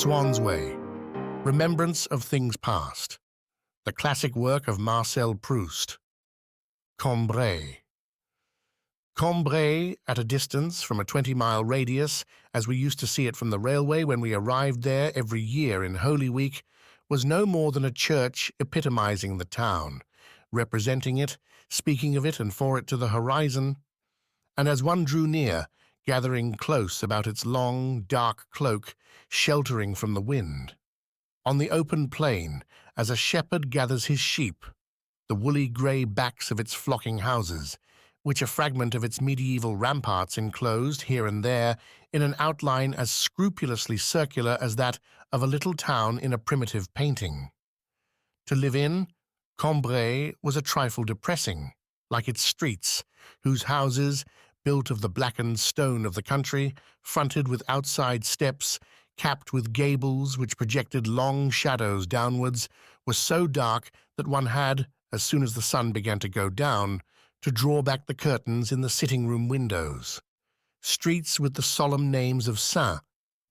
Swann's Way, Remembrance of Things Past, the classic work of Marcel Proust. Combray. Combray, at a distance from a 20-mile radius, as we used to see it from the railway when we arrived there every year in Holy Week, was no more than a church epitomizing the town, representing it, speaking of it and for it to the horizon. And as one drew near, gathering close about its long, dark cloak, sheltering from the wind. On the open plain, as a shepherd gathers his sheep, the woolly grey backs of its flocking houses, which a fragment of its medieval ramparts enclosed here and there in an outline as scrupulously circular as that of a little town in a primitive painting. To live in, Combray was a trifle depressing, like its streets, whose houses, built of the blackened stone of the country, fronted with outside steps, capped with gables which projected long shadows downwards, were so dark that one had, as soon as the sun began to go down, to draw back the curtains in the sitting-room windows. Streets with the solemn names of saints,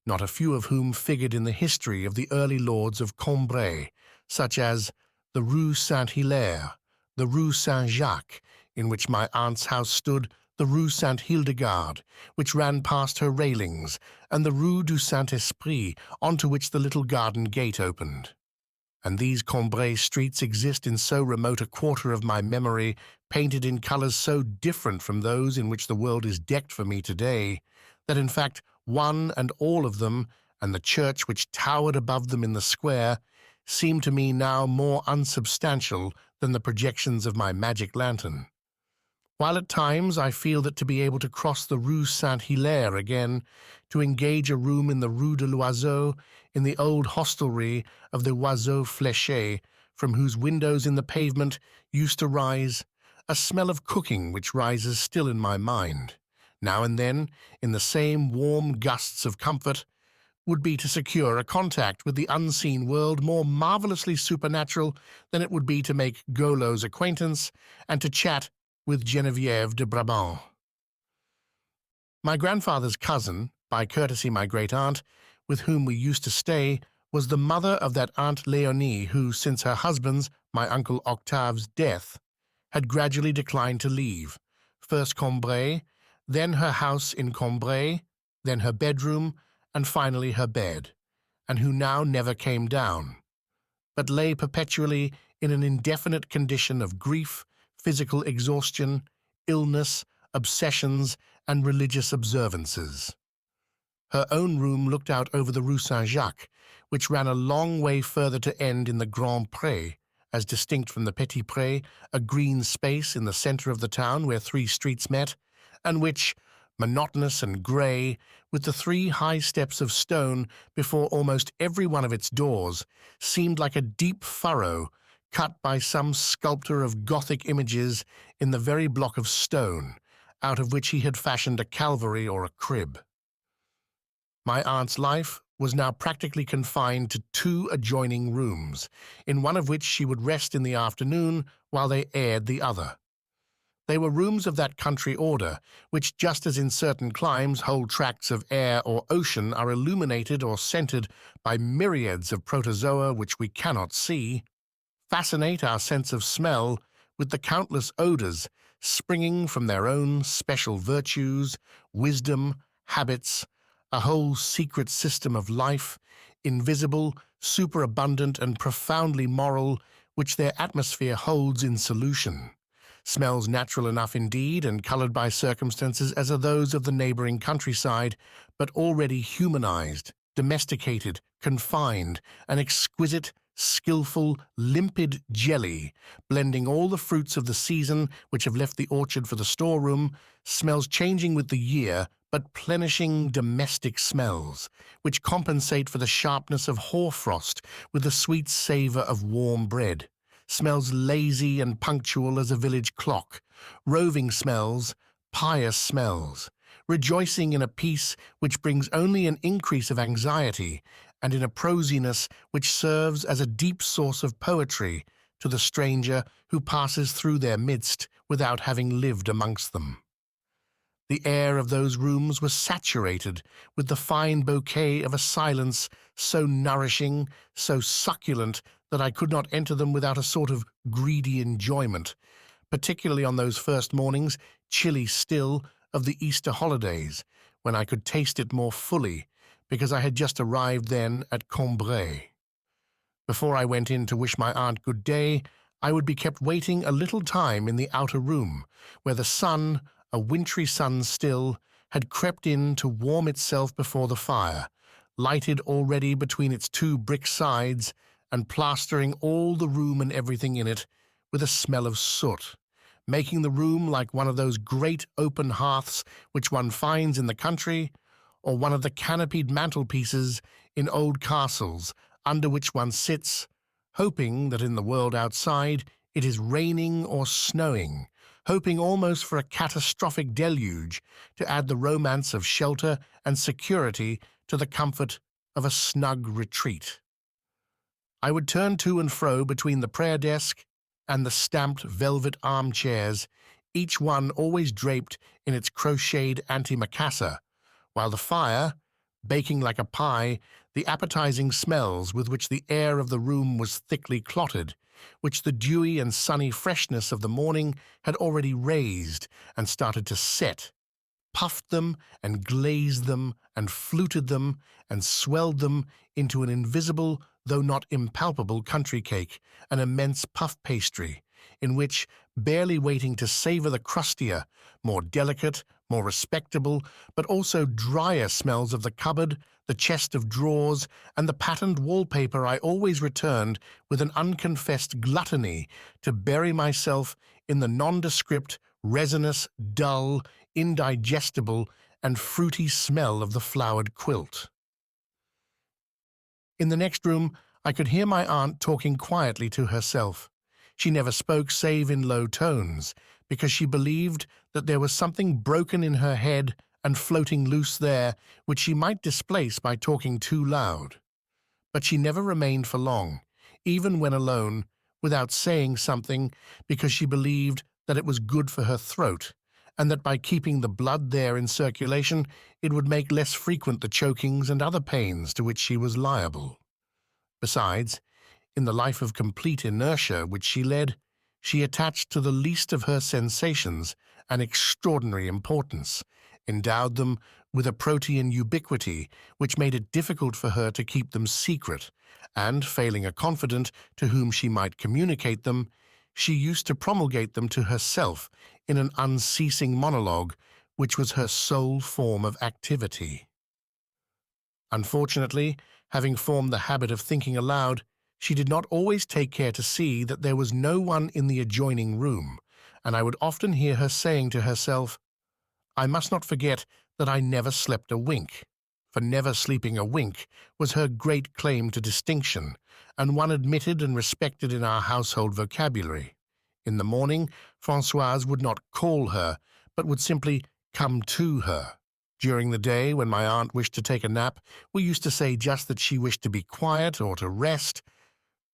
not a few of whom figured in the history of the early lords of Combray, such as the Rue Saint-Hilaire, the Rue Saint-Jacques, in which my aunt's house stood, the Rue Saint-Hildegarde, which ran past her railings, and the Rue du Saint-Esprit, onto which the little garden gate opened. And these Combray streets exist in so remote a quarter of my memory, painted in colours so different from those in which the world is decked for me today, that in fact one and all of them, and the church which towered above them in the square, seem to me now more unsubstantial than the projections of my magic lantern. While at times I feel that to be able to cross the Rue Saint-Hilaire again, to engage a room in the Rue de l'Oiseau, in the old hostelry of the Oiseau Fléché, from whose windows in the pavement used to rise a smell of cooking which rises still in my mind, now and then, in the same warm gusts of comfort, would be to secure a contact with the unseen world more marvellously supernatural than it would be to make Golo's acquaintance and to chat with Geneviève de Brabant. My grandfather's cousin, by courtesy my great-aunt, with whom we used to stay, was the mother of that Aunt Léonie who, since her husband's, my uncle Octave's, death, had gradually declined to leave, first Combray, then her house in Combray, then her bedroom, and finally her bed, and who now never came down, but lay perpetually in an indefinite condition of grief, physical exhaustion, illness, obsessions, and religious observances. Her own room looked out over the Rue Saint-Jacques, which ran a long way further to end in the Grand Pré, as distinct from the Petit Pré, a green space in the centre of the town where three streets met, and which, monotonous and grey, with the three high steps of stone before almost every one of its doors, seemed like a deep furrow cut by some sculptor of Gothic images in the very block of stone, out of which he had fashioned a Calvary or a crib. My aunt's life was now practically confined to two adjoining rooms, in one of which she would rest in the afternoon while they aired the other. They were rooms of that country order, which, just as in certain climes whole tracts of air or ocean are illuminated or scented by myriads of protozoa which we cannot see, fascinate our sense of smell with the countless odours springing from their own special virtues, wisdom, habits, a whole secret system of life, invisible, superabundant, and profoundly moral, which their atmosphere holds in solution. Smells natural enough indeed, and coloured by circumstances as are those of the neighbouring countryside, but already humanized, domesticated, confined, an exquisite, skilful, limpid jelly, blending all the fruits of the season which have left the orchard for the storeroom, smells changing with the year, but plenishing domestic smells, which compensate for the sharpness of hoarfrost with the sweet savour of warm bread, smells lazy and punctual as a village clock, roving smells, pious smells, rejoicing in a peace which brings only an increase of anxiety, and in a prosiness which serves as a deep source of poetry to the stranger who passes through their midst without having lived amongst them. The air of those rooms was saturated with the fine bouquet of a silence so nourishing, so succulent, that I could not enter them without a sort of greedy enjoyment, particularly on those first mornings, chilly still, of the Easter holidays, when I could taste it more fully, because I had just arrived then at Combray. Before I went in to wish my aunt good day, I would be kept waiting a little time in the outer room, where the sun, a wintry sun still, had crept in to warm itself before the fire, lighted already between its two brick sides, and plastering all the room and everything in it with a smell of soot, making the room like one of those great open hearths which one finds in the country, or one of the canopied mantelpieces in old castles, under which one sits, hoping that in the world outside it is raining or snowing, hoping almost for a catastrophic deluge to add the romance of shelter and security to the comfort of a snug retreat. I would turn to and fro between the prayer desk and the stamped velvet armchairs, each one always draped in its crocheted antimacassar, while the fire, baking like a pie, the appetizing smells with which the air of the room was thickly clotted, which the dewy and sunny freshness of the morning had already raised and started to set, puffed them and glazed them and fluted them and swelled them into an invisible, though not impalpable, country cake, an immense puff pastry, in which, barely waiting to savor the crustier, more delicate, more respectable, but also drier smells of the cupboard, the chest of drawers, and the patterned wallpaper, I always returned with an unconfessed gluttony to bury myself in the nondescript, resinous, dull, indigestible, and fruity smell of the flowered quilt. In the next room, I could hear my aunt talking quietly to herself. She never spoke save in low tones, because she believed that there was something broken in her head and floating loose there, which she might displace by talking too loud. But she never remained for long, even when alone, without saying something, because she believed that it was good for her throat, and that by keeping the blood there in circulation it would make less frequent the chokings and other pains to which she was liable. Besides, in the life of complete inertia which she led, she attached to the least of her sensations an extraordinary importance, endowed them with a protean ubiquity which made it difficult for her to keep them secret, and, failing a confidant to whom she might communicate them, she used to promulgate them to herself in an unceasing monologue which was her sole form of activity. Unfortunately, having formed the habit of thinking aloud, she did not always take care to see that there was no one in the adjoining room, and I would often hear her saying to herself, "I must not forget that I never slept a wink," for never sleeping a wink was her great claim to distinction, and one admitted and respected in our household vocabulary. In the morning, Francoise would not call her, but would simply come to her. During the day, when my aunt wished to take a nap, we used to say just that she wished to be quiet or to rest,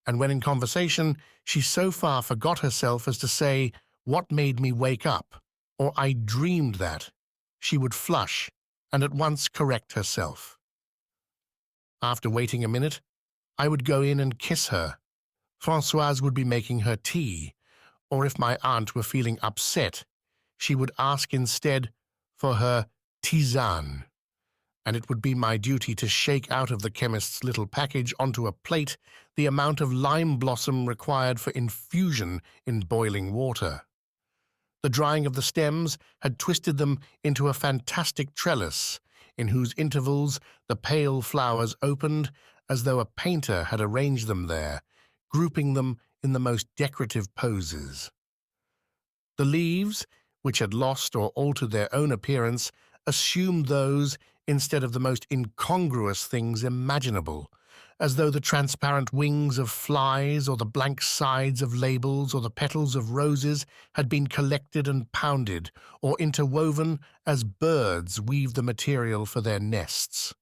and when in conversation she so far forgot herself as to say, "What made me wake up?" or "I dreamed that," she would flush and at once correct herself. After waiting a minute, I would go in and kiss her. Francoise would be making her tea, or if my aunt were feeling upset, she would ask instead for her tisane, and it would be my duty to shake out of the chemist's little package onto a plate the amount of lime blossom required for infusion in boiling water. The drying of the stems had twisted them into a fantastic trellis, in whose intervals the pale flowers opened as though a painter had arranged them there, grouping them in the most decorative poses. The leaves, which had lost or altered their own appearance, assumed those instead of the most incongruous things imaginable, as though the transparent wings of flies or the blank sides of labels or the petals of roses had been collected and pounded or interwoven as birds weave the material for their nests.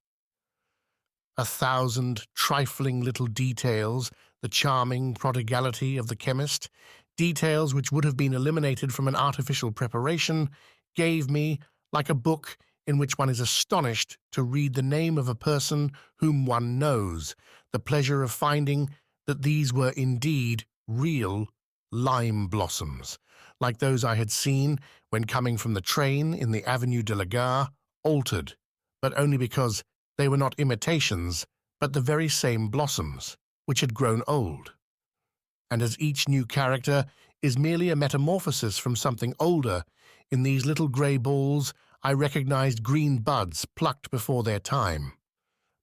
1,000 trifling little details, the charming prodigality of the chemist, details which would have been eliminated from an artificial preparation, gave me, like a book in which one is astonished to read the name of a person whom one knows, the pleasure of finding that these were indeed real lime blossoms, like those I had seen when coming from the train in the Avenue de la Gare, altered, but only because they were not imitations, but the very same blossoms, which had grown old. And as each new character is merely a metamorphosis from something older, in these little grey balls I recognized green buds plucked before their time.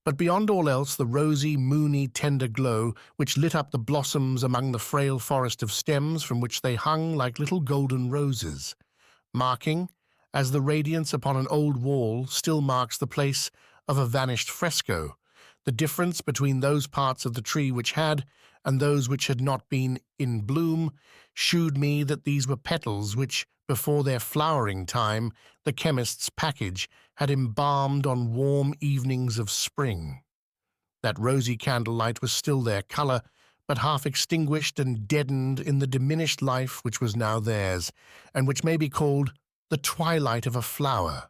But beyond all else, the rosy, moony, tender glow which lit up the blossoms among the frail forest of stems from which they hung like little golden roses, marking, as the radiance upon an old wall still marks the place of a vanished fresco, the difference between those parts of the tree which had and those which had not been in bloom shewed me that these were petals which, before their flowering time, the chemist's package had embalmed on warm evenings of spring. That rosy candlelight was still their colour, but half extinguished and deadened in the diminished life which was now theirs, and which may be called the twilight of a flower.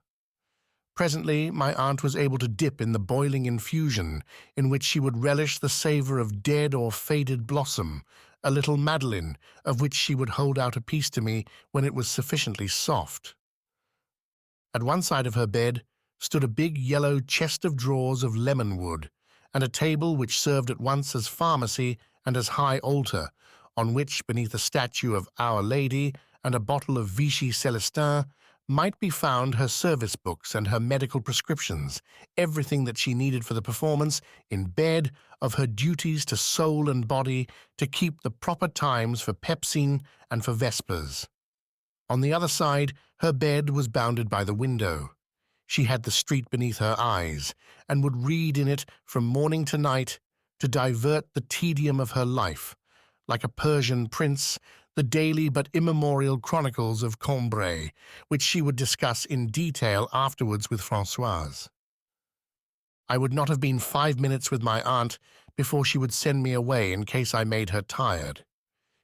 Presently my aunt was able to dip in the boiling infusion, in which she would relish the savour of dead or faded blossom, a little madeleine, of which she would hold out a piece to me when it was sufficiently soft. At one side of her bed stood a big yellow chest of drawers of lemon wood, and a table which served at once as pharmacy and as high altar, on which, beneath a statue of Our Lady and a bottle of Vichy Celestin, might be found her service books and her medical prescriptions, everything that she needed for the performance, in bed, of her duties to soul and body, to keep the proper times for Pepsine and for Vespers. On the other side, her bed was bounded by the window. She had the street beneath her eyes, and would read in it from morning to night, to divert the tedium of her life, like a Persian prince, the daily but immemorial chronicles of Combray, which she would discuss in detail afterwards with Francoise. I would not have been 5 minutes with my aunt before she would send me away in case I made her tired.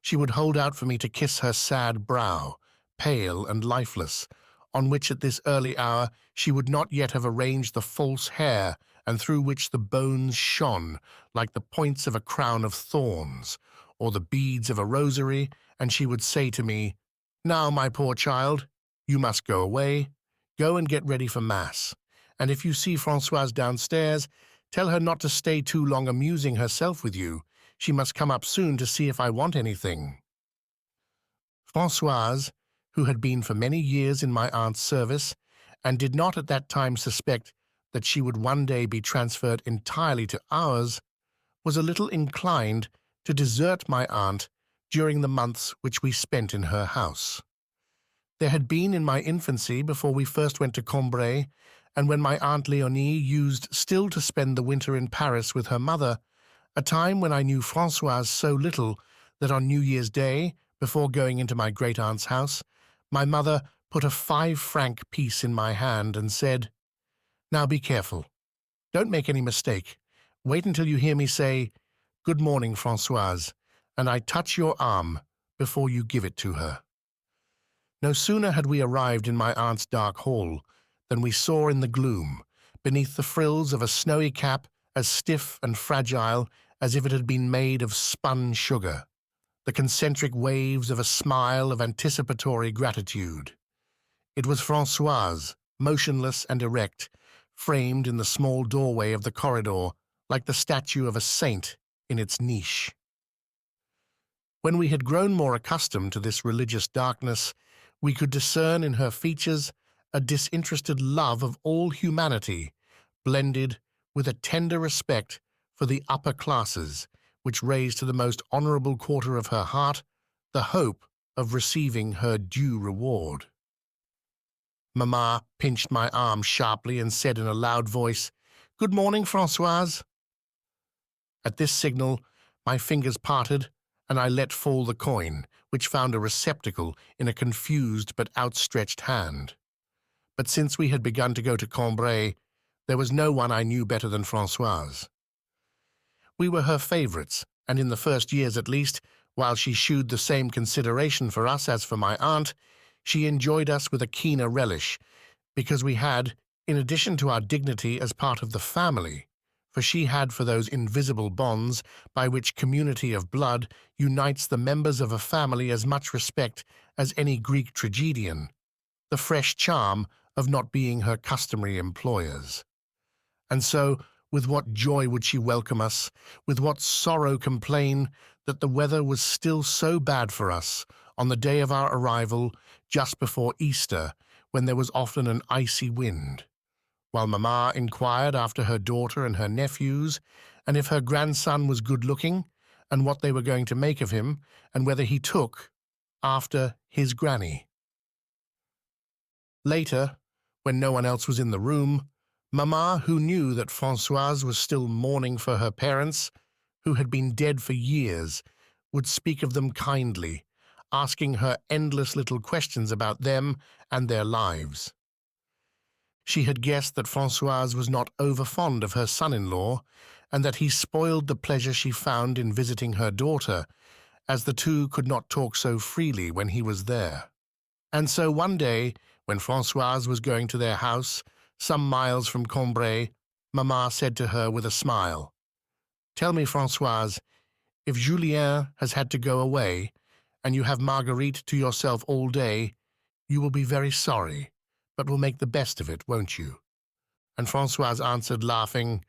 She would hold out for me to kiss her sad brow, pale and lifeless, on which at this early hour she would not yet have arranged the false hair and through which the bones shone like the points of a crown of thorns, or the beads of a rosary, and she would say to me, "Now, my poor child, you must go away. Go and get ready for Mass. And if you see Francoise downstairs, tell her not to stay too long amusing herself with you. She must come up soon to see if I want anything." Francoise, who had been for many years in my aunt's service, and did not at that time suspect that she would one day be transferred entirely to ours, was a little inclined to desert my aunt during the months which we spent in her house. There had been in my infancy, before we first went to Combray, and when my Aunt Léonie used still to spend the winter in Paris with her mother, a time when I knew Francoise so little that on New Year's Day, before going into my great-aunt's house, my mother put a 5-franc piece in my hand and said, "Now be careful. Don't make any mistake. Wait until you hear me say, 'Good morning, Francoise,' and I touch your arm before you give it to her." No sooner had we arrived in my aunt's dark hall than we saw in the gloom, beneath the frills of a snowy cap as stiff and fragile as if it had been made of spun sugar, the concentric waves of a smile of anticipatory gratitude. It was Francoise, motionless and erect, framed in the small doorway of the corridor, like the statue of a saint in its niche. When we had grown more accustomed to this religious darkness, we could discern in her features a disinterested love of all humanity, blended with a tender respect for the upper classes, which raised to the most honourable quarter of her heart the hope of receiving her due reward. Mamma pinched my arm sharply and said in a loud voice, "Good morning, Francoise." At this signal, my fingers parted, and I let fall the coin, which found a receptacle in a confused but outstretched hand. But since we had begun to go to Combray, there was no one I knew better than Francoise. We were her favourites, and in the first years at least, while she shewed the same consideration for us as for my aunt, she enjoyed us with a keener relish, because we had, in addition to our dignity as part of the family, for she had for those invisible bonds by which community of blood unites the members of a family as much respect as any Greek tragedian, the fresh charm of not being her customary employers. And so, with what joy would she welcome us, with what sorrow complain that the weather was still so bad for us on the day of our arrival just before Easter, when there was often an icy wind, while Mamma inquired after her daughter and her nephews, and if her grandson was good-looking, and what they were going to make of him, and whether he took after his granny. Later, when no one else was in the room, Mamma, who knew that Francoise was still mourning for her parents, who had been dead for years, would speak of them kindly, asking her endless little questions about them and their lives. She had guessed that Francoise was not over-fond of her son-in-law, and that he spoiled the pleasure she found in visiting her daughter, as the two could not talk so freely when he was there. And so one day, when Francoise was going to their house, some miles from Combray, Mamma said to her with a smile, "Tell me, Francoise, if Julien has had to go away, and you have Marguerite to yourself all day, you will be very sorry, but will make the best of it, won't you?" And Francoise answered, laughing,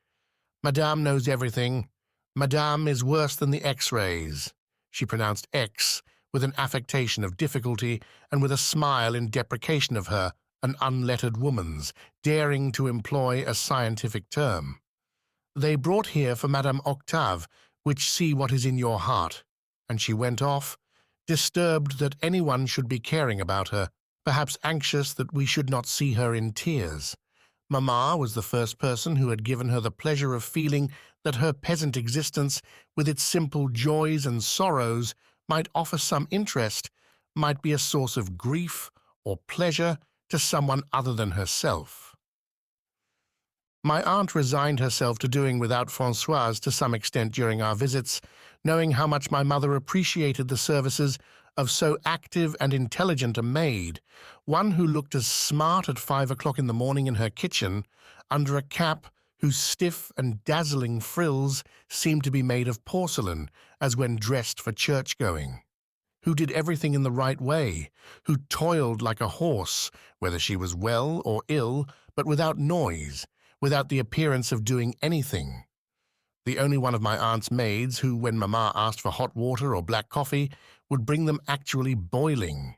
"Madame knows everything. Madame is worse than the X-rays." She pronounced X with an affectation of difficulty and with a smile in deprecation of her, an unlettered woman's, daring to employ a scientific term. "They brought here for Madame Octave, which see what is in your heart." And she went off, disturbed that anyone should be caring about her, perhaps anxious that we should not see her in tears. Mamma was the first person who had given her the pleasure of feeling that her peasant existence, with its simple joys and sorrows, might offer some interest, might be a source of grief or pleasure to someone other than herself. My aunt resigned herself to doing without Francoise to some extent during our visits, knowing how much my mother appreciated the services of so active and intelligent a maid, one who looked as smart at 5 o'clock in the morning in her kitchen, under a cap whose stiff and dazzling frills seemed to be made of porcelain, as when dressed for church-going, who did everything in the right way, who toiled like a horse, whether she was well or ill, but without noise, without the appearance of doing anything. The only one of my aunt's maids who, when Mamma asked for hot water or black coffee, would bring them actually boiling.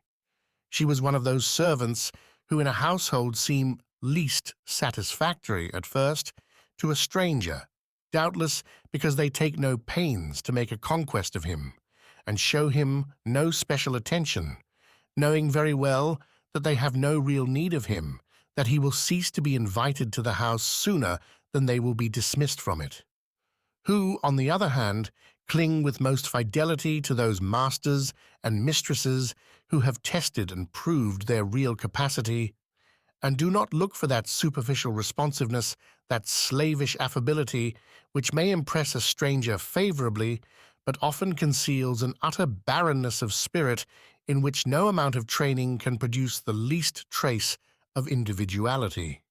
She was one of those servants who in a household seem least satisfactory at first to a stranger, doubtless because they take no pains to make a conquest of him, and show him no special attention, knowing very well that they have no real need of him, that he will cease to be invited to the house sooner than they will be dismissed from it. Who, on the other hand, cling with most fidelity to those masters and mistresses who have tested and proved their real capacity, and do not look for that superficial responsiveness, that slavish affability, which may impress a stranger favorably, but often conceals an utter barrenness of spirit in which no amount of training can produce the least trace of individuality.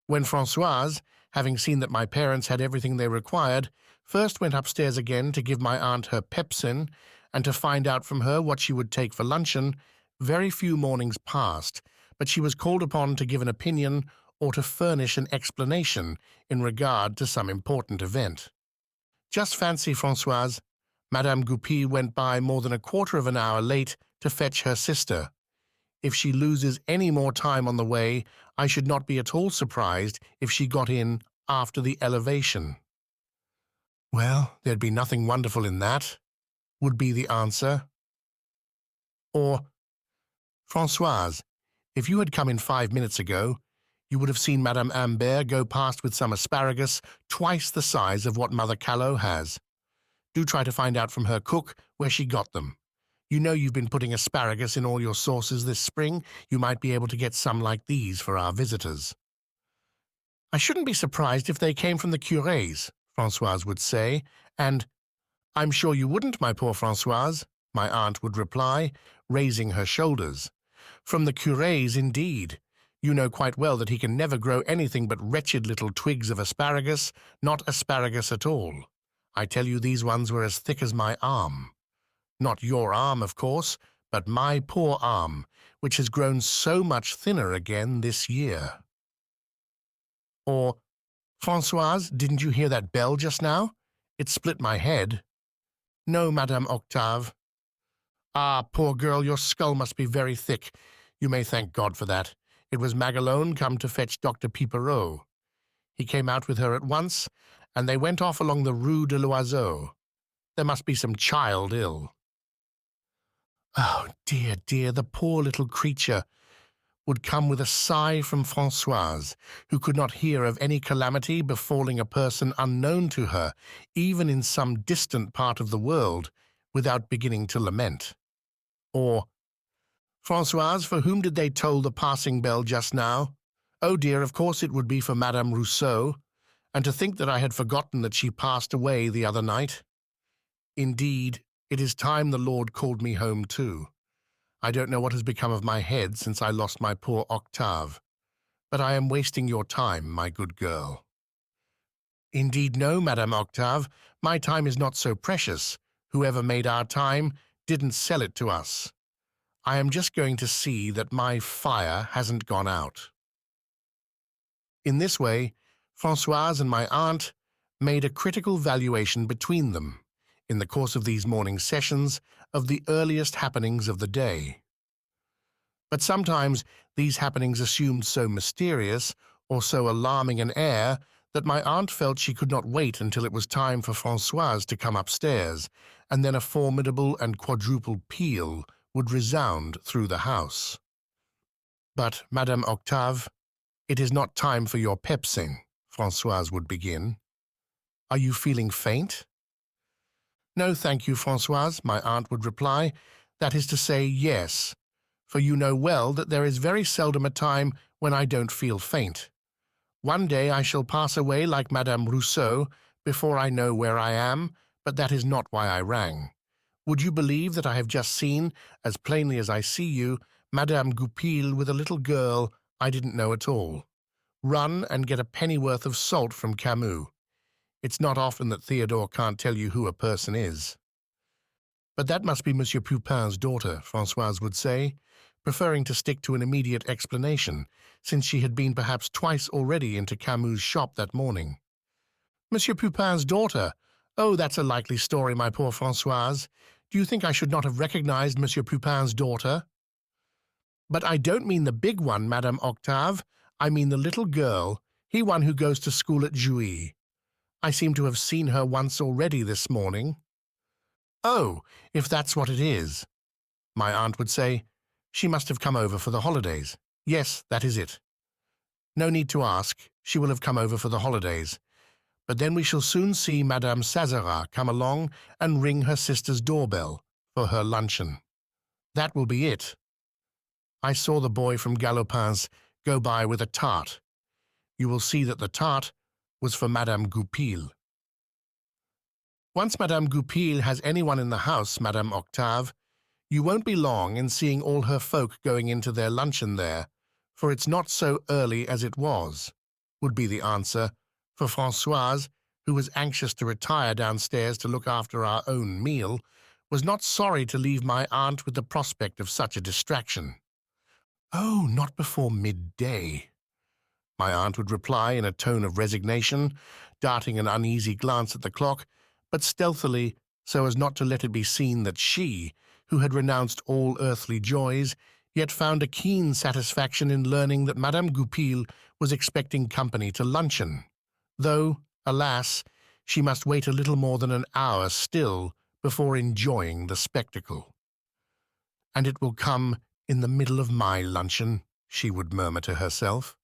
When Francoise, having seen that my parents had everything they required, first went upstairs again to give my aunt her pepsin and to find out from her what she would take for luncheon, very few mornings passed, but she was called upon to give an opinion or to furnish an explanation in regard to some important event. Just fancy, Francoise, Madame Goupil went by more than a quarter of an hour late to fetch her sister. If she loses any more time on the way, I should not be at all surprised if she got in after the elevation. "Well, there'd be nothing wonderful in that," would be the answer. Or, "Francoise, if you had come in 5 minutes ago, you would have seen Madame Imbert go past with some asparagus twice the size of what Mother Callot has. Do try to find out from her cook where she got them. You know you've been putting asparagus in all your sauces this spring. You might be able to get some like these for our visitors." "I shouldn't be surprised if they came from the curé's," Francoise would say, and "I'm sure you wouldn't, my poor Francoise," my aunt would reply, raising her shoulders. From the curé's, indeed. You know quite well that he can never grow anything but wretched little twigs of asparagus, not asparagus at all. I tell you these ones were as thick as my arm. Not your arm, of course, but my poor arm, which has grown so much thinner again this year. Or, Francoise, didn't you hear that bell just now? It split my head. No, Madame Octave. Ah, poor girl, your skull must be very thick. You may thank God for that. It was Magalone come to fetch Dr. Pipereau. He came out with her at once, and they went off along the Rue de l'Oiseau. There must be some child ill. Oh, dear, dear, the poor little creature, would come with a sigh from Francoise, who could not hear of any calamity befalling a person unknown to her, even in some distant part of the world, without beginning to lament. Or, Francoise, for whom did they toll the passing bell just now? Oh dear, of course it would be for Madame Rousseau, and to think that I had forgotten that she passed away the other night. Indeed, it is time the Lord called me home too. I don't know what has become of my head since I lost my poor Octave, but I am wasting your time, my good girl. Indeed no, Madame Octave, my time is not so precious. Whoever made our time didn't sell it to us. I am just going to see that my fire hasn't gone out. In this way, Francoise and my aunt made a critical valuation between them, in the course of these morning sessions, of the earliest happenings of the day. But sometimes these happenings assumed so mysterious or so alarming an air that my aunt felt she could not wait until it was time for Francoise to come upstairs, and then a formidable and quadruple peal would resound through the house. But, Madame Octave, it is not time for your pep-sing, Francoise would begin. Are you feeling faint? No, thank you, Francoise, my aunt would reply. That is to say, yes, for you know well that there is very seldom a time when I don't feel faint. One day I shall pass away like Madame Rousseau before I know where I am, but that is not why I rang. Would you believe that I have just seen, as plainly as I see you, Madame Goupil with a little girl I didn't know at all, run and get a pennyworth of salt from Camus. It's not often that Theodore can't tell you who a person is. But that must be Monsieur Pupin's daughter, Francoise would say, preferring to stick to an immediate explanation, since she had been perhaps twice already into Camus' shop that morning. Monsieur Pupin's daughter? Oh, that's a likely story, my poor Francoise. Do you think I should not have recognized Monsieur Pupin's daughter? But I don't mean the big one, Madame Octave. I mean the little girl, he one who goes to school at Jouy. I seem to have seen her once already this morning. Oh, if that's what it is. My aunt would say, she must have come over for the holidays. Yes, that is it. No need to ask, she will have come over for the holidays. But then we shall soon see Madame Sazerat come along and ring her sister's doorbell for her luncheon. That will be it. I saw the boy from Galopin's go by with a tart. You will see that the tart was for Madame Goupil. Once Madame Goupil has anyone in the house, Madame Octave, you won't be long in seeing all her folk going into their luncheon there, for it's not so early as it was, would be the answer, for Francoise, who was anxious to retire downstairs to look after our own meal, was not sorry to leave my aunt with the prospect of such a distraction. Oh, not before midday, my aunt would reply in a tone of resignation, darting an uneasy glance at the clock, but stealthily, so as not to let it be seen that she, who had renounced all earthly joys, yet found a keen satisfaction in learning that Madame Goupil was expecting company to luncheon, though, alas, she must wait a little more than an hour still before enjoying the spectacle. And it will come in the middle of my luncheon, she would murmur to herself.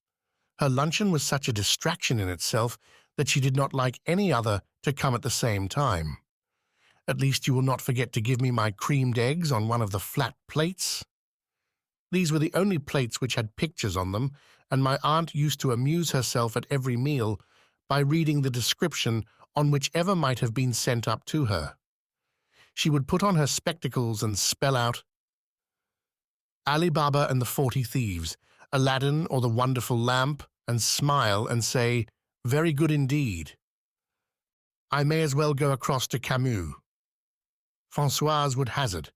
Her luncheon was such a distraction in itself that she did not like any other to come at the same time. At least you will not forget to give me my creamed eggs on one of the flat plates. These were the only plates which had pictures on them, and my aunt used to amuse herself at every meal by reading the description on whichever might have been sent up to her. She would put on her spectacles and spell out, Ali Baba and the 40 Thieves, Aladdin or the wonderful lamp, and smile and say, "Very good indeed. I may as well go across to Camus." Francoise would hazard,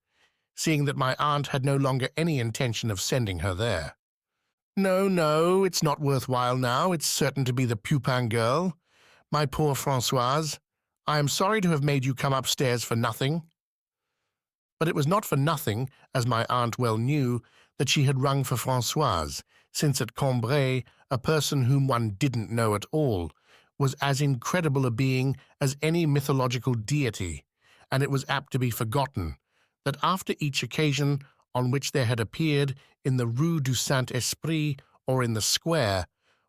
seeing that my aunt had no longer any intention of sending her there. "No, no, it's not worthwhile now. It's certain to be the Pupin girl. My poor Francoise, I am sorry to have made you come upstairs for nothing." But it was not for nothing, as my aunt well knew, that she had rung for Francoise, since at Combray a person whom one didn't know at all was as incredible a being as any mythological deity, and it was apt to be forgotten that after each occasion on which there had appeared in the Rue du Saint-Esprit or in the square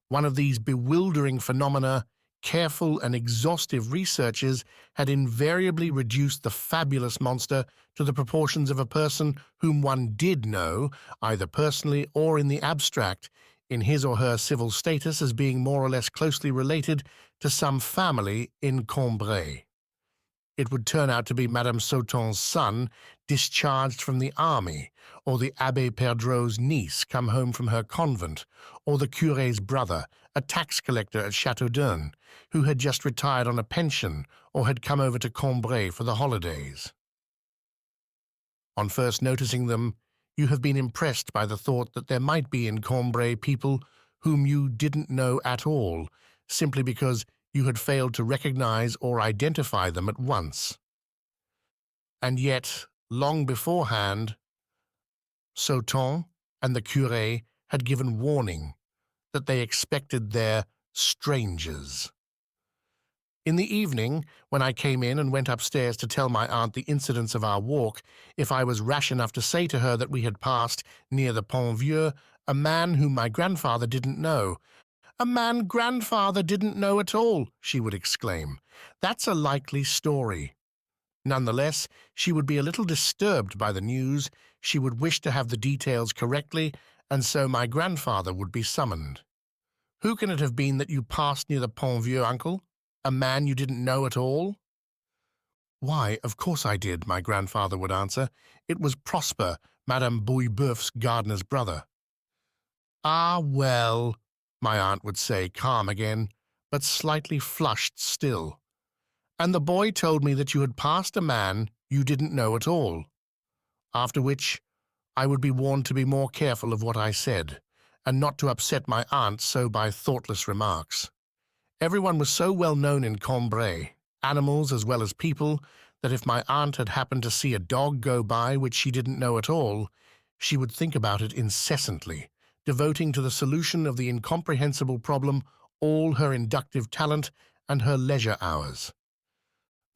one of these bewildering phenomena, careful and exhaustive researches had invariably reduced the fabulous monster to the proportions of a person whom one did know, either personally or in the abstract, in his or her civil status as being more or less closely related to some family in Combray. It would turn out to be Madame Sauton's son, discharged from the army, or the Abbé Perdreau's niece come home from her convent, or the curé's brother, a tax collector at Châteaudun, who had just retired on a pension or had come over to Combray for the holidays. On first noticing them, you have been impressed by the thought that there might be in Combray people whom you didn't know at all, simply because you had failed to recognize or identify them at once. And yet, long beforehand, Sauton and the curé had given warning that they expected their strangers. In the evening, when I came in and went upstairs to tell my aunt the incidents of our walk, if I was rash enough to say to her that we had passed, near the Pont Vieux, a man whom my grandfather didn't know, "A man grandfather didn't know at all," she would exclaim. "That's a likely story." Nonetheless, she would be a little disturbed by the news, she would wish to have the details correctly, and so my grandfather would be summoned. "Who can it have been that you passed near the Pont Vieux, uncle? A man you didn't know at all?" "Why, of course I did," my grandfather would answer. "It was Prosper, Madame Bouillebeuf's gardener's brother." "Ah, well," my aunt would say, calm again, but slightly flushed still. "And the boy told me that you had passed a man you didn't know at all." After which I would be warned to be more careful of what I said, and not to upset my aunt so by thoughtless remarks. Everyone was so well known in Combray, animals as well as people, that if my aunt had happened to see a dog go by which she didn't know at all, she would think about it incessantly, devoting to the solution of the incomprehensible problem all her inductive talent and her leisure hours.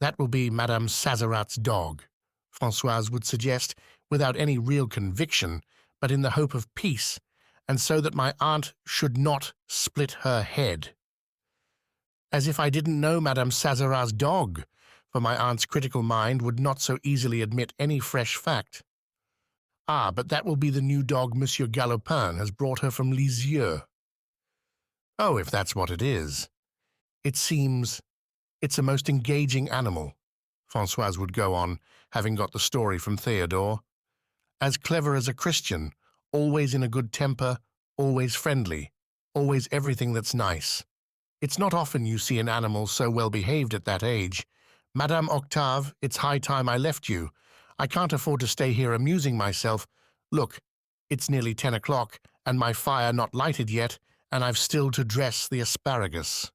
"That will be Madame Sazerat's dog," Francoise would suggest, without any real conviction, but in the hope of peace, and so that my aunt should not split her head. As if I didn't know Madame Sazerat's dog, for my aunt's critical mind would not so easily admit any fresh fact. "Ah, but that will be the new dog Monsieur Galopin has brought her from Lisieux." "Oh, if that's what it is. It seems it's a most engaging animal," Francoise would go on, having got the story from Theodore. "As clever as a Christian, always in a good temper, always friendly, always everything that's nice. It's not often you see an animal so well behaved at that age. Madame Octave, it's high time I left you. I can't afford to stay here amusing myself. Look, it's nearly 10 o'clock, and my fire not lighted yet, and I've still to dress the asparagus."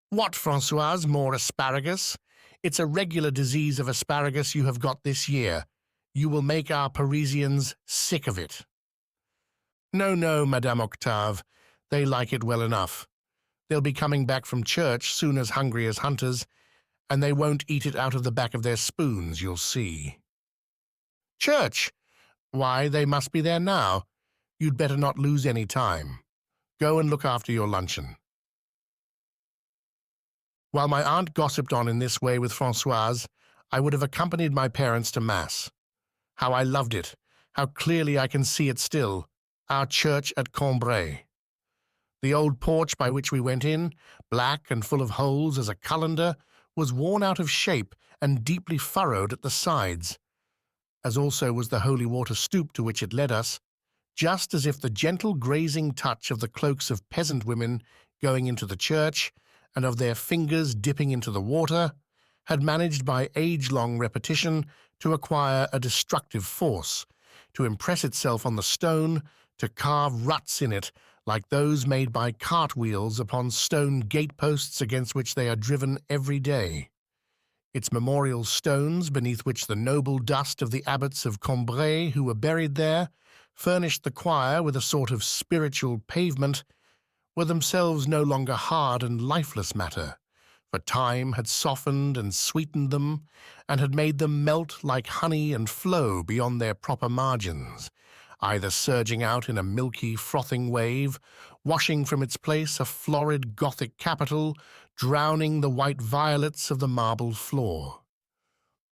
"What, Francoise, more asparagus? It's a regular disease of asparagus you have got this year. You will make our Parisians sick of it." "No, no, Madame Octave, they like it well enough. They'll be coming back from church soon as hungry as hunters, and they won't eat it out of the back of their spoons, you'll see." "Church? Why, they must be there now. You'd better not lose any time. Go and look after your luncheon." While my aunt gossiped on in this way with Francoise, I would have accompanied my parents to Mass. How I loved it, how clearly I can see it still, our church at Combray. The old porch by which we went in, black and full of holes as a colander, was worn out of shape and deeply furrowed at the sides, as also was the holy water stoop to which it led us, just as if the gentle grazing touch of the cloaks of peasant women going into the church and of their fingers dipping into the water had managed by age-long repetition to acquire a destructive force, to impress itself on the stone, to carve ruts in it like those made by cartwheels upon stone gateposts against which they are driven every day. Its memorial stones, beneath which the noble dust of the abbots of Combray who were buried there furnished the choir with a sort of spiritual pavement, were themselves no longer hard and lifeless matter, for time had softened and sweetened them, and had made them melt like honey and flow beyond their proper margins, either surging out in a milky, frothing wave, washing from its place a florid Gothic capital, drowning the white violets of the marble floor,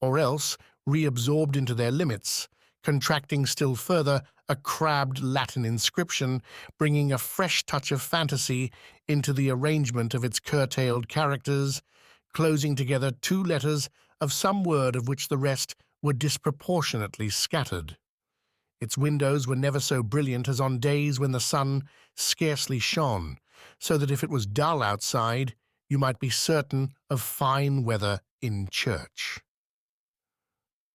or else reabsorbed into their limits, contracting still further a crabbed Latin inscription, bringing a fresh touch of fantasy into the arrangement of its curtailed characters, closing together two letters of some word of which the rest were disproportionately scattered. Its windows were never so brilliant as on days when the sun scarcely shone, so that if it was dull outside, you might be certain of fine weather in church.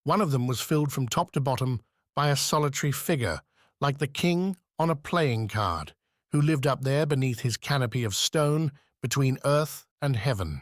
One of them was filled from top to bottom by a solitary figure, like the king on a playing card, who lived up there beneath his canopy of stone between earth and heaven.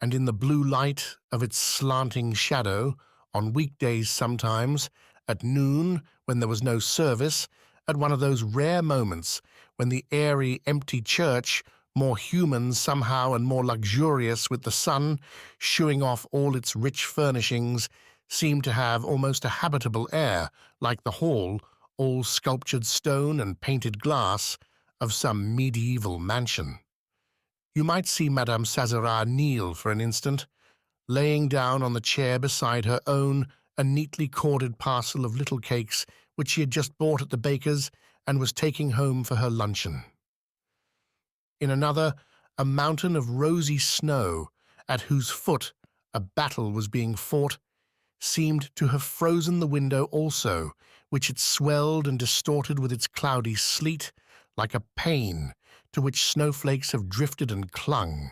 And in the blue light of its slanting shadow, on weekdays sometimes, at noon when there was no service, at one of those rare moments when the airy, empty church, more human somehow and more luxurious with the sun, shooing off all its rich furnishings, seemed to have almost a habitable air, like the hall, all sculptured stone and painted glass, of some medieval mansion. You might see Madame Sazerat kneel for an instant, laying down on the chair beside her own a neatly corded parcel of little cakes which she had just bought at the baker's and was taking home for her luncheon. In another, a mountain of rosy snow, at whose foot a battle was being fought, seemed to have frozen the window also, which it swelled and distorted with its cloudy sleet, like a pane to which snowflakes have drifted and clung,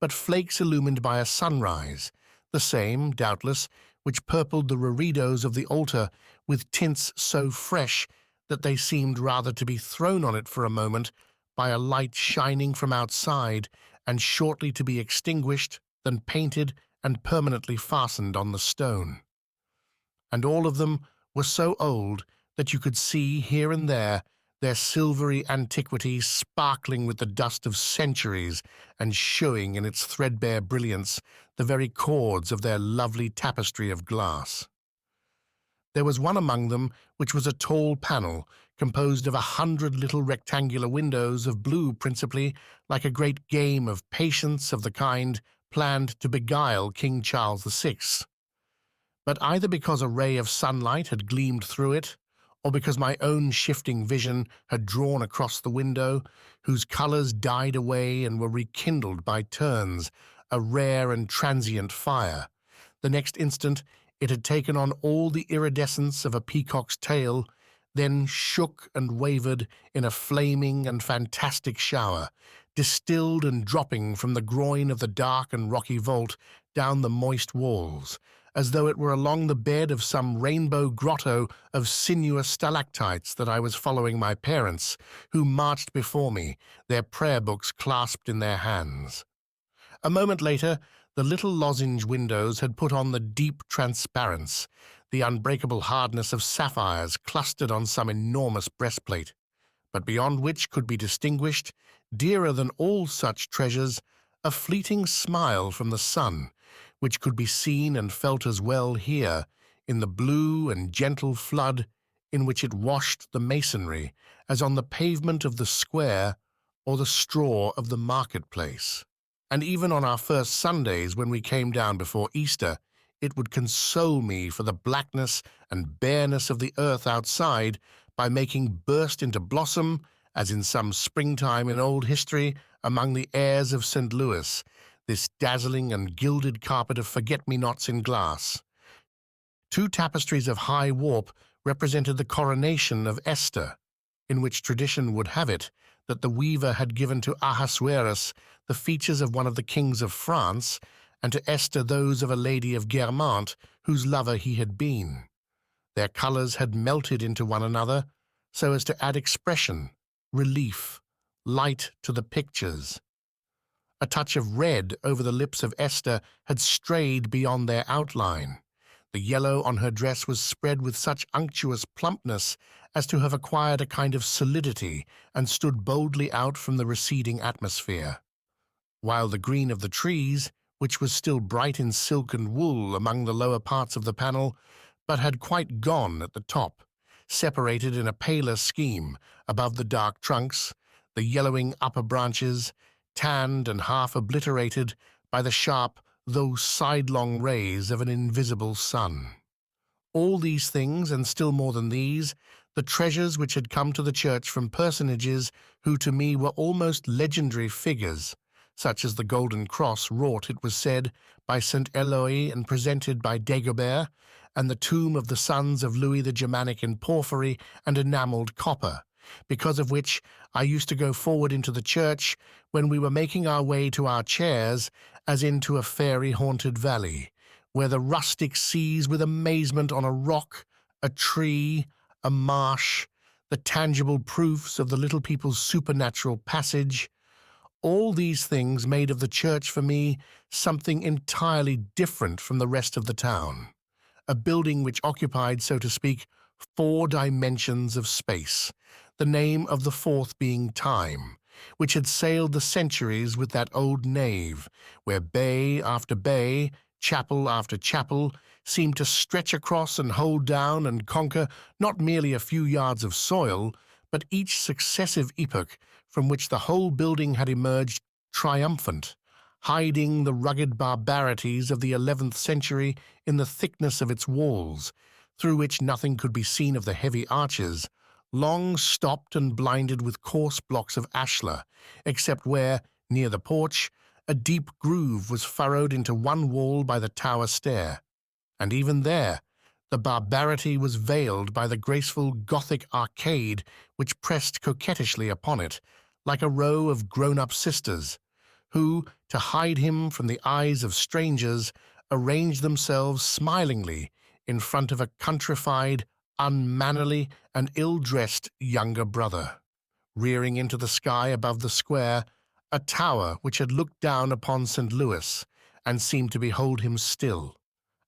but flakes illumined by a sunrise, the same, doubtless, which purpled the reredos of the altar with tints so fresh that they seemed rather to be thrown on it for a moment by a light shining from outside and shortly to be extinguished than painted and permanently fastened on the stone. And all of them were so old that you could see here and there their silvery antiquity sparkling with the dust of centuries and showing in its threadbare brilliance the very chords of their lovely tapestry of glass. There was one among them which was a tall panel, composed of 100 little rectangular windows of blue principally, like a great game of patience of the kind planned to beguile King Charles VI. But either because a ray of sunlight had gleamed through it, or because my own shifting vision had drawn across the window, whose colours died away and were rekindled by turns, a rare and transient fire, the next instant it had taken on all the iridescence of a peacock's tail, then shook and wavered in a flaming and fantastic shower, distilled and dropping from the groin of the dark and rocky vault down the moist walls, as though it were along the bed of some rainbow grotto of sinuous stalactites that I was following my parents, who marched before me, their prayer books clasped in their hands. A moment later, the little lozenge windows had put on the deep transparence, the unbreakable hardness of sapphires clustered on some enormous breastplate, but beyond which could be distinguished, dearer than all such treasures, a fleeting smile from the sun, which could be seen and felt as well here, in the blue and gentle flood in which it washed the masonry, as on the pavement of the square or the straw of the marketplace. And even on our first Sundays, when we came down before Easter, it would console me for the blackness and bareness of the earth outside by making burst into blossom, as in some springtime in old history, among the airs of St. Louis, this dazzling and gilded carpet of forget-me-nots in glass. Two tapestries of high warp represented the coronation of Esther, in which tradition would have it that the weaver had given to Ahasuerus the features of one of the kings of France, and to Esther those of a lady of Guermantes, whose lover he had been. Their colours had melted into one another, so as to add expression, relief, light to the pictures. A touch of red over the lips of Esther had strayed beyond their outline. The yellow on her dress was spread with such unctuous plumpness as to have acquired a kind of solidity and stood boldly out from the receding atmosphere, while the green of the trees, which was still bright in silk and wool among the lower parts of the panel, but had quite gone at the top, separated in a paler scheme above the dark trunks, the yellowing upper branches, tanned and half obliterated by the sharp though sidelong rays of an invisible sun. All these things, and still more than these, the treasures which had come to the church from personages who to me were almost legendary figures, such as the golden cross wrought, it was said, by St. Héloïse and presented by Dagobert, and the tomb of the sons of Louis the Germanic in porphyry and enamelled copper, because of which I used to go forward into the church when we were making our way to our chairs as into a fairy-haunted valley, where the rustic sees with amazement on a rock, a tree, a marsh, the tangible proofs of the little people's supernatural passage. All these things made of the church for me something entirely different from the rest of the town, a building which occupied, so to speak, 4 dimensions of space, the name of the fourth being time, which had sailed the centuries with that old nave, where bay after bay, chapel after chapel, seemed to stretch across and hold down and conquer not merely a few yards of soil, but each successive epoch from which the whole building had emerged triumphant, hiding the rugged barbarities of the 11th century in the thickness of its walls, through which nothing could be seen of the heavy arches, long stopped and blinded with coarse blocks of ashlar, except where, near the porch, a deep groove was furrowed into one wall by the tower stair, and even there the barbarity was veiled by the graceful Gothic arcade which pressed coquettishly upon it, like a row of grown-up sisters, who, to hide him from the eyes of strangers, arranged themselves smilingly in front of a countrified, unmannerly, and ill-dressed younger brother, rearing into the sky above the square, a tower which had looked down upon St. Louis and seemed to behold him still,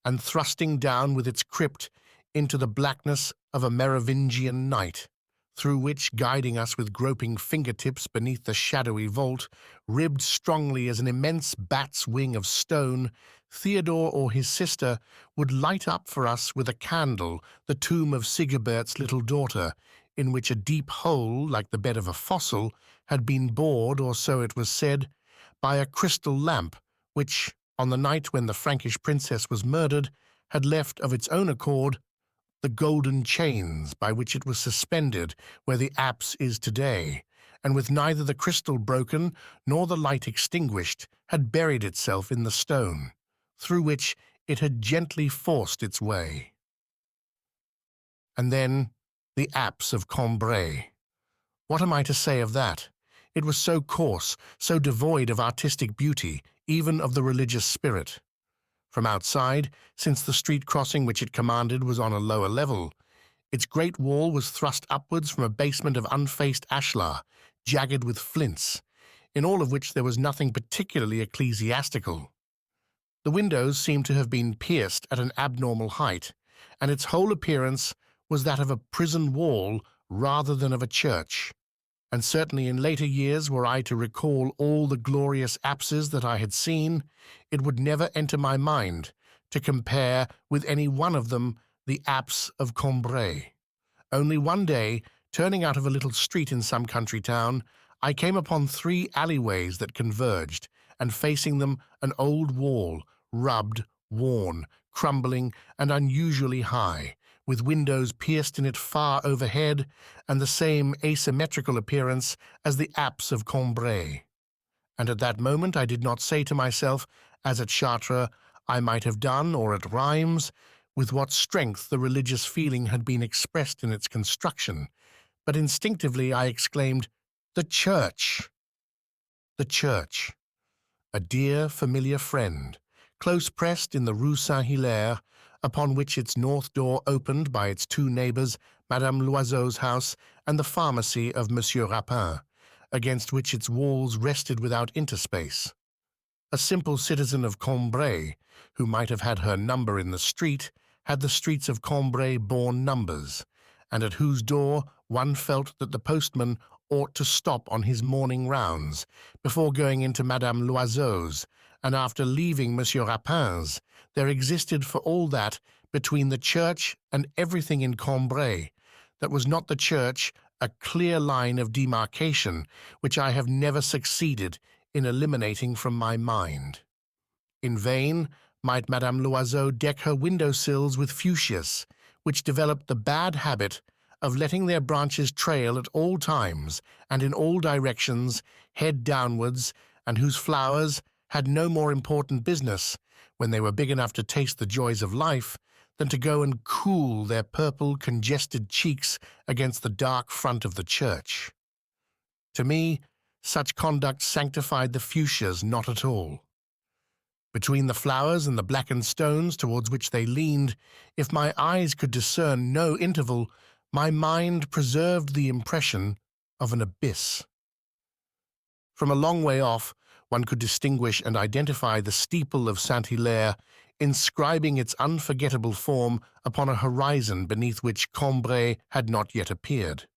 and thrusting down with its crypt into the blackness of a Merovingian night, through which, guiding us with groping fingertips beneath the shadowy vault, ribbed strongly as an immense bat's wing of stone, Theodore or his sister would light up for us with a candle the tomb of Sigebert's little daughter, in which a deep hole, like the bed of a fossil, had been bored, or so it was said, by a crystal lamp which, on the night when the Frankish princess was murdered, had left of its own accord the golden chains by which it was suspended where the apse is today, and with neither the crystal broken nor the light extinguished, had buried itself in the stone, through which it had gently forced its way. And then the apse of Combray. What am I to say of that? It was so coarse, so devoid of artistic beauty, even of the religious spirit. From outside, since the street crossing which it commanded was on a lower level, its great wall was thrust upwards from a basement of unfaced ashlar, jagged with flints, in all of which there was nothing particularly ecclesiastical. The windows seemed to have been pierced at an abnormal height, and its whole appearance was that of a prison wall rather than of a church. And certainly in later years, were I to recall all the glorious apses that I had seen, it would never enter my mind to compare with any one of them the apse of Combray. Only one day, turning out of a little street in some country town, I came upon 3 alleyways that converged, and facing them an old wall, rubbed, worn, crumbling, and unusually high, with windows pierced in it far overhead, and the same asymmetrical appearance as the apse of Combray. And at that moment I did not say to myself, as at Chartres I might have done, or at Rheims, with what strength the religious feeling had been expressed in its construction, but instinctively I exclaimed, "The church!" The church, a dear, familiar friend, close pressed in the Rue Saint-Hilaire, upon which its north door opened by its two neighbours, Madame Loiseau's house and the pharmacy of Monsieur Rapin, against which its walls rested without interspace. A simple citizen of Combray, who might have had her number in the street, had the streets of Combray borne numbers, and at whose door one felt that the postman ought to stop on his morning rounds, before going into Madame Loiseau's, and after leaving Monsieur Rapin's. There existed for all that, between the church and everything in Combray, that was not the church, a clear line of demarcation which I have never succeeded in eliminating from my mind. In vain might Madame Loiseau deck her window-sills with fuchsias, which developed the bad habit of letting their branches trail at all times and in all directions, head downwards, and whose flowers had no more important business, when they were big enough to taste the joys of life, than to go and cool their purple, congested cheeks against the dark front of the church. To me, such conduct sanctified the fuchsias not at all. Between the flowers and the blackened stones towards which they leaned, if my eyes could discern no interval, my mind preserved the impression of an abyss. From a long way off, one could distinguish and identify the steeple of Saint-Hilaire, inscribing its unforgettable form upon a horizon beneath which Combray had not yet appeared.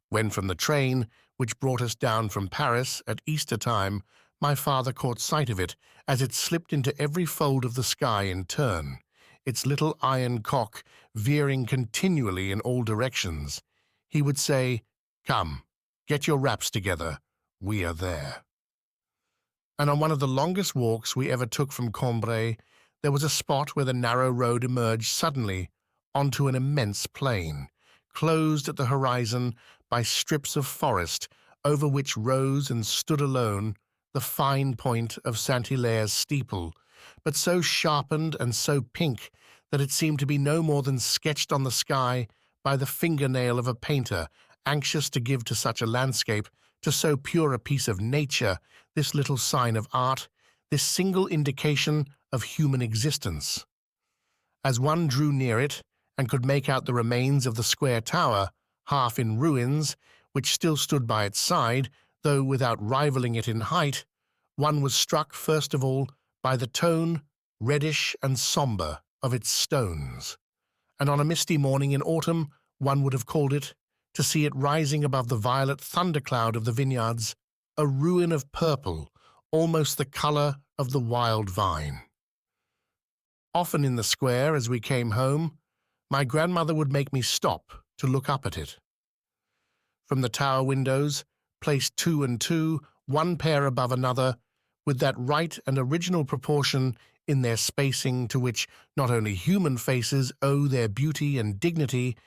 When from the train, which brought us down from Paris at Easter time, my father caught sight of it as it slipped into every fold of the sky in turn, its little iron cock veering continually in all directions, he would say, "Come, get your wraps together, we are there." And on one of the longest walks we ever took from Combray, there was a spot where the narrow road emerged suddenly onto an immense plain, closed at the horizon by strips of forest, over which rose and stood alone the fine point of Saint-Hilaire's steeple, but so sharpened and so pink that it seemed to be no more than sketched on the sky by the fingernail of a painter, anxious to give to such a landscape, to so pure a piece of nature, this little sign of art, this single indication of human existence. As one drew near it, and could make out the remains of the square tower, half in ruins, which still stood by its side, though without rivaling it in height, one was struck first of all by the tone, reddish and sombre, of its stones, and on a misty morning in autumn one would have called it, to see it rising above the violet thundercloud of the vineyards, a ruin of purple, almost the colour of the wild vine. Often in the square, as we came home, my grandmother would make me stop to look up at it. From the tower windows, placed two and two, one pair above another, with that right and original proportion in their spacing to which not only human faces owe their beauty and dignity,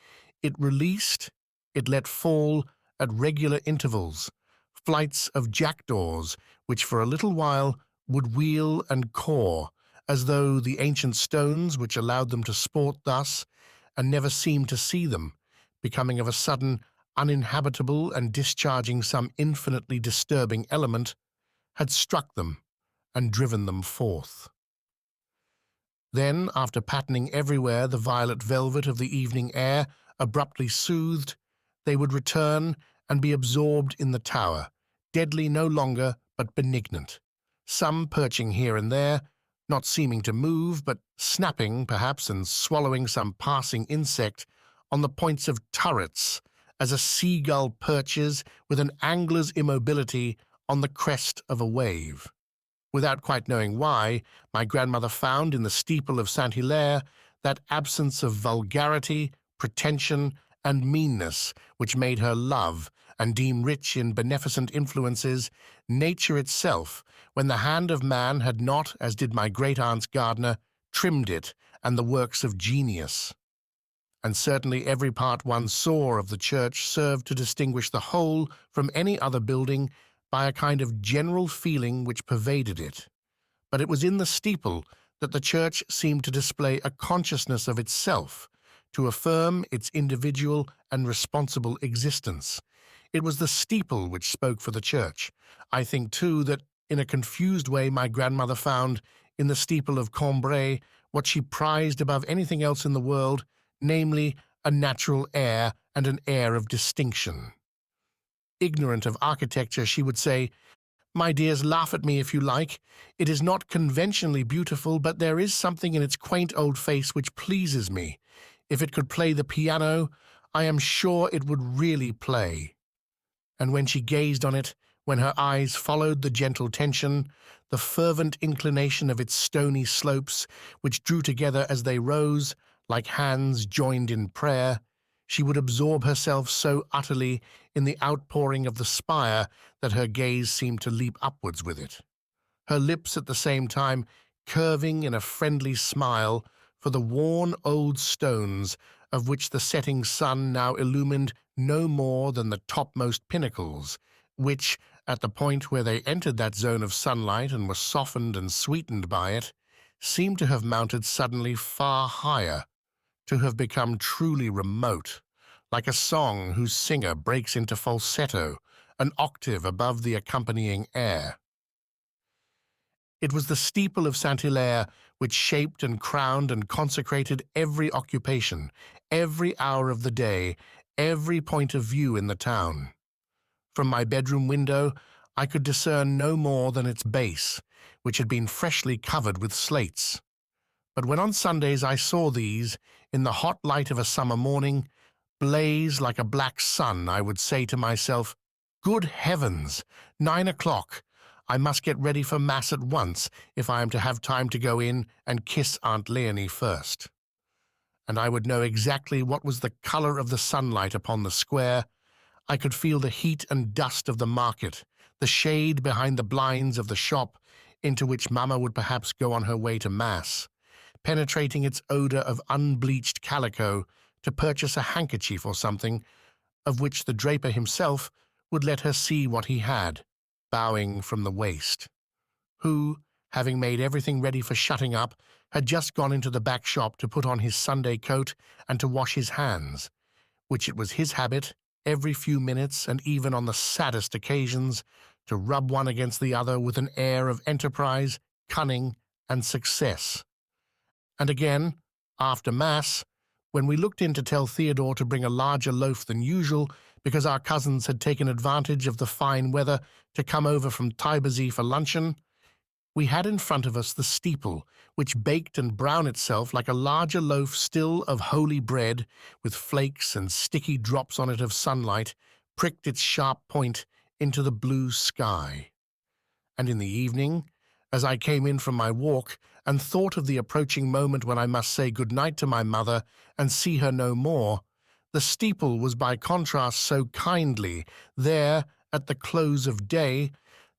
it released, it let fall, at regular intervals, flights of jackdaws which for a little while would wheel and caw, as though the ancient stones which allowed them to sport thus, and never seemed to see them, becoming of a sudden uninhabitable and discharging some infinitely disturbing element, had struck them and driven them forth. Then, after patterning everywhere the violet velvet of the evening air, abruptly soothed, they would return and be absorbed in the tower, deadly no longer but benignant, some perching here and there, not seeming to move, but snapping, perhaps, and swallowing some passing insect on the points of turrets, as a seagull perches with an angler's immobility on the crest of a wave. Without quite knowing why, my grandmother found in the steeple of Saint-Hilaire that absence of vulgarity, pretension, and meanness which made her love, and deem rich in beneficent influences, nature itself, when the hand of man had not, as did my great-aunt's gardener, trimmed it, and the works of genius. And certainly every part one saw of the church served to distinguish the whole from any other building by a kind of general feeling which pervaded it. But it was in the steeple that the church seemed to display a consciousness of itself, to affirm its individual and responsible existence. It was the steeple which spoke for the church. I think, too, that in a confused way my grandmother found, in the steeple of Combray, what she prized above anything else in the world, namely, a natural air and an air of distinction. Ignorant of architecture, she would say, "My dears, laugh at me if you like. It is not conventionally beautiful, but there is something in its quaint old face which pleases me. If it could play the piano, I am sure it would really play." And when she gazed on it, when her eyes followed the gentle tension, the fervent inclination of its stony slopes, which drew together as they rose, like hands joined in prayer, she would absorb herself so utterly in the outpouring of the spire that her gaze seemed to leap upwards with it, her lips at the same time curving in a friendly smile for the worn old stones of which the setting sun now illumined no more than the topmost pinnacles, which, at the point where they entered that zone of sunlight and were softened and sweetened by it, seemed to have mounted suddenly far higher, to have become truly remote, like a song whose singer breaks into falsetto, an octave above the accompanying air. It was the steeple of Saint-Hilaire which shaped and crowned and consecrated every occupation, every hour of the day, every point of view in the town. From my bedroom window, I could discern no more than its base, which had been freshly covered with slates. But when on Sundays I saw these, in the hot light of a summer morning, blaze like a black sun, I would say to myself, "Good heavens! 9 o'clock! I must get ready for Mass at once if I am to have time to go in and kiss Aunt Léonie first." And I would know exactly what was the color of the sunlight upon the square. I could feel the heat and dust of the market, the shade behind the blinds of the shop into which Mamma would perhaps go on her way to Mass, penetrating its odor of unbleached calico to purchase a handkerchief or something, of which the draper himself would let her see what he had, bowing from the waist, who, having made everything ready for shutting up, had just gone into the back shop to put on his Sunday coat and to wash his hands, which it was his habit, every few minutes and even on the saddest occasions, to rub one against the other with an air of enterprise, cunning, and success. And again, after Mass, when we looked in to tell Theodore to bring a larger loaf than usual because our cousins had taken advantage of the fine weather to come over from Tybersee for luncheon, we had in front of us the steeple, which baked and browned itself like a larger loaf still of holy bread, with flakes and sticky drops on it of sunlight, pricked its sharp point into the blue sky. And in the evening, as I came in from my walk and thought of the approaching moment when I must say good night to my mother and see her no more, the steeple was by contrast so kindly there at the close of day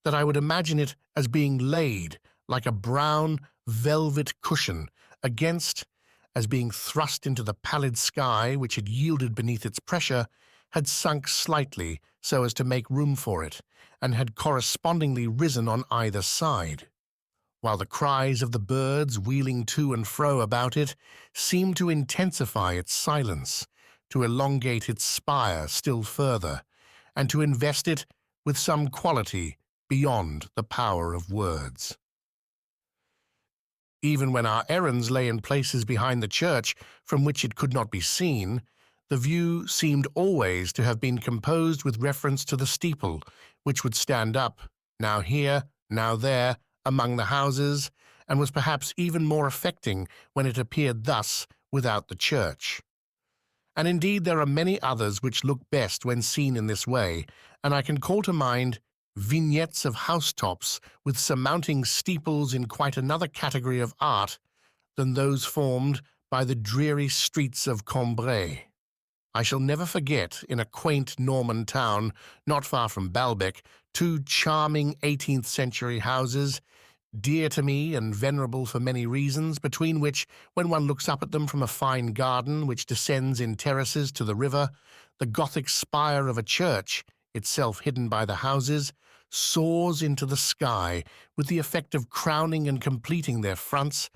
that I would imagine it as being laid like a brown velvet cushion against, as being thrust into the pallid sky which had yielded beneath its pressure, had sunk slightly so as to make room for it, and had correspondingly risen on either side, while the cries of the birds wheeling to and fro about it seemed to intensify its silence, to elongate its spire still further, and to invest it with some quality beyond the power of words. Even when our errands lay in places behind the church from which it could not be seen, the view seemed always to have been composed with reference to the steeple, which would stand up, now here, now there, among the houses, and was perhaps even more affecting when it appeared thus without the church. And indeed there are many others which look best when seen in this way, and I can call to mind vignettes of housetops with surmounting steeples in quite another category of art than those formed by the dreary streets of Combray. I shall never forget, in a quaint Norman town not far from Balbec, 2 charming 18th-century houses, dear to me and venerable for many reasons, between which, when one looks up at them from a fine garden which descends in terraces to the river, the Gothic spire of a church, itself hidden by the houses, soars into the sky with the effect of crowning and completing their fronts,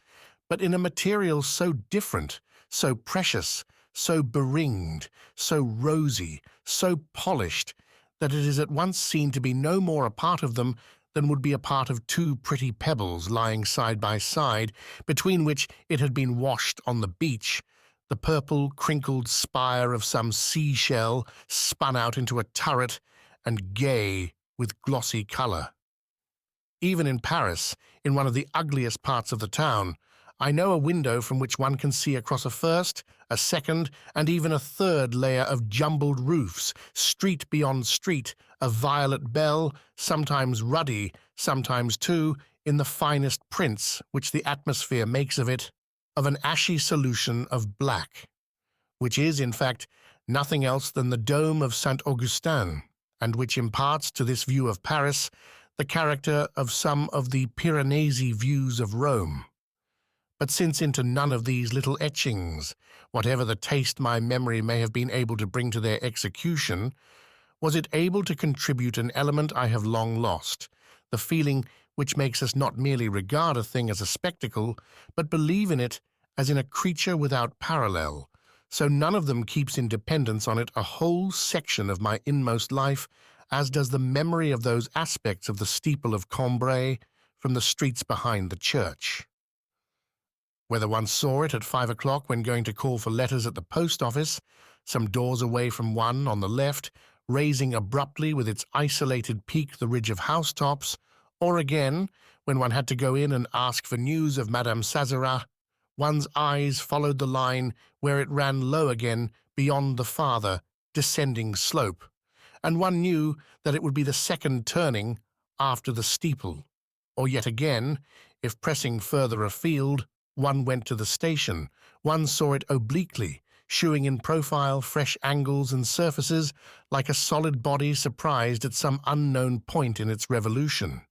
but in a material so different, so precious, so beringed, so rosy, so polished, that it is at once seen to be no more a part of them than would be a part of two pretty pebbles lying side by side, between which it had been washed on the beach, the purple, crinkled spire of some seashell spun out into a turret and gay with glossy colour. Even in Paris, in one of the ugliest parts of the town, I know a window from which one can see across a first, a second, and even a third layer of jumbled roofs, street beyond street, a violet bell, sometimes ruddy, sometimes, too, in the finest prints which the atmosphere makes of it, of an ashy solution of black, which is, in fact, nothing else than the dome of Saint Augustin, and which imparts to this view of Paris the character of some of the Piranesi views of Rome. But since into none of these little etchings, whatever the taste my memory may have been able to bring to their execution, was it able to contribute an element I have long lost, the feeling which makes us not merely regard a thing as a spectacle, but believe in it as in a creature without parallel, so none of them keeps in dependence on it a whole section of my inmost life, as does the memory of those aspects of the steeple of Combray from the streets behind the church. Whether one saw it at 5 o'clock when going to call for letters at the post office, some doors away from one on the left, raising abruptly with its isolated peak the ridge of housetops, or again, when one had to go in and ask for news of Madame Sazerat, one's eyes followed the line where it ran low again beyond the farther, descending slope, and one knew that it would be the second turning after the steeple, or yet again, if pressing further afield, one went to the station, one saw it obliquely, shewing in profile fresh angles and surfaces like a solid body surprised at some unknown point in its revolution,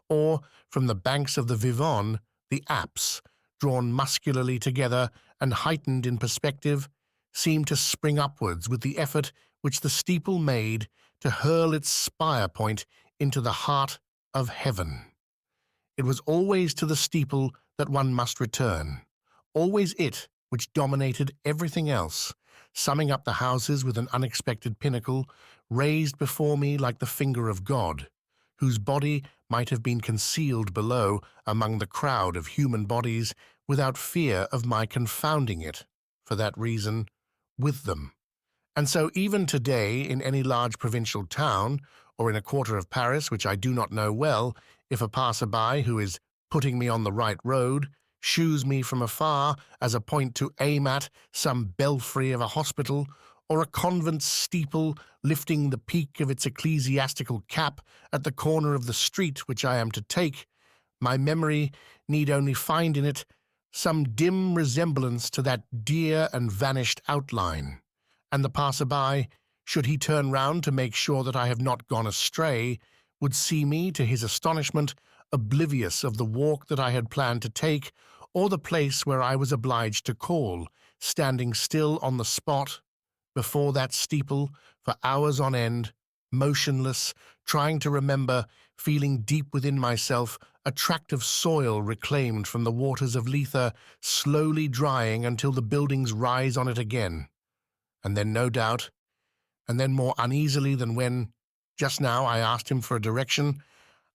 or from the banks of the Vivonne, the apse, drawn muscularly together and heightened in perspective, seemed to spring upwards with the effort which the steeple made to hurl its spire point into the heart of heaven. It was always to the steeple that one must return, always it which dominated everything else, summing up the houses with an unexpected pinnacle, raised before me like the finger of God, whose body might have been concealed below among the crowd of human bodies without fear of my confounding it, for that reason, with them. And so even today, in any large provincial town, or in a quarter of Paris which I do not know well, if a passer-by who is putting me on the right road, shews me from afar as a point to aim at some belfry of a hospital, or a convent steeple lifting the peak of its ecclesiastical cap at the corner of the street which I am to take, my memory need only find in it some dim resemblance to that dear and vanished outline, and the passer-by, should he turn round to make sure that I have not gone astray, would see me, to his astonishment, oblivious of the walk that I had planned to take, or the place where I was obliged to call, standing still on the spot, before that steeple, for hours on end, motionless, trying to remember, feeling deep within myself a tract of soil reclaimed from the waters of Lethe, slowly drying until the buildings rise on it again. And then, no doubt, and then more uneasily than when, just now, I asked him for a direction,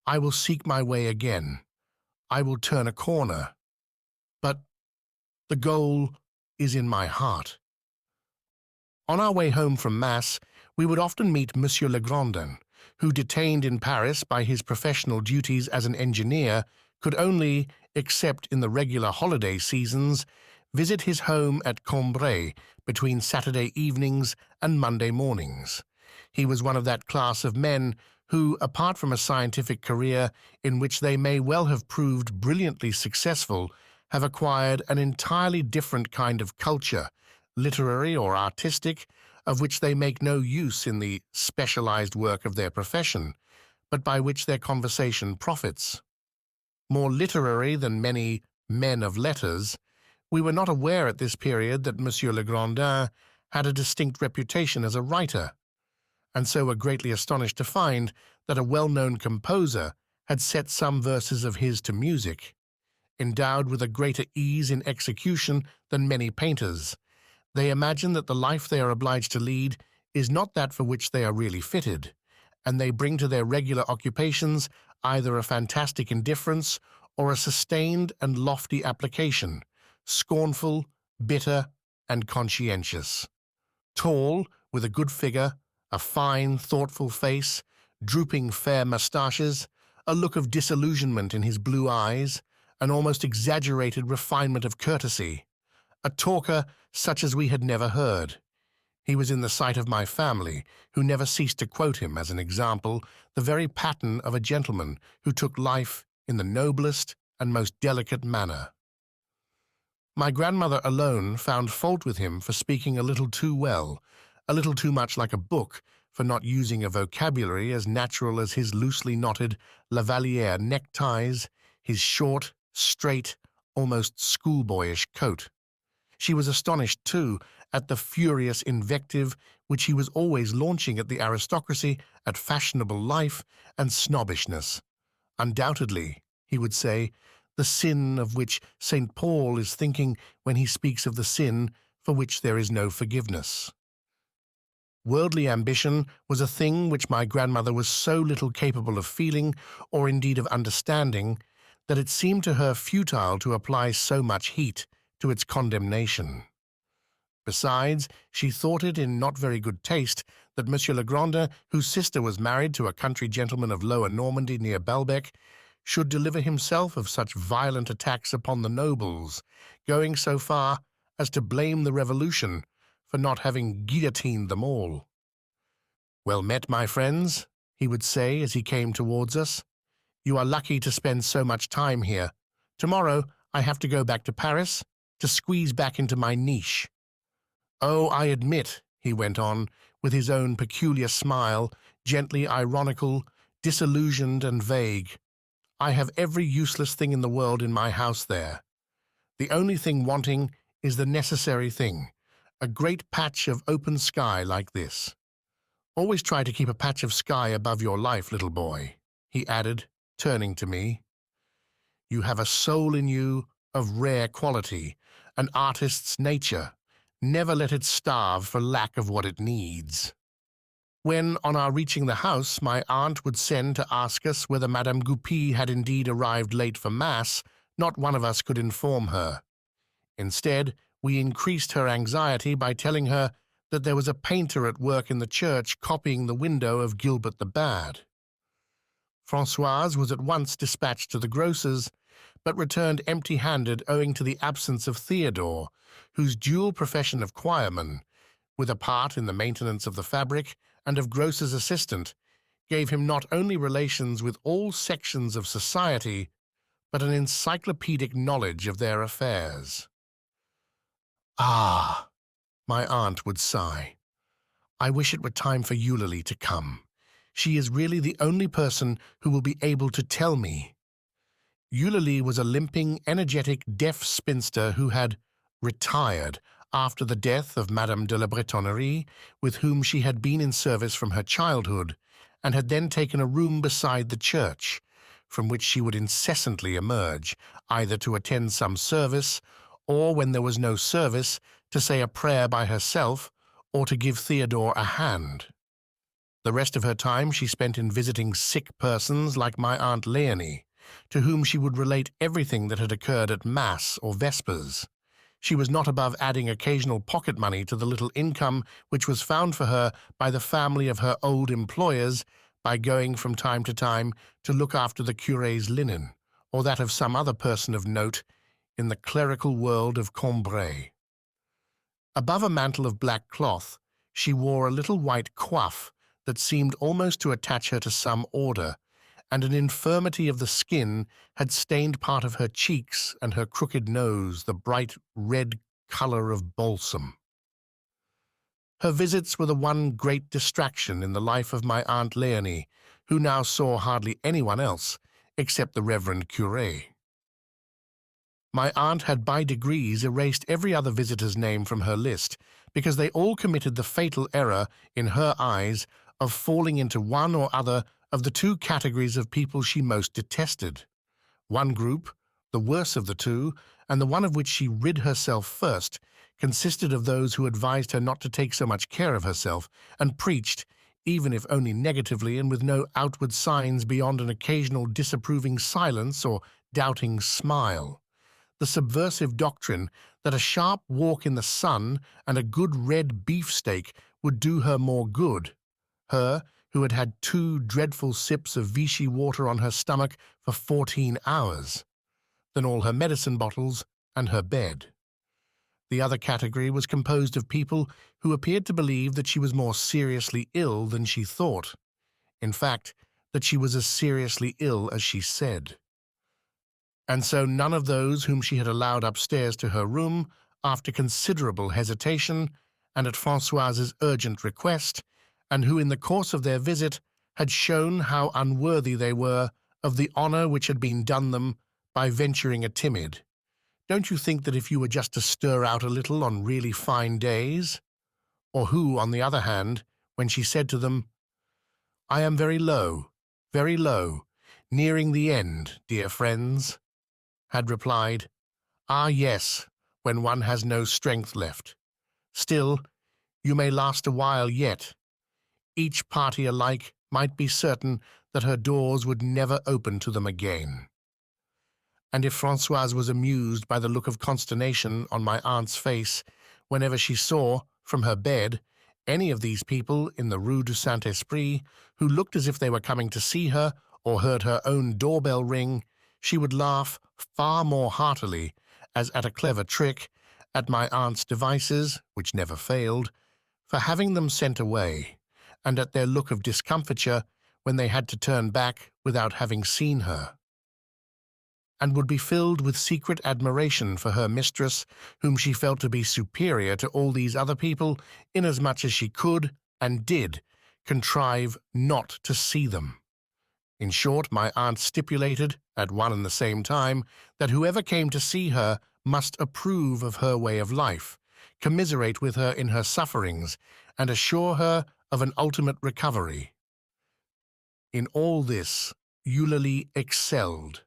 I will seek my way again. I will turn a corner. But the goal is in my heart. On our way home from Mass, we would often meet Monsieur Legrandin, who, detained in Paris by his professional duties as an engineer, could only, except in the regular holiday seasons, visit his home at Combray between Saturday evenings and Monday mornings. He was one of that class of men who, apart from a scientific career in which they may well have proved brilliantly successful, have acquired an entirely different kind of culture, literary or artistic, of which they make no use in the specialized work of their profession, but by which their conversation profits. More literary than many men of letters, we were not aware at this period that Monsieur Legrandin had a distinct reputation as a writer, and so were greatly astonished to find that a well-known composer had set some verses of his to music. endowed with a greater ease in execution than many painters. They imagine that the life they are obliged to lead is not that for which they are really fitted, and they bring to their regular occupations either a fantastic indifference or a sustained and lofty application, scornful, bitter, and conscientious. Tall, with a good figure, a fine, thoughtful face, drooping fair moustaches, a look of disillusionment in his blue eyes, an almost exaggerated refinement of courtesy, a talker such as we had never heard. He was in the sight of my family, who never ceased to quote him as an example, the very pattern of a gentleman who took life in the noblest and most delicate manner. My grandmother alone found fault with him for speaking a little too well, a little too much like a book, for not using a vocabulary as natural as his loosely knotted lavalier neckties, his short, straight, almost schoolboyish coat. She was astonished, too, at the furious invective which he was always launching at the aristocracy, at fashionable life and snobbishness. Undoubtedly, he would say, the sin of which St. Paul is thinking when he speaks of the sin for which there is no forgiveness. Worldly ambition was a thing which my grandmother was so little capable of feeling, or indeed of understanding, that it seemed to her futile to apply so much heat to its condemnation. Besides, she thought it in not very good taste that Monsieur Legrandin, whose sister was married to a country gentleman of Lower Normandy near Balbec, should deliver himself of such violent attacks upon the nobles, going so far as to blame the Revolution for not having guillotined them all. "Well met, my friends," he would say as he came towards us. "You are lucky to spend so much time here. Tomorrow I have to go back to Paris, to squeeze back into my niche. Oh, I admit," he went on, with his own peculiar smile, gently ironical, disillusioned and vague, "I have every useless thing in the world in my house there. The only thing wanting is the necessary thing, a great patch of open sky like this. Always try to keep a patch of sky above your life, little boy," he added, turning to me. "You have a soul in you of rare quality, an artist's nature. Never let it starve for lack of what it needs." When, on our reaching the house, my aunt would send to ask us whether Madame Goupil had indeed arrived late for Mass, not one of us could inform her. Instead, we increased her anxiety by telling her that there was a painter at work in the church copying the window of Gilberte the Bad. Francoise was at once dispatched to the grocer's, but returned empty-handed owing to the absence of Theodore, whose dual profession of choirman, with a part in the maintenance of the fabric and of grocer's assistant, gave him not only relations with all sections of society, but an encyclopedic knowledge of their affairs. "Ah," my aunt would sigh, "I wish it were time for Eulalie to come. She is really the only person who will be able to tell me." Eulalie was a limping, energetic, deaf spinster who had retired after the death of Madame de la Bretonnerie, with whom she had been in service from her childhood, and had then taken a room beside the church, from which she would incessantly emerge, either to attend some service, or, when there was no service, to say a prayer by herself, or to give Theodore a hand. The rest of her time she spent in visiting sick persons like my Aunt Léonie, to whom she would relate everything that had occurred at Mass or Vespers. She was not above adding occasional pocket money to the little income which was found for her by the family of her old employers, by going from time to time to look after the curé's linen, or that of some other person of note in the clerical world of Combray. Above a mantle of black cloth, she wore a little white coif that seemed almost to attach her to some order, and an infirmity of the skin had stained part of her cheeks and her crooked nose the bright red color of balsam. Her visits were the one great distraction in the life of my Aunt Léonie, who now saw hardly anyone else except the Reverend Curé. My aunt had by degrees erased every other visitor's name from her list, because they all committed the fatal error, in her eyes, of falling into one or other of the two categories of people she most detested. One group, The worse of the two, and the one of which she rid herself first, consisted of those who advised her not to take so much care of herself, and preached, even if only negatively and with no outward signs beyond an occasional disapproving silence or doubting smile, the subversive doctrine that a sharp walk in the sun and a good red beefsteak would do her more good, her who had had 2 dreadful sips of Vichy water on her stomach for 14 hours, than all her medicine bottles and her bed. The other category was composed of people who appeared to believe that she was more seriously ill than she thought. In fact, that she was as seriously ill as she said. And so none of those whom she had allowed upstairs to her room, after considerable hesitation, and at Francoise's urgent request, and who in the course of their visit had shown how unworthy they were of the honor which had been done them by venturing a timid, "Don't you think that if you were just to stir out a little on really fine days?" Or who, on the other hand, when she said to them, "I am very low, nearing the end, dear friends," had replied, "Ah, yes, when one has no strength left. Still, you may last a while yet." Each party alike might be certain that her doors would never open to them again. And if Francoise was amused by the look of consternation on my aunt's face whenever she saw, from her bed, any of these people in the Rue du Saint-Esprit who looked as if they were coming to see her or heard her own doorbell ring, she would laugh far more heartily, as at a clever trick, at my aunt's devices, which never failed, for having them sent away, and at their look of discomfiture when they had to turn back without having seen her, and would be filled with secret admiration for her mistress, whom she felt to be superior to all these other people, inasmuch as she could, and did, contrive not to see them. In short, my aunt stipulated, at one and the same time, that whoever came to see her must approve of her way of life, commiserate with her in her sufferings, and assure her of an ultimate recovery. In all this, Eulalie excelled.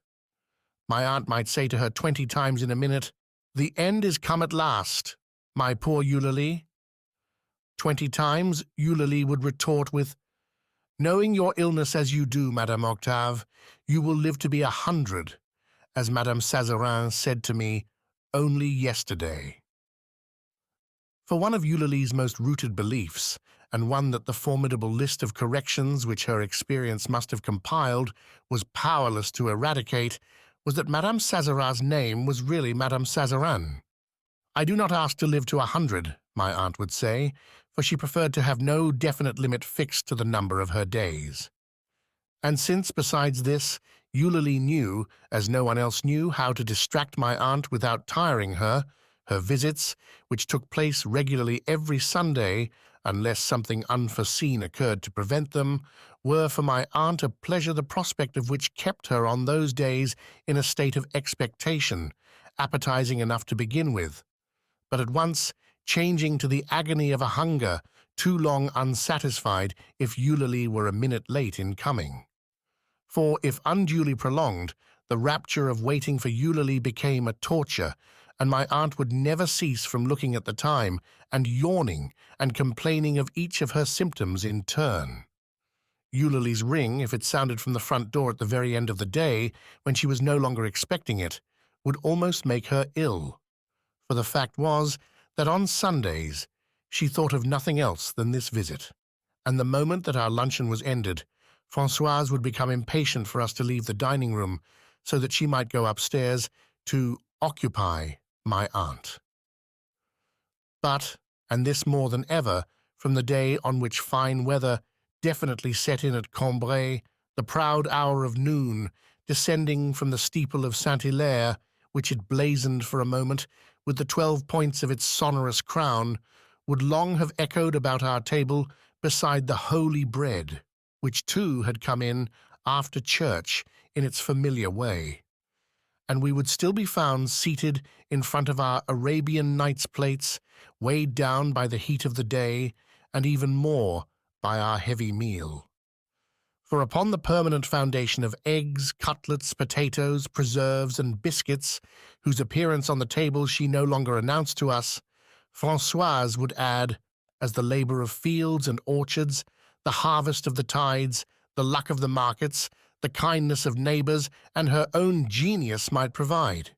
My aunt might say to her 20 times in a minute, "The end is come at last, my poor Eulalie." 20 times Eulalie would retort with, "Knowing your illness as you do, Madame Octave, you will live to be 100, as Madame Sazerin said to me only yesterday." For one of Eulalie's most rooted beliefs, and one that the formidable list of corrections which her experience must have compiled was powerless to eradicate, was that Madame Sazerin's name was really Madame Sazerin. "I do not ask to live to 100, my aunt would say, for she preferred to have no definite limit fixed to the number of her days. And since, besides this, Eulalie knew, as no one else knew, how to distract my aunt without tiring her, her visits, which took place regularly every Sunday, unless something unforeseen occurred to prevent them, were for my aunt a pleasure the prospect of which kept her on those days in a state of expectation, appetizing enough to begin with, but at once changing to the agony of a hunger too long unsatisfied if Eulalie were a minute late in coming. For if unduly prolonged, the rapture of waiting for Eulalie became a torture, and my aunt would never cease from looking at the time and yawning and complaining of each of her symptoms in turn. Eulalie's ring, if it sounded from the front door at the very end of the day, when she was no longer expecting it, would almost make her ill. For the fact was that on Sundays she thought of nothing else than this visit, and the moment that our luncheon was ended, Francoise would become impatient for us to leave the dining-room so that she might go upstairs to occupy my aunt. But, and this more than ever, from the day on which fine weather definitely set in at Combray, the proud hour of noon, descending from the steeple of Saint-Hilaire, which it blazoned for a moment with the 12 points of its sonorous crown, would long have echoed about our table beside the holy bread, which too had come in after church in its familiar way, and we would still be found seated in front of our Arabian Nights plates, weighed down by the heat of the day, and even more by our heavy meal. For upon the permanent foundation of eggs, cutlets, potatoes, preserves, and biscuits, whose appearance on the table she no longer announced to us, Francoise would add, as the labour of fields and orchards, the harvest of the tides, the luck of the markets, the kindness of neighbours, and her own genius might provide.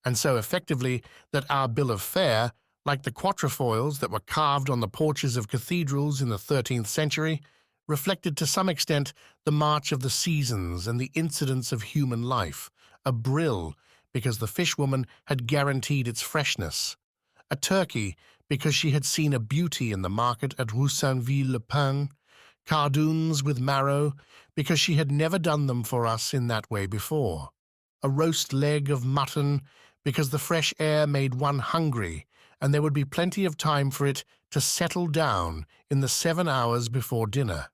And so effectively that our bill of fare, like the quatrefoils that were carved on the porches of cathedrals in the 13th century, reflected to some extent the march of the seasons and the incidents of human life, a brill because the fishwoman had guaranteed its freshness, a turkey because she had seen a beauty in the market at Roussainville-le-Pin, cardoons with marrow because she had never done them for us in that way before, a roast leg of mutton because the fresh air made one hungry and there would be plenty of time for it to settle down in the 7 hours before dinner,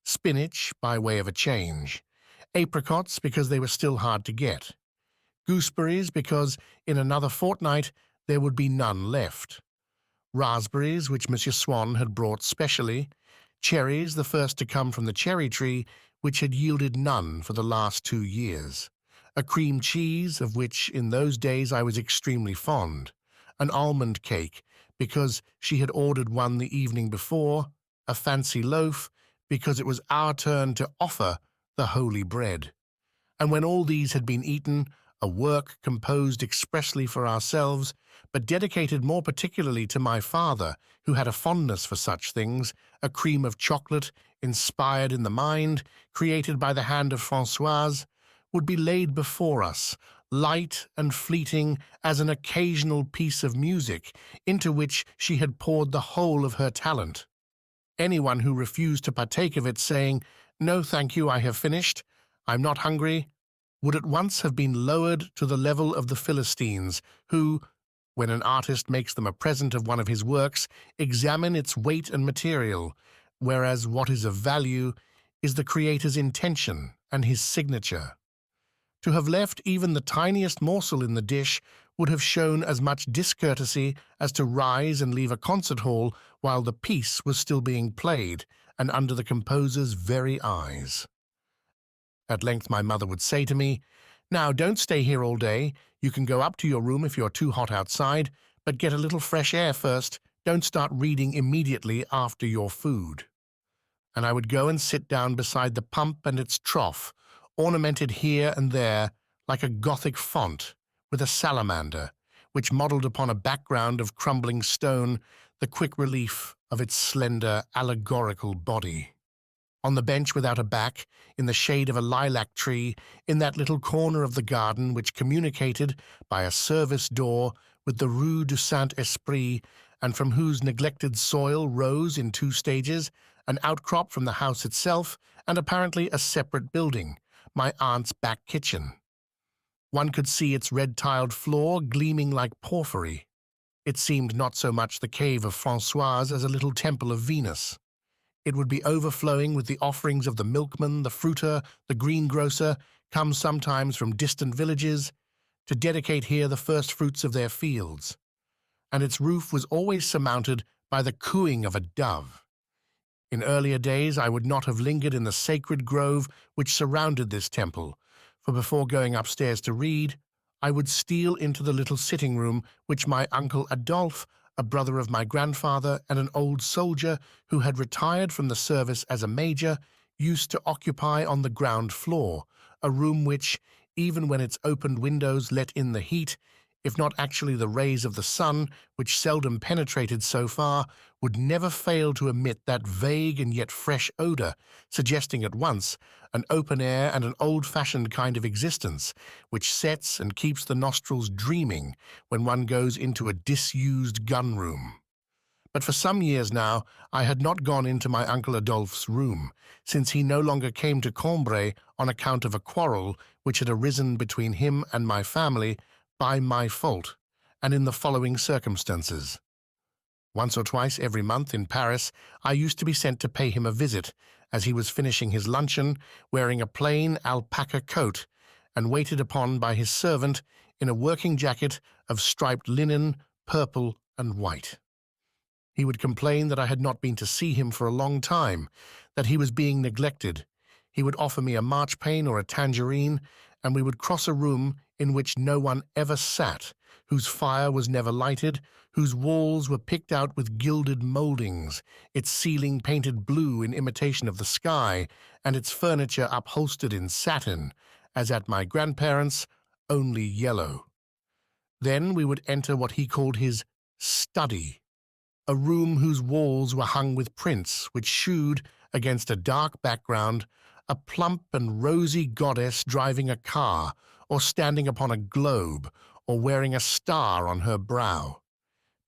spinach by way of a change, apricots because they were still hard to get, gooseberries because in another fortnight there would be none left, raspberries which Monsieur Swann had brought specially, cherries the first to come from the cherry tree which had yielded none for the last 2 years, a cream cheese of which in those days I was extremely fond, an almond cake because she had ordered one the evening before, a fancy loaf because it was our turn to offer the holy bread. And when all these had been eaten, a work composed expressly for ourselves, but dedicated more particularly to my father, who had a fondness for such things, a cream of chocolate, inspired in the mind, created by the hand of Francoise, would be laid before us, light and fleeting as an occasional piece of music into which she had poured the whole of her talent. Anyone who refused to partake of it, saying, "No, thank you, I have finished, I'm not hungry," would at once have been lowered to the level of the Philistines, who, when an artist makes them a present of one of his works, examine its weight and material, whereas what is of value is the creator's intention and his signature. To have left even the tiniest morsel in the dish would have shown as much discourtesy as to rise and leave a concert hall while the piece was still being played and under the composer's very eyes. At length my mother would say to me, "Now don't stay here all day. You can go up to your room if you're too hot outside, but get a little fresh air first. Don't start reading immediately after your food." And I would go and sit down beside the pump and its trough, ornamented here and there like a Gothic font, with a salamander, which modelled upon a background of crumbling stone the quick relief of its slender, allegorical body. On the bench without a back, in the shade of a lilac tree, in that little corner of the garden which communicated by a service door with the Rue du Saint-Esprit, and from whose neglected soil rose in 2 stages an outcrop from the house itself and apparently a separate building, my aunt's back kitchen. One could see its red-tiled floor gleaming like porphyry. It seemed not so much the cave of Francoise as a little temple of Venus. It would be overflowing with the offerings of the milkman, the fruiter, the greengrocer, come sometimes from distant villages, to dedicate here the first fruits of their fields. And its roof was always surmounted by the cooing of a dove. In earlier days I would not have lingered in the sacred grove which surrounded this temple, for before going upstairs to read, I would steal into the little sitting-room which my uncle Adolphe, a brother of my grandfather and an old soldier who had retired from the service as a major, used to occupy on the ground floor, a room which, even when its opened windows let in the heat, if not actually the rays of the sun, which seldom penetrated so far, would never fail to emit that vague and yet fresh odour, suggesting at once an open air and an old-fashioned kind of existence, which sets and keeps the nostrils dreaming when one goes into a disused gun-room. But for some years now I had not gone into my Uncle Adolphe's room, since he no longer came to Combray on account of a quarrel which had arisen between him and my family by my fault, and in the following circumstances. Once or twice every month in Paris I used to be sent to pay him a visit, as he was finishing his luncheon, wearing a plain alpaca coat, and waited upon by his servant in a working jacket of striped linen, purple and white. He would complain that I had not been to see him for a long time, that he was being neglected. He would offer me a marchpane or a tangerine, and we would cross a room in which no one ever sat, whose fire was never lighted, whose walls were picked out with gilded mouldings, its ceiling painted blue in imitation of the sky, and its furniture upholstered in satin, as at my grandparents', only yellow. Then we would enter what he called his study, a room whose walls were hung with prints which shewed, against a dark background, a plump and rosy goddess driving a car, or standing upon a globe, or wearing a star on her brow.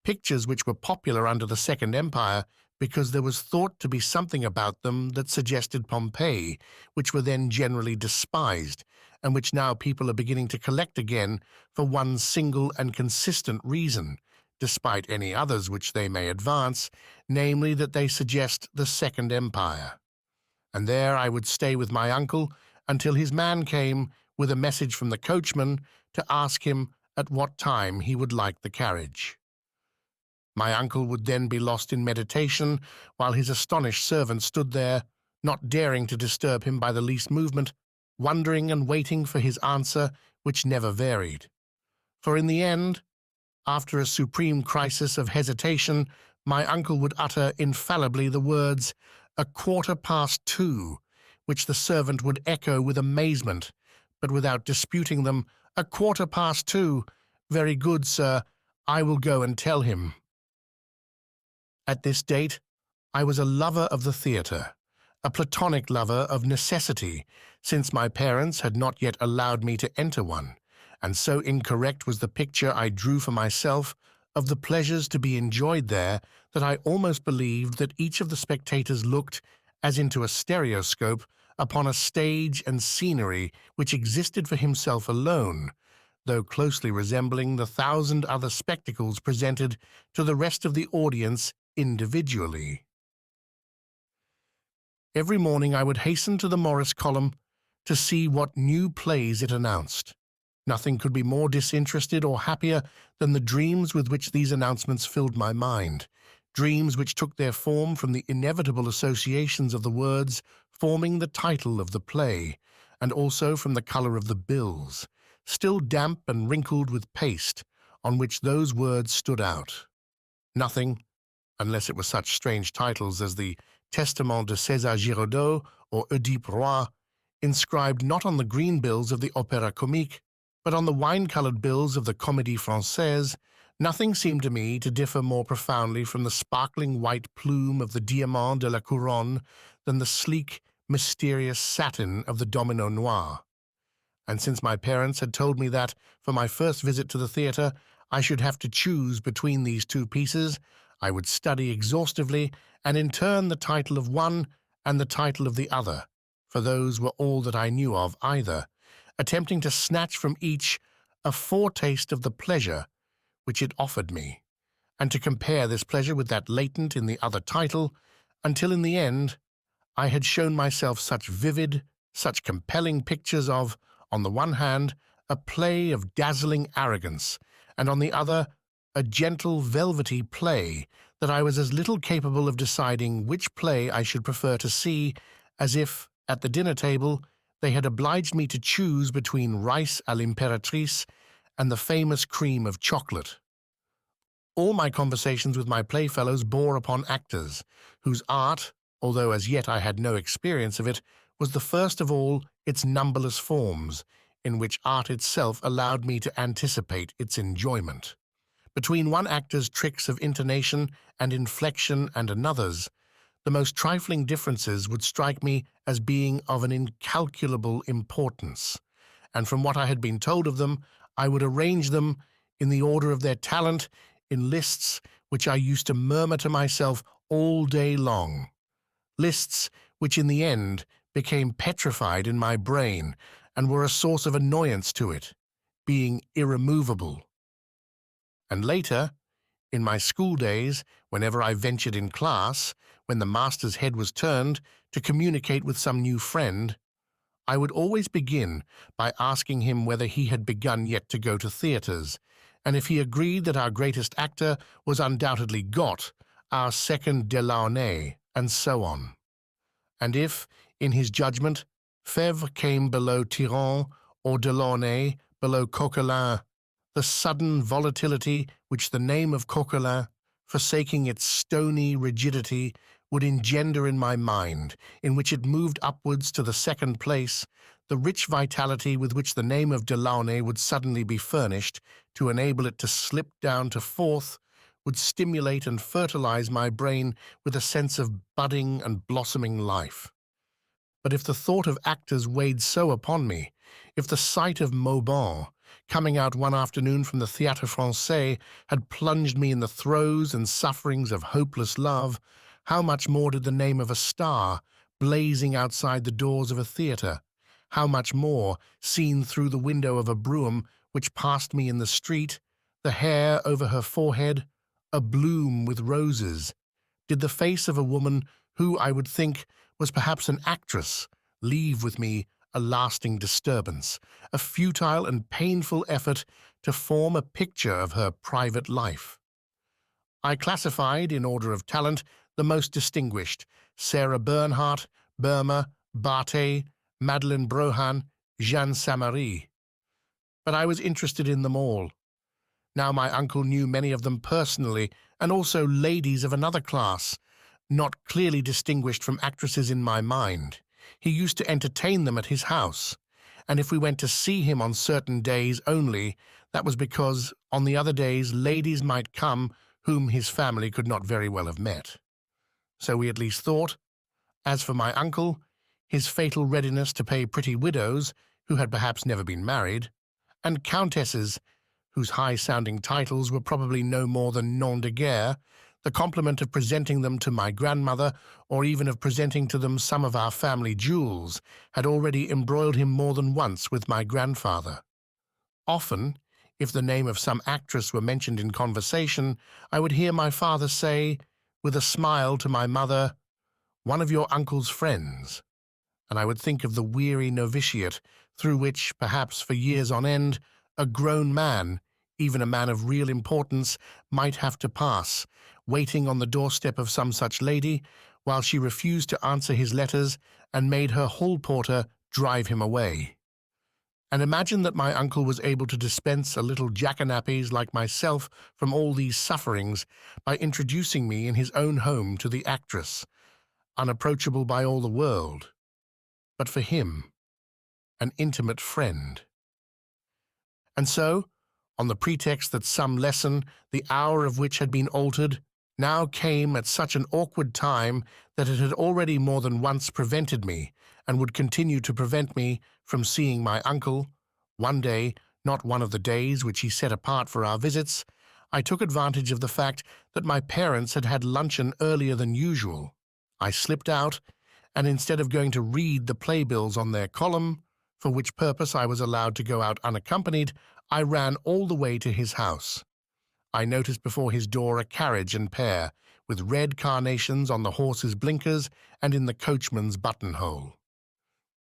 Pictures which were popular under the Second Empire because there was thought to be something about them that suggested Pompeii, which were then generally despised, and which now people are beginning to collect again for one single and consistent reason, despite any others which they may advance, namely that they suggest the Second Empire. And there I would stay with my uncle until his man came with a message from the coachman to ask him at what time he would like the carriage. My uncle would then be lost in meditation, while his astonished servant stood there, not daring to disturb him by the least movement, wondering and waiting for his answer, which never varied. For in the end, after a supreme crisis of hesitation, my uncle would utter infallibly the words, 2:15, which the servant would echo with amazement, but without disputing them, 2:15, very good, sir, I will go and tell him. At this date, I was a lover of the theatre, a platonic lover of necessity, since my parents had not yet allowed me to enter one, and so incorrect was the picture I drew for myself of the pleasures to be enjoyed there that I almost believed that each of the spectators looked, as into a stereoscope, upon a stage and scenery which existed for himself alone, though closely resembling the 1,000 other spectacles presented to the rest of the audience individually. Every morning I would hasten to the Morris column to see what new plays it announced. Nothing could be more disinterested or happier than the dreams with which these announcements filled my mind, dreams which took their form from the inevitable associations of the words forming the title of the play, and also from the color of the bills, still damp and wrinkled with paste, on which those words stood out. Nothing, unless it were such strange titles as the Testament de César Giraudot or Oedipe Roi, inscribed not on the green bills of the Opéra Comique, but on the wine-colored bills of the Comédie Française, nothing seemed to me to differ more profoundly from the sparkling white plume of the Diamant de la Couronne than the sleek, mysterious satin of the Domino Noir. And since my parents had told me that, for my first visit to the theatre, I should have to choose between these two pieces, I would study exhaustively, and in turn the title of one and the title of the other, for those were all that I knew of either, attempting to snatch from each a foretaste of the pleasure which it offered me, and to compare this pleasure with that latent in the other title, until in the end I had shown myself such vivid, such compelling pictures of, on the one hand, a play of dazzling arrogance, and on the other, a gentle, velvety play, that I was as little capable of deciding which play I should prefer to see as if, at the dinner table, they had obliged me to choose between rice à l'impératrice and the famous cream of chocolate. All my conversations with my playfellows bore upon actors, whose art, although as yet I had no experience of it, was the first of all its numberless forms, in which art itself allowed me to anticipate its enjoyment. Between one actor's tricks of intonation and inflection and another's, the most trifling differences would strike me as being of an incalculable importance, and from what I had been told of them, I would arrange them, in the order of their talent, in lists which I used to murmur to myself all day long, lists which in the end became petrified in my brain and were a source of annoyance to it, being irremovable. And later, in my school days, whenever I ventured in class, when the master's head was turned, to communicate with some new friend, I would always begin by asking him whether he had begun yet to go to theatres, and if he agreed that our greatest actor was undoubtedly Gott, our second Delaunay, and so on. And if, in his judgment, Fèvre came below Tyran, or Delaunay below Coquelin. The sudden volatility which the name of Coquelin, forsaking its stony rigidity, would engender in my mind, in which it moved upwards to the second place, the rich vitality with which the name of Delaunay would suddenly be furnished, to enable it to slip down to fourth, would stimulate and fertilize my brain with a sense of budding and blossoming life. But if the thought of actors weighed so upon me, if the sight of Mauban, coming out one afternoon from the Théâtre Français, had plunged me in the throes and sufferings of hopeless love, how much more did the name of a star, blazing outside the doors of a theatre, how much more, seen through the window of a brougham which passed me in the street, the hair over her forehead, a bloom with roses, did the face of a woman who, I would think, was perhaps an actress, leave with me a lasting disturbance, a futile and painful effort to form a picture of her private life. I classified, in order of talent, the most distinguished: Sarah Bernhardt, Burma, Barthé, Madeleine Brohan, Jeanne Samary. But I was interested in them all. Now my uncle knew many of them personally, and also ladies of another class, not clearly distinguished from actresses in my mind. He used to entertain them at his house, and if we went to see him on certain days only, that was because on the other days ladies might come whom his family could not very well have met. So we at least thought. As for my uncle, his fatal readiness to pay pretty widows, who had perhaps never been married, and countesses, whose high-sounding titles were probably no more than noms de guerre, the compliment of presenting them to my grandmother, or even of presenting to them some of our family jewels, had already embroiled him more than once with my grandfather. Often, if the name of some actress were mentioned in conversation, I would hear my father say, with a smile to my mother, "One of your uncle's friends," and I would think of the weary novitiate through which, perhaps for years on end, a grown man, even a man of real importance, might have to pass, waiting on the doorstep of some such lady, while she refused to answer his letters and made her hall porter drive him away. And imagine that my uncle was able to dispense a little jackanapes like myself from all these sufferings by introducing me in his own home to the actress, unapproachable by all the world, but for him, an intimate friend. And so, on the pretext that some lesson, the hour of which had been altered, now came at such an awkward time that it had already more than once prevented me, and would continue to prevent me, from seeing my uncle, one day, not one of the days which he set apart for our visits, I took advantage of the fact that my parents had had luncheon earlier than usual. I slipped out, and instead of going to read the playbills on their column, for which purpose I was allowed to go out unaccompanied, I ran all the way to his house. I noticed before his door a carriage and pair, with red carnations on the horse's blinkers and in the coachman's buttonhole.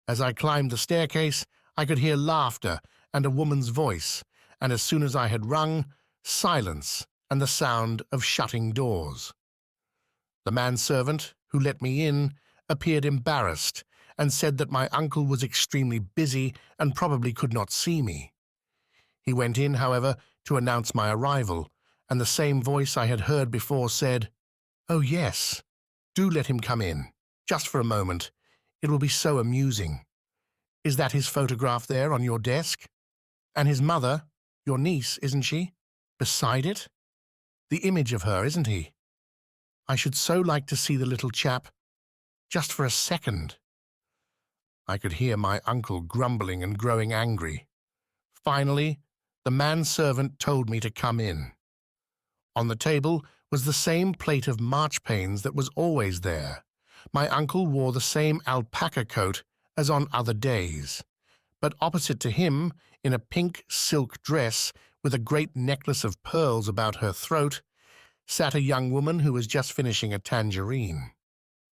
As I climbed the staircase, I could hear laughter and a woman's voice, and as soon as I had rung, silence and the sound of shutting doors. The manservant, who let me in, appeared embarrassed, and said that my uncle was extremely busy and probably could not see me. He went in, however, to announce my arrival, and the same voice I had heard before said, "Oh, yes, do let him come in, just for a moment. It will be so amusing. Is that his photograph there on your desk? And his mother, your niece, isn't she? Beside it? The image of her, isn't he? I should so like to see the little chap, just for a second." I could hear my uncle grumbling and growing angry. Finally, the manservant told me to come in. On the table was the same plate of marchpanes that was always there. My uncle wore the same alpaca coat as on other days, but opposite to him, in a pink silk dress with a great necklace of pearls about her throat, sat a young woman who was just finishing a tangerine.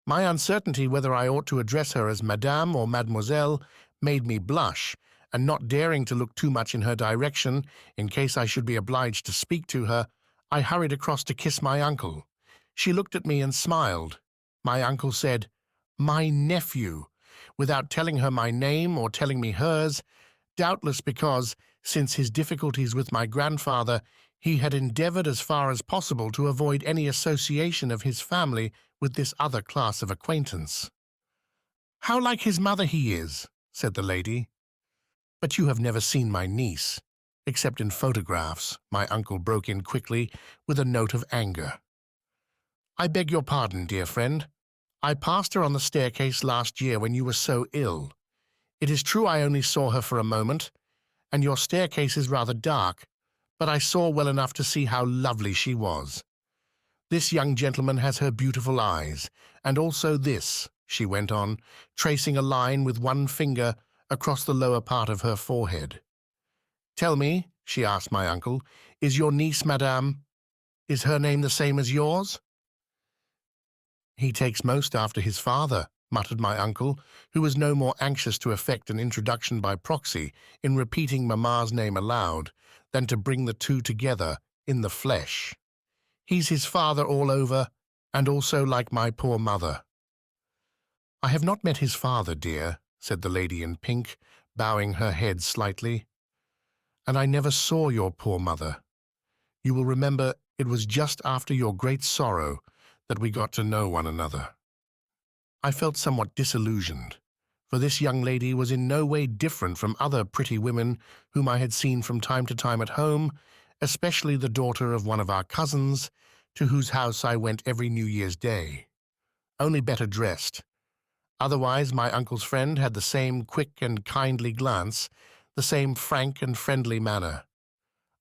My uncertainty whether I ought to address her as Madame or Mademoiselle made me blush, and not daring to look too much in her direction, in case I should be obliged to speak to her, I hurried across to kiss my uncle. She looked at me and smiled. My uncle said, "My nephew, without telling her my name or telling me hers, doubtless because, since his difficulties with my grandfather, he had endeavored as far as possible to avoid any association of his family with this other class of acquaintance. "How like his mother he is," said the lady. "But you have never seen my niece, except in photographs," my uncle broke in quickly with a note of anger. "I beg your pardon, dear friend. I passed her on the staircase last year when you were so ill. It is true I only saw her for a moment, and your staircase is rather dark, but I saw well enough to see how lovely she was. This young gentleman has her beautiful eyes, and also this," she went on, tracing a line with one finger across the lower part of her forehead. "Tell me," she asked my uncle, "is your niece, madame, is her name the same as yours?" "He takes most after his father," muttered my uncle, who was no more anxious to effect an introduction by proxy in repeating Mamma's name aloud than to bring the two together in the flesh. "He's his father all over, and also like my poor mother." "I have not met his father, dear," said the lady in pink, bowing her head slightly. "And I never saw your poor mother. You will remember it was just after your great sorrow that we got to know one another." I felt somewhat disillusioned, for this young lady was in no way different from other pretty women whom I had seen from time to time at home, especially the daughter of one of our cousins, to whose house I went every New Year's Day, only better dressed. Otherwise, my uncle's friend had the same quick and kindly glance, the same frank and friendly manner.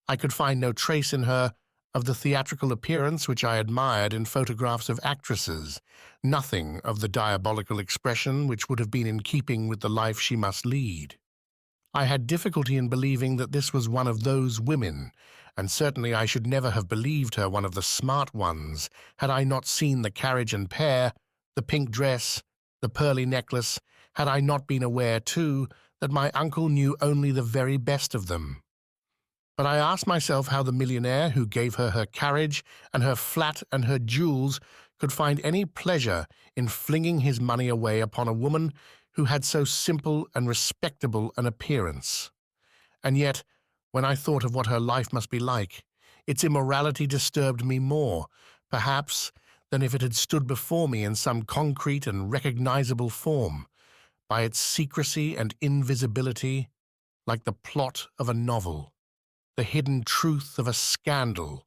I could find no trace in her of the theatrical appearance which I admired in photographs of actresses, nothing of the diabolical expression which would have been in keeping with the life she must lead. I had difficulty in believing that this was one of those women, and certainly I should never have believed her one of the smart ones had I not seen the carriage and pair, the pink dress, the pearly necklace, had I not been aware, too, that my uncle knew only the very best of them. But I asked myself how the millionaire who gave her her carriage and her flat and her jewels could find any pleasure in flinging his money away upon a woman who had so simple and respectable an appearance. And yet, when I thought of what her life must be like, its immorality disturbed me more, perhaps, than if it had stood before me in some concrete and recognizable form, by its secrecy and invisibility, like the plot of a novel, the hidden truth of a scandal,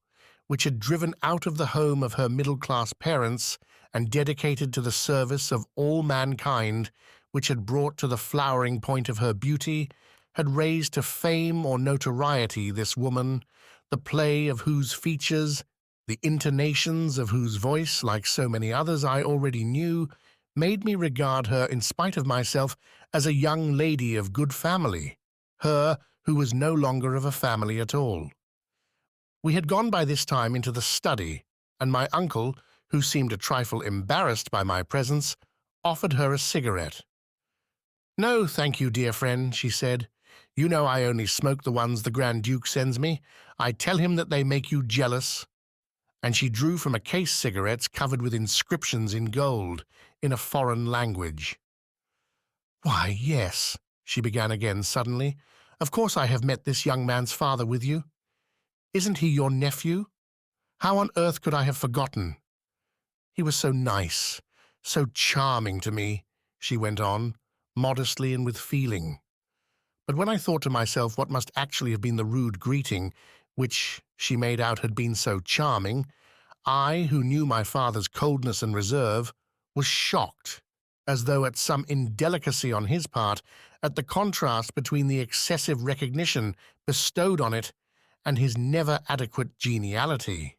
which had driven out of the home of her middle-class parents and dedicated to the service of all mankind, which had brought to the flowering point of her beauty, had raised to fame or notoriety this woman, the play of whose features, the intonations of whose voice, like so many others I already knew, made me regard her in spite of myself as a young lady of good family, her who was no longer of a family at all. We had gone by this time into the study, and my uncle, who seemed a trifle embarrassed by my presence, offered her a cigarette. "No, thank you, dear friend," she said. "You know I only smoke the ones the Grand Duke sends me. I tell him that they make you jealous." And she drew from a case cigarettes covered with inscriptions in gold, in a foreign language. "Why, yes," she began again suddenly. "Of course I have met this young man's father with you. Isn't he your nephew? How on earth could I have forgotten? He was so nice, so charming to me," she went on, modestly and with feeling. But when I thought to myself what must actually have been the rude greeting, which she made out had been so charming, I, who knew my father's coldness and reserve, was shocked, as though at some indelicacy on his part, at the contrast between the excessive recognition bestowed on it and his never adequate geniality.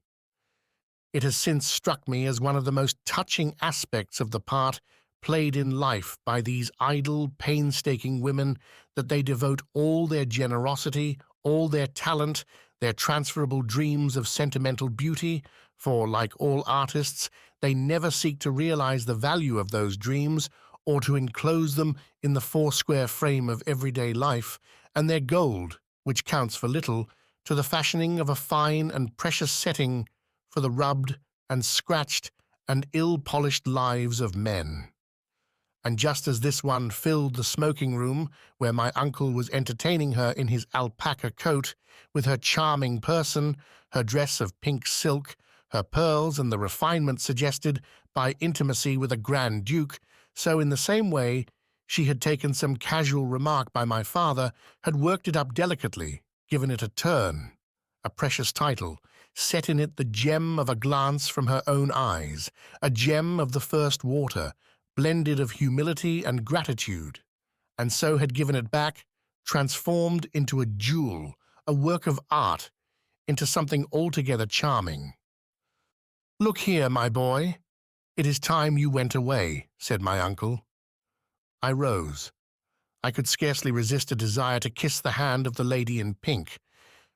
It has since struck me as one of the most touching aspects of the part played in life by these idle, painstaking women, that they devote all their generosity, all their talent, their transferable dreams of sentimental beauty, for, like all artists, they never seek to realize the value of those dreams or to enclose them in the foursquare frame of everyday life, and their gold, which counts for little, to the fashioning of a fine and precious setting for the rubbed and scratched and ill-polished lives of men. and just as this one filled the smoking room where my uncle was entertaining her in his alpaca coat, with her charming person, her dress of pink silk, her pearls, and the refinement suggested by intimacy with a Grand Duke, so in the same way she had taken some casual remark by my father, had worked it up delicately, given it a turn, a precious title, set in it the gem of a glance from her own eyes, a gem of the first water, blended of humility and gratitude, and so had given it back, transformed into a jewel, a work of art, into something altogether charming. "Look here, my boy, it is time you went away," said my uncle. I rose. I could scarcely resist a desire to kiss the hand of the lady in pink,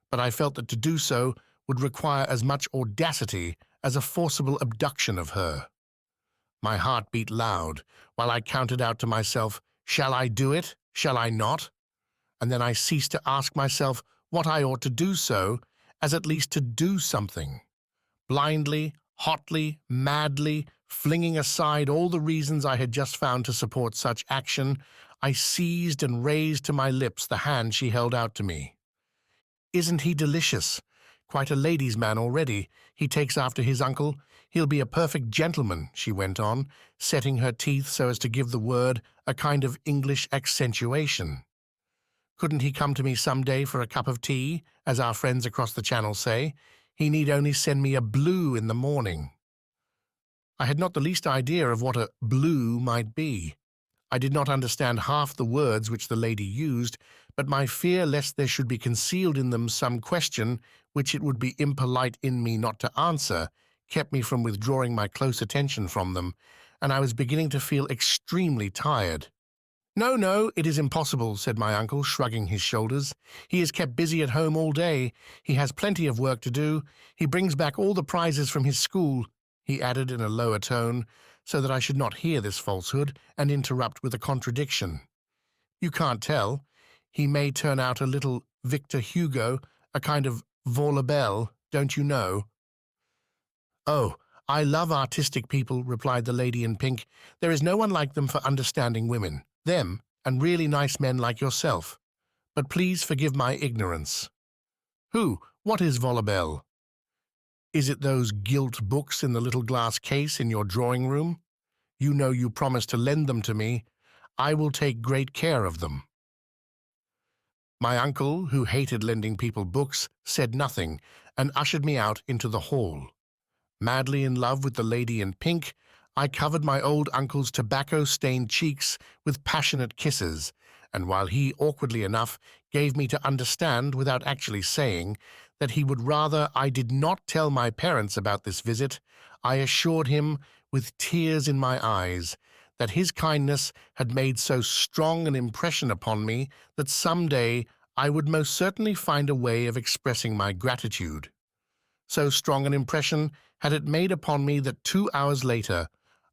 but I felt that to do so would require as much audacity as a forcible abduction of her. My heart beat loud, while I counted out to myself, "Shall I do it? Shall I not?" And then I ceased to ask myself what I ought to do so, as at least to do something. Blindly, hotly, madly, flinging aside all the reasons I had just found to support such action, I seized and raised to my lips the hand she held out to me. "Isn't he delicious? Quite a ladies' man already. He takes after his uncle. He'll be a perfect gentleman," she went on, setting her teeth so as to give the word a kind of English accentuation. "Couldn't he come to me some day for a cup of tea, as our friends across the channel say? He need only send me a blue in the morning." I had not the least idea of what a blue might be. I did not understand half the words which the lady used, but my fear lest there should be concealed in them some question which it would be impolite in me not to answer kept me from withdrawing my close attention from them, and I was beginning to feel extremely tired. "No, no, it is impossible," said my uncle, shrugging his shoulders. "He is kept busy at home all day. He has plenty of work to do. He brings back all the prizes from his school," he added in a lower tone, so that I should not hear this falsehood and interrupt with a contradiction. "You can't tell. He may turn out a little Victor Hugo, a kind of Volabelle, don't you know?" "Oh, I love artistic people," replied the lady in pink. "There is no one like them for understanding women. Them, and really nice men like yourself. But please forgive my ignorance." What is Volabelle?" "Is it those gilt books in the little glass case in your drawing-room? You know you promised to lend them to me. I will take great care of them." My uncle, who hated lending people books, said nothing, and ushered me out into the hall. Madly in love with the lady in pink, I covered my old uncle's tobacco-stained cheeks with passionate kisses, and while he, awkwardly enough, gave me to understand, without actually saying, that he would rather I did not tell my parents about this visit, I assured him, with tears in my eyes, that his kindness had made so strong an impression upon me that some day I would most certainly find a way of expressing my gratitude. So strong an impression had it made upon me that 2 hours later,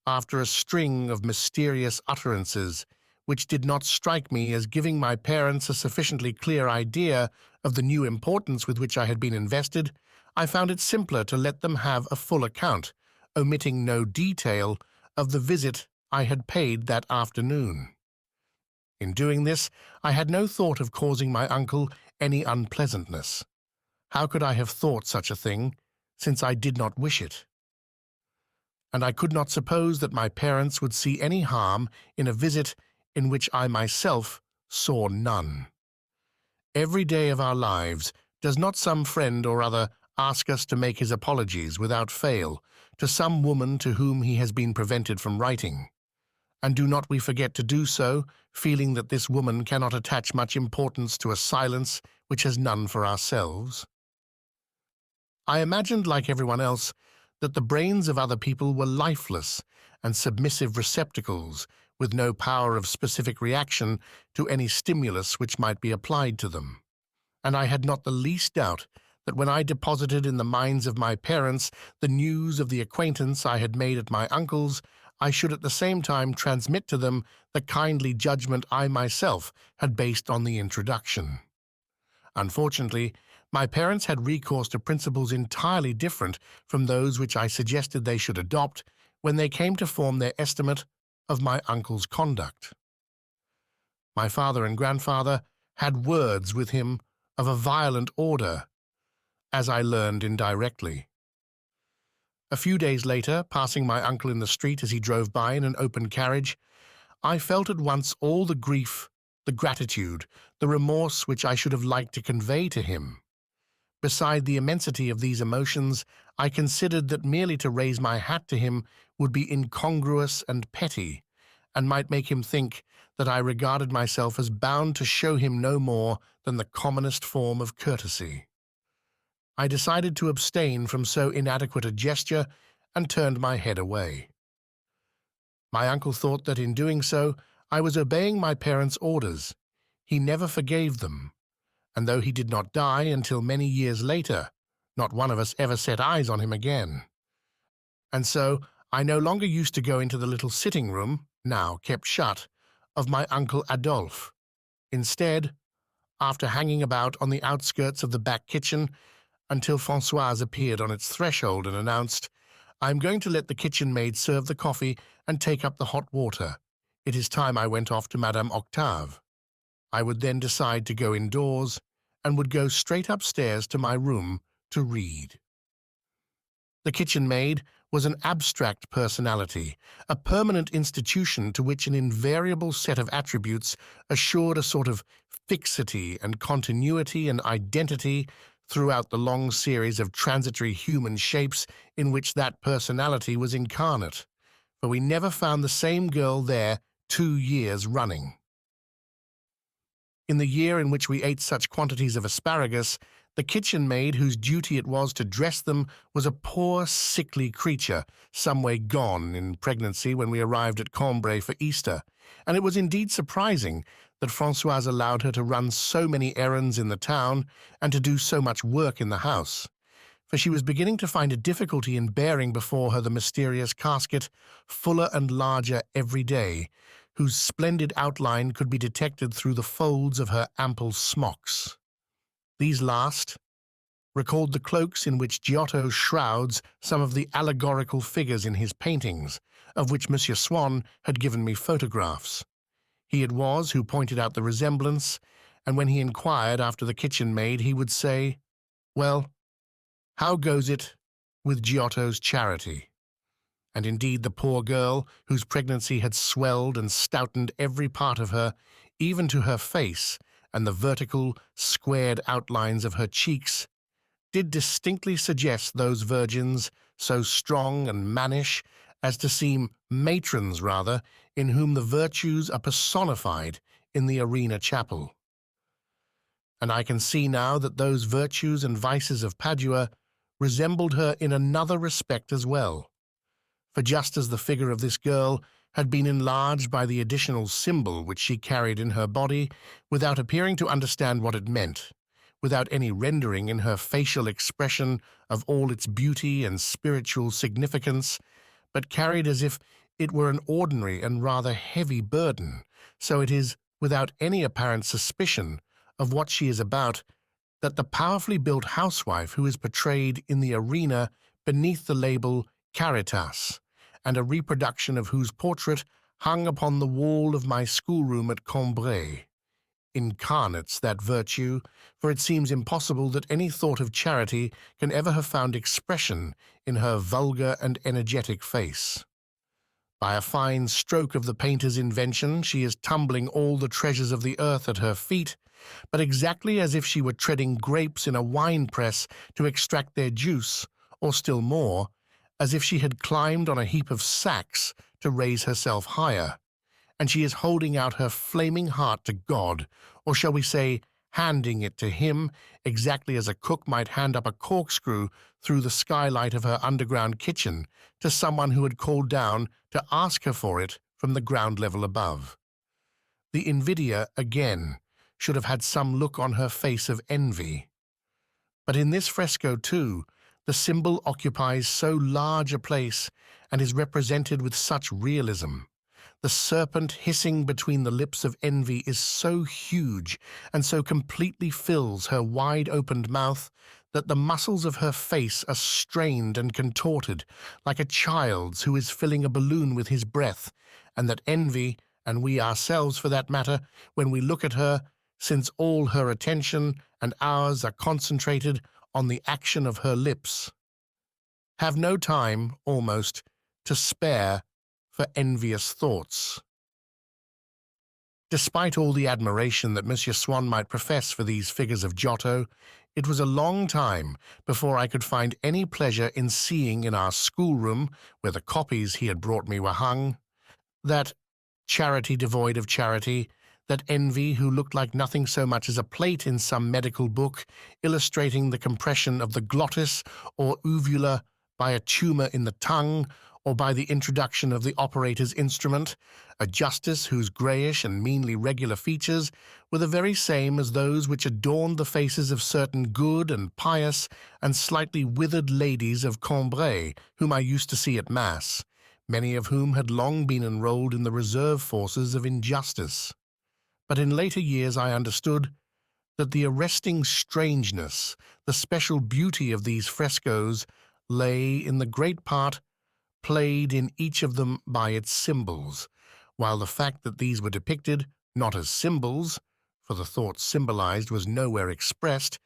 after a string of mysterious utterances, which did not strike me as giving my parents a sufficiently clear idea of the new importance with which I had been invested, I found it simpler to let them have a full account, omitting no detail, of the visit I had paid that afternoon. In doing this, I had no thought of causing my uncle any unpleasantness. How could I have thought such a thing, since I did not wish it? And I could not suppose that my parents would see any harm in a visit in which I myself saw none. Every day of our lives does not some friend or other ask us to make his apologies without fail to some woman to whom he has been prevented from writing? And do not we forget to do so, feeling that this woman cannot attach much importance to a silence which has none for ourselves? I imagined, like everyone else, that the brains of other people were lifeless and submissive receptacles with no power of specific reaction to any stimulus which might be applied to them. And I had not the least doubt that when I deposited in the minds of my parents the news of the acquaintance I had made at my uncle's, I should at the same time transmit to them the kindly judgment I myself had based on the introduction. Unfortunately, my parents had recourse to principles entirely different from those which I suggested they should adopt when they came to form their estimate of my uncle's conduct. My father and grandfather had words with him of a violent order, as I learned indirectly. A few days later, passing my uncle in the street as he drove by in an open carriage, I felt at once all the grief, the gratitude, the remorse which I should have liked to convey to him. Beside the immensity of these emotions, I considered that merely to raise my hat to him would be incongruous and petty, and might make him think that I regarded myself as bound to show him no more than the commonest form of courtesy. I decided to abstain from so inadequate a gesture and turned my head away. My uncle thought that in doing so I was obeying my parents' orders. He never forgave them, and though he did not die until many years later, not one of us ever set eyes on him again. And so I no longer used to go into the little sitting room, now kept shut, of my uncle Adolphe. Instead, after hanging about on the outskirts of the back kitchen until Francoise appeared on its threshold and announced, "I am going to let the kitchen maid serve the coffee and take up the hot water. It is time I went off to Madame Octave." I would then decide to go indoors and would go straight upstairs to my room to read. The kitchen maid was an abstract personality, a permanent institution to which an invariable set of attributes assured a sort of fixity and continuity and identity throughout the long series of transitory human shapes in which that personality was incarnate, for we never found the same girl there 2 years running. In the year in which we ate such quantities of asparagus, the kitchen maid whose duty it was to dress them was a poor, sickly creature, some way gone in pregnancy when we arrived at Combray for Easter, and it was indeed surprising that Francoise allowed her to run so many errands in the town and to do so much work in the house, for she was beginning to find a difficulty in bearing before her the mysterious casket, fuller and larger every day, whose splendid outline could be detected through the folds of her ample smocks. These last recalled the cloaks in which Giotto shrouds some of the allegorical figures in his paintings, of which Monsieur Swann had given me photographs. He it was who pointed out the resemblance, and when he inquired after the kitchen maid, he would say, "Well, how goes it with Giotto's charity?" And indeed the poor girl, whose pregnancy had swelled and stoutened every part of her, even to her face, and the vertical, squared outlines of her cheeks, did distinctly suggest those virgins, so strong and mannish as to seem matrons rather, in whom the virtues are personified in the Arena Chapel. And I can see now that those virtues and vices of Padua resembled her in another respect as well. For just as the figure of this girl had been enlarged by the additional symbol which she carried in her body, without appearing to understand what it meant, without any rendering in her facial expression of all its beauty and spiritual significance, but carried as if it were an ordinary and rather heavy burden, so it is, without any apparent suspicion of what she is about, that the powerfully built housewife who is portrayed in the arena beneath the label Caritas, and a reproduction of whose portrait hung upon the wall of my schoolroom at Combray, incarnates that virtue, for it seems impossible that any thought of charity can ever have found expression in her vulgar and energetic face. By a fine stroke of the painter's invention, she is tumbling all the treasures of the earth at her feet, but exactly as if she were treading grapes in a wine-press to extract their juice, or still more, as if she had climbed on a heap of sacks to raise herself higher, and she is holding out her flaming heart to God, or shall we say, handing it to him, exactly as a cook might hand up a corkscrew through the skylight of her underground kitchen to someone who had called down to ask her for it from the ground level above. The invidia, again, should have had some look on her face of envy. But in this fresco, too, the symbol occupies so large a place and is represented with such realism. The serpent hissing between the lips of envy is so huge and so completely fills her wide-opened mouth that the muscles of her face are strained and contorted, like a child's who is filling a balloon with his breath, and that envy, and we ourselves for that matter, when we look at her, since all her attention and ours are concentrated on the action of her lips, have no time, almost, to spare for envious thoughts. Despite all the admiration that Monsieur Swann might profess for these figures of Giotto, it was a long time before I could find any pleasure in seeing in our schoolroom, where the copies he had brought me were hung, that charity devoid of charity, that envy who looked like nothing so much as a plate in some medical book illustrating the compression of the glottis or uvula by a tumour in the tongue, or by the introduction of the operator's instrument, a justice whose greyish and meanly regular features were the very same as those which adorned the faces of certain good and pious and slightly withered ladies of Combray, whom I used to see at Mass, many of whom had long been enrolled in the reserve forces of injustice. But in later years I understood that the arresting strangeness, the special beauty of these frescoes, lay in the great part played in each of them by its symbols, while the fact that these were depicted not as symbols, for the thought symbolized was nowhere expressed,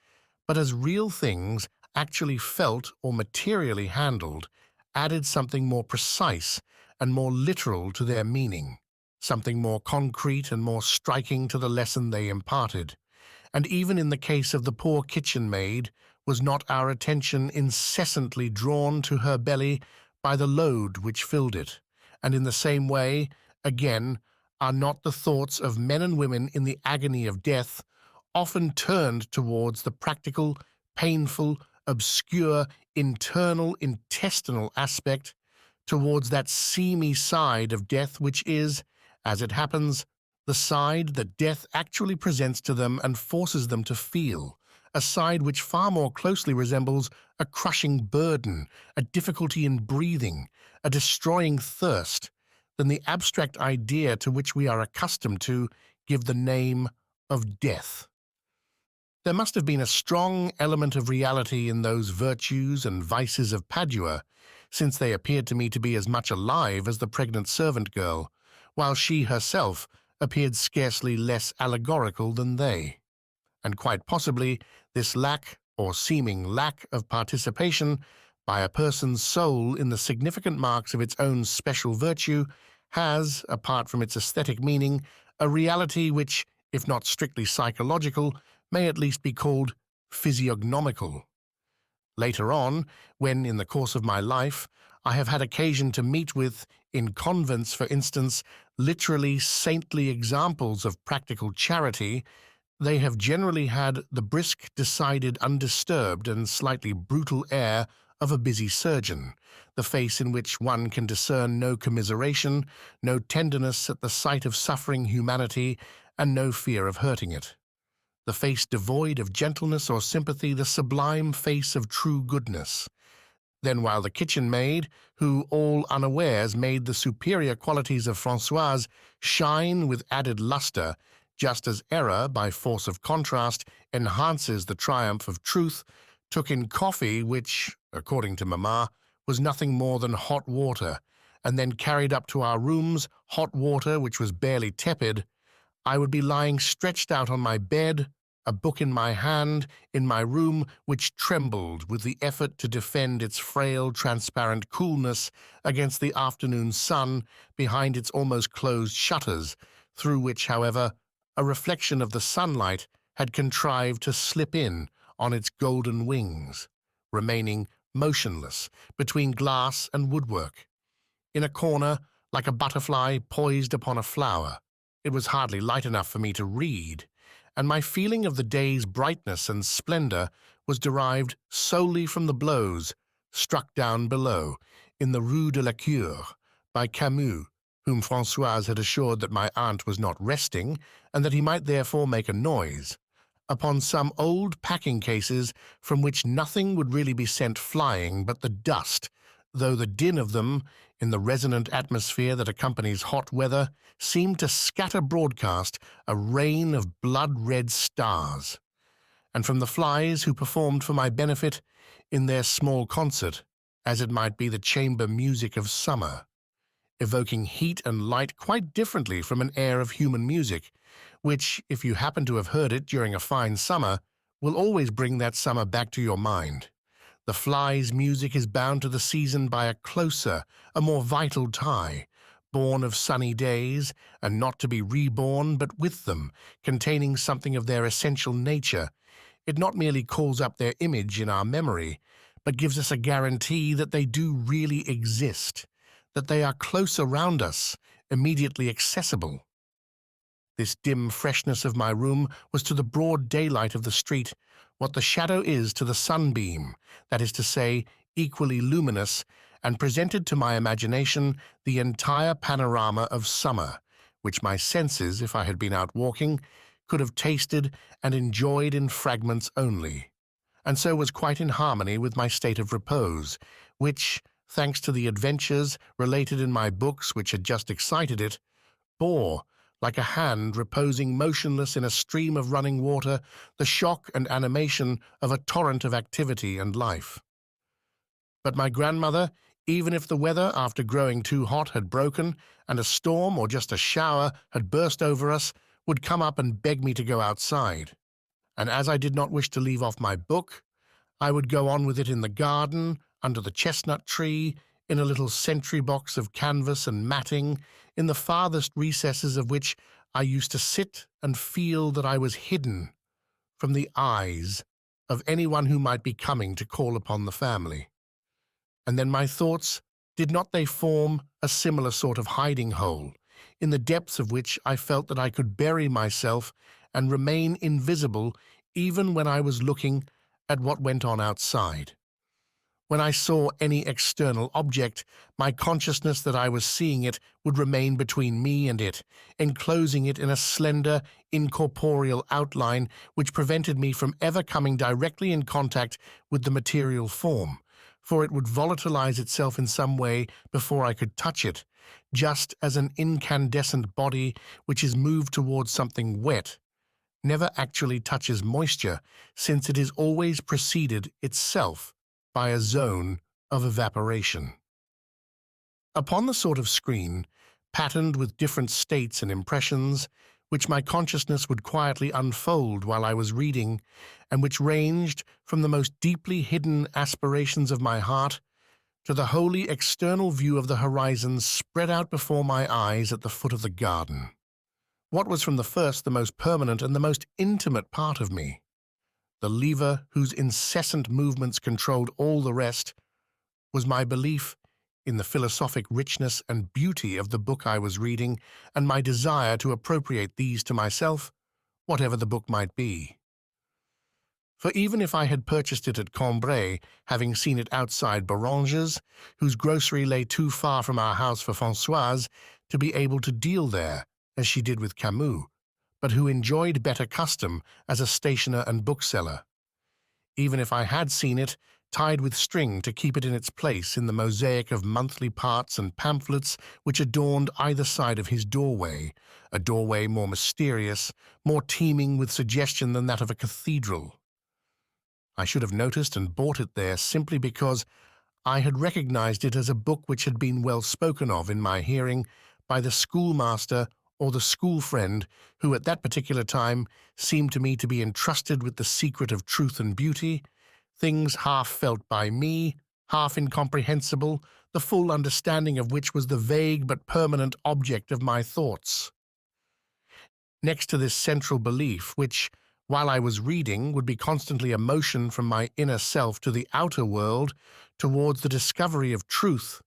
but as real things actually felt or materially handled, added something more precise and more literal to their meaning, something more concrete and more striking to the lesson they imparted. And even in the case of the poor kitchen maid, was not our attention incessantly drawn to her belly by the load which filled it? And in the same way, again, are not the thoughts of men and women in the agony of death often turned towards the practical, painful, obscure, internal, intestinal aspect, towards that seamy side of death which is, as it happens, the side that death actually presents to them and forces them to feel, a side which far more closely resembles a crushing burden, a difficulty in breathing, a destroying thirst, than the abstract idea to which we are accustomed to give the name of death. There must have been a strong element of reality in those virtues and vices of Padua, since they appeared to me to be as much alive as the pregnant servant girl, while she herself appeared scarcely less allegorical than they. And quite possibly this lack, or seeming lack, of participation by a person's soul in the significant marks of its own special virtue has, apart from its aesthetic meaning, a reality which, if not strictly psychological, may at least be called physiognomical. Later on, when in the course of my life I have had occasion to meet with, in convents for instance, literally saintly examples of practical charity, they have generally had the brisk, decided, undisturbed, and slightly brutal air of a busy surgeon, the face in which one can discern no commiseration, no tenderness at the sight of suffering humanity, and no fear of hurting it. The face devoid of gentleness or sympathy, the sublime face of true goodness. Then while the kitchen maid, who all unawares made the superior qualities of Francoise shine with added lustre, just as error, by force of contrast, enhances the triumph of truth, took in coffee which, according to Mamma, was nothing more than hot water, and then carried up to our rooms hot water which was barely tepid, I would be lying stretched out on my bed, a book in my hand, in my room which trembled with the effort to defend its frail, transparent coolness against the afternoon sun behind its almost closed shutters, through which, however, a reflection of the sunlight had contrived to slip in on its golden wings, remaining motionless between glass and woodwork. In a corner, like a butterfly poised upon a flower, it was hardly light enough for me to read, and my feeling of the day's brightness and splendor was derived solely from the blows struck down below, in the Rue de la Cure, by Camus, whom Francoise had assured that my aunt was not resting, and that he might therefore make a noise, upon some old packing cases from which nothing would really be sent flying but the dust, though the din of them, in the resonant atmosphere that accompanies hot weather, seemed to scatter broadcast a rain of blood-red stars. and from the flies who performed for my benefit in their small concert, as it might be the chamber music of summer, evoking heat and light quite differently from an air of human music, which, if you happen to have heard it during a fine summer, will always bring that summer back to your mind. The fly's music is bound to the season by a closer, a more vital tie, born of sunny days, and not to be reborn, but with them, containing something of their essential nature. It not merely calls up their image in our memory, but gives us a guarantee that they do really exist, that they are close around us, immediately accessible. This dim freshness of my room was to the broad daylight of the street what the shadow is to the sunbeam, that is to say, equally luminous, and presented to my imagination the entire panorama of summer, which my senses, if I had been out walking, could have tasted and enjoyed in fragments only, and so was quite in harmony with my state of repose, which, thanks to the adventures related in my books which had just excited it, bore, like a hand reposing motionless in a stream of running water, the shock and animation of a torrent of activity and life. But my grandmother, even if the weather after growing too hot had broken, and a storm or just a shower had burst over us, would come up and beg me to go outside. And as I did not wish to leave off my book, I would go on with it in the garden, under the chestnut tree, in a little sentry box of canvas and matting, in the farthest recesses of which I used to sit and feel that I was hidden from the eyes of anyone who might be coming to call upon the family. And then my thoughts, did not they form a similar sort of hiding hole, in the depths of which I felt that I could bury myself and remain invisible even when I was looking at what went on outside? When I saw any external object, my consciousness that I was seeing it would remain between me and it, enclosing it in a slender, incorporeal outline which prevented me from ever coming directly in contact with the material form, for it would volatilize itself in some way before I could touch it, just as an incandescent body which is moved towards something wet never actually touches moisture, since it is always preceded itself by a zone of evaporation. Upon the sort of screen, patterned with different states and impressions, which my consciousness would quietly unfold while I was reading, and which ranged from the most deeply hidden aspirations of my heart to the wholly external view of the horizon spread out before my eyes at the foot of the garden. What was from the first the most permanent and the most intimate part of me, the lever whose incessant movements controlled all the rest, was my belief in the philosophic richness and beauty of the book I was reading, and my desire to appropriate these to myself, whatever the book might be. For even if I had purchased it at Combray, having seen it outside Borange's, whose grocery lay too far from our house for Francoise to be able to deal there, as she did with Camus, but who enjoyed better custom as a stationer and bookseller. Even if I had seen it, tied with string to keep it in its place in the mosaic of monthly parts and pamphlets which adorned either side of his doorway, a doorway more mysterious, more teeming with suggestion than that of a cathedral, I should have noticed and bought it there simply because I had recognized it as a book which had been well spoken of in my hearing by the schoolmaster or the school friend who at that particular time seemed to me to be entrusted with the secret of truth and beauty, things half felt by me, half incomprehensible, the full understanding of which was the vague but permanent object of my thoughts. Next to this central belief, which, while I was reading, would be constantly a motion from my inner self to the outer world towards the discovery of truth,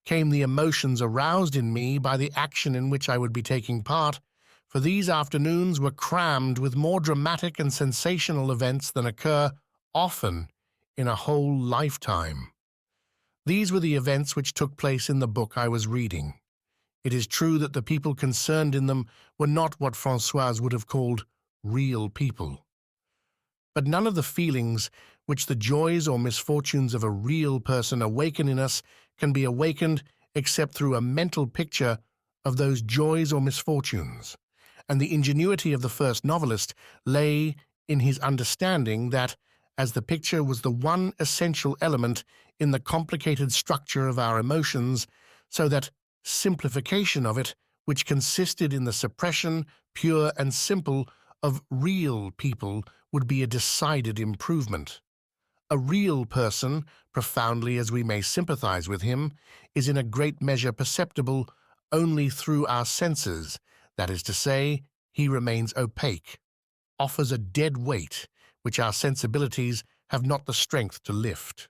came the emotions aroused in me by the action in which I would be taking part, for these afternoons were crammed with more dramatic and sensational events than occur often in a whole lifetime. These were the events which took place in the book I was reading. It is true that the people concerned in them were not what Francoise would have called real people. But none of the feelings which the joys or misfortunes of a real person awaken in us can be awakened except through a mental picture of those joys or misfortunes, and the ingenuity of the first novelist lay in his understanding that, as the picture was the one essential element in the complicated structure of our emotions, so that simplification of it, which consisted in the suppression, pure and simple, of real people, would be a decided improvement. A real person, profoundly as we may sympathize with him, is in a great measure perceptible only through our senses, that is to say, he remains opaque, offers a dead weight, which our sensibilities have not the strength to lift.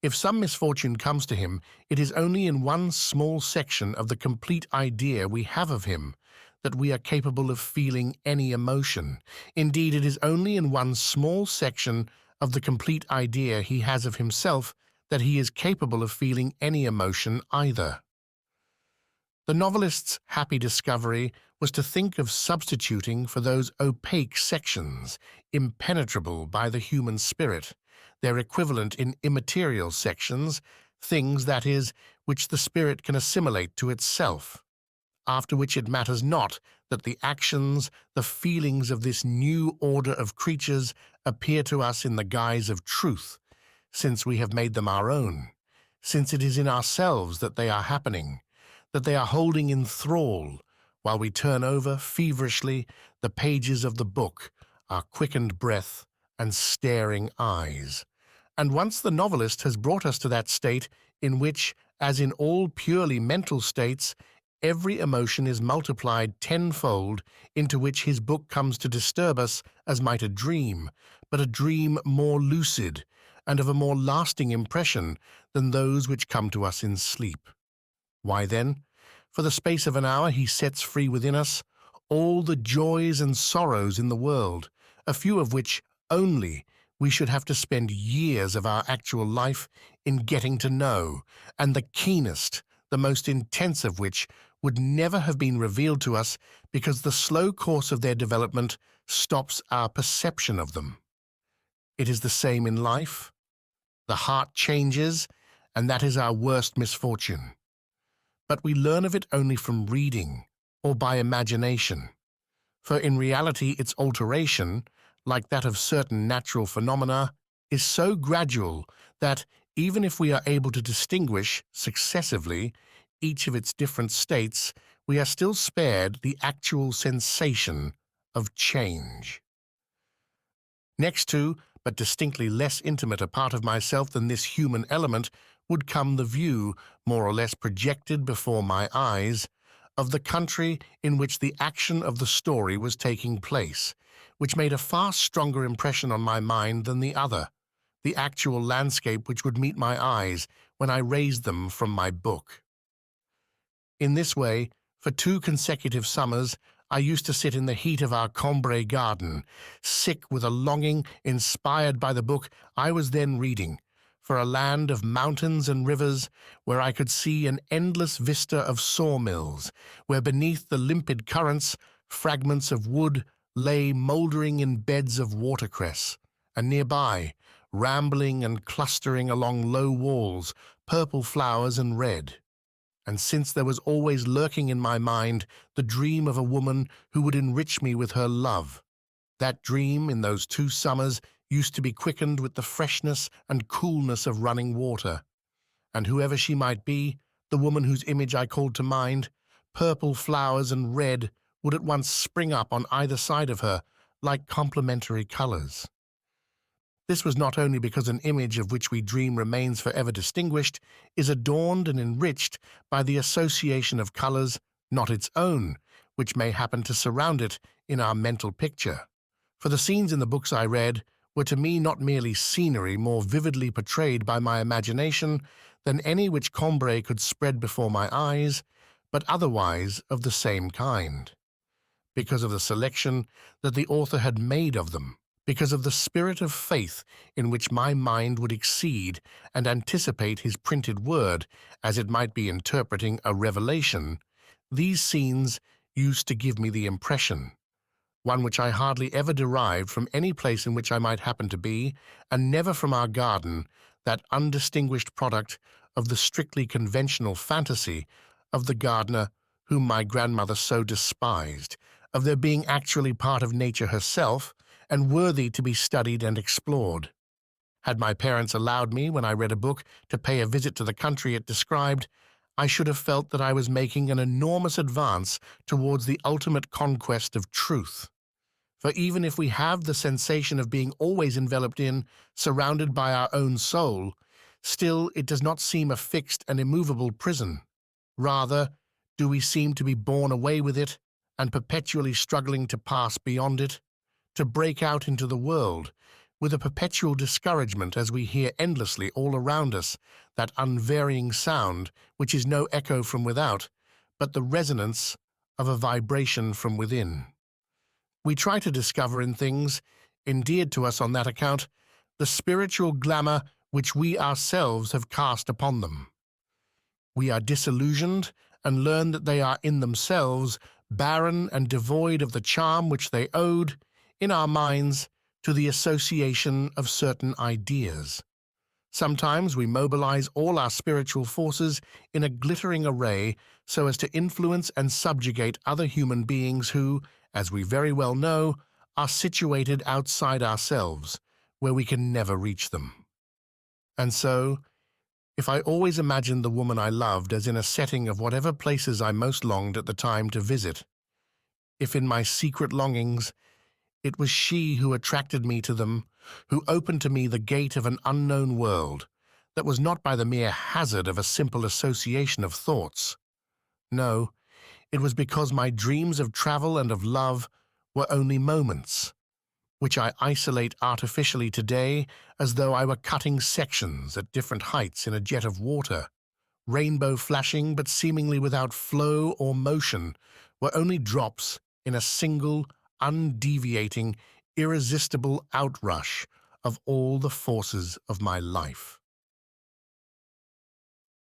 If some misfortune comes to him, it is only in one small section of the complete idea we have of him that we are capable of feeling any emotion. Indeed, it is only in one small section of the complete idea he has of himself that he is capable of feeling any emotion either. The novelist's happy discovery was to think of substituting for those opaque sections, impenetrable by the human spirit, their equivalent in immaterial sections, things, that is, which the spirit can assimilate to itself, after which it matters not that the actions, the feelings of this new order of creatures appear to us in the guise of truth, since we have made them our own, since it is in ourselves that they are happening, that they are holding in thrall, while we turn over feverishly the pages of the book, our quickened breath and staring eyes. And once the novelist has brought us to that state in which, as in all purely mental states, every emotion is multiplied tenfold, into which his book comes to disturb us as might a dream, but a dream more lucid and of a more lasting impression than those which come to us in sleep. Why then, for the space of an hour he sets free within us all the joys and sorrows in the world, a few of which only we should have to spend years of our actual life in getting to know, and the keenest, the most intense of which would never have been revealed to us because the slow course of their development stops our perception of them. It is the same in life. The heart changes, and that is our worst misfortune. But we learn of it only from reading or by imagination, for in reality its alteration, like that of certain natural phenomena, is so gradual that, even if we are able to distinguish successively each of its different states, we are still spared the actual sensation of change. Next to, but distinctly less intimate a part of myself than this human element, would come the view, more or less projected before my eyes, of the country in which the action of the story was taking place, which made a far stronger impression on my mind than the other, the actual landscape which would meet my eyes when I raised them from my book. In this way, for 2 consecutive summers, I used to sit in the heat of our Combray garden, sick with a longing inspired by the book I was then reading, for a land of mountains and rivers where I could see an endless vista of sawmills, where beneath the limpid currents fragments of wood lay mouldering in beds of watercress, and nearby, rambling and clustering along low walls, purple flowers and red. And since there was always lurking in my mind the dream of a woman who would enrich me with her love, that dream in those 2 summers used to be quickened with the freshness and coolness of running water. And whoever she might be, the woman whose image I called to mind, purple flowers and red would at once spring up on either side of her like complementary colors. This was not only because an image of which we dream remains forever distinguished, is adorned and enriched by the association of colors, not its own, which may happen to surround it in our mental picture. For the scenes in the books I read were to me not merely scenery more vividly portrayed by my imagination than any which Combray could spread before my eyes, but otherwise of the same kind, because of the selection that the author had made of them, because of the spirit of faith in which my mind would exceed and anticipate his printed word, as it might be interpreting a revelation. These scenes used to give me the impression, one which I hardly ever derived from any place in which I might happen to be, and never from our garden, that undistinguished product of the strictly conventional fantasy of the gardener whom my grandmother so despised, of their being actually part of nature herself, and worthy to be studied and explored. Had my parents allowed me, when I read a book, to pay a visit to the country it described, I should have felt that I was making an enormous advance towards the ultimate conquest of truth. For even if we have the sensation of being always enveloped in, surrounded by our own soul, still it does not seem a fixed and immovable prison. Rather, do we seem to be borne away with it and perpetually struggling to pass beyond it, to break out into the world, with a perpetual discouragement as we hear endlessly all around us that unvarying sound which is no echo from without, but the resonance of a vibration from within. We try to discover in things, endeared to us on that account, the spiritual glamour which we ourselves have cast upon them. We are disillusioned and learn that they are in themselves barren and devoid of the charm which they owed, in our minds, to the association of certain ideas. Sometimes we mobilize all our spiritual forces in a glittering array so as to influence and subjugate other human beings who, as we very well know, are situated outside ourselves, where we can never reach them. And so, if I always imagined the woman I loved as in a setting of whatever places I most longed at the time to visit, if in my secret longings it was she who attracted me to them, who opened to me the gate of an unknown world, that was not by the mere hazard of a simple association of thoughts. No, it was because my dreams of travel and of love were only moments, which I isolate artificially today as though I were cutting sections at different heights in a jet of water, rainbow flashing but seemingly without flow or motion, were only drops in a single, undeviating, irresistible outrush of all the forces of my life.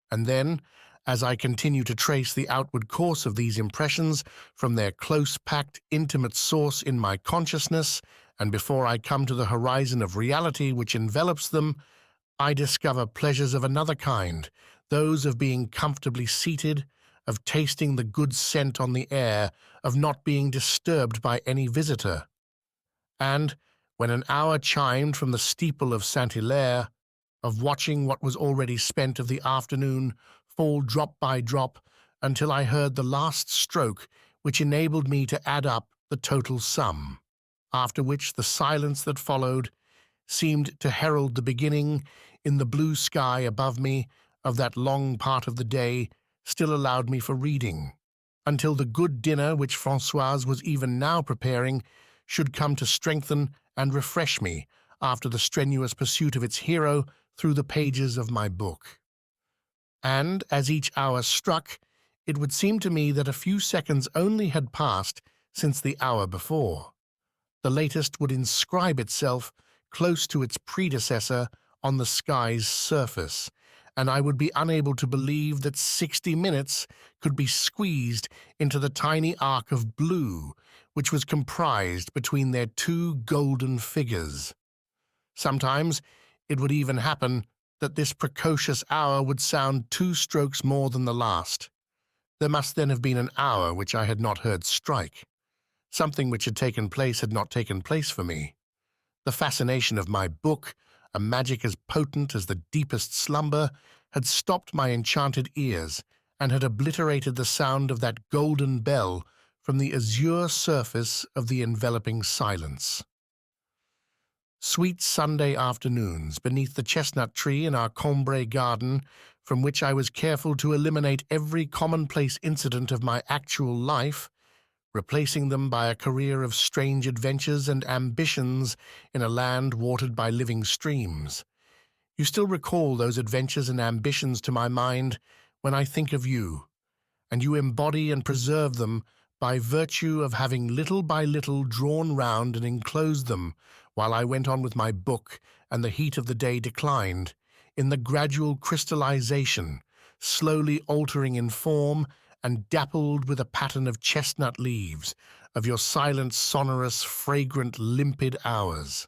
And then, as I continue to trace the outward course of these impressions from their close-packed, intimate source in my consciousness, and before I come to the horizon of reality which envelops them, I discover pleasures of another kind, those of being comfortably seated, of tasting the good scent on the air, of not being disturbed by any visitor. And, when an hour chimed from the steeple of Saint-Hilaire, of watching what was already spent of the afternoon fall drop by drop until I heard the last stroke which enabled me to add up the total sum, after which the silence that followed seemed to herald the beginning, in the blue sky above me, of that long part of the day still allowed me for reading, until the good dinner which Francoise was even now preparing should come to strengthen and refresh me after the strenuous pursuit of its hero through the pages of my book. And, as each hour struck, it would seem to me that a few seconds only had passed since the hour before. The latest would inscribe itself close to its predecessor on the sky's surface, and I would be unable to believe that 60 minutes could be squeezed into the tiny arc of blue which was comprised between their two golden figures. Sometimes it would even happen that this precocious hour would sound 2 strokes more than the last. There must then have been an hour which I had not heard strike. Something which had taken place had not taken place for me. The fascination of my book, a magic as potent as the deepest slumber, had stopped my enchanted ears and had obliterated the sound of that golden bell from the azure surface of the enveloping silence. Sweet Sunday afternoons beneath the chestnut tree in our Combray garden, from which I was careful to eliminate every commonplace incident of my actual life, replacing them by a career of strange adventures and ambitions in a land watered by living streams. You still recall those adventures and ambitions to my mind when I think of you, and you embody and preserve them by virtue of having little by little drawn round and enclosed them while I went on with my book and the heat of the day declined, in the gradual crystallization, slowly altering in form and dappled with a pattern of chestnut leaves, of your silent, sonorous, fragrant, limpid hours.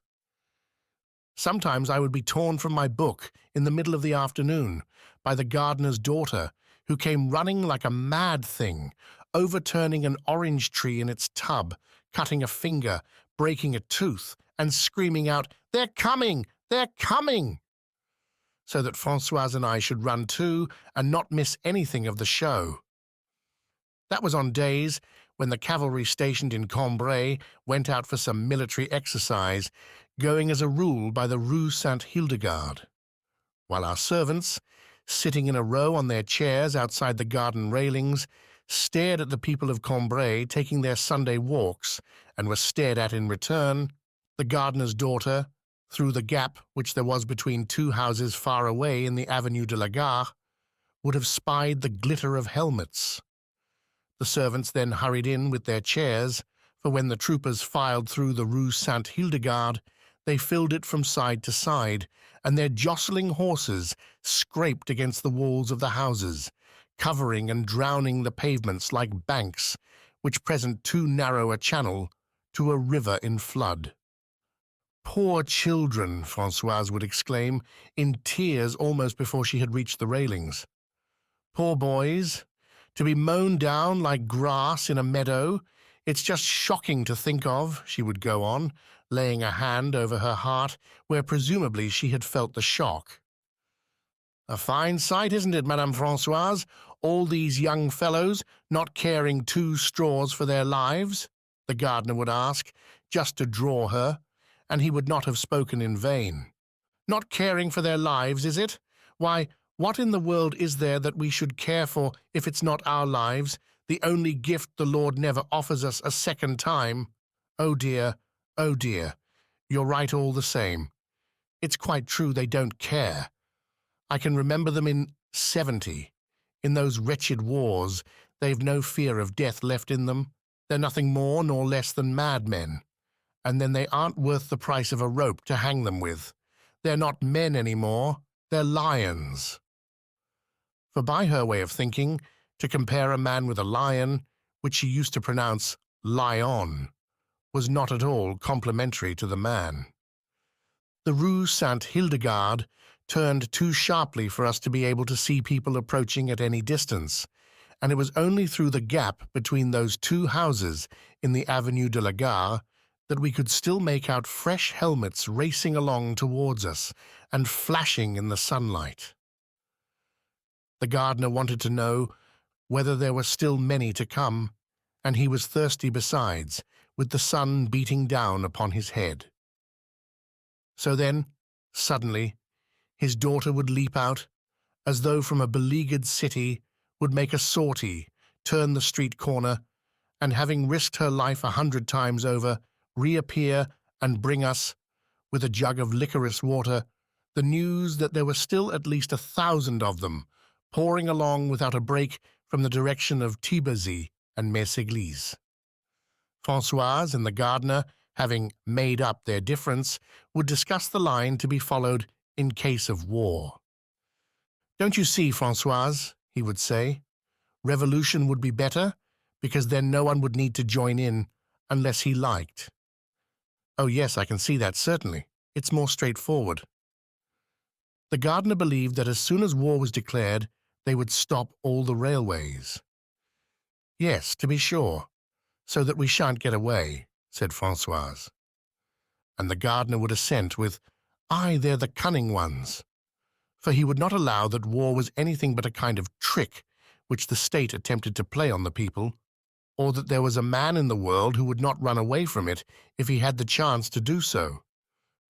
Sometimes I would be torn from my book in the middle of the afternoon by the gardener's daughter, who came running like a mad thing, overturning an orange tree in its tub, cutting a finger, breaking a tooth and screaming out, "They're coming! They're coming!" so that Francoise and I should run too and not miss anything of the show. That was on days when the cavalry stationed in Combray went out for some military exercise, going as a rule by the Rue Saint-Hildegarde, while our servants, sitting in a row on their chairs outside the garden railings, stared at the people of Combray taking their Sunday walks and were stared at in return. The gardener's daughter, through the gap which there was between two houses far away in the Avenue de la Gare, would have spied the glitter of helmets. The servants then hurried in with their chairs, for when the troopers filed through the Rue Saint-Hildegarde, they filled it from side to side, and their jostling horses scraped against the walls of the houses, covering and drowning the pavements like banks, which present too narrow a channel to a river in flood. "Poor children," Francoise would exclaim, in tears almost before she had reached the railings. "Poor boys, to be mown down like grass in a meadow. It's just shocking to think of," she would go on, laying a hand over her heart, where presumably she had felt the shock. "A fine sight, isn't it, Madame Francoise? All these young fellows not caring 2 straws for their lives?" the gardener would ask, just to draw her, and he would not have spoken in vain. "Not caring for their lives, is it? Why, what in the world is there that we should care for if it's not our lives, the only gift the Lord never offers us a second time? Oh dear, you're right all the same. It's quite true they don't care. I can remember them in '70. In those wretched wars, they've no fear of death left in them. They're nothing more nor less than madmen. And then they aren't worth the price of a rope to hang them with. They're not men any more, they're lions." For by her way of thinking, to compare a man with a lion, which she used to pronounce lion, was not at all complimentary to the man. The Rue Saint-Hildegarde turned too sharply for us to be able to see people approaching at any distance, and it was only through the gap between those 2 houses in the Avenue de la Gare that we could still make out fresh helmets racing along towards us and flashing in the sunlight. The gardener wanted to know whether there were still many to come, and he was thirsty besides, with the sun beating down upon his head. So then, suddenly, his daughter would leap out, as though from a beleaguered city, would make a sortie, turn the street corner, and having risked her life 100 times over, reappear and bring us, with a jug of licorice water, the news that there were still at least 1,000 of them, pouring along without a break from the direction of Thiberzy and Méséglise. Francoise and the gardener, having made up their difference, would discuss the line to be followed in case of war. "Don't you see, Francoise," he would say, "revolution would be better, because then no one would need to join in unless he liked." "Oh yes, I can see that, certainly. It's more straightforward." The gardener believed that as soon as war was declared, they would stop all the railways. "Yes, to be sure, so that we shan't get away," said Francoise. And the gardener would assent with, "Aye, they're the cunning ones," for he would not allow that war was anything but a kind of trick which the state attempted to play on the people, or that there was a man in the world who would not run away from it if he had the chance to do so.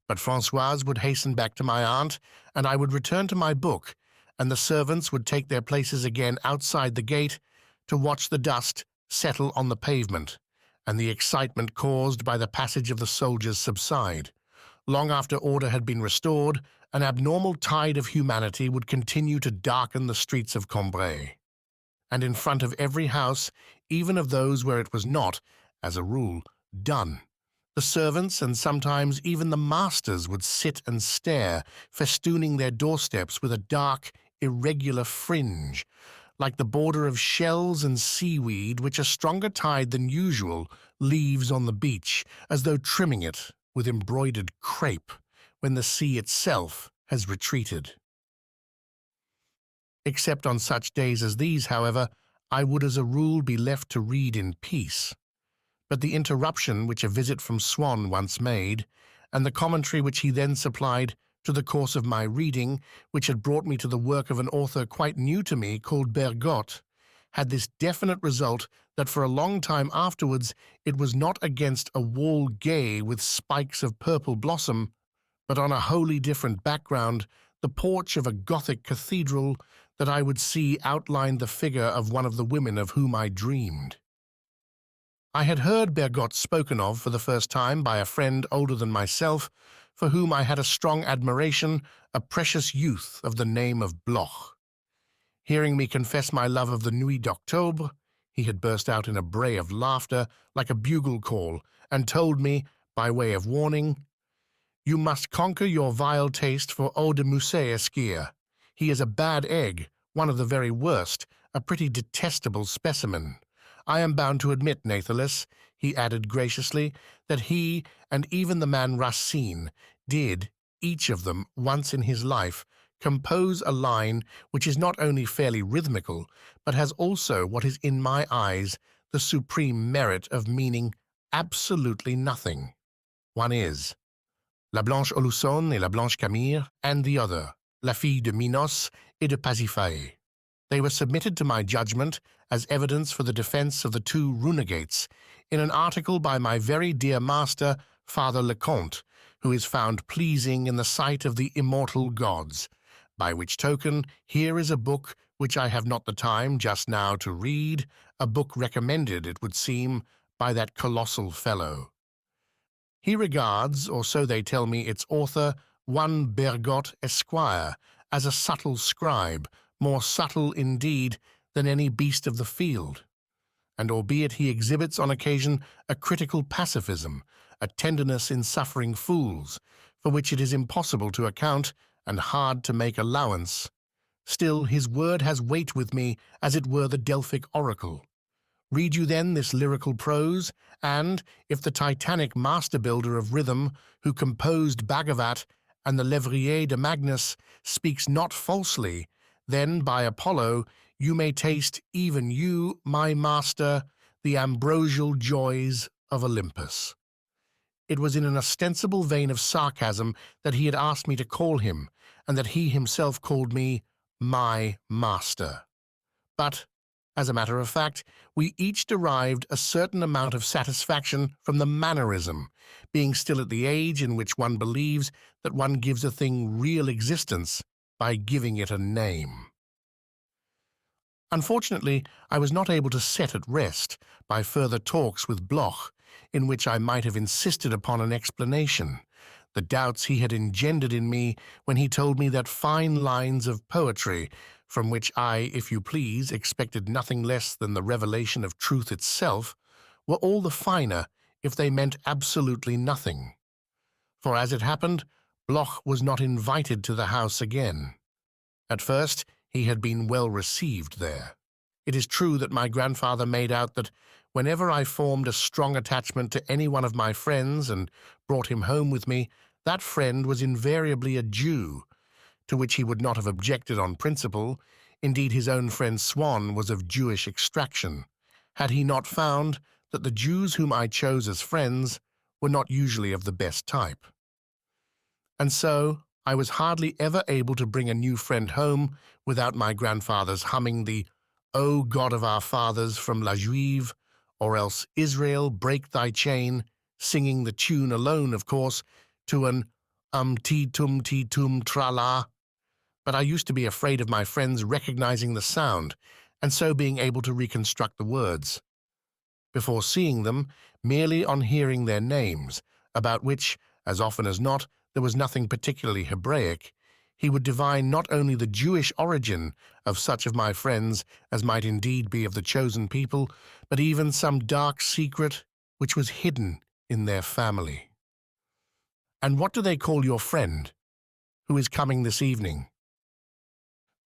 But Francoise would hasten back to my aunt, and I would return to my book, and the servants would take their places again outside the gate to watch the dust settle on the pavement, and the excitement caused by the passage of the soldiers subside. Long after order had been restored, an abnormal tide of humanity would continue to darken the streets of Combray. And in front of every house, even of those where it was not, as a rule, done, the servants and sometimes even the masters would sit and stare, festooning their doorsteps with a dark, irregular fringe, like the border of shells and seaweed which a stronger tide than usual leaves on the beach, as though trimming it with embroidered crepe when the sea itself has retreated. Except on such days as these, however, I would as a rule be left to read in peace. but the interruption which a visit from Swann once made, and the commentary which he then supplied to the course of my reading, which had brought me to the work of an author quite new to me called Bergotte, had this definite result that for a long time afterwards it was not against a wall gay with spikes of purple blossom, but on a wholly different background, the porch of a Gothic cathedral, that I would see outlined the figure of one of the women of whom I dreamed. I had heard Bergotte spoken of for the first time by a friend older than myself, for whom I had a strong admiration, a precious youth of the name of Bloch. Hearing me confess my love of the Nuit d'Octobre, he had burst out in a bray of laughter like a bugle call, and told me, by way of warning, "You must conquer your vile taste for eau de Musset Esquire. He is a bad egg, one of the very worst, a pretty detestable specimen. I am bound to admit, Nathalie," he added graciously, "that he, and even the man Racine, did, each of them, once in his life, compose a line which is not only fairly rhythmical, but has also what is in my eyes the supreme merit of meaning absolutely nothing. One is La Blanche Alusson et la Blanche Camire, and the other, La Fille de Minos et de Pasiphae. They were submitted to my judgment as evidence for the defense of the two runagates in an article by my very dear master, Father Leconte, who is found pleasing in the sight of the immortal gods, by which token here is a book which I have not the time just now to read, a book recommended, it would seem, by that colossal fellow. He regards, or so they tell me, its author, one Bergotte Esquire, as a subtle scribe, more subtle, indeed, than any beast of the field. And albeit he exhibits on occasion a critical pacifism, a tenderness in suffering fools, for which it is impossible to account and hard to make allowance, still his word has weight with me as it were the Delphic oracle. Read you then this lyrical prose, and, if the titanic master-builder of rhythm, who composed Bhagavat and the Lévrier de Magnus, speaks not falsely, then, by Apollo, you may taste, even you, my master, the ambrosial joys of Olympus. It was in an ostensible vein of sarcasm that he had asked me to call him, and that he himself called me my master. But, as a matter of fact, we each derived a certain amount of satisfaction from the mannerism, being still at the age in which one believes that one gives a thing real existence by giving it a name. Unfortunately, I was not able to set at rest by further talks with Bloch, in which I might have insisted upon an explanation, the doubts he had engendered in me when he told me that fine lines of poetry, from which I, if you please, expected nothing less than the revelation of truth itself, were all the finer if they meant absolutely nothing. For as it happened, Bloch was not invited to the house again. At first, he had been well received there. It is true that my grandfather made out that whenever I formed a strong attachment to any one of my friends and brought him home with me, that friend was invariably a Jew, to which he would not have objected on principle. Indeed, his own friend Swann was of Jewish extraction, had he not found that the Jews whom I chose as friends were not usually of the best type. And so I was hardly ever able to bring a new friend home without my grandfather's humming the O God of our fathers from La Juive, or else Israel, break thy chain, singing the tune alone, of course, to an ti-tum tra-la. But I used to be afraid of my friends recognizing the sound, and so being able to reconstruct the words. Before seeing them, merely on hearing their names, about which, as often as not, there was nothing particularly Hebraic, he would divine not only the Jewish origin of such of my friends as might indeed be of the chosen people, but even some dark secret which was hidden in their family. "And what do they call your friend, who is coming this evening?"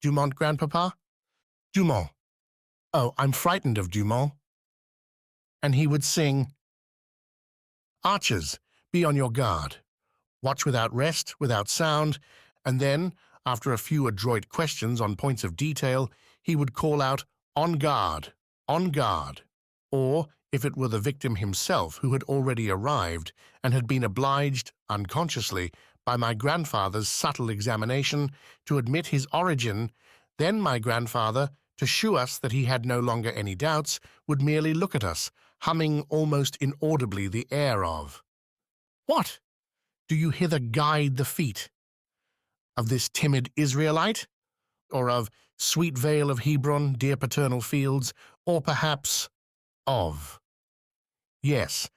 "Dumont, grandpapa?" "Dumont. Oh, I'm frightened of Dumont." And he would sing, "Archers, be on your guard. Watch without rest, without sound," and then, after a few adroit questions on points of detail, he would call out, "On guard, on guard," or, if it were the victim himself who had already arrived and had been obliged, unconsciously, by my grandfather's subtle examination, to admit his origin, then my grandfather, to shew us that he had no longer any doubts, would merely look at us, humming almost inaudibly the air of, "What? Do you hither guide the feet of this timid Israelite? Or of sweet vale of Hebron, dear paternal fields, or perhaps of? Yes,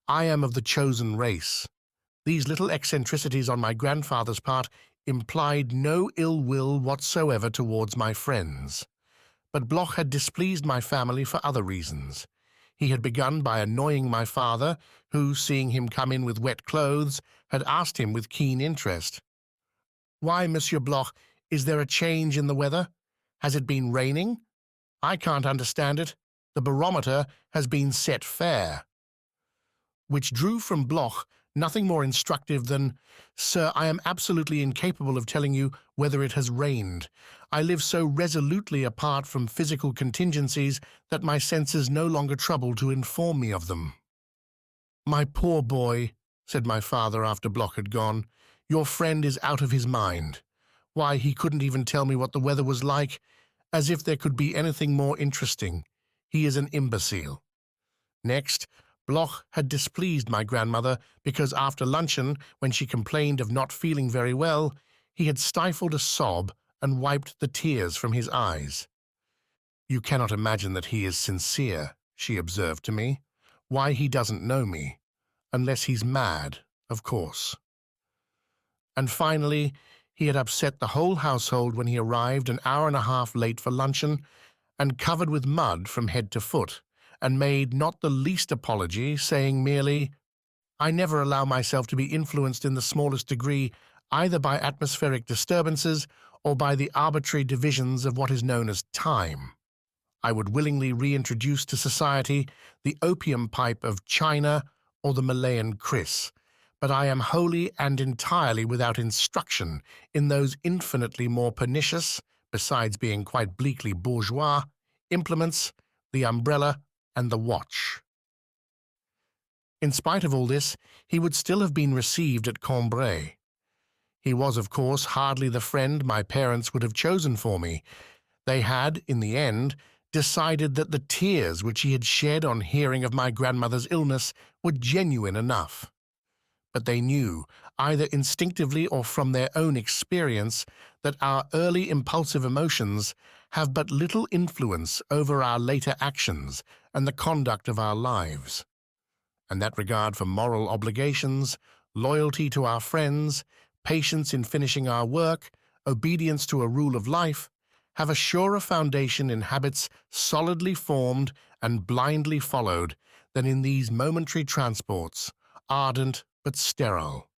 I am of the chosen race." These little eccentricities on my grandfather's part implied no ill will whatsoever towards my friends. But Bloch had displeased my family for other reasons. He had begun by annoying my father, who, seeing him come in with wet clothes, had asked him with keen interest, "Why, Monsieur Bloch, is there a change in the weather? Has it been raining? I can't understand it. The barometer has been set fair." Which drew from Bloch nothing more instructive than, "Sir, I am absolutely incapable of telling you whether it has rained. I live so resolutely apart from physical contingencies that my senses no longer trouble to inform me of them." "My poor boy," said my father after Bloch had gone, "your friend is out of his mind. Why, he couldn't even tell me what the weather was like, as if there could be anything more interesting. He is an imbecile." Next, Bloch had displeased my grandmother because after luncheon, when she complained of not feeling very well, he had stifled a sob and wiped the tears from his eyes. "You cannot imagine that he is sincere," she observed to me. "Why, he doesn't know me. Unless he's mad, of course." And finally, he had upset the whole household when he arrived an hour and a half late for luncheon, and covered with mud from head to foot, and made not the least apology, saying merely, "I never allow myself to be influenced in the smallest degree either by atmospheric disturbances or by the arbitrary divisions of what is known as time. I would willingly reintroduce to society the opium pipe of China or the Malayan kris, but I am wholly and entirely without instruction in those infinitely more pernicious, besides being quite bleakly bourgeois, implements, the umbrella and the watch." In spite of all this, he would still have been received at Combray. He was, of course, hardly the friend my parents would have chosen for me. They had, in the end, decided that the tears which he had shed on hearing of my grandmother's illness were genuine enough. But they knew, either instinctively or from their own experience, that our early impulsive emotions have but little influence over our later actions and the conduct of our lives, and that regard for moral obligations, loyalty to our friends, patience in finishing our work, obedience to a rule of life, have a surer foundation in habits solidly formed and blindly followed than in these momentary transports, ardent but sterile.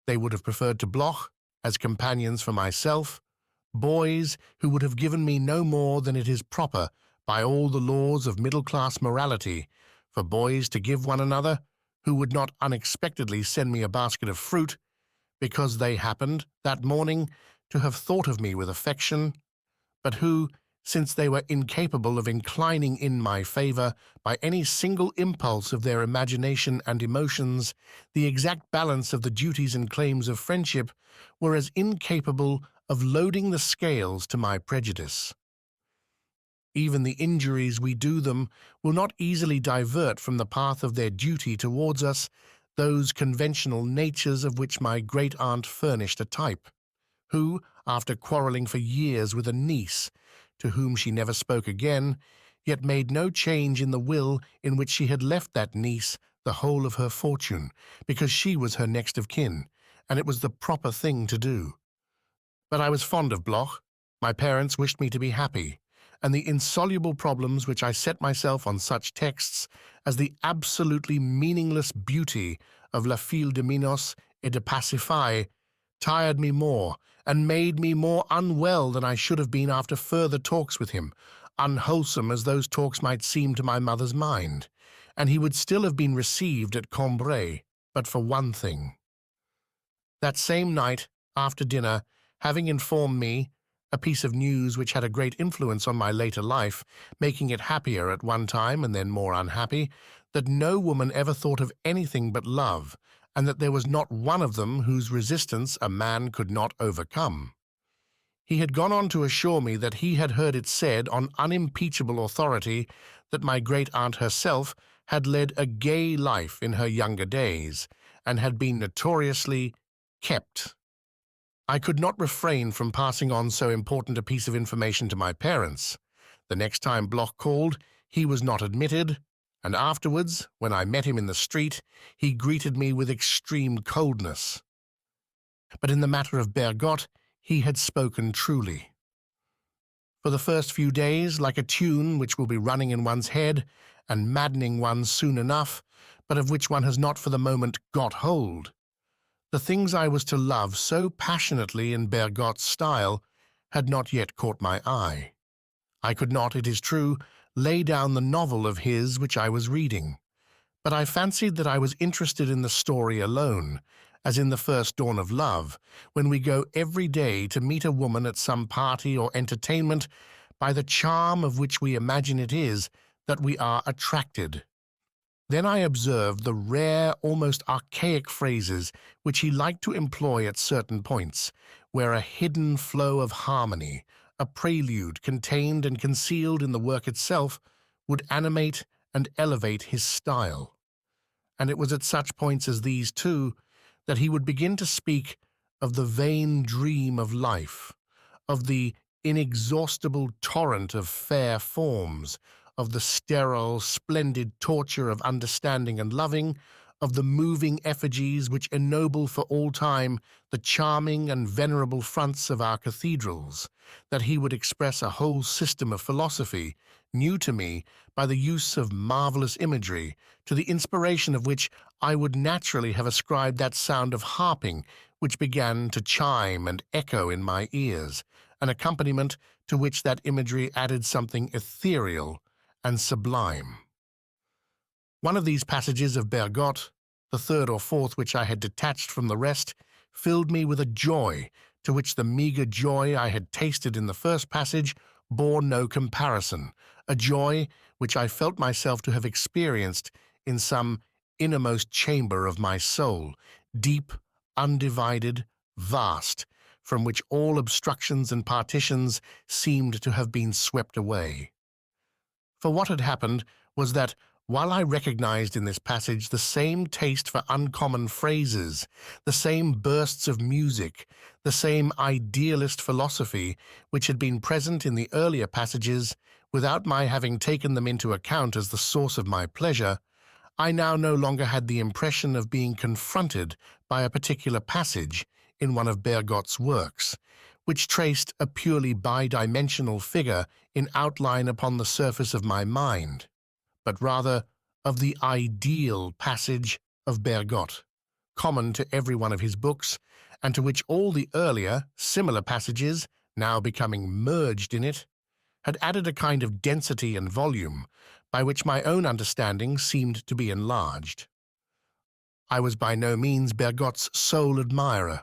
They would have preferred to Bloch, as companions for myself, boys who would have given me no more than it is proper by all the laws of middle-class morality for boys to give one another, who would not unexpectedly send me a basket of fruit, because they happened, that morning, to have thought of me with affection, but who, since they were incapable of inclining in my favor by any single impulse of their imagination and emotions, the exact balance of the duties and claims of friendship, were as incapable of loading the scales to my prejudice. Even the injuries we do them will not easily divert from the path of their duty towards us those conventional natures of which my great-aunt furnished a type, who, after quarrelling for years with a niece, to whom she never spoke again, yet made no change in the will in which she had left that niece the whole of her fortune, because she was her next of kin, and it was the proper thing to do. But I was fond of Bloch. My parents wished me to be happy, and the insoluble problems which I set myself on such texts as the absolutely meaningless beauty of La Fille de Minos et de Pasiphae tired me more and made me more unwell than I should have been after further talks with him, unwholesome as those talks might seem to my mother's mind, and he would still have been received at Combray, but for one thing. That same night, after dinner, having informed me, a piece of news which had a great influence on my later life, making it happier at one time and then more unhappy, that no woman ever thought of anything but love, and that there was not one of them whose resistance a man could not overcome. He had gone on to assure me that he had heard it said on unimpeachable authority that my great-aunt herself had led a gay life in her younger days, and had been notoriously kept. I could not refrain from passing on so important a piece of information to my parents. The next time Bloch called, he was not admitted, and afterwards, when I met him in the street, he greeted me with extreme coldness. But in the matter of Bergotte, he had spoken truly. For the first few days, like a tune which will be running in one's head and maddening one soon enough, but of which one has not for the moment got hold, the things I was to love so passionately in Bergotte's style had not yet caught my eye. I could not, it is true, lay down the novel of his which I was reading, but I fancied that I was interested in the story alone, as in the first dawn of love, when we go every day to meet a woman at some party or entertainment by the charm of which we imagine it is that we are attracted. Then I observed the rare, almost archaic phrases which he liked to employ at certain points, where a hidden flow of harmony, a prelude contained and concealed in the work itself, would animate and elevate his style. And it was at such points as these, too, that he would begin to speak of the vain dream of life, of the inexhaustible torrent of fair forms, of the sterile, splendid torture of understanding and loving, of the moving effigies which ennoble for all time the charming and venerable fronts of our cathedrals, that he would express a whole system of philosophy, new to me, by the use of marvelous imagery, to the inspiration of which I would naturally have ascribed that sound of harping which began to chime and echo in my ears, an accompaniment to which that imagery added something ethereal and sublime. One of these passages of Bergotte, the third or fourth which I had detached from the rest, filled me with a joy to which the meagre joy I had tasted in the first passage bore no comparison, a joy which I felt myself to have experienced in some innermost chamber of my soul, deep, undivided, vast, from which all obstructions and partitions seemed to have been swept away. For what had happened was that, while I recognized in this passage the same taste for uncommon phrases, the same bursts of music, the same idealist philosophy which had been present in the earlier passages, without my having taken them into account as the source of my pleasure, I now no longer had the impression of being confronted by a particular passage in one of Bergotte's works, which traced a purely bidimensional figure in outline upon the surface of my mind, but rather of the ideal passage of Bergotte, common to every one of his books, and to which all the earlier, similar passages, now becoming merged in it, had added a kind of density and volume, by which my own understanding seemed to be enlarged. I was by no means Bergotte's sole admirer.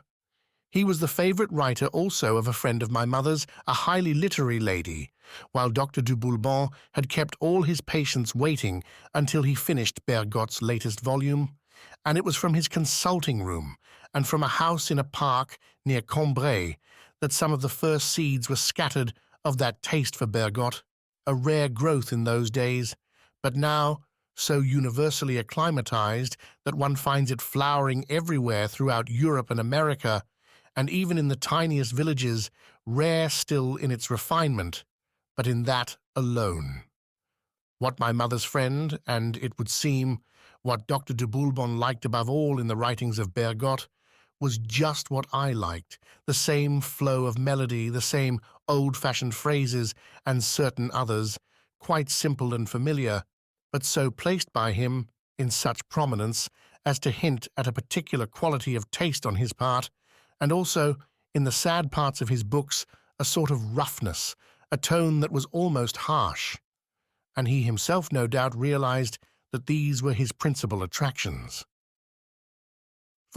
He was the favourite writer also of a friend of my mother's, a highly literary lady, while Dr. du Boulbon had kept all his patients waiting until he finished Bergotte's latest volume, and it was from his consulting room and from a house in a park near Combray that some of the first seeds were scattered of that taste for Bergotte, a rare growth in those days, but now so universally acclimatized that one finds it flowering everywhere throughout Europe and America, and even in the tiniest villages, rare still in its refinement, but in that alone. What my mother's friend, and it would seem, what Dr. de Boulbon liked above all in the writings of Bergotte, was just what I liked, the same flow of melody, the same old-fashioned phrases, and certain others, quite simple and familiar, but so placed by him in such prominence as to hint at a particular quality of taste on his part, and also, in the sad parts of his books, a sort of roughness, a tone that was almost harsh. And he himself no doubt realized that these were his principal attractions.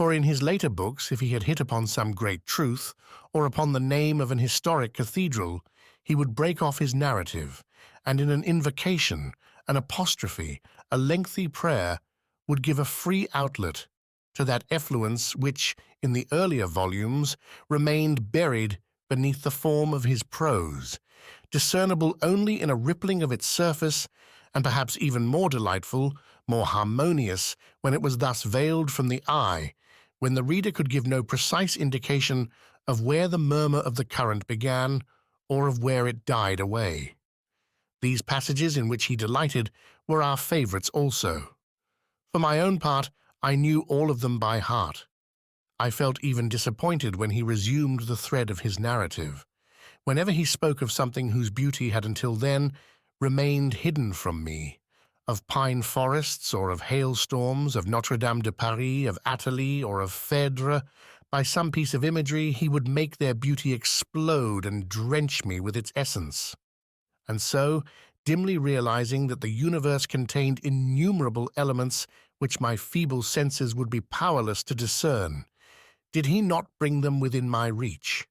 For in his later books, if he had hit upon some great truth, or upon the name of an historic cathedral, he would break off his narrative, and in an invocation, an apostrophe, a lengthy prayer, would give a free outlet to that effluence which, in the earlier volumes, remained buried beneath the form of his prose, discernible only in a rippling of its surface, and perhaps even more delightful, more harmonious, when it was thus veiled from the eye, when the reader could give no precise indication of where the murmur of the current began, or of where it died away. These passages in which he delighted were our favourites also. For my own part, I knew all of them by heart. I felt even disappointed when he resumed the thread of his narrative. Whenever he spoke of something whose beauty had until then remained hidden from me, of pine forests or of hailstorms, of Notre-Dame de Paris, of Athalie or of Phèdre, by some piece of imagery he would make their beauty explode and drench me with its essence. And so, dimly realizing that the universe contained innumerable elements which my feeble senses would be powerless to discern, did he not bring them within my reach?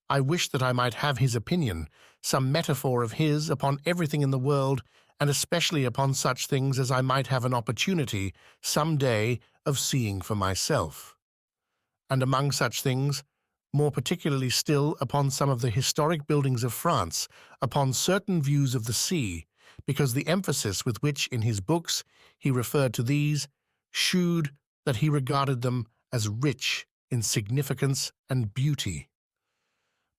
I wished that I might have his opinion, some metaphor of his upon everything in the world, and especially upon such things as I might have an opportunity, some day, of seeing for myself. And among such things, more particularly still upon some of the historic buildings of France, upon certain views of the sea, because the emphasis with which in his books he referred to these shewed that he regarded them as rich in significance and beauty.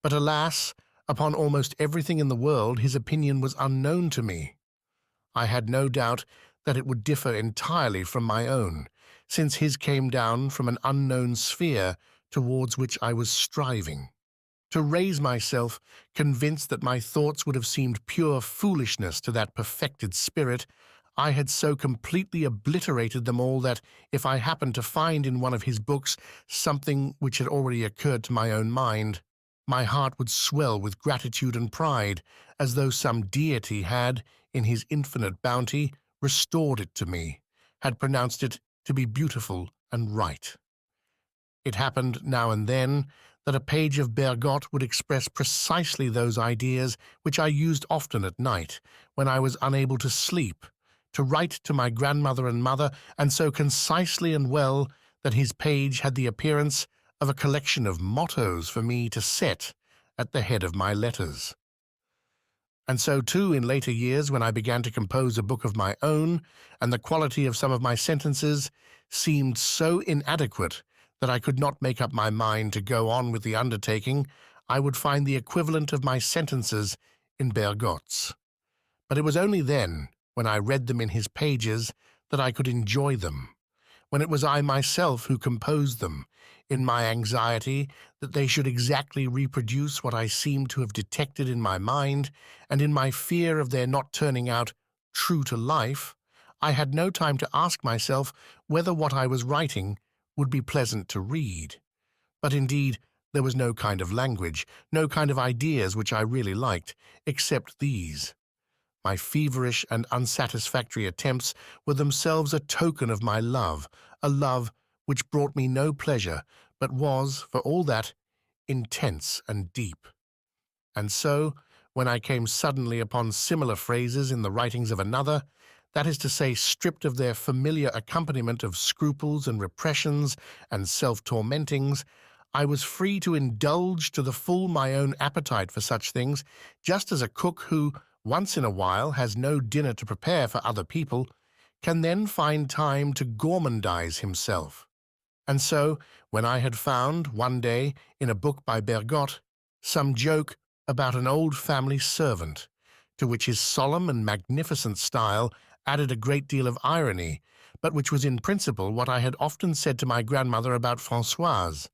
But alas, upon almost everything in the world his opinion was unknown to me. I had no doubt that it would differ entirely from my own, since his came down from an unknown sphere towards which I was striving. To raise myself, convinced that my thoughts would have seemed pure foolishness to that perfected spirit, I had so completely obliterated them all that, if I happened to find in one of his books something which had already occurred to my own mind, my heart would swell with gratitude and pride, as though some deity had, in his infinite bounty, restored it to me, had pronounced it to be beautiful and right. It happened now and then that a page of Bergotte would express precisely those ideas which I used often at night, when I was unable to sleep, to write to my grandmother and mother, and so concisely and well that his page had the appearance of a collection of mottos for me to set at the head of my letters. And so, too, in later years, when I began to compose a book of my own, and the quality of some of my sentences seemed so inadequate that I could not make up my mind to go on with the undertaking, I would find the equivalent of my sentences in Bergotte's. But it was only then, when I read them in his pages, that I could enjoy them, when it was I myself who composed them, in my anxiety that they should exactly reproduce what I seemed to have detected in my mind, and in my fear of their not turning out true to life, I had no time to ask myself whether what I was writing would be pleasant to read. But indeed, there was no kind of language, no kind of ideas which I really liked, except these. My feverish and unsatisfactory attempts were themselves a token of my love, a love which brought me no pleasure, but was, for all that, intense and deep. And so, when I came suddenly upon similar phrases in the writings of another, that is to say, stripped of their familiar accompaniment of scruples and repressions and self-tormentings, I was free to indulge to the full my own appetite for such things, just as a cook who, once in a while, has no dinner to prepare for other people, can then find time to gourmandize himself. And so, when I had found, one day, in a book by Bergotte, some joke about an old family servant, to which his solemn and magnificent style added a great deal of irony, but which was in principle what I had often said to my grandmother about Francoise,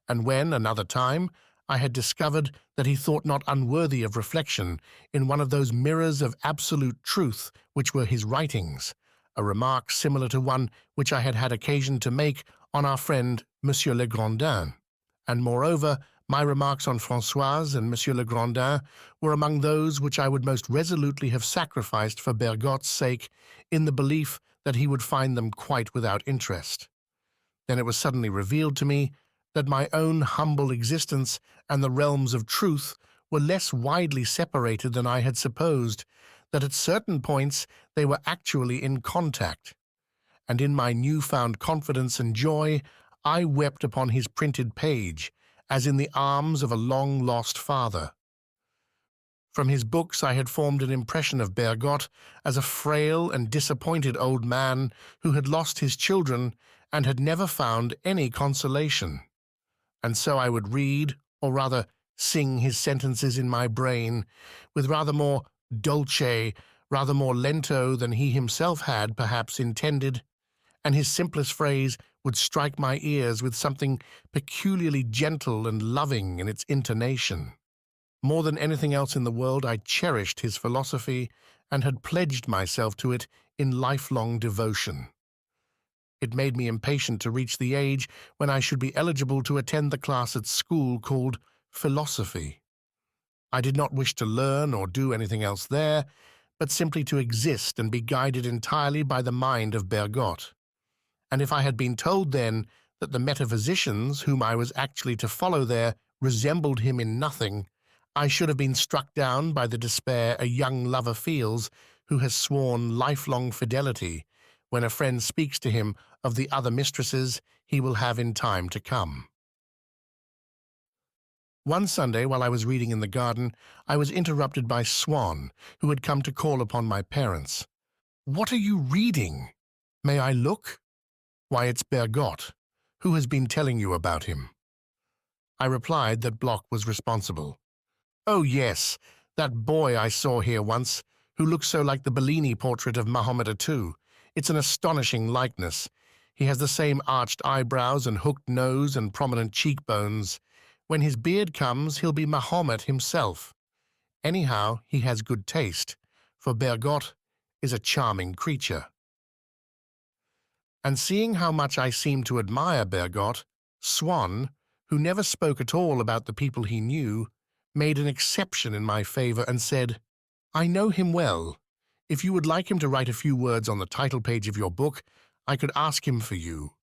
and when, another time, I had discovered that he thought not unworthy of reflection in one of those mirrors of absolute truth which were his writings, a remark similar to one which I had had occasion to make on our friend Monsieur Legrandin, and moreover, my remarks on Francoise and Monsieur Legrandin were among those which I would most resolutely have sacrificed for Bergotte's sake, in the belief that he would find them quite without interest. Then it was suddenly revealed to me that my own humble existence and the realms of truth were less widely separated than I had supposed, that at certain points they were actually in contact. And in my newfound confidence and joy, I wept upon his printed page, as in the arms of a long-lost father. From his books I had formed an impression of Bergotte as a frail and disappointed old man who had lost his children and had never found any consolation. And so I would read, or rather sing his sentences in my brain, with rather more dolce, rather more lento than he himself had perhaps intended, and his simplest phrase would strike my ears with something peculiarly gentle and loving in its intonation. More than anything else in the world, I cherished his philosophy and had pledged myself to it in lifelong devotion. It made me impatient to reach the age when I should be eligible to attend the class at school called philosophy. I did not wish to learn or do anything else there, but simply to exist and be guided entirely by the mind of Bergotte. And if I had been told then that the metaphysicians whom I was actually to follow there resembled him in nothing, I should have been struck down by the despair a young lover feels who has sworn lifelong fidelity when a friend speaks to him of the other mistresses he will have in time to come. One Sunday, while I was reading in the garden, I was interrupted by Swann, who had come to call upon my parents. "What are you reading? May I look?" "Why, it's Bergotte. Who has been telling you about him?" I replied that Bloch was responsible. "Oh, yes, that boy I saw here once, who looks so like the Bellini portrait of Mahomet II. It's an astonishing likeness. He has the same arched eyebrows and hooked nose and prominent cheekbones. When his beard comes, he'll be Mahomet himself. Anyhow, he has good taste, for Bergotte is a charming creature." And seeing how much I seemed to admire Bergotte, Swann, who never spoke at all about the people he knew, made an exception in my favor and said, "I know him well. If you would like him to write a few words on the title page of your book, I could ask him for you."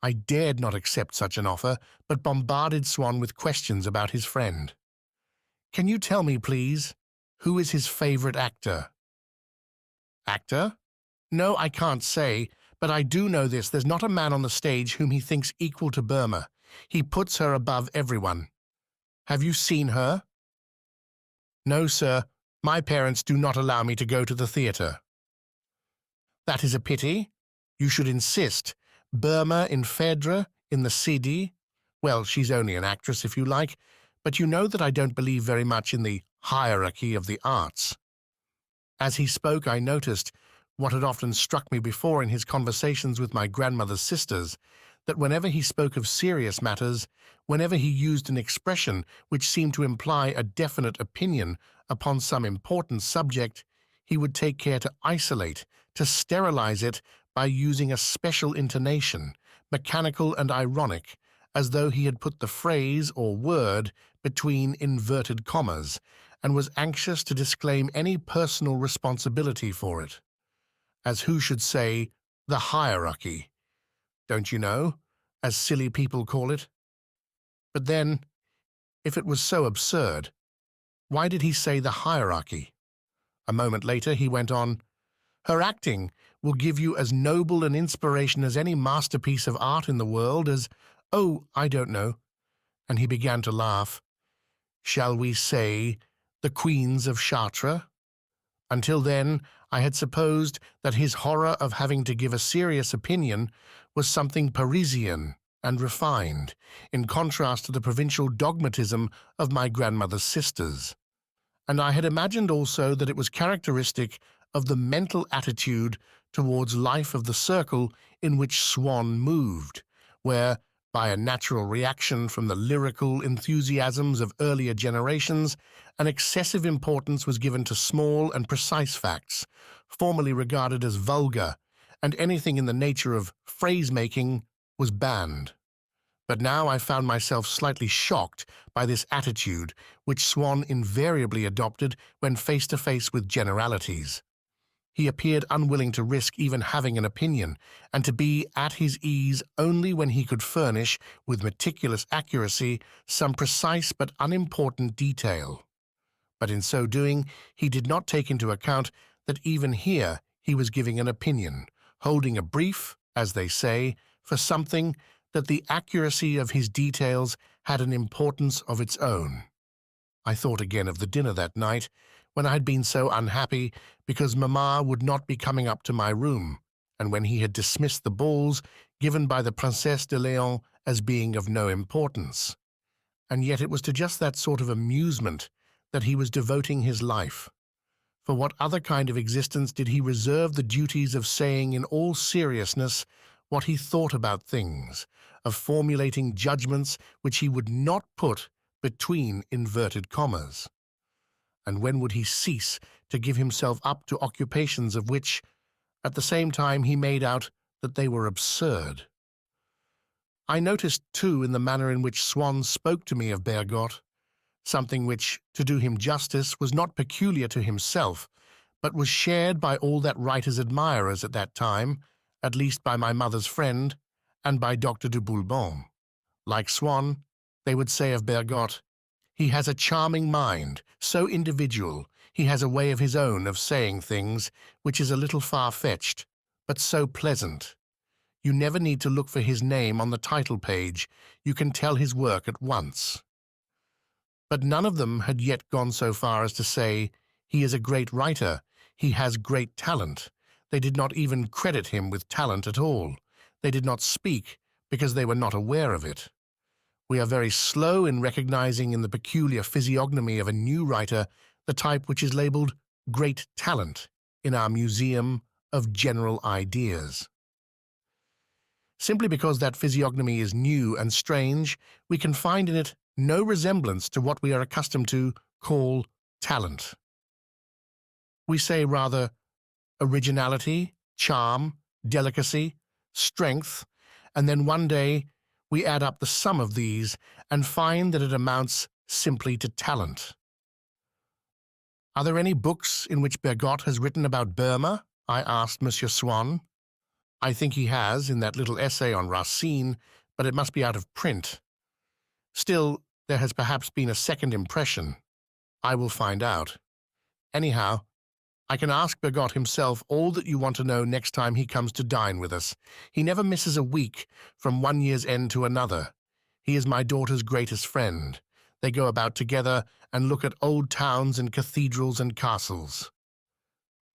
I dared not accept such an offer, but bombarded Swann with questions about his friend. "Can you tell me, please, who is his favorite actor?" "Actor? No, I can't say, but I do know this: there's not a man on the stage whom he thinks equal to Burma. He puts her above everyone. Have you seen her?" "No, sir. My parents do not allow me to go to the theatre." "That is a pity. You should insist. Burma in Phèdre, in the Sidi. Well, she's only an actress, if you like, but you know that I don't believe very much in the hierarchy of the arts." As he spoke, I noticed, what had often struck me before in his conversations with my grandmother's sisters, that whenever he spoke of serious matters, whenever he used an expression which seemed to imply a definite opinion upon some important subject, he would take care to isolate, to sterilize it by using a special intonation, mechanical and ironic, as though he had put the phrase or word between inverted commas, and was anxious to disclaim any personal responsibility for it. As who should say, the hierarchy, don't you know, as silly people call it. But then, if it was so absurd, why did he say the hierarchy? A moment later he went on, "Her acting will give you as noble an inspiration as any masterpiece of art in the world, as, oh, I don't know," and he began to laugh. "Shall we say the Queens of Chartres?" Until then, I had supposed that his horror of having to give a serious opinion was something Parisian and refined, in contrast to the provincial dogmatism of my grandmother's sisters. And I had imagined also that it was characteristic of the mental attitude towards life of the circle in which Swann moved, where, by a natural reaction from the lyrical enthusiasms of earlier generations, an excessive importance was given to small and precise facts, formerly regarded as vulgar, and anything in the nature of phrase-making was banned. But now I found myself slightly shocked by this attitude, which Swann invariably adopted when face to face with generalities. He appeared unwilling to risk even having an opinion, and to be at his ease only when he could furnish, with meticulous accuracy, some precise but unimportant detail. But in so doing, he did not take into account that even here he was giving an opinion, holding a brief, as they say, for something, that the accuracy of his details had an importance of its own. I thought again of the dinner that night, when I had been so unhappy because Mamma would not be coming up to my room, and when he had dismissed the balls given by the Princesse de Léon as being of no importance. And yet it was to just that sort of amusement that he was devoting his life. For what other kind of existence did he reserve the duties of saying in all seriousness what he thought about things, of formulating judgments which he would not put between inverted commas? And when would he cease to give himself up to occupations of which, at the same time, he made out that they were absurd? I noticed, too, in the manner in which Swann spoke to me of Bergotte, something which, to do him justice, was not peculiar to himself, but was shared by all that writer's admirers at that time, at least by my mother's friend, and by Dr. de Boulbon. Like Swann, they would say of Bergotte, "He has a charming mind, so individual, he has a way of his own of saying things, which is a little far-fetched, but so pleasant. You never need to look for his name on the title page, you can tell his work at once." But none of them had yet gone so far as to say, "He is a great writer, he has great talent." They did not even credit him with talent at all. They did not speak because they were not aware of it. We are very slow in recognizing in the peculiar physiognomy of a new writer the type which is labeled great talent in our museum of general ideas. Simply because that physiognomy is new and strange, we can find in it no resemblance to what we are accustomed to call talent. We say rather originality, charm, delicacy, strength, and then one day we add up the sum of these and find that it amounts simply to talent. "Are there any books in which Bergotte has written about Burma?" I asked Monsieur Swann. "I think he has, in that little essay on Racine, but it must be out of print. Still, there has perhaps been a second impression. I will find out. Anyhow, I can ask Bergotte himself all that you want to know next time he comes to dine with us. He never misses a week, from one year's end to another. He is my daughter's greatest friend. They go about together and look at old towns and cathedrals and castles."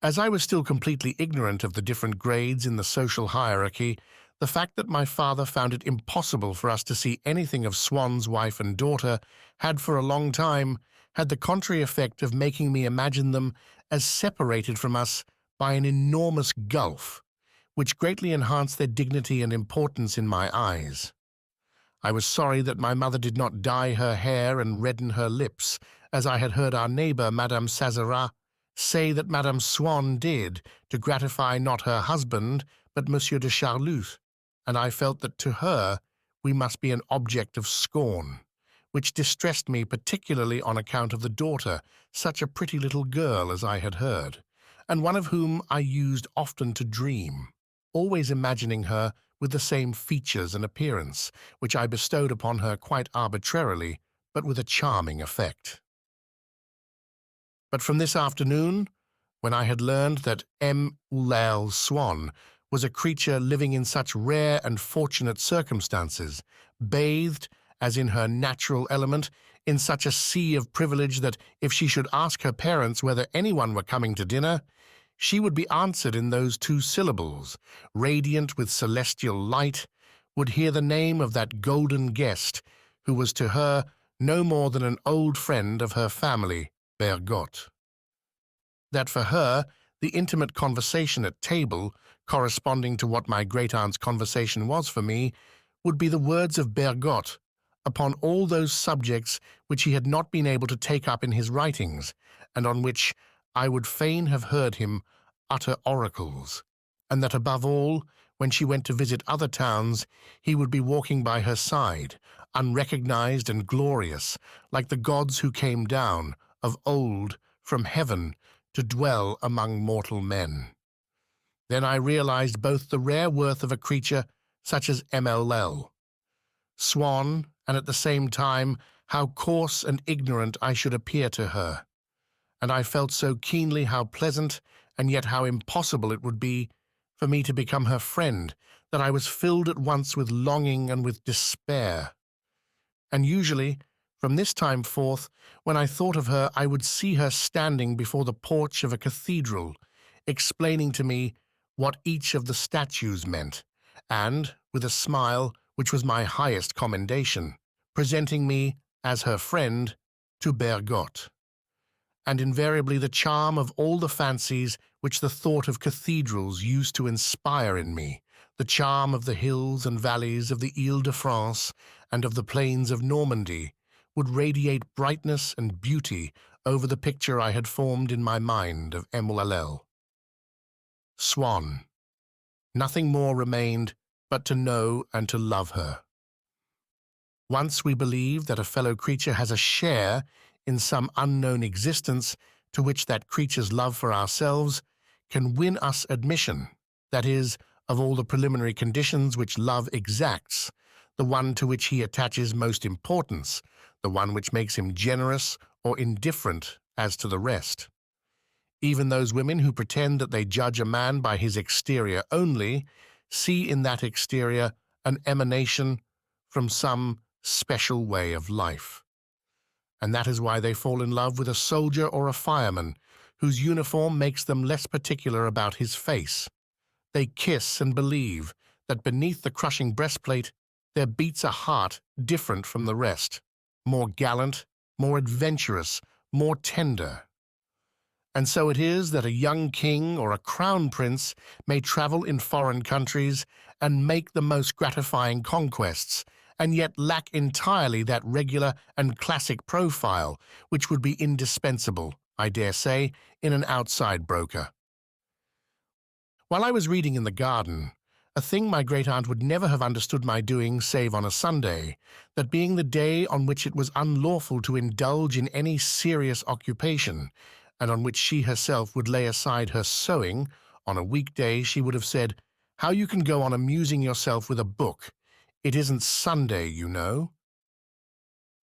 As I was still completely ignorant of the different grades in the social hierarchy, the fact that my father found it impossible for us to see anything of Swann's wife and daughter had for a long time had the contrary effect of making me imagine them as separated from us by an enormous gulf, which greatly enhanced their dignity and importance in my eyes. I was sorry that my mother did not dye her hair and redden her lips, as I had heard our neighbor, Madame Sazerat, say that Madame Swann did, to gratify not her husband, but Monsieur de Charlus, and I felt that to her we must be an object of scorn, which distressed me particularly on account of the daughter, such a pretty little girl as I had heard, and one of whom I used often to dream, always imagining her with the same features and appearance, which I bestowed upon her quite arbitrarily, but with a charming effect. But from this afternoon, when I had learned that M. Swann was a creature living in such rare and fortunate circumstances, bathed, as in her natural element, in such a sea of privilege that if she should ask her parents whether anyone were coming to dinner, she would be answered in those two syllables, radiant with celestial light, would hear the name of that golden guest, who was to her no more than an old friend of her family, Bergotte. That for her, the intimate conversation at table, corresponding to what my great-aunt's conversation was for me, would be the words of Bergotte upon all those subjects which he had not been able to take up in his writings, and on which I would fain have heard him utter oracles, and that above all, when she went to visit other towns, he would be walking by her side, unrecognized and glorious, like the gods who came down, of old, from heaven, to dwell among mortal men. Then I realized both the rare worth of a creature such as MLL, Swann, and at the same time how coarse and ignorant I should appear to her, and I felt so keenly how pleasant and yet how impossible it would be for me to become her friend that I was filled at once with longing and with despair. And usually, from this time forth, when I thought of her, I would see her standing before the porch of a cathedral, explaining to me what each of the statues meant, and, with a smile which was my highest commendation, presenting me, as her friend, to Bergotte. And invariably the charm of all the fancies which the thought of cathedrals used to inspire in me, the charm of the hills and valleys of the Ile-de-France and of the plains of Normandy, would radiate brightness and beauty over the picture I had formed in my mind of MLL. Swann. Nothing more remained but to know and to love her. Once we believe that a fellow creature has a share in some unknown existence to which that creature's love for ourselves can win us admission, that is, of all the preliminary conditions which love exacts, the one to which he attaches most importance, the one which makes him generous or indifferent as to the rest. Even those women who pretend that they judge a man by his exterior only see in that exterior an emanation from some special way of life. And that is why they fall in love with a soldier or a fireman whose uniform makes them less particular about his face. They kiss and believe that beneath the crushing breastplate there beats a heart different from the rest, more gallant, more adventurous, more tender. And so it is that a young king or a crown prince may travel in foreign countries and make the most gratifying conquests, and yet lack entirely that regular and classic profile which would be indispensable, I dare say, in an outside broker. While I was reading in the garden, a thing my great-aunt would never have understood my doing save on a Sunday, that being the day on which it was unlawful to indulge in any serious occupation, and on which she herself would lay aside her sewing, on a weekday she would have said, "How you can go on amusing yourself with a book. It isn't Sunday, you know."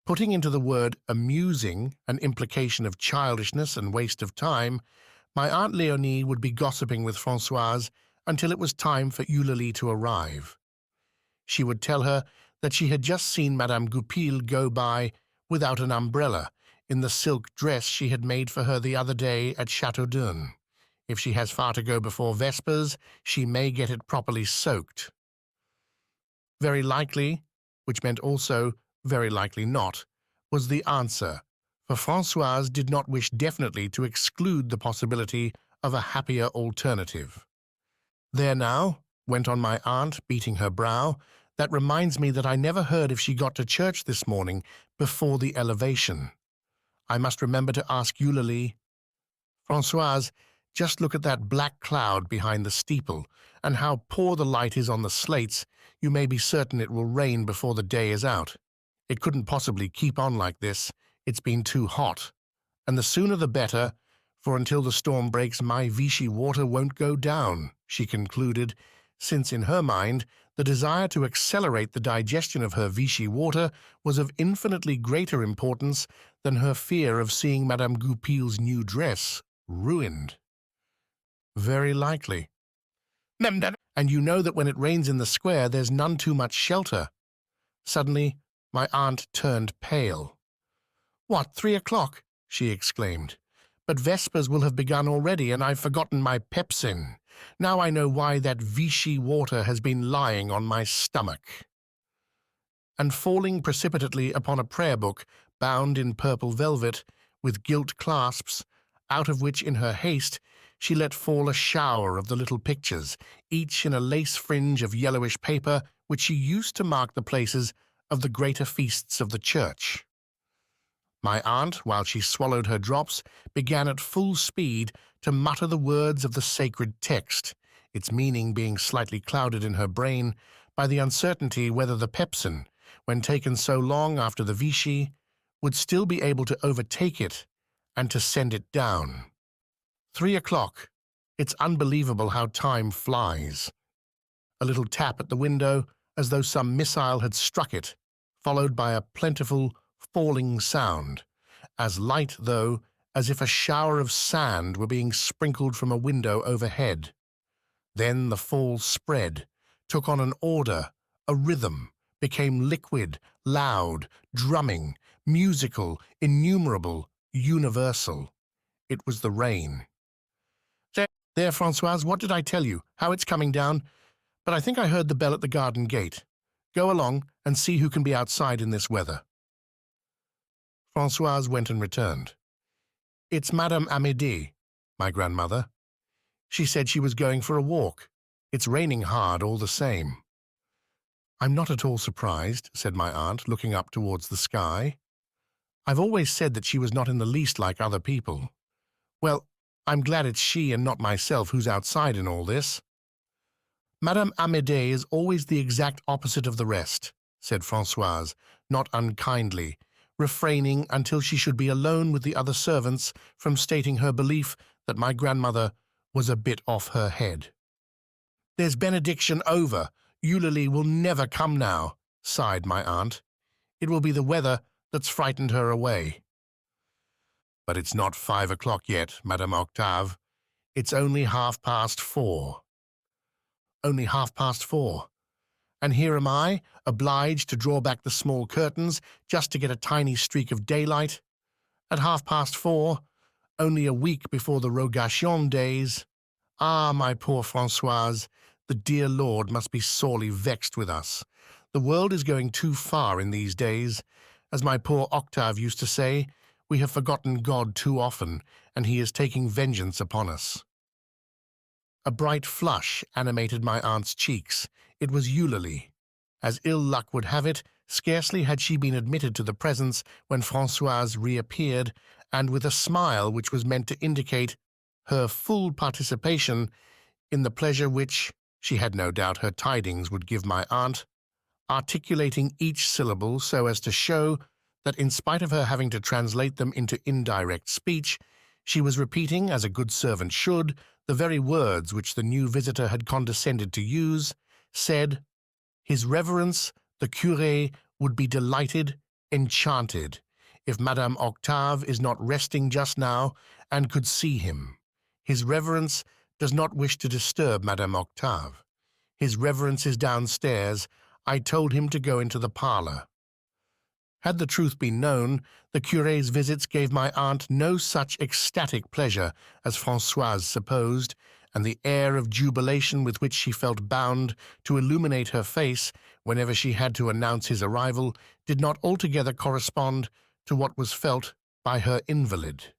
Putting into the word amusing an implication of childishness and waste of time, my Aunt Léonie would be gossiping with Francoise until it was time for Eulalie to arrive. She would tell her that she had just seen Madame Goupil go by without an umbrella, in the silk dress she had made for her the other day at Châteaudun. If she has far to go before Vespers, she may get it properly soaked. Very likely, which meant also very likely not, was the answer, for Francoise did not wish definitely to exclude the possibility of a happier alternative. "There now," went on my aunt, beating her brow, "that reminds me that I never heard if she got to church this morning before the elevation. I must remember to ask Eulalie. Francoise, just look at that black cloud behind the steeple, and how poor the light is on the slates. You may be certain it will rain before the day is out. It couldn't possibly keep on like this. It's been too hot. And the sooner the better, for until the storm breaks my Vichy water won't go down," she concluded, since in her mind the desire to accelerate the digestion of her Vichy water was of infinitely greater importance than her fear of seeing Madame Goupil's new dress ruined. "Very likely. And you know that when it rains in the square there's none too much shelter." Suddenly my aunt turned pale. "What, 3 o'clock?" she exclaimed. "But Vespers will have begun already, and I've forgotten my pepsin. Now I know why that Vichy water has been lying on my stomach." And falling precipitately upon a prayer book bound in purple velvet, with gilt clasps, out of which in her haste she let fall a shower of the little pictures, each in a lace fringe of yellowish paper which she used to mark the places of the greater feasts of the church. My aunt, while she swallowed her drops, began at full speed to mutter the words of the sacred text, its meaning being slightly clouded in her brain by the uncertainty whether the pepsin, when taken so long after the Vichy, would still be able to overtake it and to send it down. 3 o'clock. It's unbelievable how time flies. A little tap at the window, as though some missile had struck it, followed by a plentiful, falling sound, as light, though, as if a shower of sand were being sprinkled from a window overhead. Then the fall spread, took on an order, a rhythm, became liquid, loud, drumming, musical, innumerable, universal. It was the rain. There, Francoise, what did I tell you? How it's coming down? But I think I heard the bell at the garden gate. Go along and see who can be outside in this weather. Francoise went and returned. It's Madame Amédée, my grandmother. She said she was going for a walk. It's raining hard all the same. I'm not at all surprised, said my aunt, looking up towards the sky. I've always said that she was not in the least like other people. Well, I'm glad it's she and not myself who's outside in all this. Madame Amédée is always the exact opposite of the rest, said Francoise, not unkindly, refraining until she should be alone with the other servants from stating her belief that my grandmother was a bit off her head. There's benediction over. Eulalie will never come now, sighed my aunt. It will be the weather that's frightened her away. But it's not 5 o'clock yet, Madame Octave. It's only 4:30. Only 4:30. And here am I, obliged to draw back the small curtains just to get a tiny streak of daylight. At 4:30, only a week before the Rogation days. Ah, my poor Francoise, the dear Lord must be sorely vexed with us. The world is going too far in these days. As my poor Octave used to say, we have forgotten God too often, and he is taking vengeance upon us. A bright flush animated my aunt's cheeks. It was Eulalie. As ill luck would have it, scarcely had she been admitted to the presence when Francoise reappeared, and with a smile which was meant to indicate her full participation in the pleasure which, she had no doubt her tidings would give my aunt, articulating each syllable so as to show that in spite of her having to translate them into indirect speech, she was repeating, as a good servant should, the very words which the new visitor had condescended to use, said, His Reverence, the curé, would be delighted, enchanted, if Madame Octave is not resting just now and could see him. His Reverence does not wish to disturb Madame Octave. His Reverence is downstairs. I told him to go into the parlour. Had the truth been known, the curé's visits gave my aunt no such ecstatic pleasure as Francoise supposed, and the air of jubilation with which she felt bound to illuminate her face whenever she had to announce his arrival did not altogether correspond to what was felt by her invalid.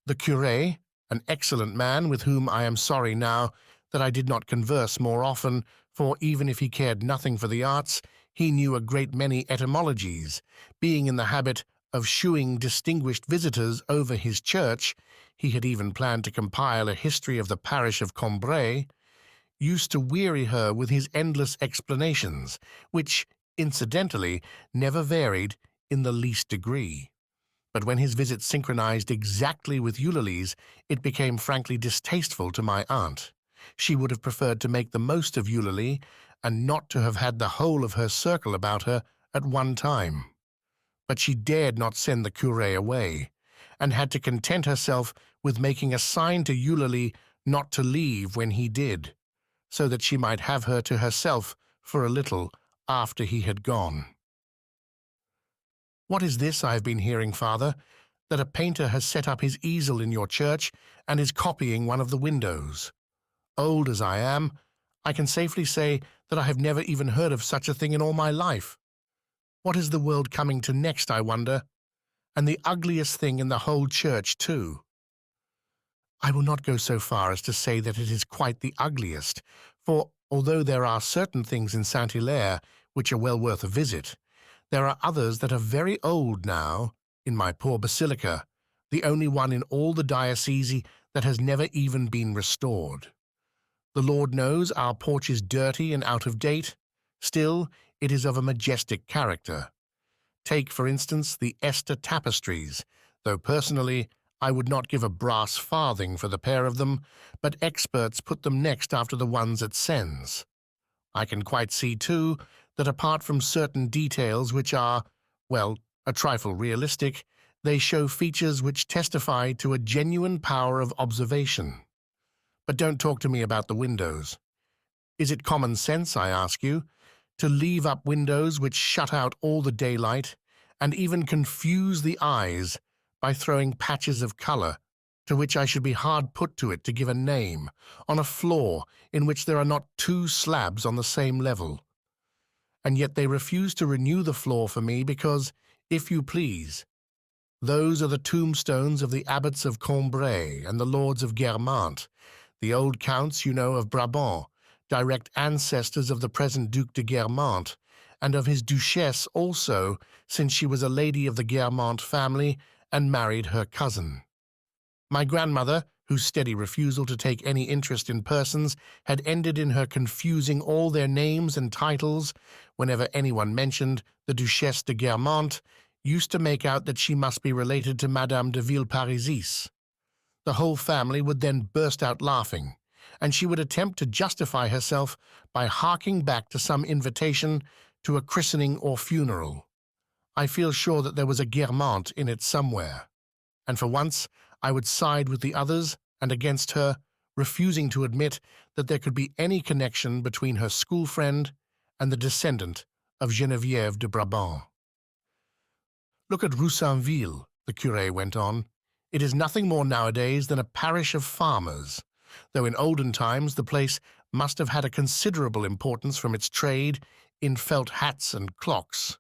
The curé, an excellent man with whom I am sorry now that I did not converse more often, for even if he cared nothing for the arts, he knew a great many etymologies. Being in the habit of shooing distinguished visitors over his church, he had even planned to compile a history of the parish of Combray, used to weary her with his endless explanations, which, incidentally, never varied in the least degree. But when his visit synchronized exactly with Eulalie's, it became frankly distasteful to my aunt. She would have preferred to make the most of Eulalie, and not to have had the whole of her circle about her at one time. But she dared not send the curé away, and had to content herself with making a sign to Eulalie not to leave when he did, so that she might have her to herself for a little after he had gone. What is this I have been hearing, father, that a painter has set up his easel in your church and is copying one of the windows? Old as I am, I can safely say that I have never even heard of such a thing in all my life. What is the world coming to next, I wonder? And the ugliest thing in the whole church, too. I will not go so far as to say that it is quite the ugliest, for although there are certain things in Saint-Hilaire which are well worth a visit, there are others that are very old now, in my poor basilica, the only one in all the diocese that has never even been restored. The Lord knows our porch is dirty and out of date. Still, it is of a majestic character. Take, for instance, the Esther tapestries, though personally I would not give a brass farthing for the pair of them, but experts put them next after the ones at Sens. I can quite see, too, that apart from certain details which are, well, a trifle realistic, they show features which testify to a genuine power of observation. But don't talk to me about the windows. Is it common sense, I ask you, to leave up windows which shut out all the daylight and even confuse the eyes by throwing patches of colour, to which I should be hard put to it to give a name, on a floor in which there are not two slabs on the same level? And yet they refuse to renew the floor for me because, if you please, those are the tombstones of the abbots of Combray and the lords of Guermantes, the old counts, you know, of Brabant, direct ancestors of the present Duc de Guermantes, and of his duchess also, since she was a lady of the Guermantes family and married her cousin. My grandmother, whose steady refusal to take any interest in persons had ended in her confusing all their names and titles, whenever anyone mentioned the Duchesse de Guermantes, used to make out that she must be related to Madame de Villeparisis. The whole family would then burst out laughing, and she would attempt to justify herself by harking back to some invitation to a christening or funeral. I feel sure that there was a Guermantes in it somewhere, and for once I would side with the others and against her, refusing to admit that there could be any connection between her school friend and the descendant of Geneviève de Brabant. Look at Roussainville, the curé went on. It is nothing more nowadays than a parish of farmers, though in olden times the place must have had a considerable importance from its trade in felt hats and clocks.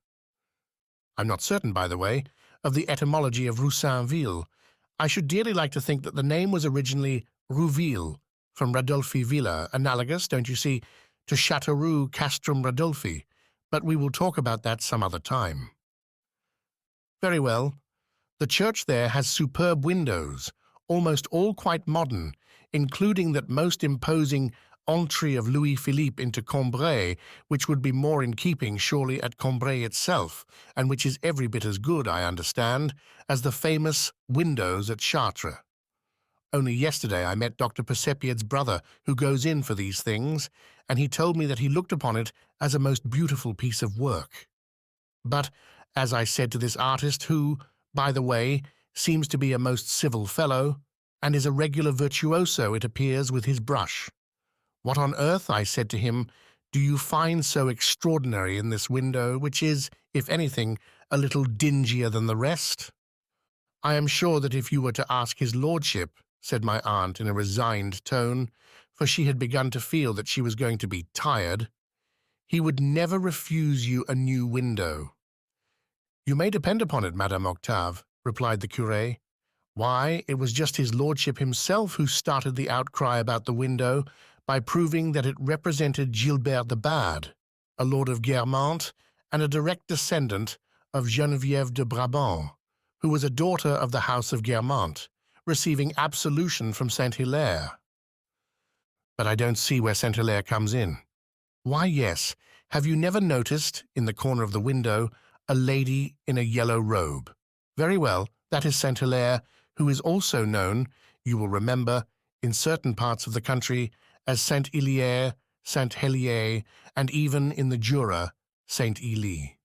I'm not certain, by the way, of the etymology of Roussainville. I should dearly like to think that the name was originally Rouville, from Radolfi Villa, analogous, don't you see, to Châteauroux Castrum Radolfi, but we will talk about that some other time. Very well. The church there has superb windows, almost all quite modern, including that most imposing entry of Louis-Philippe into Combray, which would be more in keeping, surely, at Combray itself, and which is every bit as good, I understand, as the famous windows at Chartres. Only yesterday I met Dr. Persepied's brother, who goes in for these things, and he told me that he looked upon it as a most beautiful piece of work. But, as I said to this artist, who, by the way, seems to be a most civil fellow, and is a regular virtuoso, it appears, with his brush. What on earth, I said to him, do you find so extraordinary in this window, which is, if anything, a little dingier than the rest? I am sure that if you were to ask his lordship, said my aunt in a resigned tone, for she had begun to feel that she was going to be tired, he would never refuse you a new window. You may depend upon it, Madame Octave, replied the curé. Why, it was just his lordship himself who started the outcry about the window by proving that it represented Gilberte the Bad, a lord of Guermantes and a direct descendant of Geneviève de Brabant, who was a daughter of the house of Guermantes, receiving absolution from Saint-Hilaire. But I don't see where Saint-Hilaire comes in. Why, yes, have you never noticed, in the corner of the window, a lady in a yellow robe? Very well, that is Saint-Hilaire, who is also known, you will remember, in certain parts of the country, as Saint-Hilaire, Saint-Hélier, and even in the Jura, Saint-Élie.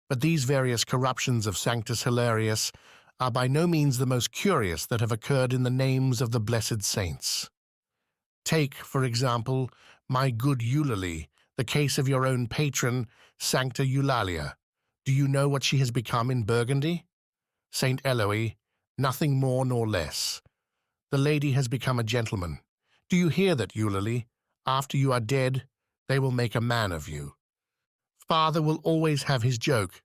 But these various corruptions of Sanctus Hilarius are by no means the most curious that have occurred in the names of the blessed saints. Take, for example, my good Eulalie, the case of your own patron, Sancta Eulalia. Do you know what she has become in Burgundy? Saint Eloy, nothing more nor less. The lady has become a gentleman. Do you hear that, Eulalie? After you are dead, they will make a man of you. Father will always have his joke.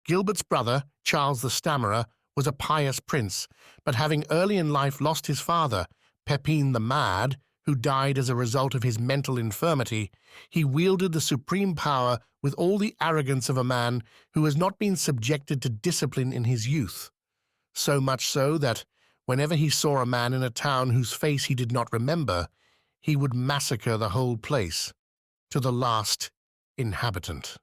Gilberte's brother, Charles the Stammerer, was a pious prince, but having early in life lost his father, Pepin the Mad, who died as a result of his mental infirmity, he wielded the supreme power with all the arrogance of a man who has not been subjected to discipline in his youth, so much so that, whenever he saw a man in a town whose face he did not remember, he would massacre the whole place, to the last inhabitant.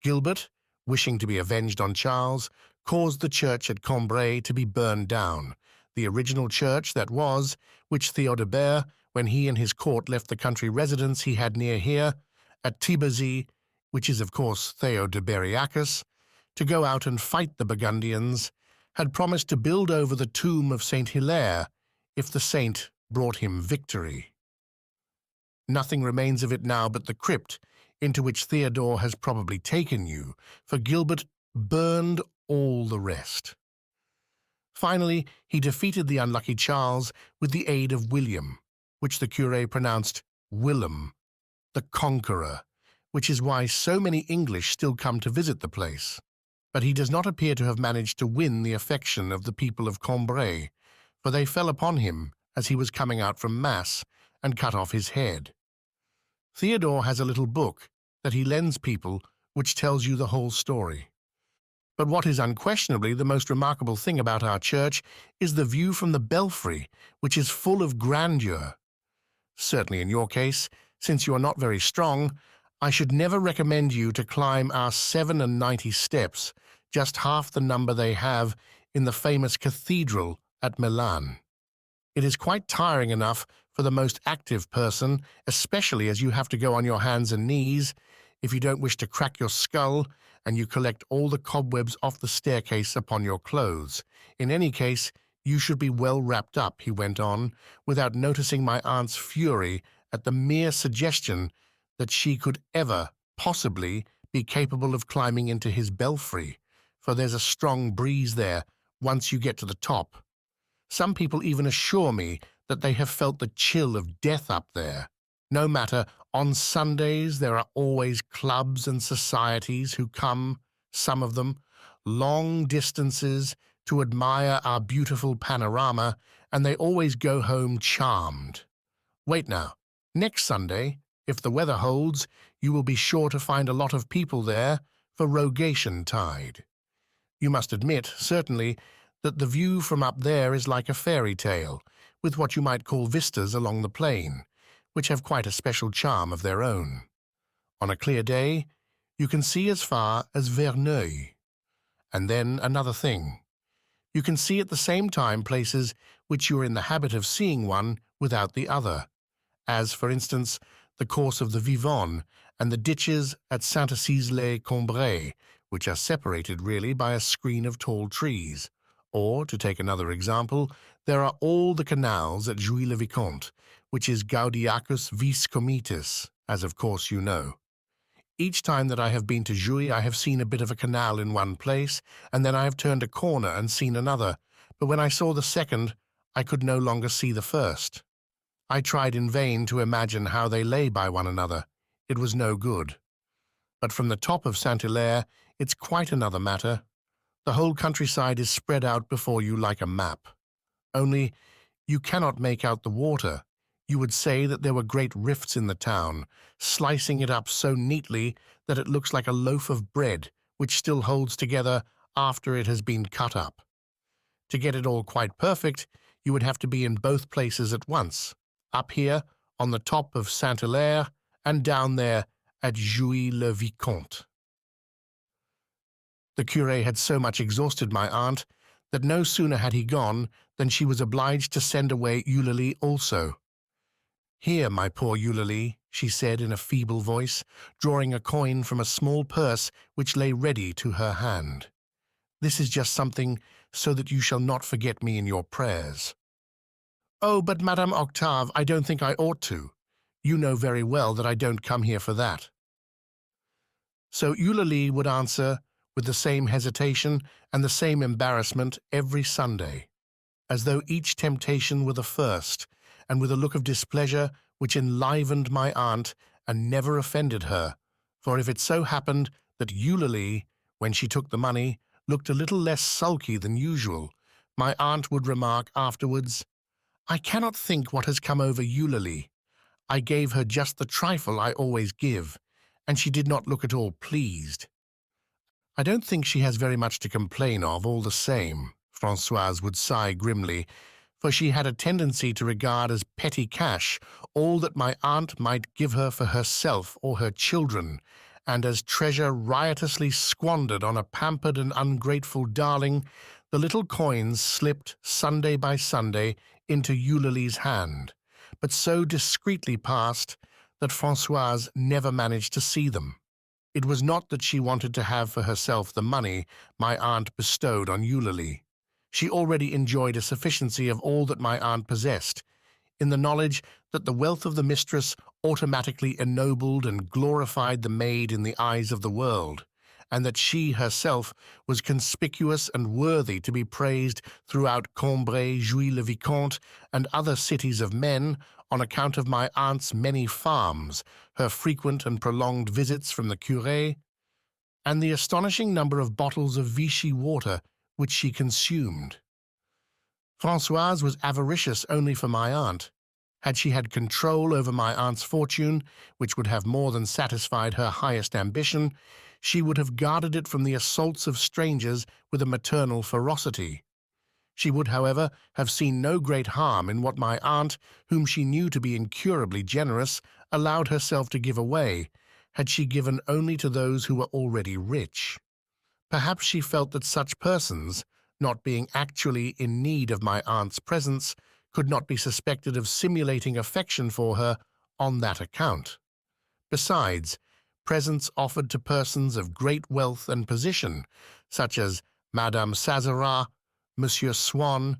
Gilberte, wishing to be avenged on Charles, caused the church at Combray to be burned down, the original church that was, which Theodebert, when he and his court left the country residence he had near here, at Thiberzy, which is of course Theodeberiacus, to go out and fight the Burgundians, had promised to build over the tomb of Saint-Hilaire if the saint brought him victory. Nothing remains of it now but the crypt, into which Theodore has probably taken you, for Gilberte burned all the rest. Finally, he defeated the unlucky Charles with the aid of William, which the curé pronounced Willem, the Conqueror, which is why so many English still come to visit the place. But he does not appear to have managed to win the affection of the people of Combray, for they fell upon him as he was coming out from Mass and cut off his head. Theodore has a little book that he lends people which tells you the whole story. But what is unquestionably the most remarkable thing about our church is the view from the belfry, which is full of grandeur. Certainly in your case, since you are not very strong, I should never recommend you to climb our 97 steps, just half the number they have in the famous cathedral at Milan. It is quite tiring enough for the most active person, especially as you have to go on your hands and knees, if you don't wish to crack your skull, and you collect all the cobwebs off the staircase upon your clothes. In any case, you should be well wrapped up, he went on, without noticing my aunt's fury at the mere suggestion that she could ever, possibly, be capable of climbing into his belfry, for there's a strong breeze there once you get to the top. Some people even assure me that they have felt the chill of death up there. No matter, on Sundays there are always clubs and societies who come, some of them, long distances to admire our beautiful panorama, and they always go home charmed. Wait now, next Sunday, if the weather holds, you will be sure to find a lot of people there for Rogation Tide. You must admit, certainly, that the view from up there is like a fairy tale, with what you might call vistas along the plain, which have quite a special charm of their own. On a clear day, you can see as far as Verneuil. And then another thing. You can see at the same time places which you are in the habit of seeing one without the other, as, for instance, the course of the Vivonne and the ditches at Saint-Hilaire-Combray, which are separated really by a screen of tall trees. Or, to take another example, there are all the canals at Jouy-le-Vicomte, which is Gaudiacus vis comitis, as of course you know. Each time that I have been to Jouy, I have seen a bit of a canal in one place, and then I have turned a corner and seen another, but when I saw the second, I could no longer see the first. I tried in vain to imagine how they lay by one another. It was no good. But from the top of Saint-Hilaire, it's quite another matter. The whole countryside is spread out before you like a map. Only, you cannot make out the water. You would say that there were great rifts in the town, slicing it up so neatly that it looks like a loaf of bread, which still holds together after it has been cut up. To get it all quite perfect, you would have to be in both places at once, up here on the top of Saint-Hilaire and down there at Jouy-le-Vicomte. The curé had so much exhausted my aunt that no sooner had he gone than she was obliged to send away Eulalie also. "Here, my poor Eulalie," she said in a feeble voice, drawing a coin from a small purse which lay ready to her hand. "This is just something so that you shall not forget me in your prayers." "Oh, but Madame Octave, I don't think I ought to. You know very well that I don't come here for that." So Eulalie would answer, with the same hesitation and the same embarrassment every Sunday, as though each temptation were the first, and with a look of displeasure which enlivened my aunt and never offended her, for if it so happened that Eulalie, when she took the money, looked a little less sulky than usual, my aunt would remark afterwards, "I cannot think what has come over Eulalie. I gave her just the trifle I always give, and she did not look at all pleased." "I don't think she has very much to complain of, all the same," Francoise would sigh grimly, for she had a tendency to regard as petty cash all that my aunt might give her for herself or her children, and as treasure riotously squandered on a pampered and ungrateful darling, the little coins slipped Sunday by Sunday into Eulalie's hand, but so discreetly passed that Francoise never managed to see them. It was not that she wanted to have for herself the money my aunt bestowed on Eulalie. She already enjoyed a sufficiency of all that my aunt possessed, in the knowledge that the wealth of the mistress automatically ennobled and glorified the maid in the eyes of the world, and that she herself was conspicuous and worthy to be praised throughout Combray, Jouy-le-Vicomte, and other cities of men on account of my aunt's many farms, her frequent and prolonged visits from the curé, and the astonishing number of bottles of Vichy water which she consumed. Francoise was avaricious only for my aunt. Had she had control over my aunt's fortune, which would have more than satisfied her highest ambition, she would have guarded it from the assaults of strangers with a maternal ferocity. She would, however, have seen no great harm in what my aunt, whom she knew to be incurably generous, allowed herself to give away, had she given only to those who were already rich. Perhaps she felt that such persons, not being actually in need of my aunt's presence, could not be suspected of simulating affection for her on that account. Besides, presents offered to persons of great wealth and position, such as Madame Sazerat, Monsieur Swann,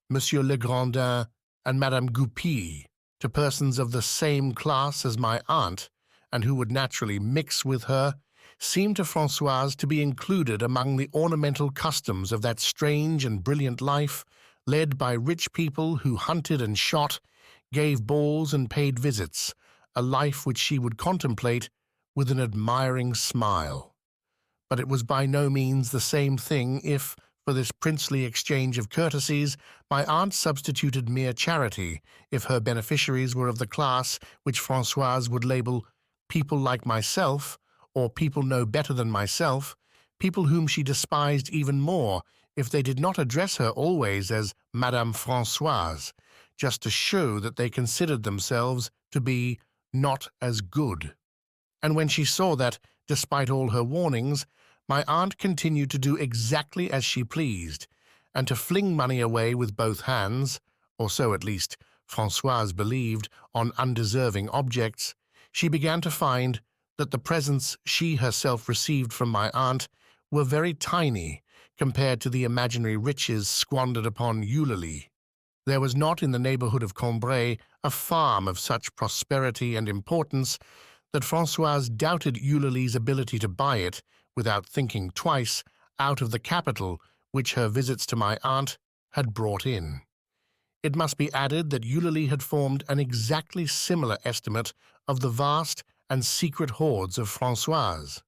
Monsieur Legrandin, and Madame Goupil, to persons of the same class as my aunt, and who would naturally mix with her, seemed to Francoise to be included among the ornamental customs of that strange and brilliant life led by rich people who hunted and shot, gave balls and paid visits, a life which she would contemplate with an admiring smile. But it was by no means the same thing if, for this princely exchange of courtesies, my aunt substituted mere charity, if her beneficiaries were of the class which Francoise would label people like myself, or people no better than myself, people whom she despised even more if they did not address her always as Madame Francoise, just to show that they considered themselves to be not as good. And when she saw that, despite all her warnings, my aunt continued to do exactly as she pleased, and to fling money away with both hands, or so at least Francoise believed, on undeserving objects, she began to find that the presents she herself received from my aunt were very tiny compared to the imaginary riches squandered upon Eulalie. There was not in the neighborhood of Combray a farm of such prosperity and importance that Francoise doubted Eulalie's ability to buy it, without thinking twice, out of the capital which her visits to my aunt had brought in. It must be added that Eulalie had formed an exactly similar estimate of the vast and secret hoards of Francoise.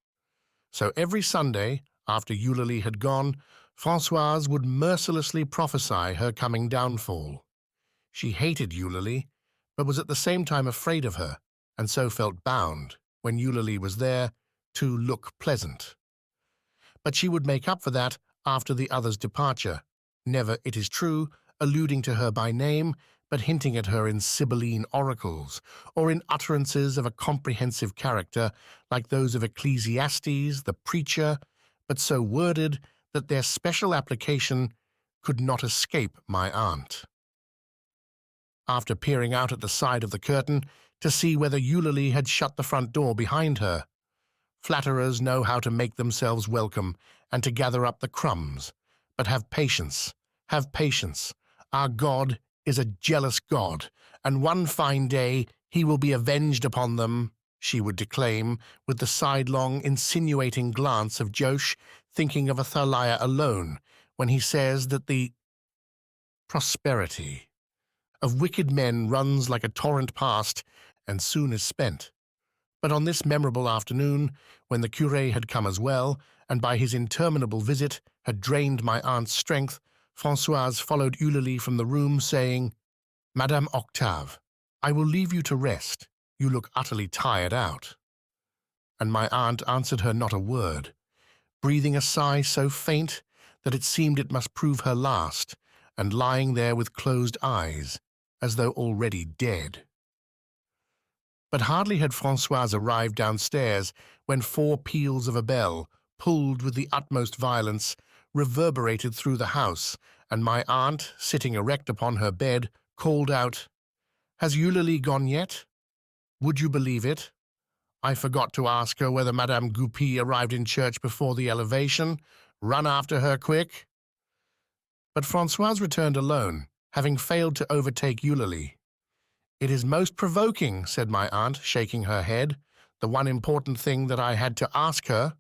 So every Sunday, after Eulalie had gone, Francoise would mercilessly prophesy her coming downfall. She hated Eulalie, but was at the same time afraid of her, and so felt bound, when Eulalie was there, to look pleasant. But she would make up for that after the other's departure, never, it is true, alluding to her by name, but hinting at her in Sibylline oracles, or in utterances of a comprehensive character, like those of Ecclesiastes, the preacher, but so worded that their special application could not escape my aunt. After peering out at the side of the curtain to see whether Eulalie had shut the front door behind her, flatterers know how to make themselves welcome and to gather up the crumbs, but have patience, have patience. Our God is a jealous God, and one fine day he will be avenged upon them, she would declaim, with the sidelong, insinuating glance of Josh thinking of Athaliah alone, when he says that the prosperity of wicked men runs like a torrent past and soon is spent. But on this memorable afternoon, when the curé had come as well, and by his interminable visit had drained my aunt's strength, Francoise followed Eulalie from the room, saying, "Madame Octave, I will leave you to rest. You look utterly tired out." And my aunt answered her not a word, breathing a sigh so faint that it seemed it must prove her last, and lying there with closed eyes, as though already dead. But hardly had Francoise arrived downstairs when 4 peals of a bell, pulled with the utmost violence, reverberated through the house, and my aunt, sitting erect upon her bed, called out, "Has Eulalie gone yet?" Would you believe it? I forgot to ask her whether Madame Goupil arrived in church before the elevation. Run after her, quick. But Francoise returned alone, having failed to overtake Eulalie. "It is most provoking," said my aunt, shaking her head, "the one important thing that I had to ask her."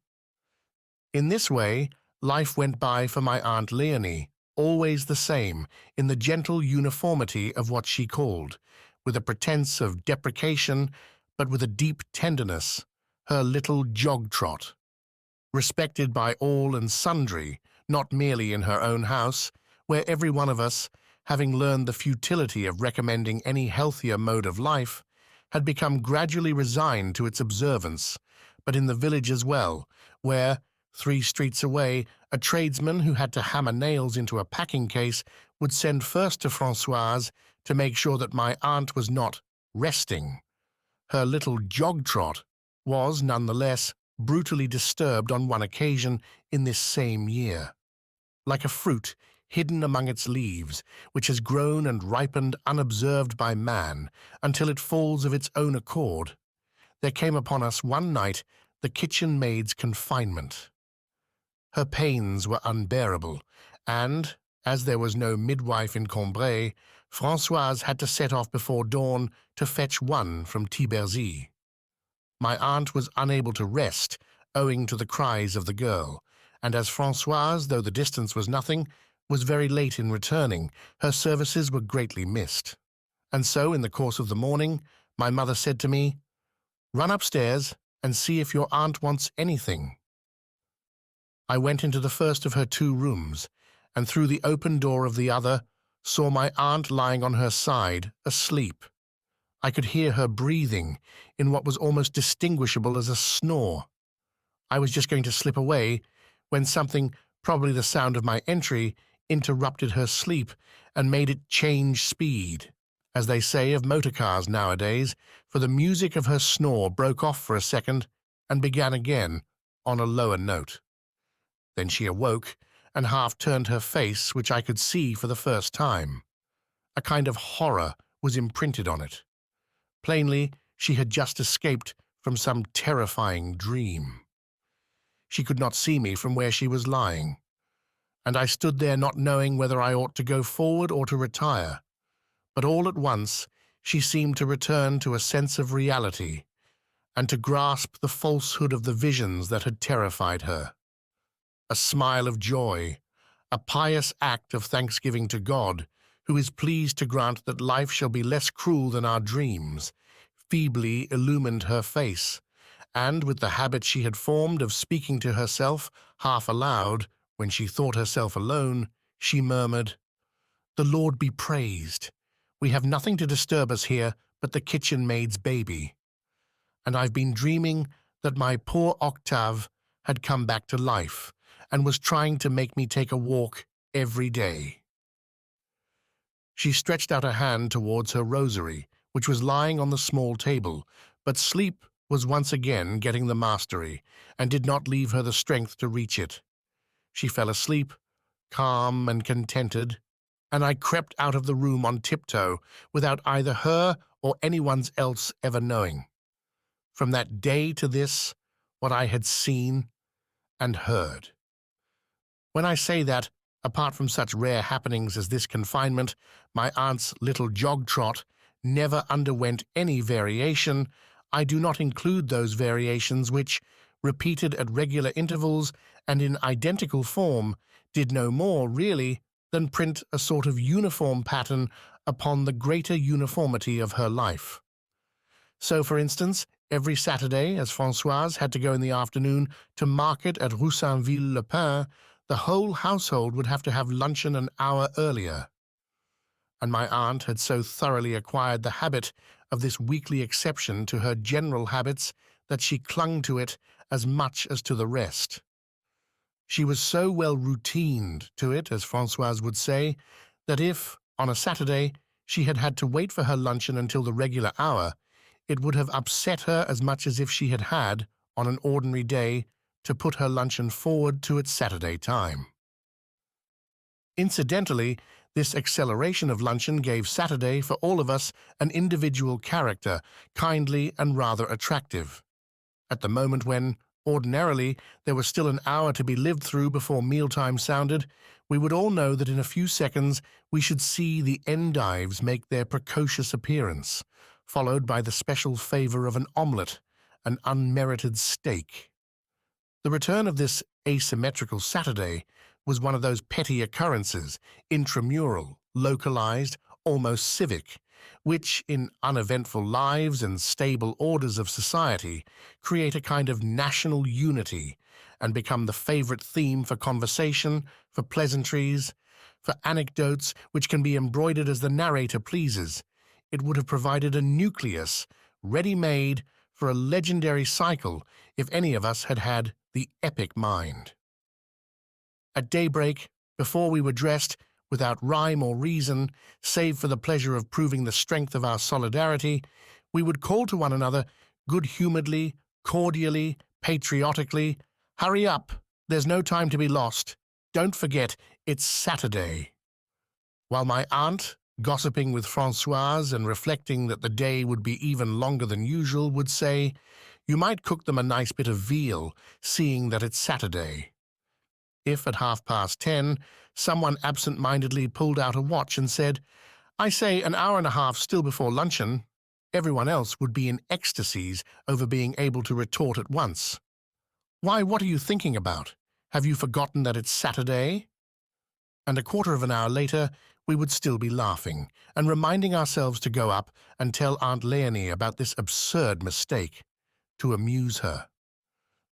In this way, life went by for my Aunt Léonie, always the same, in the gentle uniformity of what she called, with a pretense of deprecation, but with a deep tenderness, her little jog-trot. Respected by all and sundry, not merely in her own house, where every one of us, having learned the futility of recommending any healthier mode of life, had become gradually resigned to its observance, but in the village as well, where, 3 streets away, a tradesman who had to hammer nails into a packing case would send first to Francoise to make sure that my aunt was not resting. Her little jog-trot was, nonetheless, brutally disturbed on one occasion in this same year. Like a fruit hidden among its leaves, which has grown and ripened unobserved by man until it falls of its own accord, there came upon us one night the kitchen maid's confinement. Her pains were unbearable, and, as there was no midwife in Combray, Francoise had to set off before dawn to fetch one from Tibercy. My aunt was unable to rest, owing to the cries of the girl, and as Francoise, though the distance was nothing, was very late in returning, her services were greatly missed. And so, in the course of the morning, my mother said to me, "Run upstairs and see if your aunt wants anything." I went into the first of her 2 rooms, and through the open door of the other, saw my aunt lying on her side, asleep. I could hear her breathing, in what was almost distinguishable as a snore. I was just going to slip away, when something, probably the sound of my entry, interrupted her sleep and made it change speed, as they say of motor cars nowadays, for the music of her snore broke off for a second and began again on a lower note. Then she awoke and half turned her face, which I could see for the first time. A kind of horror was imprinted on it. Plainly, she had just escaped from some terrifying dream. She could not see me from where she was lying, and I stood there not knowing whether I ought to go forward or to retire. But all at once she seemed to return to a sense of reality, and to grasp the falsehood of the visions that had terrified her. A smile of joy, a pious act of thanksgiving to God, who is pleased to grant that life shall be less cruel than our dreams, feebly illumined her face, and with the habit she had formed of speaking to herself, half aloud, when she thought herself alone, she murmured, "The Lord be praised. We have nothing to disturb us here but the kitchen maid's baby. And I've been dreaming that my poor Octave had come back to life and was trying to make me take a walk every day." She stretched out a hand towards her rosary, which was lying on the small table, but sleep was once again getting the mastery, and did not leave her the strength to reach it. She fell asleep, calm and contented, and I crept out of the room on tiptoe, without either her or anyone else ever knowing. From that day to this, what I had seen and heard. When I say that, apart from such rare happenings as this confinement, my aunt's little jog-trot never underwent any variation, I do not include those variations which, repeated at regular intervals and in identical form, did no more, really, than print a sort of uniform pattern upon the greater uniformity of her life. So, for instance, every Saturday, as Francoise had to go in the afternoon to market at Roussainville-le-Pin, the whole household would have to have luncheon an hour earlier. And my aunt had so thoroughly acquired the habit of this weekly exception to her general habits that she clung to it as much as to the rest. She was so well routined to it, as Francoise would say, that if, on a Saturday, she had had to wait for her luncheon until the regular hour, it would have upset her as much as if she had had, on an ordinary day, to put her luncheon forward to its Saturday time. Incidentally, this acceleration of luncheon gave Saturday for all of us an individual character, kindly and rather attractive. At the moment when, ordinarily, there was still an hour to be lived through before mealtime sounded, we would all know that in a few seconds we should see the endives make their precocious appearance, followed by the special favor of an omelette, an unmerited steak. The return of this asymmetrical Saturday was one of those petty occurrences, intramural, localized, almost civic, which, in uneventful lives and stable orders of society, create a kind of national unity and become the favorite theme for conversation, for pleasantries, for anecdotes which can be embroidered as the narrator pleases. It would have provided a nucleus, ready-made, for a legendary cycle if any of us had had the epic mind. At daybreak, before we were dressed, without rhyme or reason, save for the pleasure of proving the strength of our solidarity, we would call to one another, good-humouredly, cordially, patriotically, "Hurry up, there's no time to be lost. Don't forget, it's Saturday." While my aunt, gossiping with Francoise and reflecting that the day would be even longer than usual, would say, "You might cook them a nice bit of veal, seeing that it's Saturday." If at 10:30, someone absent-mindedly pulled out a watch and said, "I say, an hour and a half still before luncheon," everyone else would be in ecstasies over being able to retort at once, "Why, what are you thinking about? Have you forgotten that it's Saturday?" And a quarter of an hour later, we would still be laughing and reminding ourselves to go up and tell Aunt Léonie about this absurd mistake, to amuse her.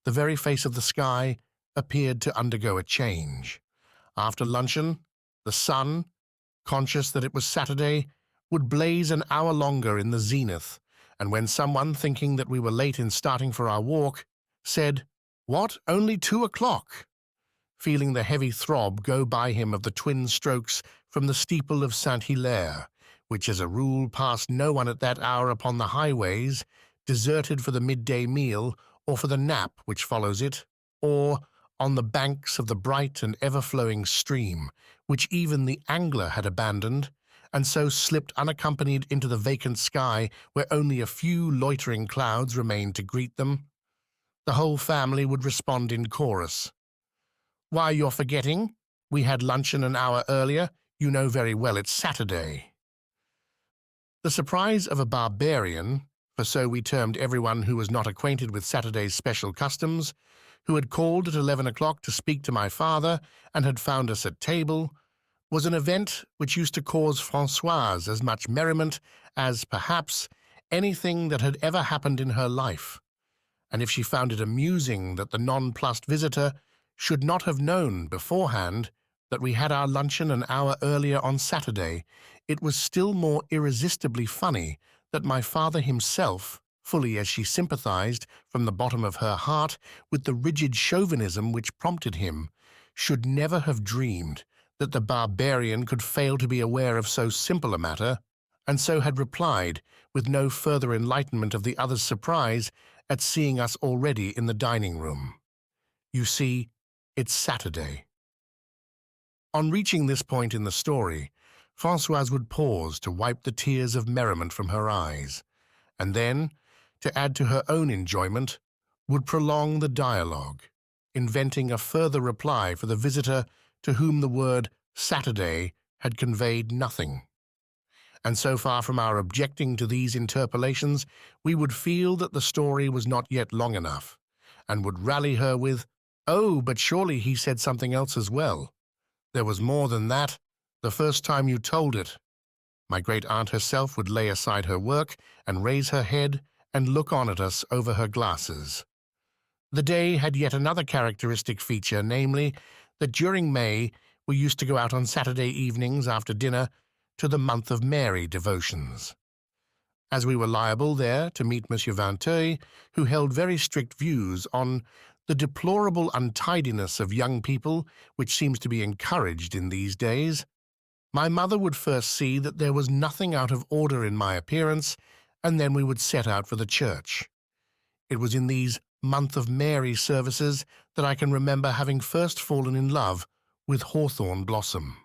The very face of the sky appeared to undergo a change. After luncheon, the sun, conscious that it was Saturday, would blaze an hour longer in the zenith, and when someone, thinking that we were late in starting for our walk, said, "What, only 2 o'clock?" feeling the heavy throb go by him of the twin strokes from the steeple of Saint-Hilaire, which as a rule passed no one at that hour upon the highways, deserted for the midday meal or for the nap which follows it, or on the banks of the bright and ever-flowing stream, which even the angler had abandoned, and so slipped unaccompanied into the vacant sky where only a few loitering clouds remained to greet them, the whole family would respond in chorus, "Why, you're forgetting. We had luncheon an hour earlier. You know very well it's Saturday." The surprise of a barbarian, for so we termed everyone who was not acquainted with Saturday's special customs, who had called at 11 o'clock to speak to my father and had found us at table, was an event which used to cause Francoise as much merriment as, perhaps, anything that had ever happened in her life. And if she found it amusing that the nonplussed visitor should not have known beforehand that we had our luncheon an hour earlier on Saturday, it was still more irresistibly funny that my father himself, fully as she sympathized from the bottom of her heart with the rigid chauvinism which prompted him, should never have dreamed that the barbarian could fail to be aware of so simple a matter, and so had replied, with no further enlightenment of the other's surprise at seeing us already in the dining-room, "You see, it's Saturday." On reaching this point in the story, Francoise would pause to wipe the tears of merriment from her eyes, and then, to add to her own enjoyment, would prolong the dialogue, inventing a further reply for the visitor to whom the word Saturday had conveyed nothing. And so far from our objecting to these interpolations, we would feel that the story was not yet long enough, and would rally her with, "Oh, but surely he said something else as well. There was more than that, the first time you told it." My great-aunt herself would lay aside her work and raise her head and look on at us over her glasses. The day had yet another characteristic feature, namely, that during May we used to go out on Saturday evenings after dinner to the Month of Mary devotions. As we were liable there to meet Monsieur Vinteuil, who held very strict views on the deplorable untidiness of young people which seems to be encouraged in these days, my mother would first see that there was nothing out of order in my appearance, and then we would set out for the church. It was in these Month of Mary services that I can remember having first fallen in love with hawthorn blossom.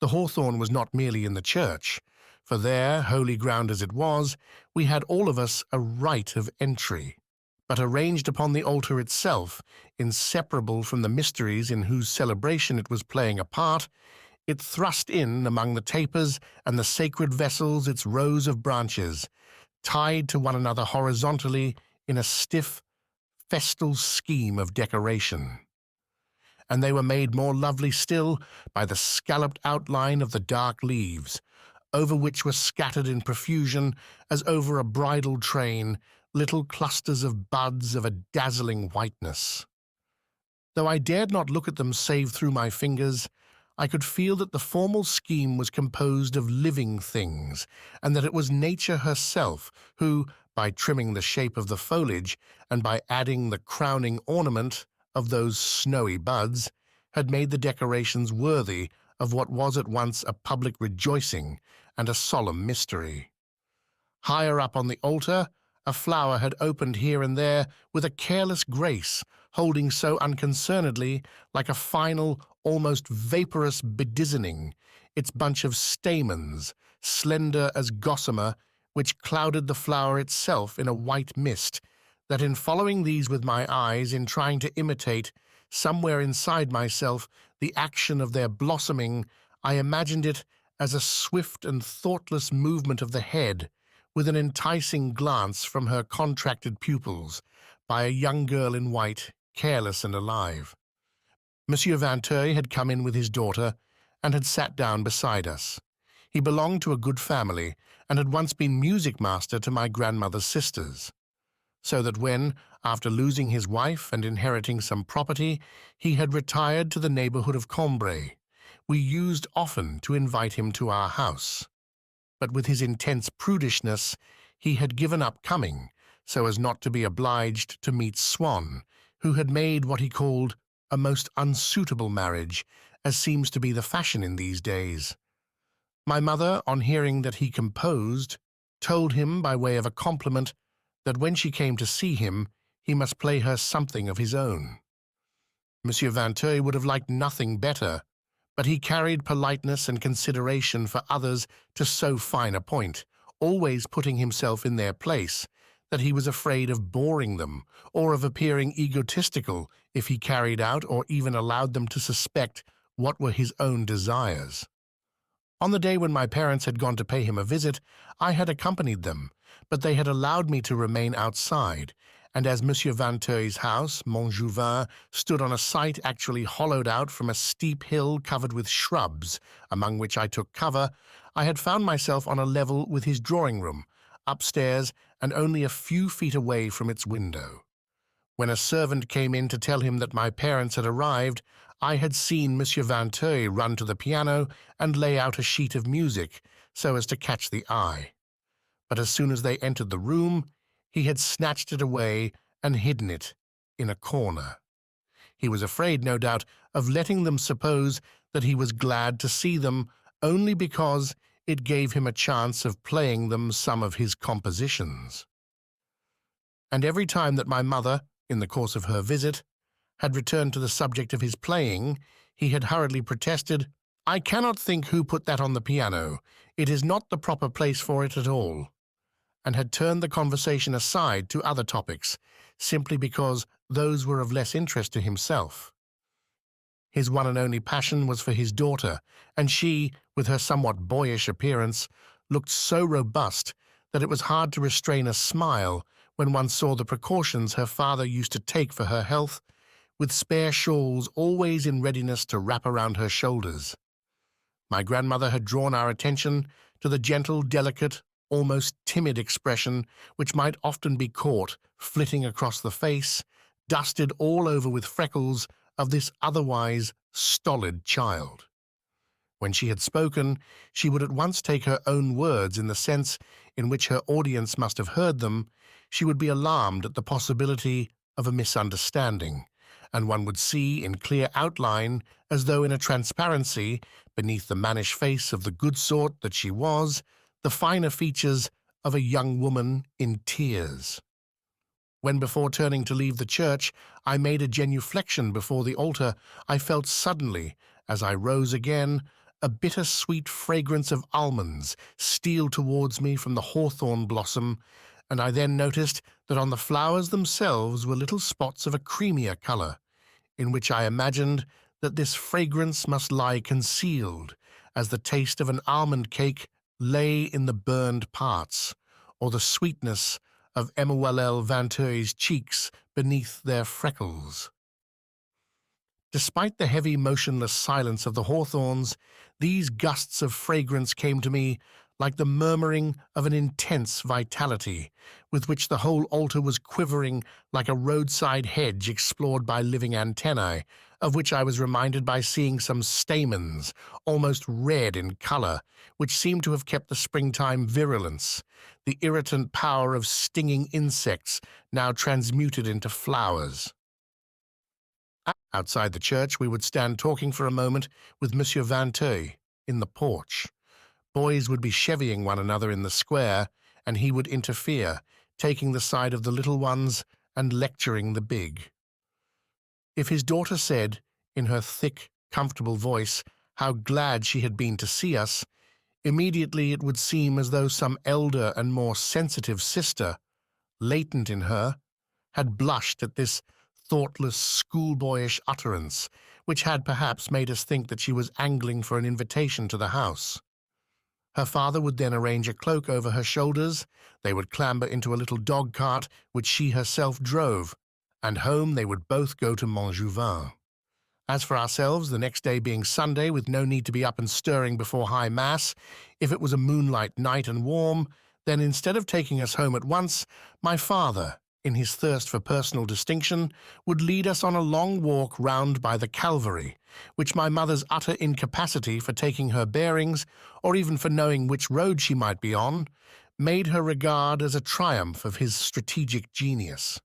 The hawthorn was not merely in the church, for there, holy ground as it was, we had all of us a right of entry, but arranged upon the altar itself, inseparable from the mysteries in whose celebration it was playing a part, it thrust in among the tapers and the sacred vessels its rows of branches, tied to one another horizontally in a stiff, festal scheme of decoration. And they were made more lovely still by the scalloped outline of the dark leaves, over which were scattered in profusion, as over a bridal train, little clusters of buds of a dazzling whiteness. Though I dared not look at them save through my fingers, I could feel that the formal scheme was composed of living things, and that it was nature herself who, by trimming the shape of the foliage and by adding the crowning ornament of those snowy buds, had made the decorations worthy of what was at once a public rejoicing and a solemn mystery. Higher up on the altar, a flower had opened here and there with a careless grace, holding so unconcernedly, like a final, almost vaporous bedizening, its bunch of stamens, slender as gossamer, which clouded the flower itself in a white mist, that in following these with my eyes, in trying to imitate, somewhere inside myself, the action of their blossoming, I imagined it as a swift and thoughtless movement of the head, with an enticing glance from her contracted pupils, by a young girl in white, careless and alive. Monsieur Vinteuil had come in with his daughter, and had sat down beside us. He belonged to a good family, and had once been music master to my grandmother's sisters, so that when, after losing his wife and inheriting some property, he had retired to the neighborhood of Combray, we used often to invite him to our house. But with his intense prudishness, he had given up coming, so as not to be obliged to meet Swann, who had made what he called a most unsuitable marriage, as seems to be the fashion in these days. My mother, on hearing that he composed, told him by way of a compliment that when she came to see him, he must play her something of his own. Monsieur Vinteuil would have liked nothing better, but he carried politeness and consideration for others to so fine a point, always putting himself in their place, that he was afraid of boring them, or of appearing egotistical if he carried out or even allowed them to suspect what were his own desires. On the day when my parents had gone to pay him a visit, I had accompanied them, but they had allowed me to remain outside, and as Monsieur Vinteuil's house, Montjouvin, stood on a site actually hollowed out from a steep hill covered with shrubs, among which I took cover, I had found myself on a level with his drawing-room, upstairs and only a few feet away from its window. When a servant came in to tell him that my parents had arrived, I had seen Monsieur Vinteuil run to the piano and lay out a sheet of music so as to catch the eye. But as soon as they entered the room, he had snatched it away and hidden it in a corner. He was afraid, no doubt, of letting them suppose that he was glad to see them only because it gave him a chance of playing them some of his compositions. And every time that my mother, in the course of her visit, had returned to the subject of his playing, he had hurriedly protested, "I cannot think who put that on the piano. It is not the proper place for it at all," and had turned the conversation aside to other topics, simply because those were of less interest to himself. His one and only passion was for his daughter, and she, with her somewhat boyish appearance, looked so robust that it was hard to restrain a smile when one saw the precautions her father used to take for her health, with spare shawls always in readiness to wrap around her shoulders. My grandmother had drawn our attention to the gentle, delicate, almost timid expression which might often be caught flitting across the face, dusted all over with freckles, of this otherwise stolid child. When she had spoken, she would at once take her own words in the sense in which her audience must have heard them. She would be alarmed at the possibility of a misunderstanding, and one would see in clear outline, as though in a transparency, beneath the mannish face of the good sort that she was, the finer features of a young woman in tears. When before turning to leave the church, I made a genuflection before the altar, I felt suddenly, as I rose again, a bitter-sweet fragrance of almonds steal towards me from the hawthorn blossom, and I then noticed that on the flowers themselves were little spots of a creamier colour, in which I imagined that this fragrance must lie concealed, as the taste of an almond cake lay in the burned parts, or the sweetness of Emmanuel Vinteuil's cheeks beneath their freckles. Despite the heavy, motionless silence of the hawthorns, these gusts of fragrance came to me like the murmuring of an intense vitality, with which the whole altar was quivering like a roadside hedge explored by living antennae, of which I was reminded by seeing some stamens, almost red in colour, which seemed to have kept the springtime virulence, the irritant power of stinging insects now transmuted into flowers. Outside the church we would stand talking for a moment with Monsieur Vinteuil in the porch. Boys would be chevying one another in the square, and he would interfere, taking the side of the little ones and lecturing the big. If his daughter said, in her thick, comfortable voice, how glad she had been to see us, immediately it would seem as though some elder and more sensitive sister, latent in her, had blushed at this thoughtless, schoolboyish utterance, which had perhaps made us think that she was angling for an invitation to the house. Her father would then arrange a cloak over her shoulders, they would clamber into a little dog-cart which she herself drove, and home they would both go to Montjouvin. As for ourselves, the next day being Sunday, with no need to be up and stirring before high mass, if it was a moonlight night and warm, then instead of taking us home at once, my father, in his thirst for personal distinction, would lead us on a long walk round by the Calvary, which my mother's utter incapacity for taking her bearings, or even for knowing which road she might be on, made her regard as a triumph of his strategic genius.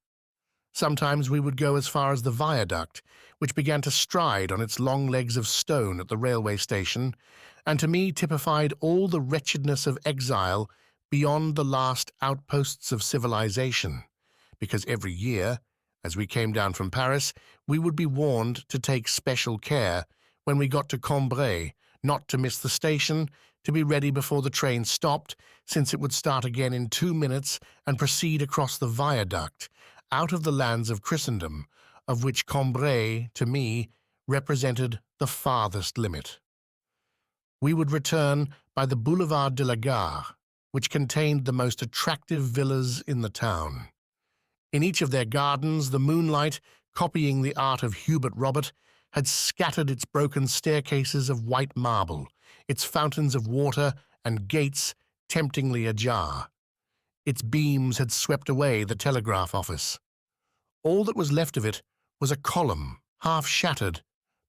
Sometimes we would go as far as the viaduct, which began to stride on its long legs of stone at the railway station, and to me typified all the wretchedness of exile beyond the last outposts of civilization, because every year, as we came down from Paris, we would be warned to take special care, when we got to Combray, not to miss the station, to be ready before the train stopped, since it would start again in 2 minutes and proceed across the viaduct, out of the lands of Christendom, of which Combray, to me, represented the farthest limit. We would return by the Boulevard de la Gare, which contained the most attractive villas in the town. In each of their gardens, the moonlight, copying the art of Hubert Robert, had scattered its broken staircases of white marble, its fountains of water and gates temptingly ajar. Its beams had swept away the telegraph office. All that was left of it was a column, half shattered,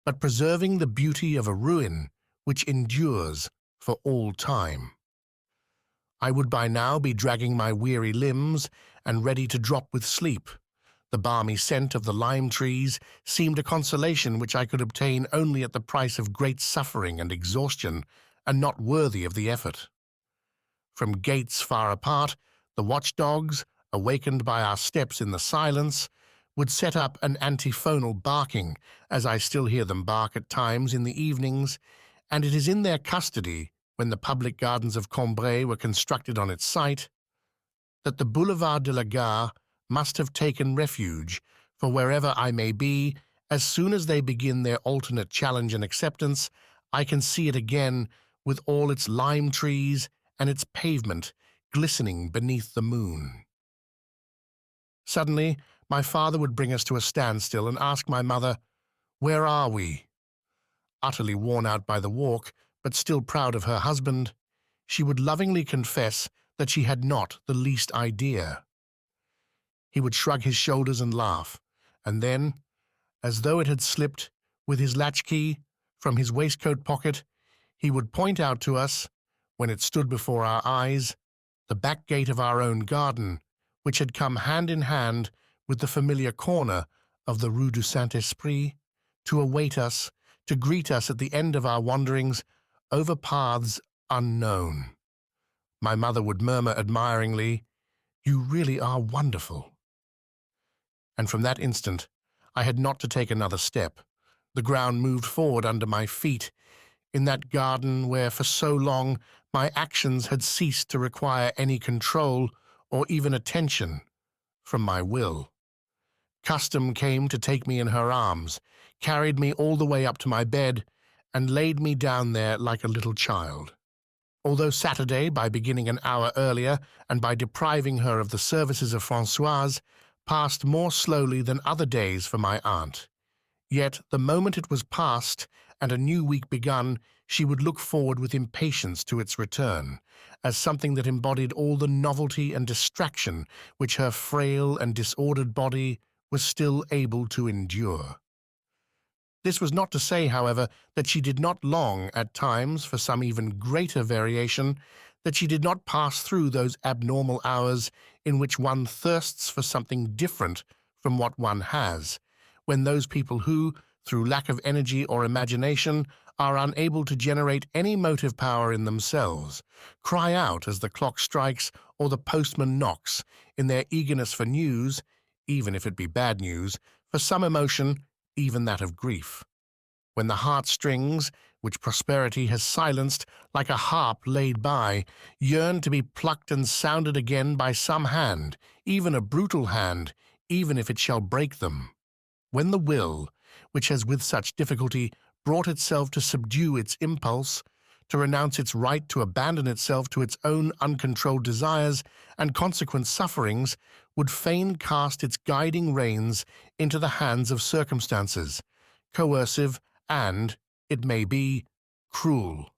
but preserving the beauty of a ruin which endures for all time. I would by now be dragging my weary limbs and ready to drop with sleep. The balmy scent of the lime trees seemed a consolation which I could obtain only at the price of great suffering and exhaustion, and not worthy of the effort. From gates far apart, the watchdogs, awakened by our steps in the silence, would set up an antiphonal barking, as I still hear them bark at times in the evenings, and it is in their custody, when the public gardens of Combray were constructed on its site, that the Boulevard de la Gare must have taken refuge, for wherever I may be, as soon as they begin their alternate challenge and acceptance, I can see it again with all its lime trees and its pavement glistening beneath the moon. Suddenly, my father would bring us to a standstill and ask my mother, "Where are we?" Utterly worn out by the walk, but still proud of her husband, she would lovingly confess that she had not the least idea. He would shrug his shoulders and laugh, and then, as though it had slipped, with his latchkey, from his waistcoat pocket, he would point out to us, when it stood before our eyes, the back gate of our own garden, which had come hand in hand with the familiar corner of the Rue du Saint-Esprit, to await us, to greet us at the end of our wanderings over paths unknown. My mother would murmur admiringly, "You really are wonderful." And from that instant, I had not to take another step. The ground moved forward under my feet, in that garden where for so long my actions had ceased to require any control or even attention from my will. Custom came to take me in her arms, carried me all the way up to my bed, and laid me down there like a little child. Although Saturday, by beginning an hour earlier and by depriving her of the services of Francoise, passed more slowly than other days for my aunt, yet the moment it was past and a new week begun, she would look forward with impatience to its return, as something that embodied all the novelty and distraction which her frail and disordered body was still able to endure. This was not to say, however, that she did not long, at times, for some even greater variation, that she did not pass through those abnormal hours in which one thirsts for something different from what one has, when those people who, through lack of energy or imagination, are unable to generate any motive power in themselves, cry out as the clock strikes or the postman knocks, in their eagerness for news, even if it be bad news, for some emotion, even that of grief. When the heartstrings, which prosperity has silenced like a harp laid by, yearn to be plucked and sounded again by some hand, even a brutal hand, even if it shall break them. When the will, which has with such difficulty brought itself to subdue its impulse, to renounce its right to abandon itself to its own uncontrolled desires and consequent sufferings, would fain cast its guiding reins into the hands of circumstances, coercive and, it may be, cruel.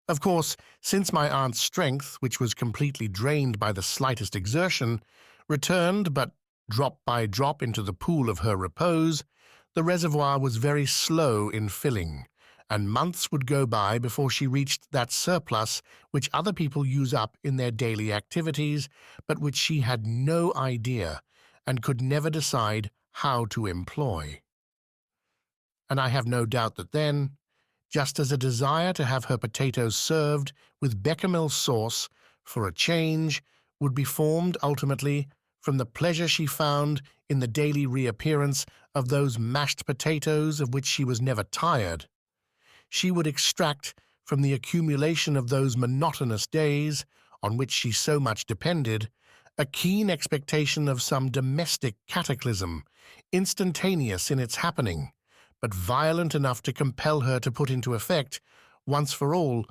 Of course, since my aunt's strength, which was completely drained by the slightest exertion, returned but drop by drop into the pool of her repose, the reservoir was very slow in filling, and months would go by before she reached that surplus which other people use up in their daily activities, but which she had no idea and could never decide how to employ. And I have no doubt that then, just as a desire to have her potatoes served with bechamel sauce for a change would be formed ultimately from the pleasure she found in the daily reappearance of those mashed potatoes of which she was never tired, she would extract from the accumulation of those monotonous days, on which she so much depended, a keen expectation of some domestic cataclysm, instantaneous in its happening, but violent enough to compel her to put into effect, once for all,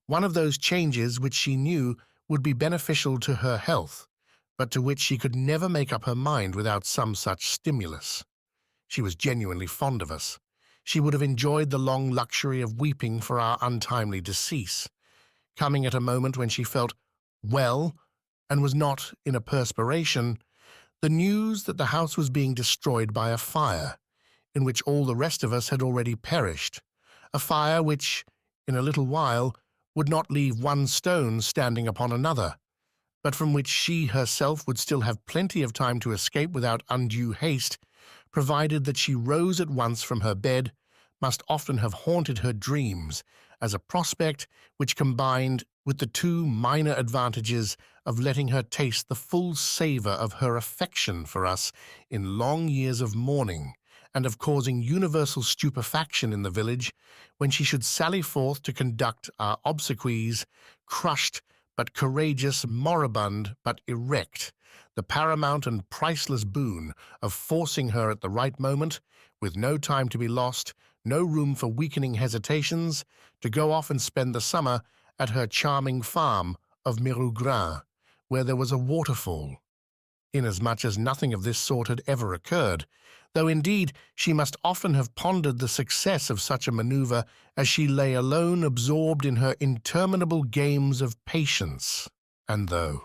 one of those changes which she knew would be beneficial to her health, but to which she could never make up her mind without some such stimulus. She was genuinely fond of us. She would have enjoyed the long luxury of weeping for our untimely decease, coming at a moment when she felt well and was not in a perspiration, the news that the house was being destroyed by a fire, in which all the rest of us had already perished, a fire which, in a little while, would not leave one stone standing upon another, but from which she herself would still have plenty of time to escape without undue haste, provided that she rose at once from her bed, must often have haunted her dreams as a prospect which combined with the two minor advantages of letting her taste the full savour of her affection for us in long years of mourning, and of causing universal stupefaction in the village when she should sally forth to conduct our obsequies, crushed but courageous, moribund but erect, the paramount and priceless boon of forcing her at the right moment, with no time to be lost, no room for weakening hesitations, to go off and spend the summer at her charming farm of Legrandin, where there was a waterfall, inasmuch as nothing of this sort had ever occurred, though indeed she must often have pondered the success of such a manoeuvre as she lay alone absorbed in her interminable games of patience, and though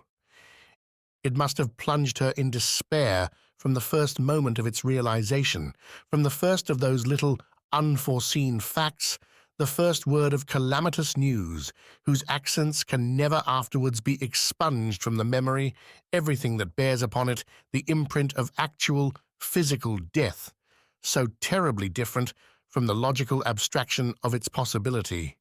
it must have plunged her in despair from the first moment of its realization, from the first of those little unforeseen facts, the first word of calamitous news, whose accents can never afterwards be expunged from the memory, everything that bears upon it the imprint of actual physical death, so terribly different from the logical abstraction of its possibility.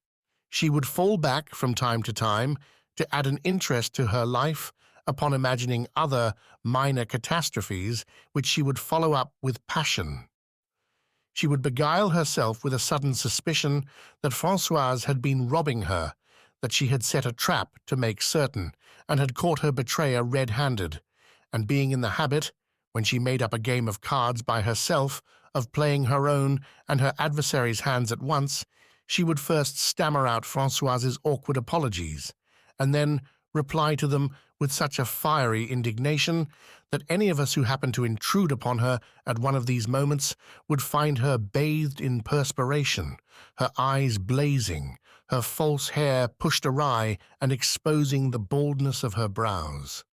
She would fall back from time to time, to add an interest to her life upon imagining other minor catastrophes which she would follow up with passion. She would beguile herself with a sudden suspicion that Francoise had been robbing her, that she had set a trap to make certain, and had caught her betrayer red-handed, and being in the habit, when she made up a game of cards by herself, of playing her own and her adversary's hands at once, she would first stammer out Francoise's awkward apologies, and then reply to them with such a fiery indignation that any of us who happened to intrude upon her at one of these moments would find her bathed in perspiration, her eyes blazing, her false hair pushed awry and exposing the baldness of her brows.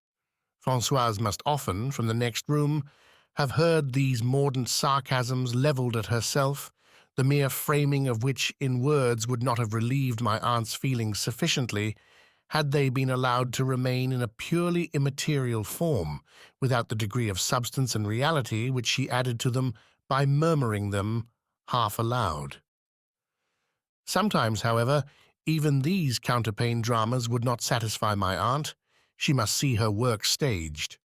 Francoise must often, from the next room, have heard these mordant sarcasms levelled at herself, the mere framing of which in words would not have relieved my aunt's feelings sufficiently, had they been allowed to remain in a purely immaterial form, without the degree of substance and reality which she added to them by murmuring them half aloud. Sometimes, however, even these counterpane dramas would not satisfy my aunt. She must see her work staged.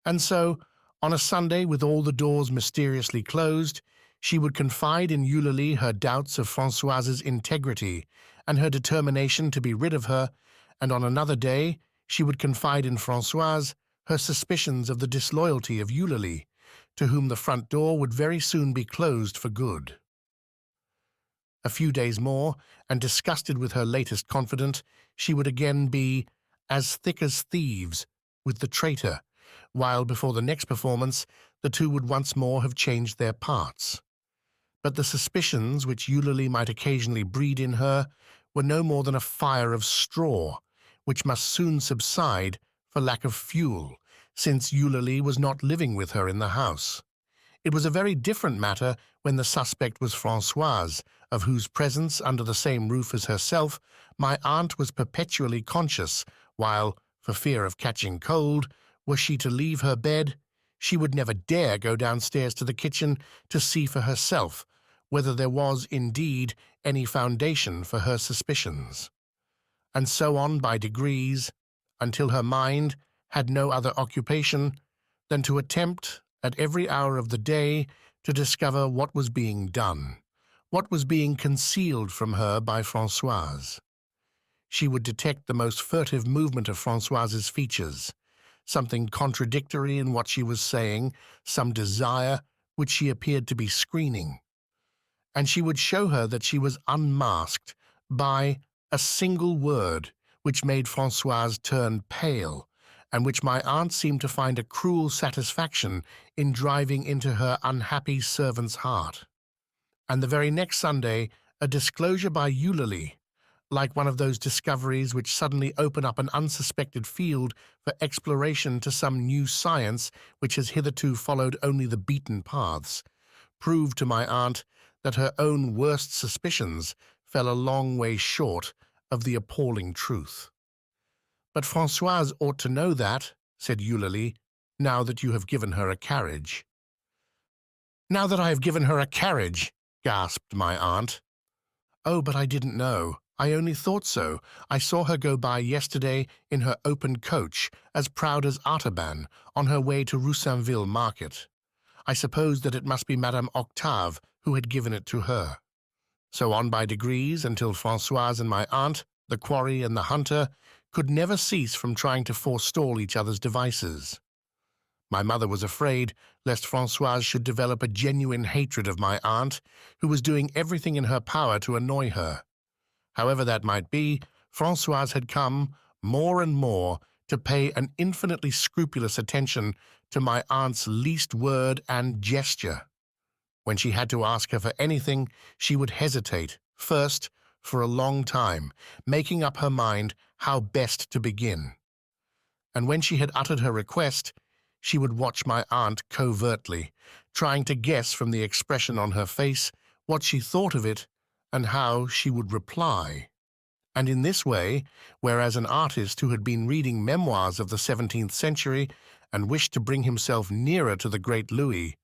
And so, on a Sunday with all the doors mysteriously closed, she would confide in Eulalie her doubts of Francoise's integrity and her determination to be rid of her, and on another day she would confide in Francoise her suspicions of the disloyalty of Eulalie, to whom the front door would very soon be closed for good. A few days more, and disgusted with her latest confidant, she would again be as thick as thieves with the traitor, while before the next performance the two would once more have changed their parts. But the suspicions which Eulalie might occasionally breed in her were no more than a fire of straw, which must soon subside for lack of fuel, since Eulalie was not living with her in the house. It was a very different matter when the suspect was Francoise, of whose presence under the same roof as herself my aunt was perpetually conscious, while, for fear of catching cold, were she to leave her bed, she would never dare go downstairs to the kitchen to see for herself whether there was indeed any foundation for her suspicions. And so on by degrees, until her mind had no other occupation than to attempt, at every hour of the day, to discover what was being done, what was being concealed from her by Francoise. She would detect the most furtive movement of Francoise's features, something contradictory in what she was saying, some desire which she appeared to be screening. And she would show her that she was unmasked by a single word which made Francoise turn pale, and which my aunt seemed to find a cruel satisfaction in driving into her unhappy servant's heart. And the very next Sunday, a disclosure by Eulalie, like one of those discoveries which suddenly open up an unsuspected field for exploration to some new science which has hitherto followed only the beaten paths, proved to my aunt that her own worst suspicions fell a long way short of the appalling truth. "But Francoise ought to know that," said Eulalie, "now that you have given her a carriage." "Now that I have given her a carriage," gasped my aunt. "Oh, but I didn't know. I only thought so. I saw her go by yesterday in her open coach, as proud as Artaban, on her way to Roussainville market. I supposed that it must be Madame Octave who had given it to her." So on by degrees, until Francoise and my aunt, the quarry and the hunter, could never cease from trying to forestall each other's devices. My mother was afraid lest Francoise should develop a genuine hatred of my aunt, who was doing everything in her power to annoy her. However that might be, Francoise had come, more and more, to pay an infinitely scrupulous attention to my aunt's least word and gesture. When she had to ask her for anything, she would hesitate, first, for a long time, making up her mind how best to begin. And when she had uttered her request, she would watch my aunt covertly, trying to guess from the expression on her face what she thought of it and how she would reply. And in this way, whereas an artist who had been reading memoirs of the 17th century and wished to bring himself nearer to the great Louis,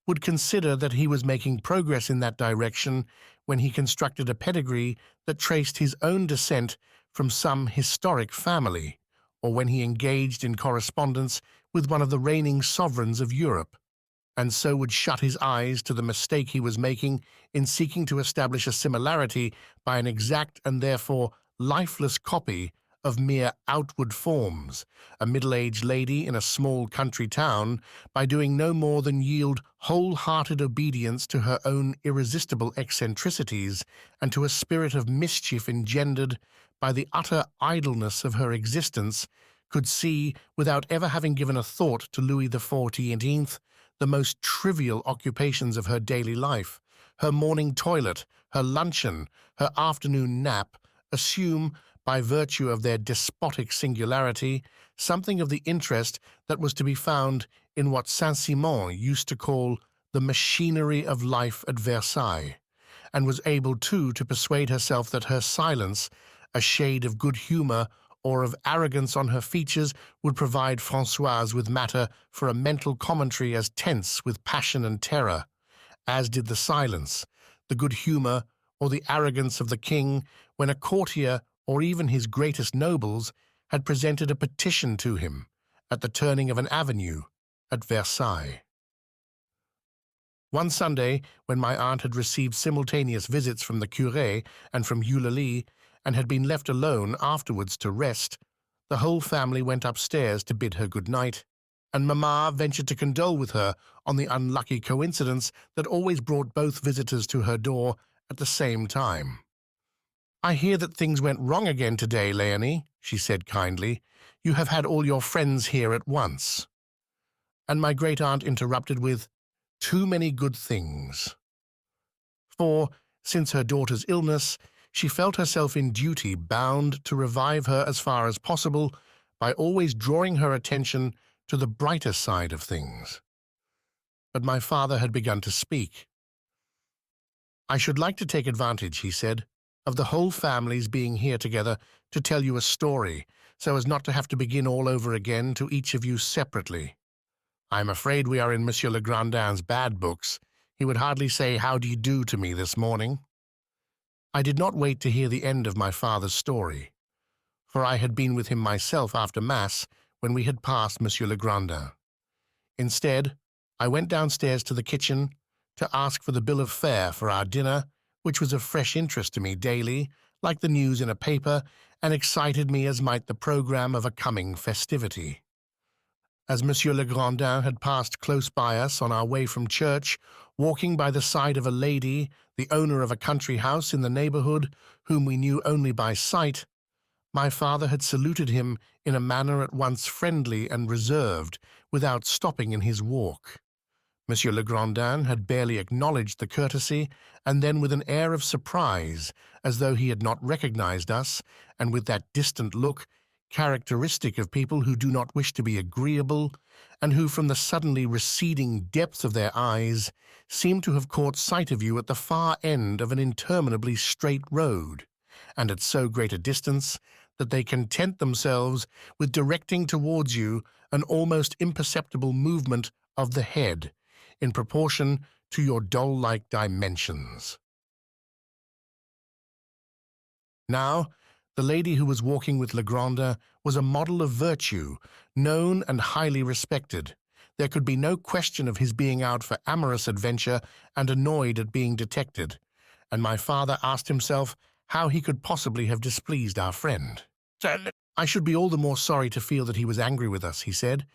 would consider that he was making progress in that direction when he constructed a pedigree that traced his own descent from some historic family, or when he engaged in correspondence with one of the reigning sovereigns of Europe, and so would shut his eyes to the mistake he was making in seeking to establish a similarity by an exact and therefore lifeless copy of mere outward forms, a middle-aged lady in a small country town, by doing no more than yield whole-hearted obedience to her own irresistible eccentricities and to a spirit of mischief engendered by the utter idleness of her existence, could see, without ever having given a thought to Louis XIV, the most trivial occupations of her daily life, her morning toilet, her luncheon, her afternoon nap, assume, by virtue of their despotic singularity, something of the interest that was to be found in what Saint-Simon used to call the machinery of life at Versailles, and was able too to persuade herself that her silence, a shade of good humour or of arrogance on her features, would provide Francoise with matter for a mental commentary as tense with passion and terror, as did the silence, the good humour, or the arrogance of the king when a courtier, or even his greatest nobles, had presented a petition to him at the turning of an avenue at Versailles. One Sunday, when my aunt had received simultaneous visits from the curé and from Eulalie, and had been left alone afterwards to rest, the whole family went upstairs to bid her good night, and Mamma ventured to condole with her on the unlucky coincidence that always brought both visitors to her door at the same time. "I hear that things went wrong again today, Leonie," she said kindly. "You have had all your friends here at once." And my great-aunt interrupted with, "Too many good things." For, since her daughter's illness, she felt herself in duty bound to revive her as far as possible by always drawing her attention to the brighter side of things. But my father had begun to speak. "I should like to take advantage," he said, "of the whole family's being here together to tell you a story, so as not to have to begin all over again to each of you separately. I am afraid we are in Monsieur Legrandin's bad books. He would hardly say 'How do you do' to me this morning." I did not wait to hear the end of my father's story, for I had been with him myself after Mass when we had passed Monsieur Legrandin. Instead, I went downstairs to the kitchen to ask for the bill of fare for our dinner, which was of fresh interest to me daily, like the news in a paper, and excited me as might the programme of a coming festivity. As Monsieur Legrandin had passed close by us on our way from church, walking by the side of a lady, the owner of a country house in the neighbourhood, whom we knew only by sight, my father had saluted him in a manner at once friendly and reserved, without stopping in his walk. Monsieur Legrandin had barely acknowledged the courtesy, and then with an air of surprise, as though he had not recognized us, and with that distant look characteristic of people who do not wish to be agreeable, and who, from the suddenly receding depth of their eyes, seem to have caught sight of you at the far end of an interminably straight road, and at so great a distance that they content themselves with directing towards you an almost imperceptible movement of the head, in proportion to your doll-like dimensions. Now, the lady who was walking with Legrandin was a model of virtue, known and highly respected. There could be no question of his being out for amorous adventure and annoyed at being detected, and my father asked himself how he could possibly have displeased our friend. "I should be all the more sorry to feel that he was angry with us," he said,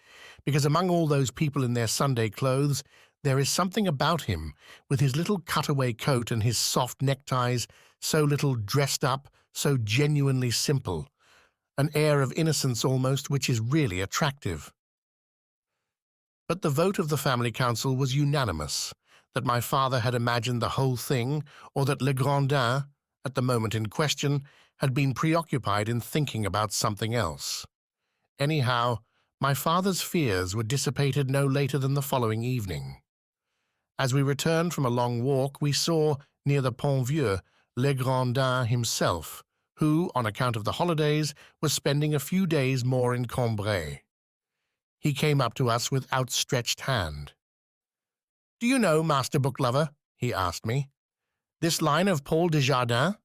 "because among all those people in their Sunday clothes, there is something about him, with his little cutaway coat and his soft neckties, so little dressed up, so genuinely simple, an air of innocence almost which is really attractive." But the vote of the family council was unanimous, that my father had imagined the whole thing, or that Legrandin, at the moment in question, had been preoccupied in thinking about something else. Anyhow, my father's fears were dissipated no later than the following evening. As we returned from a long walk, we saw, near the Pont Vieux, Legrandin himself, who, on account of the holidays, was spending a few days more in Combray. He came up to us with outstretched hand. "Do you know, Master Book-lover," he asked me, "this line of Paul Desjardins?"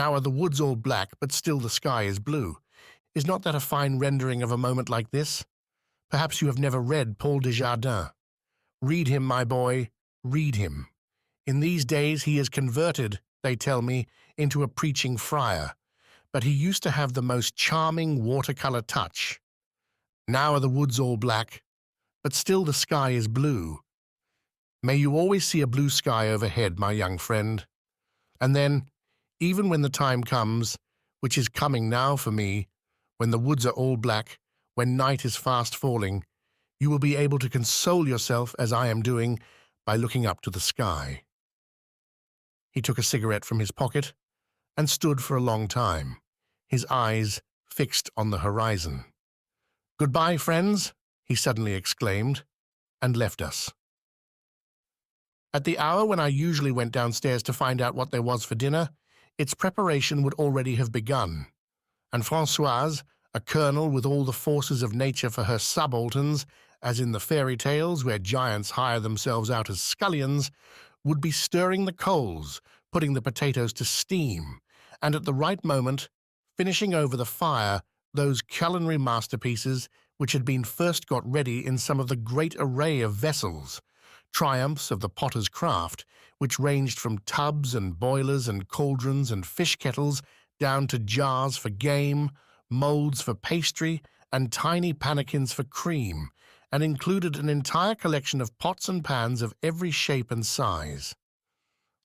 Now are the woods all black, but still the sky is blue. Is not that a fine rendering of a moment like this? Perhaps you have never read Paul Desjardins. Read him, my boy, read him. In these days he is converted, they tell me, into a preaching friar, but he used to have the most charming watercolor touch. Now are the woods all black, but still the sky is blue. May you always see a blue sky overhead, my young friend. And then, even when the time comes, which is coming now for me, when the woods are all black, when night is fast falling, you will be able to console yourself, as I am doing, by looking up to the sky. He took a cigarette from his pocket and stood for a long time, his eyes fixed on the horizon. "Goodbye, friends," he suddenly exclaimed, and left us. At the hour when I usually went downstairs to find out what there was for dinner, its preparation would already have begun, and Francoise, a colonel with all the forces of nature for her subalterns, as in the fairy tales where giants hire themselves out as scullions, would be stirring the coals, putting the potatoes to steam, and at the right moment finishing over the fire those culinary masterpieces which had been first got ready in some of the great array of vessels, triumphs of the potter's craft, which ranged from tubs and boilers and cauldrons and fish kettles down to jars for game, moulds for pastry, and tiny pannikins for cream, and included an entire collection of pots and pans of every shape and size.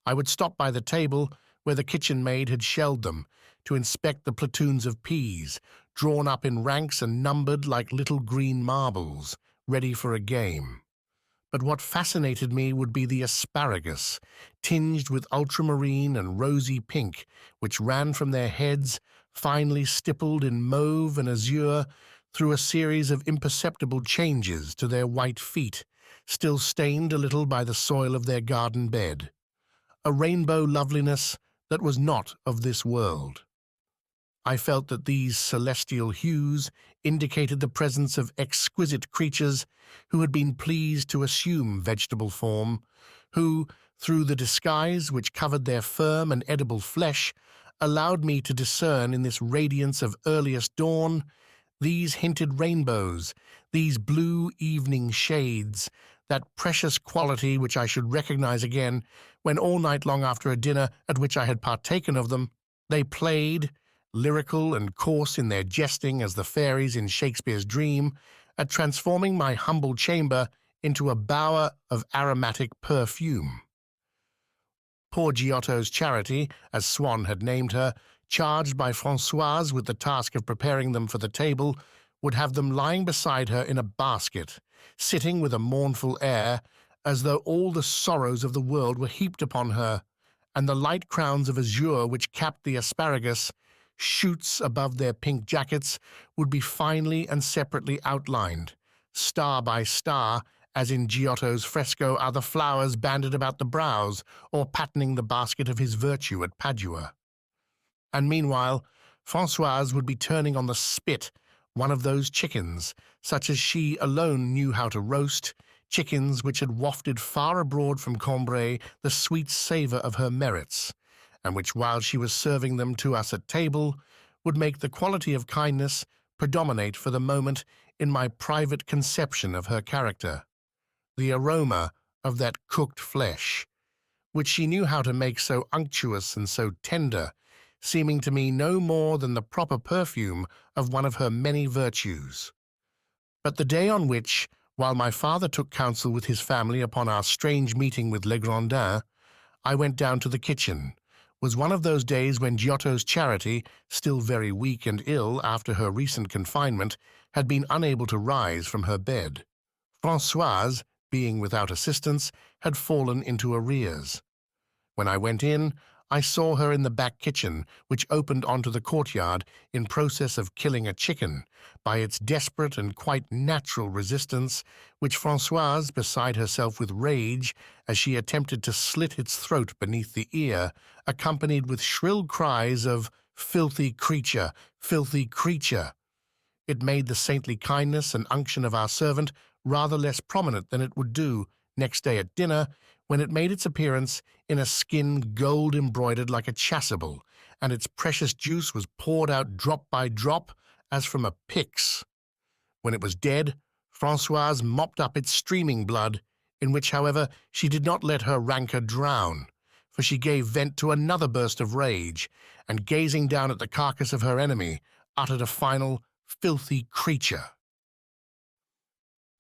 I would stop by the table where the kitchen maid had shelled them to inspect the platoons of peas, drawn up in ranks and numbered like little green marbles, ready for a game. But what fascinated me would be the asparagus, tinged with ultramarine and rosy pink, which ran from their heads, finely stippled in mauve and azure, through a series of imperceptible changes to their white feet, still stained a little by the soil of their garden bed. A rainbow loveliness that was not of this world. I felt that these celestial hues indicated the presence of exquisite creatures who had been pleased to assume vegetable form, who, through the disguise which covered their firm and edible flesh, allowed me to discern in this radiance of earliest dawn these hinted rainbows, these blue evening shades, that precious quality which I should recognize again when all night long after a dinner at which I had partaken of them, they played, lyrical and coarse in their jesting as the fairies in Shakespeare's dream, at transforming my humble chamber into a bower of aromatic perfume. Poor Giotto's charity, as Swann had named her, charged by Francoise with the task of preparing them for the table, would have them lying beside her in a basket, sitting with a mournful air, as though all the sorrows of the world were heaped upon her, and the light crowns of azure which capped the asparagus, shoots above their pink jackets, would be finely and separately outlined, star by star, as in Giotto's fresco are the flowers banded about the brows or patterning the basket of his virtue at Padua. And meanwhile, Francoise would be turning on the spit one of those chickens, such as she alone knew how to roast, chickens which had wafted far abroad from Combray the sweet savour of her merits, and which, while she was serving them to us at table, would make the quality of kindness predominate for the moment in my private conception of her character, the aroma of that cooked flesh, which she knew how to make so unctuous and so tender, seeming to me no more than the proper perfume of one of her many virtues. But the day on which, while my father took counsel with his family upon our strange meeting with Legrandin, I went down to the kitchen, was one of those days when Giotto's charity, still very weak and ill after her recent confinement, had been unable to rise from her bed. Francoise, being without assistance, had fallen into arrears. When I went in, I saw her in the back kitchen, which opened onto the courtyard, in process of killing a chicken, by its desperate and quite natural resistance, which Francoise, beside herself with rage, as she attempted to slit its throat beneath the ear, accompanied with shrill cries of "Filthy creature! Filthy creature!" It made the saintly kindness and unction of our servant rather less prominent than it would do next day at dinner, when it made its appearance in a skin gold-embroidered like a chasuble, and its precious juice was poured out drop by drop as from a pyx. When it was dead, Francoise mopped up its streaming blood, in which, however, she did not let her rancour drown, for she gave vent to another burst of rage, and gazing down at the carcass of her enemy, uttered a final, filthy creature.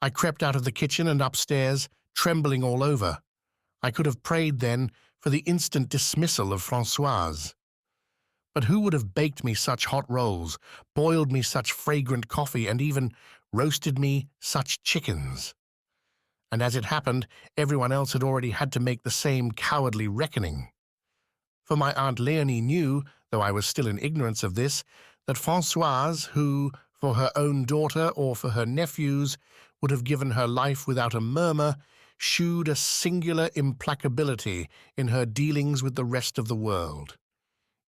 I crept out of the kitchen and upstairs, trembling all over. I could have prayed then for the instant dismissal of Francoise. But who would have baked me such hot rolls, boiled me such fragrant coffee, and even roasted me such chickens? And as it happened, everyone else had already had to make the same cowardly reckoning. For my Aunt Léonie knew, though I was still in ignorance of this, that Francoise, who, for her own daughter or for her nephews, would have given her life without a murmur, shewed a singular implacability in her dealings with the rest of the world,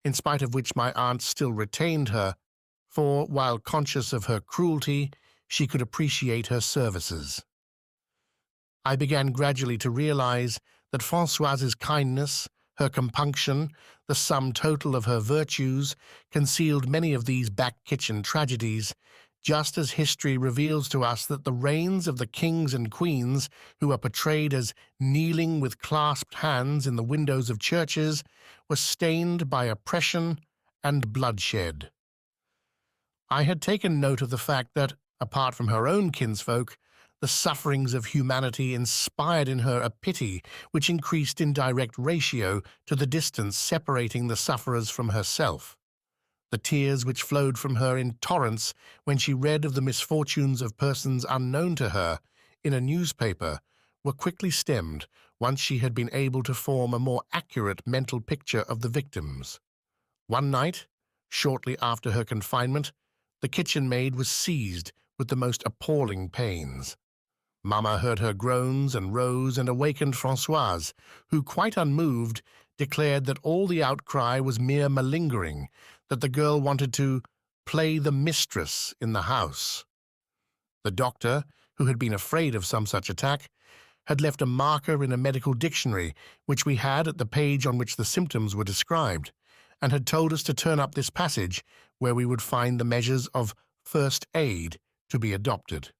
in spite of which my aunt still retained her, for, while conscious of her cruelty, she could appreciate her services. I began gradually to realize that Francoise's kindness, her compunction, the sum total of her virtues, concealed many of these back-kitchen tragedies, just as history reveals to us that the reigns of the kings and queens who are portrayed as kneeling with clasped hands in the windows of churches were stained by oppression and bloodshed. I had taken note of the fact that, apart from her own kinsfolk, the sufferings of humanity inspired in her a pity which increased in direct ratio to the distance separating the sufferers from herself. The tears which flowed from her in torrents when she read of the misfortunes of persons unknown to her in a newspaper were quickly stemmed once she had been able to form a more accurate mental picture of the victims. One night, shortly after her confinement, the kitchen maid was seized with the most appalling pains. Mamma heard her groans and rose and awakened Francoise, who, quite unmoved, declared that all the outcry was mere malingering, that the girl wanted to play the mistress in the house. The doctor, who had been afraid of some such attack, had left a marker in a medical dictionary which we had at the page on which the symptoms were described, and had told us to turn up this passage where we would find the measures of first aid to be adopted.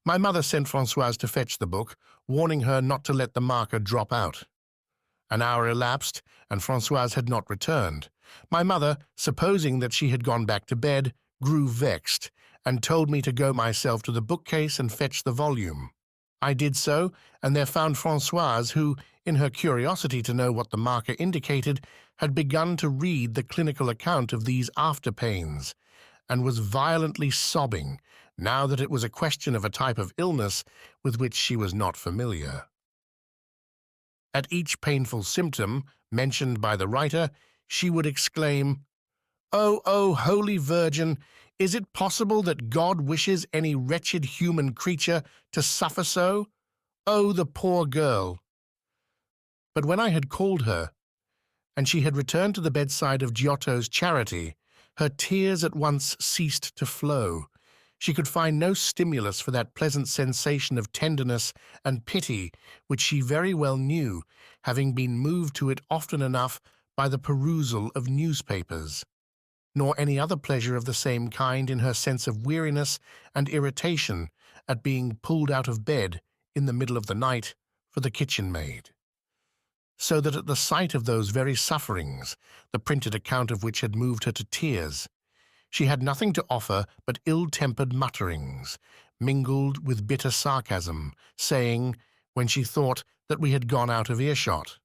My mother sent Francoise to fetch the book, warning her not to let the marker drop out. An hour elapsed, and Francoise had not returned. My mother, supposing that she had gone back to bed, grew vexed, and told me to go myself to the bookcase and fetch the volume. I did so, and there found Francoise, who, in her curiosity to know what the marker indicated, had begun to read the clinical account of these after-pains, and was violently sobbing, now that it was a question of a type of illness with which she was not familiar. At each painful symptom mentioned by the writer, she would exclaim, "Oh, Holy Virgin, is it possible that God wishes any wretched human creature to suffer so? Oh, the poor girl!" But when I had called her, and she had returned to the bedside of Giotto's charity, her tears at once ceased to flow. She could find no stimulus for that pleasant sensation of tenderness and pity which she very well knew, having been moved to it often enough by the perusal of newspapers, nor any other pleasure of the same kind in her sense of weariness and irritation at being pulled out of bed in the middle of the night for the kitchen maid. So that at the sight of those very sufferings, the printed account of which had moved her to tears, she had nothing to offer but ill-tempered mutterings, mingled with bitter sarcasm, saying, when she thought that we had gone out of earshot,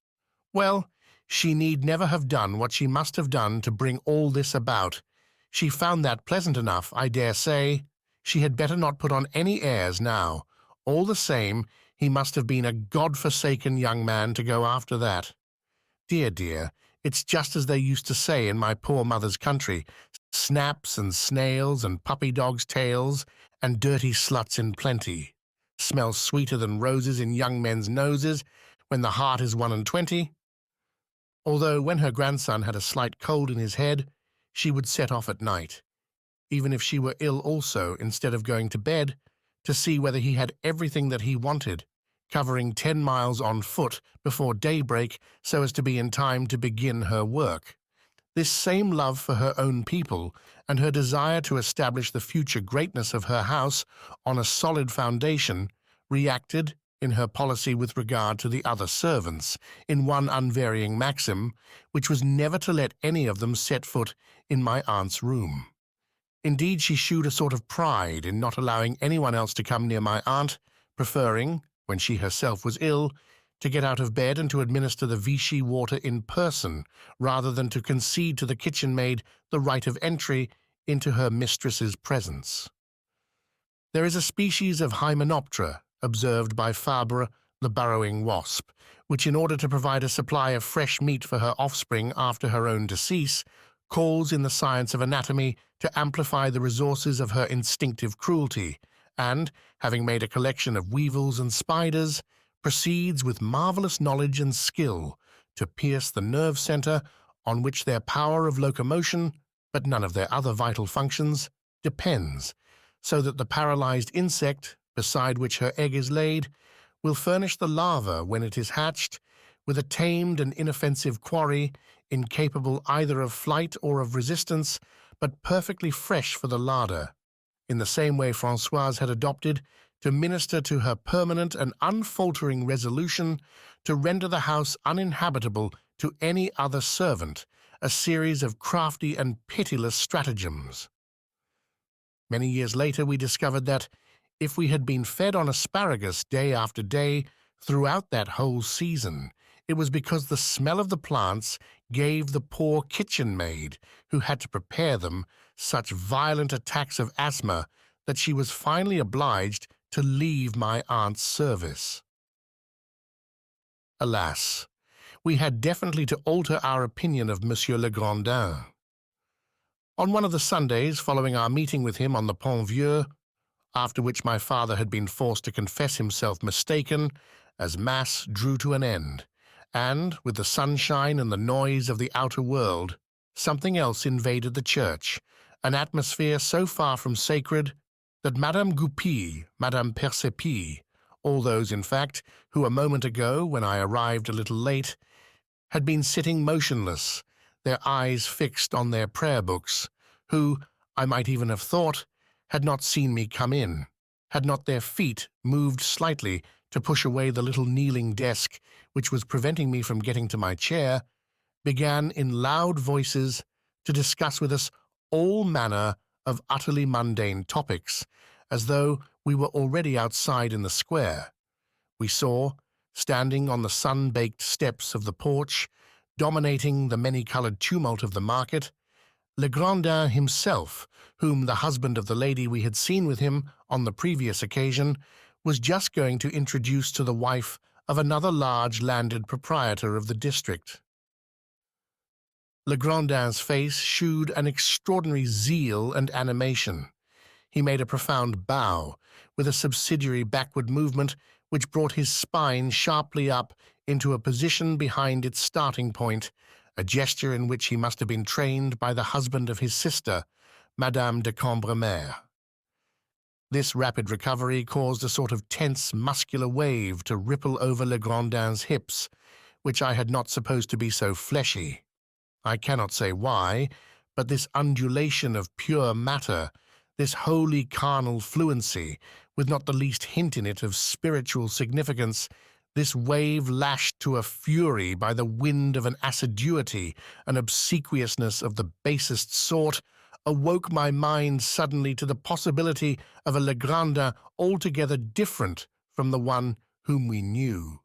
"Well, she need never have done what she must have done to bring all this about. She found that pleasant enough, I dare say. She had better not put on any airs now. All the same, he must have been a God-forsaken young man to go after that. Dear, it's just as they used to say in my poor mother's country, snaps and snails and puppy dogs' tails and dirty sluts in plenty. Smell sweeter than roses in young men's noses when the heart is 21. Although when her grandson had a slight cold in his head, she would set off at night, even if she were ill also, instead of going to bed, to see whether he had everything that he wanted, covering 10 miles on foot before daybreak so as to be in time to begin her work. This same love for her own people and her desire to establish the future greatness of her house on a solid foundation reacted in her policy with regard to the other servants in one unvarying maxim, which was never to let any of them set foot in my aunt's room. Indeed, she shewed a sort of pride in not allowing anyone else to come near my aunt, preferring, when she herself was ill, to get out of bed and to administer the Vichy water in person, rather than to concede to the kitchen maid the right of entry into her mistress's presence. There is a species of hymenoptera observed by Fabre, the burrowing wasp, which, in order to provide a supply of fresh meat for her offspring after her own decease, calls in the science of anatomy to amplify the resources of her instinctive cruelty, and, having made a collection of weevils and spiders, proceeds with marvelous knowledge and skill to pierce the nerve center on which their power of locomotion, but none of their other vital functions, depends, so that the paralyzed insect, beside which her egg is laid, will furnish the larva when it is hatched with a tamed and inoffensive quarry, incapable either of flight or of resistance, but perfectly fresh for the larder, in the same way Francoise had adopted to minister to her permanent and unfaltering resolution to render the house uninhabitable to any other servant, a series of crafty and pitiless stratagems. Many years later we discovered that, if we had been fed on asparagus day after day throughout that whole season, it was because the smell of the plants gave the poor kitchen maid, who had to prepare them, such violent attacks of asthma that she was finally obliged to leave my aunt's service. Alas, we had definitely to alter our opinion of Monsieur Legrandin. On one of the Sundays following our meeting with him on the Pont Vieux, after which my father had been forced to confess himself mistaken, as Mass drew to an end, and, with the sunshine and the noise of the outer world, something else invaded the church, an atmosphere so far from sacred that Madame Goupil, Madame Percepi, all those, in fact, who a moment ago, when I arrived a little late, had been sitting motionless, their eyes fixed on their prayer books, who, I might even have thought, had not seen me come in, had not their feet moved slightly to push away the little kneeling desk which was preventing me from getting to my chair, began in loud voices to discuss with us all manner of utterly mundane topics, as though we were already outside in the square. We saw, standing on the sun-baked steps of the porch, dominating the many-colored tumult of the market, Legrandin himself, whom the husband of the lady we had seen with him on the previous occasion was just going to introduce to the wife of another large landed proprietor of the district. Legrandin's face shewed an extraordinary zeal and animation. He made a profound bow, with a subsidiary backward movement which brought his spine sharply up into a position behind its starting point, a gesture in which he must have been trained by the husband of his sister, Madame de Combray. This rapid recovery caused a sort of tense muscular wave to ripple over Legrandin's hips, which I had not supposed to be so fleshy. I cannot say why, but this undulation of pure matter, this wholly carnal fluency, with not the least hint in it of spiritual significance, this wave lashed to a fury by the wind of an assiduity, an obsequiousness of the basest sort, awoke my mind suddenly to the possibility of a Legrandin altogether different from the one whom we knew.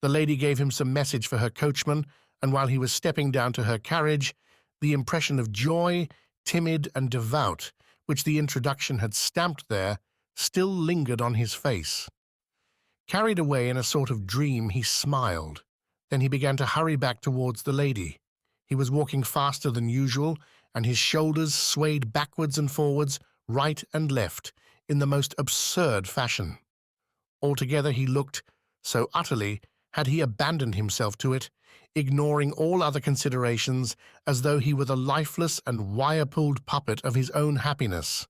The lady gave him some message for her coachman, and while he was stepping down to her carriage, the impression of joy, timid and devout, which the introduction had stamped there, still lingered on his face. Carried away in a sort of dream, he smiled. Then he began to hurry back towards the lady. He was walking faster than usual, and his shoulders swayed backwards and forwards, right and left, in the most absurd fashion. Altogether he looked, so utterly had he abandoned himself to it, ignoring all other considerations, as though he were the lifeless and wire-pulled puppet of his own happiness.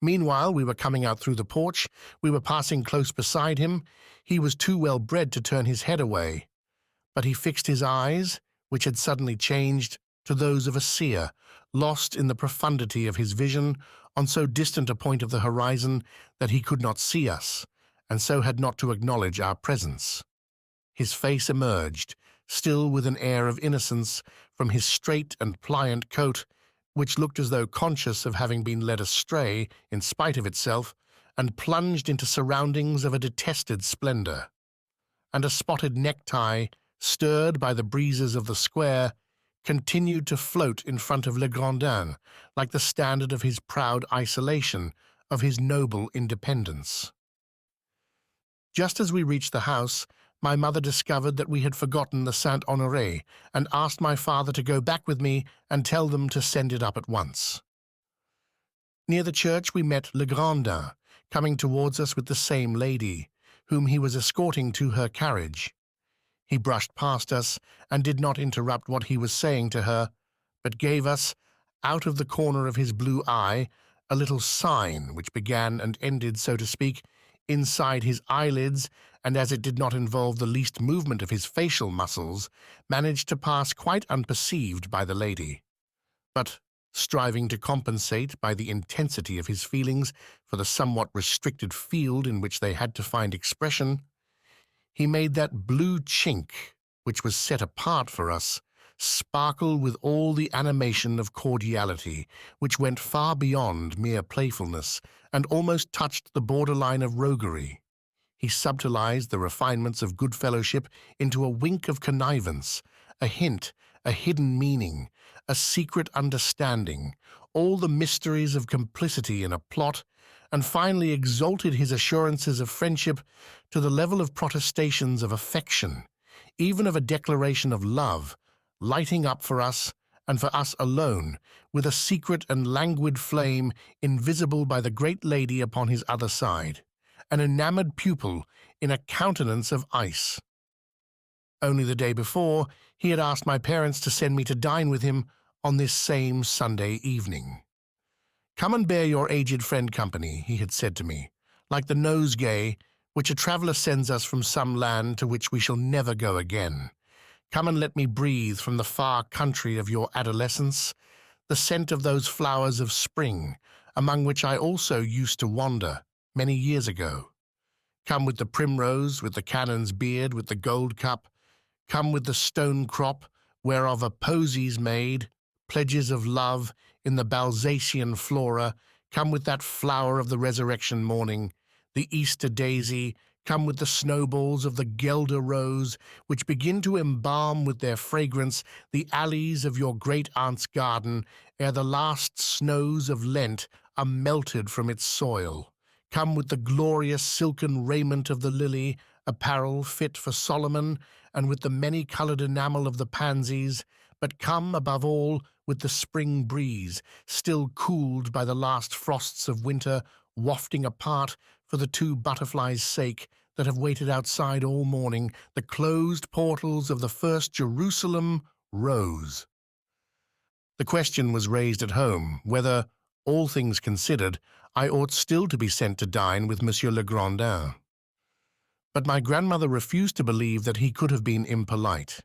Meanwhile, we were coming out through the porch, we were passing close beside him. He was too well bred to turn his head away, but he fixed his eyes, which had suddenly changed to those of a seer, lost in the profundity of his vision on so distant a point of the horizon that he could not see us, and so had not to acknowledge our presence. His face emerged, still with an air of innocence, from his straight and pliant coat, which looked as though conscious of having been led astray in spite of itself, and plunged into surroundings of a detested splendor. And a spotted necktie, stirred by the breezes of the square, continued to float in front of Legrandin, like the standard of his proud isolation, of his noble independence. Just as we reached the house, my mother discovered that we had forgotten the Saint-Honoré and asked my father to go back with me and tell them to send it up at once. Near the church we met Legrandin, coming towards us with the same lady, whom he was escorting to her carriage. He brushed past us and did not interrupt what he was saying to her, but gave us, out of the corner of his blue eye, a little sign which began and ended, so to speak, inside his eyelids, and as it did not involve the least movement of his facial muscles, managed to pass quite unperceived by the lady. But, striving to compensate by the intensity of his feelings for the somewhat restricted field in which they had to find expression, he made that blue chink, which was set apart for us, sparkle with all the animation of cordiality, which went far beyond mere playfulness and almost touched the borderline of roguery. He subtilized the refinements of good fellowship into a wink of connivance, a hint, a hidden meaning, a secret understanding, all the mysteries of complicity in a plot, and finally exalted his assurances of friendship to the level of protestations of affection, even of a declaration of love, lighting up for us, and for us alone, with a secret and languid flame invisible by the great lady upon his other side, an enamored pupil in a countenance of ice. Only the day before, he had asked my parents to send me to dine with him on this same Sunday evening. "Come and bear your aged friend company," he had said to me, "like the nosegay which a traveller sends us from some land to which we shall never go again. Come and let me breathe from the far country of your adolescence the scent of those flowers of spring, among which I also used to wander many years ago. Come with the primrose, with the canon's beard, with the gold cup. Come with the stone crop, whereof a posy's made, pledges of love in the Balsacian flora. Come with that flower of the resurrection morning, the Easter daisy. Come with the snowballs of the Guelder rose, which begin to embalm with their fragrance the alleys of your great-aunt's garden ere the last snows of Lent are melted from its soil. Come with the glorious silken raiment of the lily, apparel fit for Solomon, and with the many-coloured enamel of the pansies, but come, above all, with the spring breeze, still cooled by the last frosts of winter, wafting apart, for the two butterflies' sake, that have waited outside all morning, the closed portals of the first Jerusalem rose." The question was raised at home whether, all things considered, I ought still to be sent to dine with Monsieur Legrandin. But my grandmother refused to believe that he could have been impolite.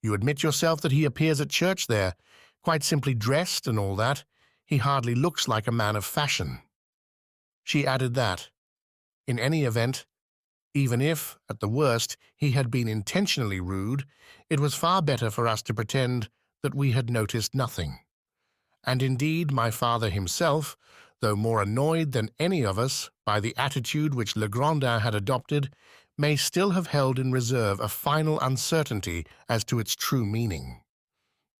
"You admit yourself that he appears at church there, quite simply dressed and all that. He hardly looks like a man of fashion." She added that, in any event, even if, at the worst, he had been intentionally rude, it was far better for us to pretend that we had noticed nothing. And indeed my father himself, though more annoyed than any of us by the attitude which Legrandin had adopted, may still have held in reserve a final uncertainty as to its true meaning.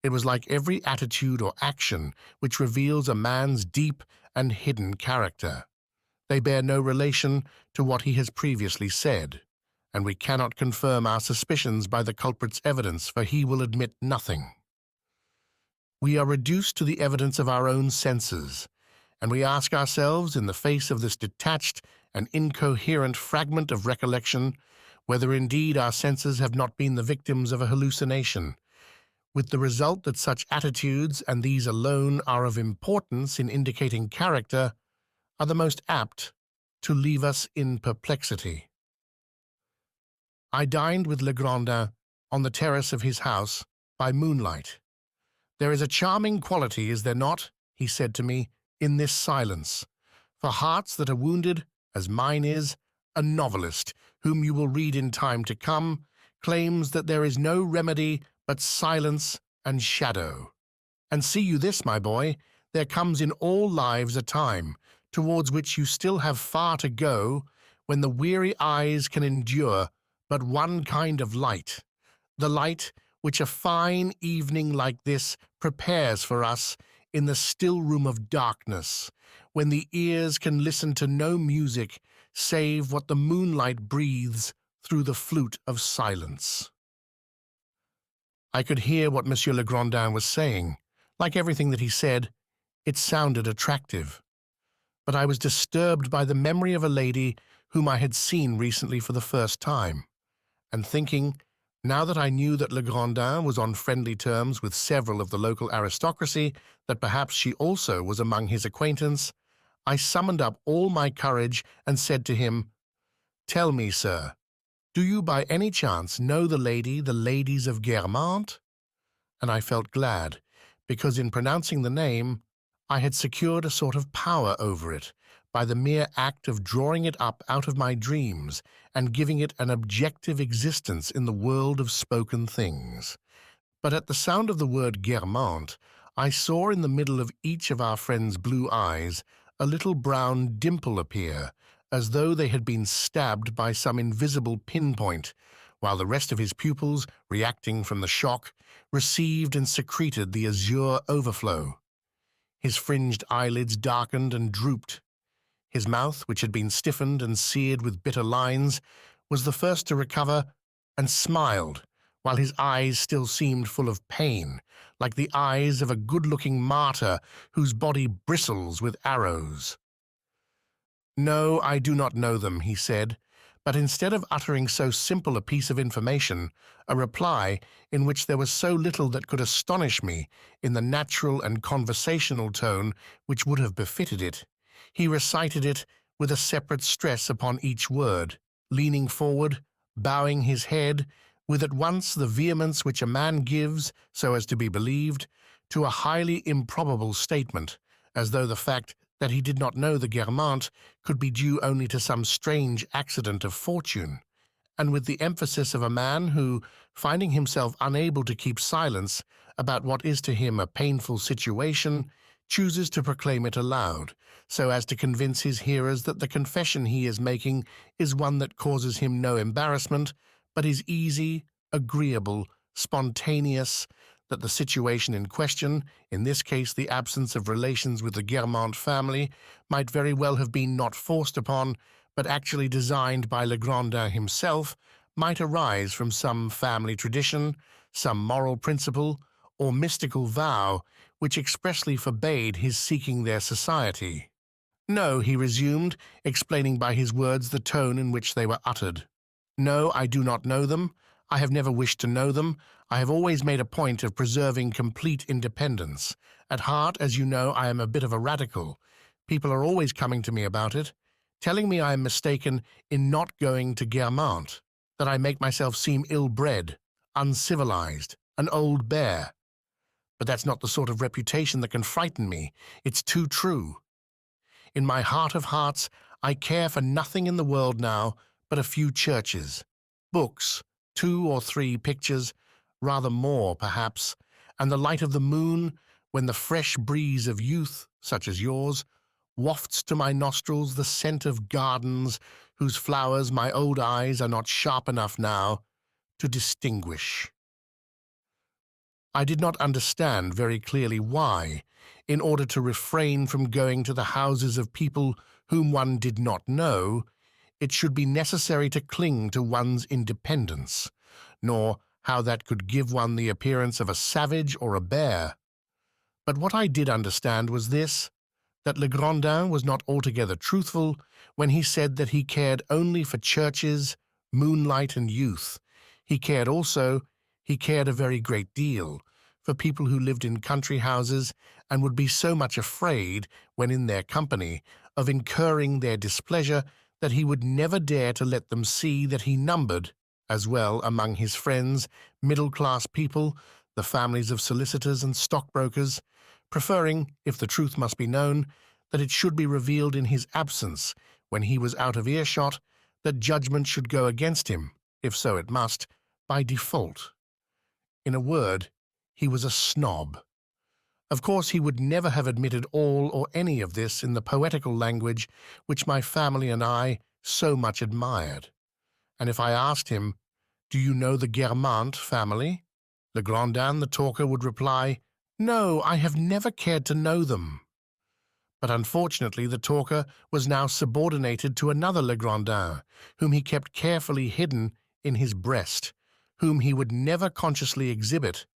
It was like every attitude or action which reveals a man's deep and hidden character. They bear no relation to what he has previously said, and we cannot confirm our suspicions by the culprit's evidence, for he will admit nothing. We are reduced to the evidence of our own senses, and we ask ourselves, in the face of this detached and incoherent fragment of recollection, whether indeed our senses have not been the victims of a hallucination, with the result that such attitudes, and these alone are of importance in indicating character, are the most apt to leave us in perplexity. I dined with Legrandin on the terrace of his house, by moonlight. "There is a charming quality, is there not," he said to me, "in this silence? For hearts that are wounded, as mine is, a novelist, whom you will read in time to come, claims that there is no remedy but silence and shadow. And see you this, my boy, there comes in all lives a time, towards which you still have far to go, when the weary eyes can endure but one kind of light, the light which a fine evening like this prepares for us in the still room of darkness, when the ears can listen to no music save what the moonlight breathes through the flute of silence." I could hear what Monsieur Legrandin was saying. Like everything that he said, it sounded attractive. But I was disturbed by the memory of a lady whom I had seen recently for the first time, and thinking, now that I knew that Legrandin was on friendly terms with several of the local aristocracy, that perhaps she also was among his acquaintance, I summoned up all my courage and said to him, "Tell me, sir, do you by any chance know the ladies of Guermantes?" And I felt glad, because in pronouncing the name, I had secured a sort of power over it by the mere act of drawing it up out of my dreams and giving it an objective existence in the world of spoken things. But at the sound of the word Guermantes, I saw in the middle of each of our friend's blue eyes a little brown dimple appear, as though they had been stabbed by some invisible pinpoint, while the rest of his pupils, reacting from the shock, received and secreted the azure overflow. His fringed eyelids darkened and drooped. His mouth, which had been stiffened and seared with bitter lines, was the first to recover, and smiled, while his eyes still seemed full of pain, like the eyes of a good-looking martyr whose body bristles with arrows. "No, I do not know them," he said, but instead of uttering so simple a piece of information, a reply in which there was so little that could astonish me in the natural and conversational tone which would have befitted it, he recited it with a separate stress upon each word, leaning forward, bowing his head, with at once the vehemence which a man gives, so as to be believed, to a highly improbable statement, as though the fact that he did not know the Guermantes could be due only to some strange accident of fortune, and with the emphasis of a man who, finding himself unable to keep silence about what is to him a painful situation, chooses to proclaim it aloud, so as to convince his hearers that the confession he is making is one that causes him no embarrassment, but is easy, agreeable, spontaneous, that the situation in question, in this case the absence of relations with the Guermantes family, might very well have been not forced upon, but actually designed by Legrandin himself, might arise from some family tradition, some moral principle, or mystical vow, which expressly forbade his seeking their society. "No," he resumed, explaining by his words the tone in which they were uttered. "No, I do not know them. I have never wished to know them. I have always made a point of preserving complete independence. At heart, as you know, I am a bit of a radical. People are always coming to me about it, telling me I am mistaken in not going to Guermantes, that I make myself seem ill-bred, uncivilized, an old bear. But that's not the sort of reputation that can frighten me. It's too true. In my heart of hearts, I care for nothing in the world now but a few churches, books, 2 or 3 pictures, rather more, perhaps, and the light of the moon, when the fresh breeze of youth, such as yours, wafts to my nostrils the scent of gardens whose flowers my old eyes are not sharp enough now to distinguish." I did not understand very clearly why, in order to refrain from going to the houses of people whom one did not know, it should be necessary to cling to one's independence, nor how that could give one the appearance of a savage or a bear. But what I did understand was this, that Legrandin was not altogether truthful when he said that he cared only for churches, moonlight, and youth. He cared a very great deal for people who lived in country houses and would be so much afraid, when in their company, of incurring their displeasure that he would never dare to let them see that he numbered, As well, among his friends, middle-class people, the families of solicitors and stockbrokers, preferring, if the truth must be known, that it should be revealed in his absence, when he was out of earshot, that judgment should go against him, if so it must, by default. In a word, he was a snob. Of course, he would never have admitted all or any of this in the poetical language which my family and I so much admired. And if I asked him, "Do you know the Guermantes family?" Legrandin, the talker, would reply, "No, I have never cared to know them." But unfortunately, the talker was now subordinated to another Legrandin, whom he kept carefully hidden in his breast, whom he would never consciously exhibit,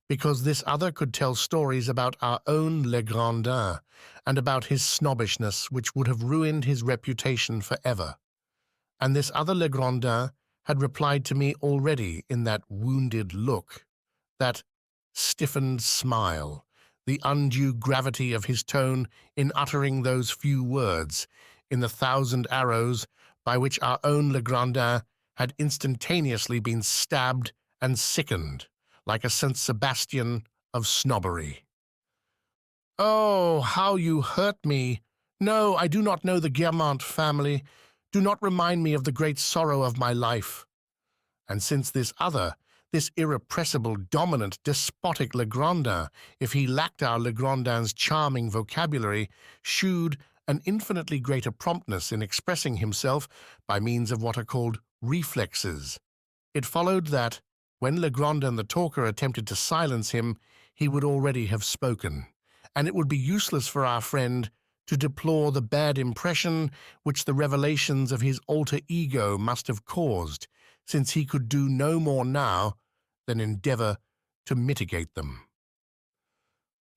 because this other could tell stories about our own Legrandin and about his snobbishness which would have ruined his reputation forever. And this other Legrandin had replied to me already in that wounded look, that stiffened smile, the undue gravity of his tone in uttering those few words, in the 1,000 arrows by which our own Legrandin had instantaneously been stabbed and sickened, like a Saint Sebastian of snobbery. "Oh, how you hurt me! No, I do not know the Guermantes family. Do not remind me of the great sorrow of my life." And since this other, this irrepressible, dominant, despotic Legrandin, if he lacked our Legrandin's charming vocabulary, shewed an infinitely greater promptness in expressing himself by means of what are called reflexes, it followed that, when Legrandin the talker attempted to silence him, he would already have spoken, and it would be useless for our friend to deplore the bad impression which the revelations of his alter ego must have caused, since he could do no more now than endeavour to mitigate them.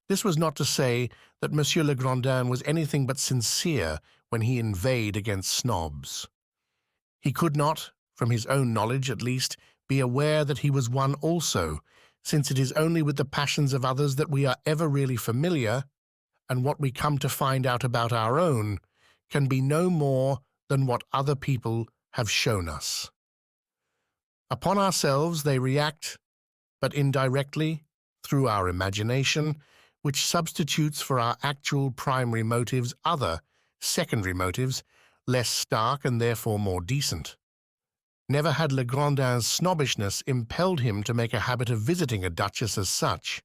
This was not to say that Monsieur Legrandin was anything but sincere when he inveighed against snobs. He could not, from his own knowledge at least, be aware that he was one also, since it is only with the passions of others that we are ever really familiar, and what we come to find out about our own can be no more than what other people have shown us. Upon ourselves they react, but indirectly, through our imagination, which substitutes for our actual primary motives other, secondary motives, less stark and therefore more decent. Never had Legrandin's snobbishness impelled him to make a habit of visiting a duchess as such.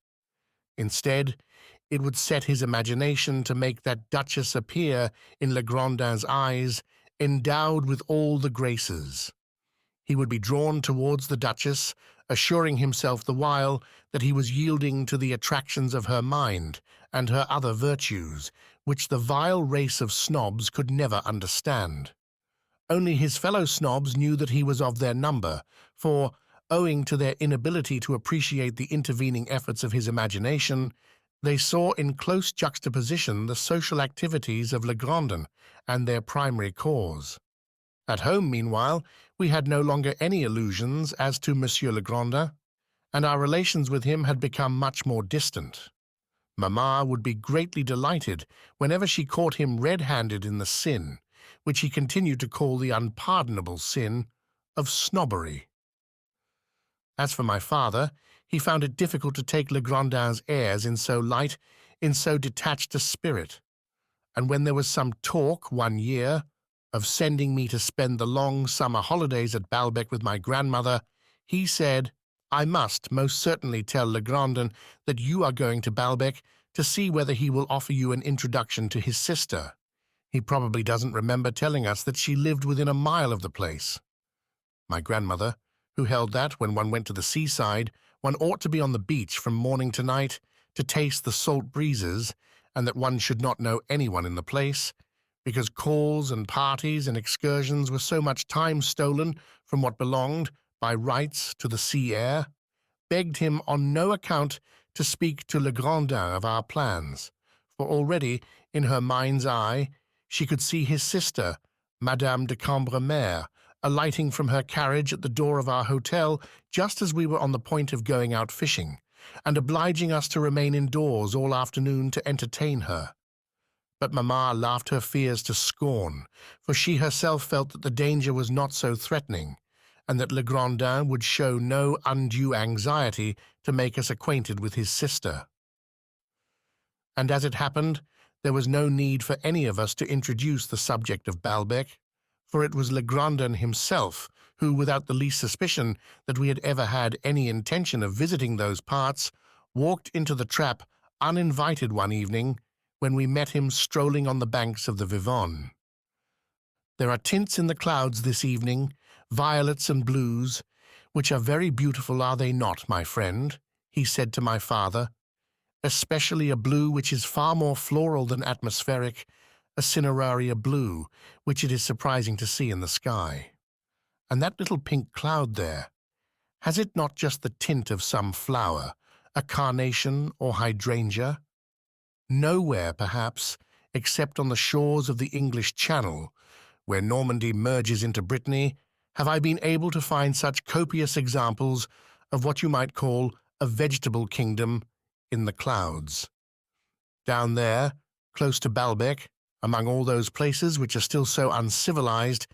Instead, it would set his imagination to make that duchess appear in Legrandin's eyes endowed with all the graces. He would be drawn towards the duchess, assuring himself the while that he was yielding to the attractions of her mind and her other virtues, which the vile race of snobs could never understand. Only his fellow snobs knew that he was of their number, for, owing to their inability to appreciate the intervening efforts of his imagination, they saw in close juxtaposition the social activities of Legrandin and their primary cause. At home, meanwhile, we had no longer any illusions as to Monsieur Legrandin, and our relations with him had become much more distant. Mamma would be greatly delighted whenever she caught him red-handed in the sin, which he continued to call the unpardonable sin of snobbery. As for my father, he found it difficult to take Legrandin's airs in so light, in so detached a spirit, and when there was some talk one year of sending me to spend the long summer holidays at Balbec with my grandmother, he said, "I must most certainly tell Legrandin that you are going to Balbec to see whether he will offer you an introduction to his sister. He probably doesn't remember telling us that she lived within a mile of the place." My grandmother, who held that, when one went to the seaside, one ought to be on the beach from morning to night to taste the salt breezes, and that one should not know anyone in the place, because calls and parties and excursions were so much time stolen from what belonged, by rights, to the sea air, begged him on no account to speak to Legrandin of our plans, for already, in her mind's eye, she could see his sister, Madame de Combray, alighting from her carriage at the door of our hotel just as we were on the point of going out fishing, and obliging us to remain indoors all afternoon to entertain her. But Mamma laughed her fears to scorn, for she herself felt that the danger was not so threatening, and that Legrandin would show no undue anxiety to make us acquainted with his sister. And as it happened, there was no need for any of us to introduce the subject of Balbec, for it was Legrandin himself who, without the least suspicion that we had ever had any intention of visiting those parts, walked into the trap uninvited one evening when we met him strolling on the banks of the Vivonne. "There are tints in the clouds this evening, violets and blues, which are very beautiful, are they not, my friend?" he said to my father, "especially a blue which is far more floral than atmospheric, a cineraria blue, which it is surprising to see in the sky. And that little pink cloud there, has it not just the tint of some flower, a carnation or hydrangea? Nowhere, perhaps, except on the shores of the English Channel, where Normandy merges into Brittany, have I been able to find such copious examples of what you might call a vegetable kingdom in the clouds. Down there, close to Balbec, among all those places which are still so uncivilized,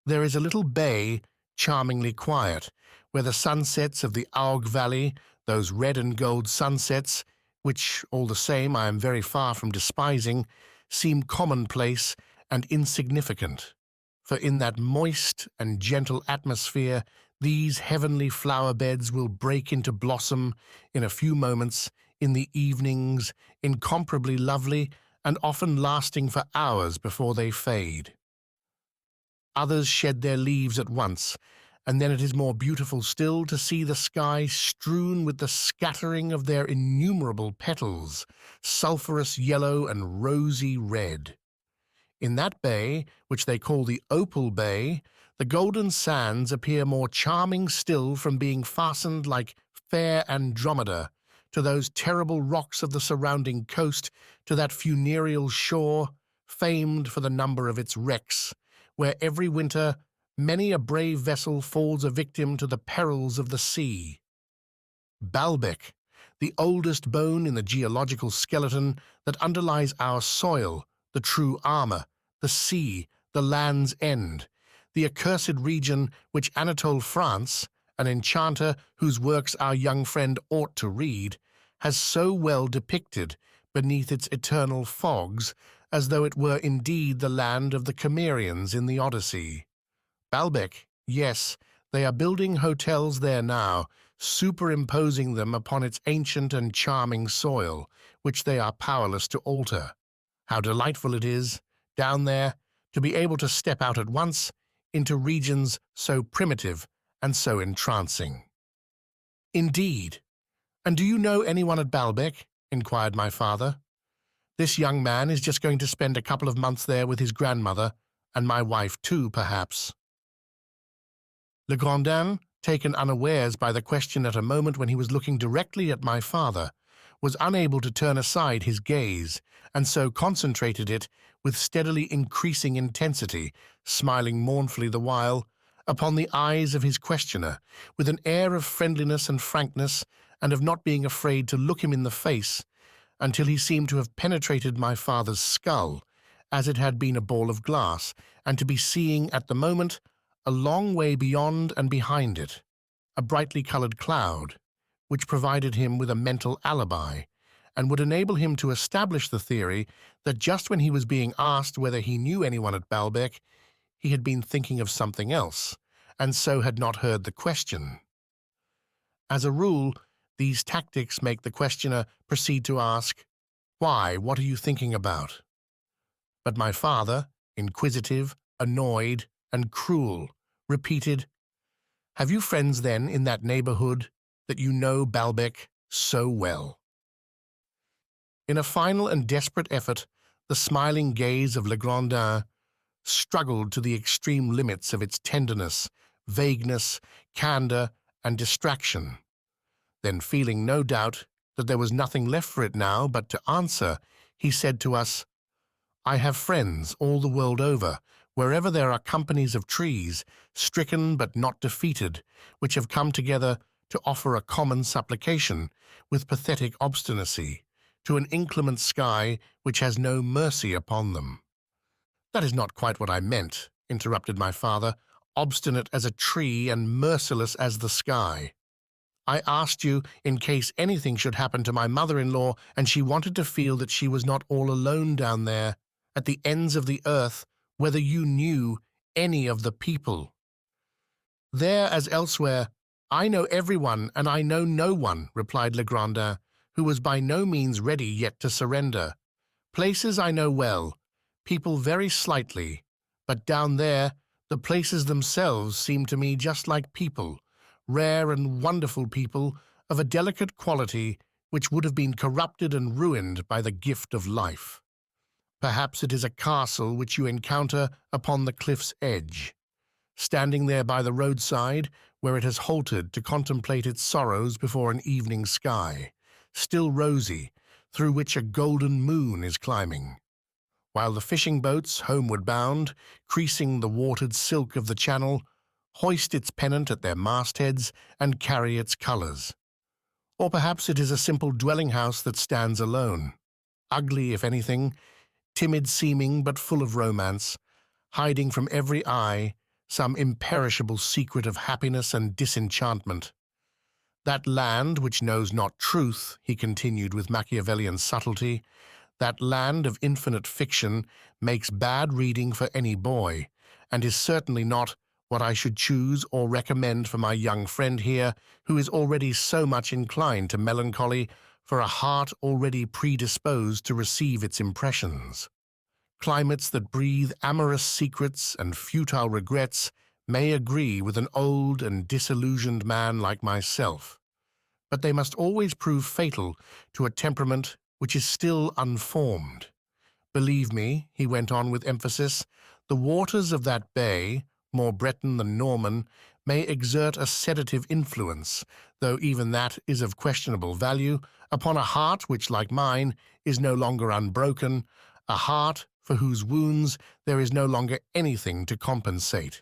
there is a little bay, charmingly quiet, where the sunsets of the Aug Valley, those red and gold sunsets, which, all the same, I am very far from despising, seem commonplace and insignificant. For in that moist and gentle atmosphere, these heavenly flower beds will break into blossom in a few moments, in the evenings, incomparably lovely, and often lasting for hours before they fade. Others shed their leaves at once, and then it is more beautiful still to see the sky strewn with the scattering of their innumerable petals, sulphurous yellow and rosy red. In that bay, which they call the Opal Bay, the golden sands appear more charming still from being fastened like fair Andromeda to those terrible rocks of the surrounding coast, to that funereal shore, famed for the number of its wrecks, where every winter many a brave vessel falls a victim to the perils of the sea. Balbec, the oldest bone in the geological skeleton that underlies our soil, the true armor, the sea, the land's end, the accursed region which Anatole France, an enchanter whose works our young friend ought to read, has so well depicted beneath its eternal fogs, as though it were indeed the land of the Cimmerians in the Odyssey. Balbec, yes, they are building hotels there now, superimposing them upon its ancient and charming soil, which they are powerless to alter. How delightful it is, down there, to be able to step out at once into regions so primitive and so entrancing. Indeed. And do you know anyone at Balbec? Inquired my father. This young man is just going to spend a couple of months there with his grandmother, and my wife too, perhaps. Legrandin, taken unawares by the question at a moment when he was looking directly at my father, was unable to turn aside his gaze, and so concentrated it, with steadily increasing intensity, smiling mournfully the while, upon the eyes of his questioner, with an air of friendliness and frankness, and of not being afraid to look him in the face, until he seemed to have penetrated my father's skull, as it had been a ball of glass, and to be seeing at the moment, a long way beyond and behind it, a brightly coloured cloud, which provided him with a mental alibi, and would enable him to establish the theory that just when he was being asked whether he knew anyone at Balbec, he had been thinking of something else, and so had not heard the question. As a rule, these tactics make the questioner proceed to ask, "Why, what are you thinking about?" But my father, inquisitive, annoyed, and cruel, repeated, "Have you friends, then, in that neighborhood, that you know Balbec so well?" In a final and desperate effort, the smiling gaze of Legrandin struggled to the extreme limits of its tenderness, vagueness, candor, and distraction. Then, feeling no doubt that there was nothing left for it now but to answer, he said to us, "I have friends all the world over, wherever there are companies of trees, stricken but not defeated, which have come together to offer a common supplication, with pathetic obstinacy, to an inclement sky which has no mercy upon them." "That is not quite what I meant," interrupted my father. obstinate as a tree and merciless as the sky. I asked you in case anything should happen to my mother-in-law, and she wanted to feel that she was not all alone down there, at the ends of the earth, whether you knew any of the people. There, as elsewhere, I know everyone and I know no one, replied Legrandin, who was by no means ready yet to surrender. Places I know well, people very slightly, but down there, the places themselves seem to me just like people, rare and wonderful people of a delicate quality which would have been corrupted and ruined by the gift of life. Perhaps it is a castle which you encounter upon the cliff's edge. Standing there by the roadside, where it has halted to contemplate its sorrows before an evening sky, still rosy, through which a golden moon is climbing, while the fishing boats, homeward bound, creasing the watered silk of the channel, hoist its pennant at their mastheads and carry its colours. Or perhaps it is a simple dwelling-house that stands alone, ugly if anything, timid-seeming but full of romance, hiding from every eye some imperishable secret of happiness and disenchantment. That land which knows not truth, he continued with Machiavellian subtlety, that land of infinite fiction makes bad reading for any boy, and is certainly not what I should choose or recommend for my young friend here, who is already so much inclined to melancholy for a heart already predisposed to receive its impressions. Climates that breathe amorous secrets and futile regrets may agree with an old and disillusioned man like myself, but they must always prove fatal to a temperament which is still unformed. Believe me, he went on with emphasis, the waters of that bay, more Breton than Norman, may exert a sedative influence, though even that is of questionable value, upon a heart which, like mine, is no longer unbroken, a heart for whose wounds there is no longer anything to compensate.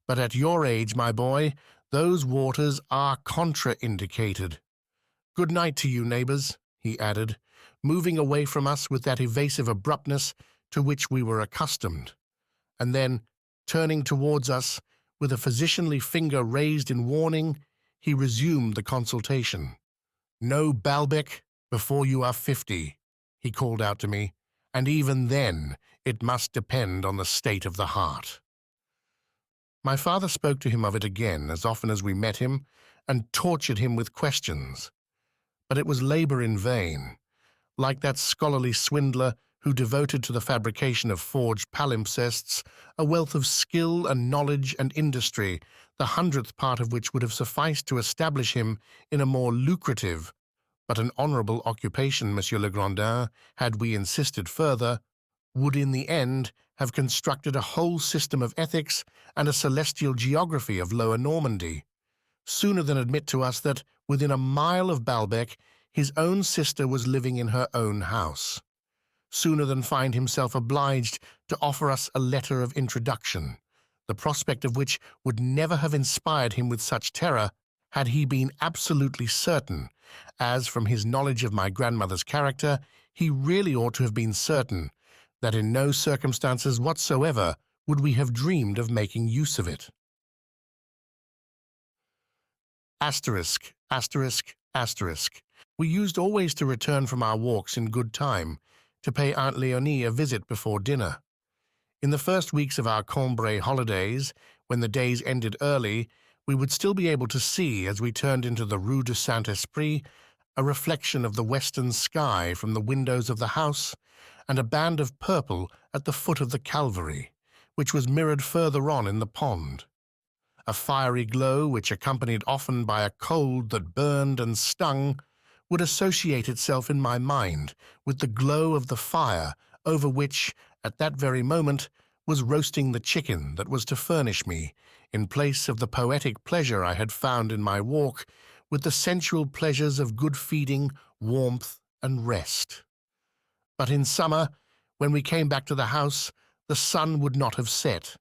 But at your age, my boy, those waters are contraindicated. Good night to you, neighbours, he added, moving away from us with that evasive abruptness to which we were accustomed, and then, turning towards us, with a physicianly finger raised in warning, he resumed the consultation. No Balbec before you are 50, he called out to me, and even then it must depend on the state of the heart. My father spoke to him of it again as often as we met him, and tortured him with questions. But it was labour in vain. Like that scholarly swindler who devoted to the fabrication of forged palimpsests a wealth of skill and knowledge and industry, the 100th part of which would have sufficed to establish him in a more lucrative but an honourable occupation, Monsieur Legrandin, had we insisted further, would in the end have constructed a whole system of ethics and a celestial geography of Lower Normandy, sooner than admit to us that, within a mile of Balbec, his own sister was living in her own house, sooner than find himself obliged to offer us a letter of introduction, the prospect of which would never have inspired him with such terror had he been absolutely certain, as from his knowledge of my grandmother's character, he really ought to have been certain, that in no circumstances whatsoever would we have dreamed of making use of it. Asterisk, asterisk, asterisk. We used always to return from our walks in good time, to pay Aunt Léonie a visit before dinner. In the first weeks of our Combray holidays, when the days ended early, we would still be able to see, as we turned into the Rue de Saint-Esprit, a reflection of the western sky from the windows of the house, and a band of purple at the foot of the Calvary, which was mirrored further on in the pond. A fiery glow, which, accompanied often by a cold that burned and stung, would associate itself in my mind with the glow of the fire over which, at that very moment, was roasting the chicken that was to furnish me, in place of the poetic pleasure I had found in my walk, with the sensual pleasures of good feeding, warmth, and rest. But in summer, when we came back to the house, the sun would not have set,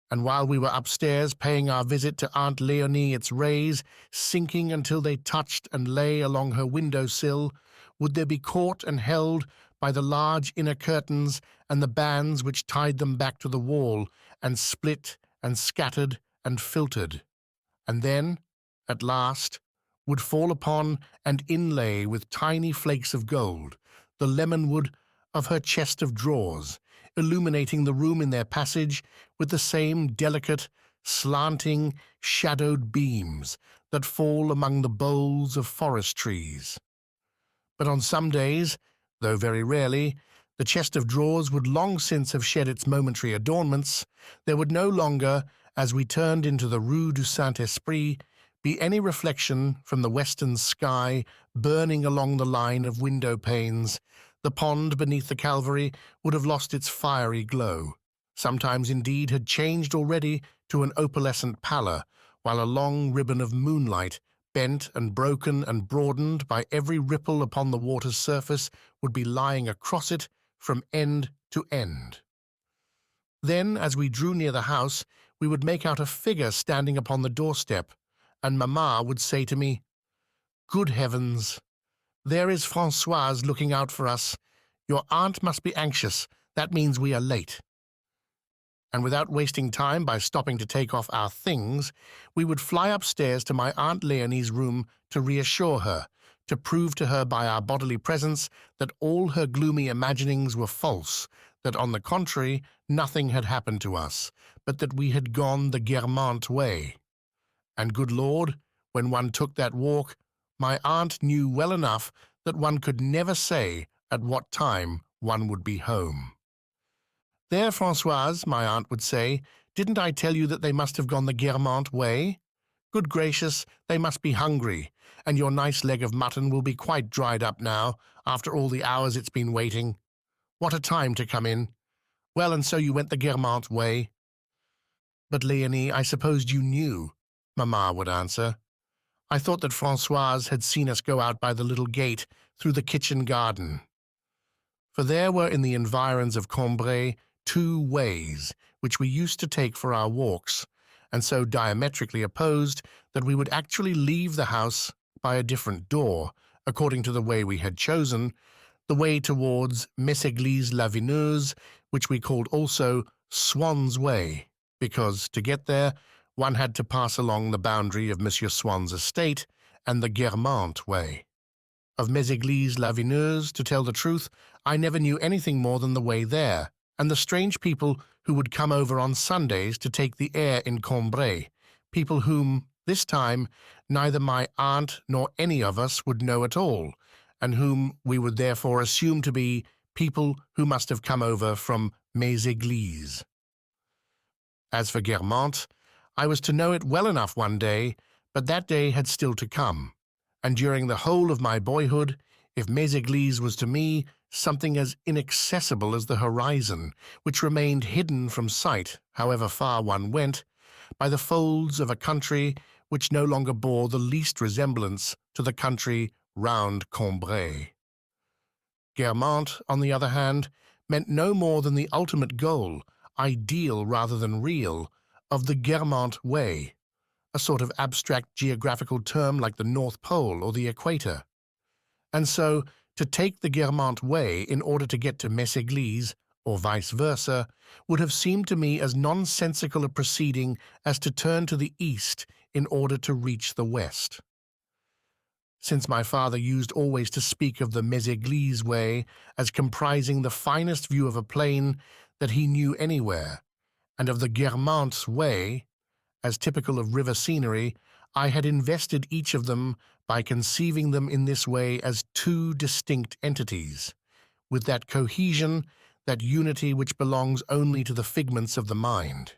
and while we were upstairs paying our visit to Aunt Léonie, its rays, sinking until they touched and lay along her window-sill, would they be caught and held by the large inner curtains and the bands which tied them back to the wall, and split and scattered and filtered, and then, at last, would fall upon and inlay with tiny flakes of gold the lemon wood of her chest of drawers, illuminating the room in their passage with the same delicate, slanting, shadowed beams that fall among the boles of forest trees. But on some days, though very rarely, the chest of drawers would long since have shed its momentary adornments. There would no longer, as we turned into the Rue du Saint-Esprit, be any reflection from the western sky burning along the line of window panes. The pond beneath the Calvary would have lost its fiery glow, sometimes indeed had changed already to an opalescent pallor, while a long ribbon of moonlight, bent and broken and broadened by every ripple upon the water's surface, would be lying across it from end to end. Then, as we drew near the house, we would make out a figure standing upon the doorstep, and Mamma would say to me, "Good heavens! There is Francoise looking out for us. Your aunt must be anxious. That means we are late." And without wasting time by stopping to take off our things, we would fly upstairs to my Aunt Léonie's room to reassure her, to prove to her by our bodily presence that all her gloomy imaginings were false, that on the contrary nothing had happened to us, but that we had gone the Guermantes way. And good Lord, when one took that walk, my aunt knew well enough that one could never say at what time one would be home. "There, Francoise," my aunt would say, "didn't I tell you that they must have gone the Guermantes way? Good gracious, they must be hungry, and your nice leg of mutton will be quite dried up now, after all the hours it's been waiting. What a time to come in! Well, and so you went the Guermantes way?" "But, Leonie, I supposed you knew," Mamma would answer. "I thought that Francoise had seen us go out by the little gate through the kitchen garden." For there were in the environs of Combray 2 ways which we used to take for our walks, and so diametrically opposed that we would actually leave the house by a different door, according to the way we had chosen, the way towards Méséglise-la-Vineuse, which we called also Swann's Way, because, to get there, one had to pass along the boundary of Monsieur Swann's estate and the Guermantes way. Of Méséglise-la-Vineuse, to tell the truth, I never knew anything more than the way there, and the strange people who would come over on Sundays to take the air in Combray, people whom, this time, neither my aunt nor any of us would know at all, and whom we would therefore assume to be people who must have come over from Méséglise. As for Guermantes, I was to know it well enough one day, but that day had still to come, and during the whole of my boyhood, if Méséglise was to me something as inaccessible as the horizon, which remained hidden from sight, however far one went, by the folds of a country which no longer bore the least resemblance to the country round Combray. Guermantes, on the other hand, meant no more than the ultimate goal, ideal rather than real, of the Guermantes way, a sort of abstract geographical term like the North Pole or the Equator. And so, to take the Guermantes way in order to get to Méséglise, or vice versa, would have seemed to me as nonsensical a proceeding as to turn to the east in order to reach the west. Since my father used always to speak of the Méséglise way as comprising the finest view of a plain that he knew anywhere, and of the Guermantes way as typical of river scenery, I had invested each of them by conceiving them in this way as 2 distinct entities, with that cohesion, that unity which belongs only to the figments of the mind.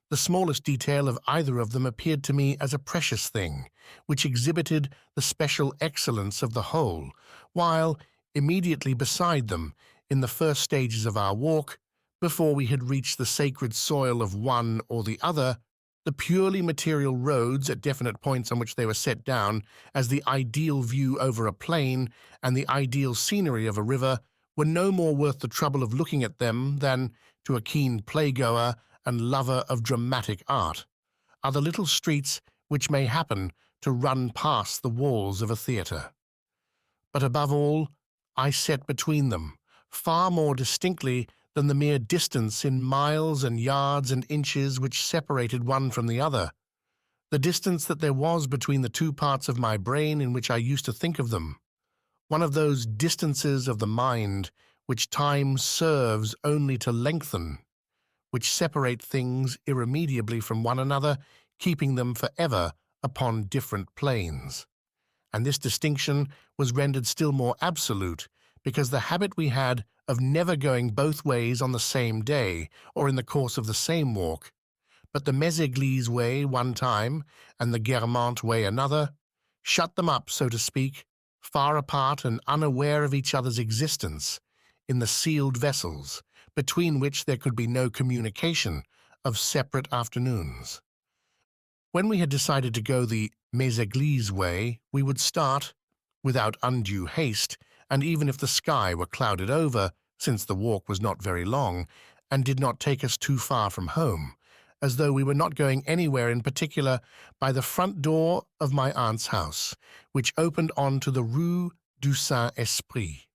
The smallest detail of either of them appeared to me as a precious thing, which exhibited the special excellence of the whole, while, immediately beside them, in the first stages of our walk, before we had reached the sacred soil of one or the other, the purely material roads at definite points on which they were set down as the ideal view over a plain and the ideal scenery of a river were no more worth the trouble of looking at them than, to a keen playgoer and lover of dramatic art, are the little streets which may happen to run past the walls of a theatre. But above all, I set between them, far more distinctly than the mere distance in miles and yards and inches which separated one from the other, the distance that there was between the two parts of my brain in which I used to think of them, one of those distances of the mind which time serves only to lengthen, which separate things irremediably from one another, keeping them forever upon different planes. And this distinction was rendered still more absolute because the habit we had of never going both ways on the same day or in the course of the same walk, but the Méséglise way one time and the Guermantes way another, shut them up, so to speak, far apart and unaware of each other's existence, in the sealed vessels, between which there could be no communication, of separate afternoons. When we had decided to go the Méséglise way, we would start, without undue haste, and even if the sky were clouded over, since the walk was not very long, and did not take us too far from home, as though we were not going anywhere in particular, by the front door of my aunt's house, which opened on to the Rue du Saint-Esprit.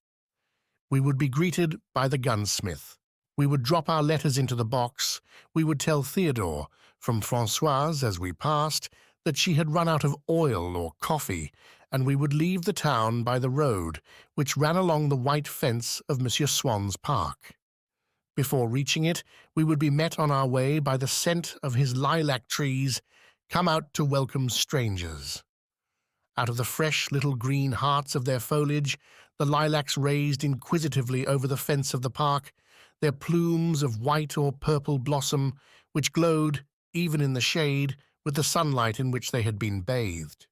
We would be greeted by the gunsmith. We would drop our letters into the box. We would tell Theodore, from Francoise as we passed, that she had run out of oil or coffee, and we would leave the town by the road which ran along the white fence of Monsieur Swann's park. Before reaching it, we would be met on our way by the scent of his lilac trees, come out to welcome strangers. Out of the fresh little green hearts of their foliage, the lilacs raised inquisitively over the fence of the park, their plumes of white or purple blossom, which glowed, even in the shade, with the sunlight in which they had been bathed.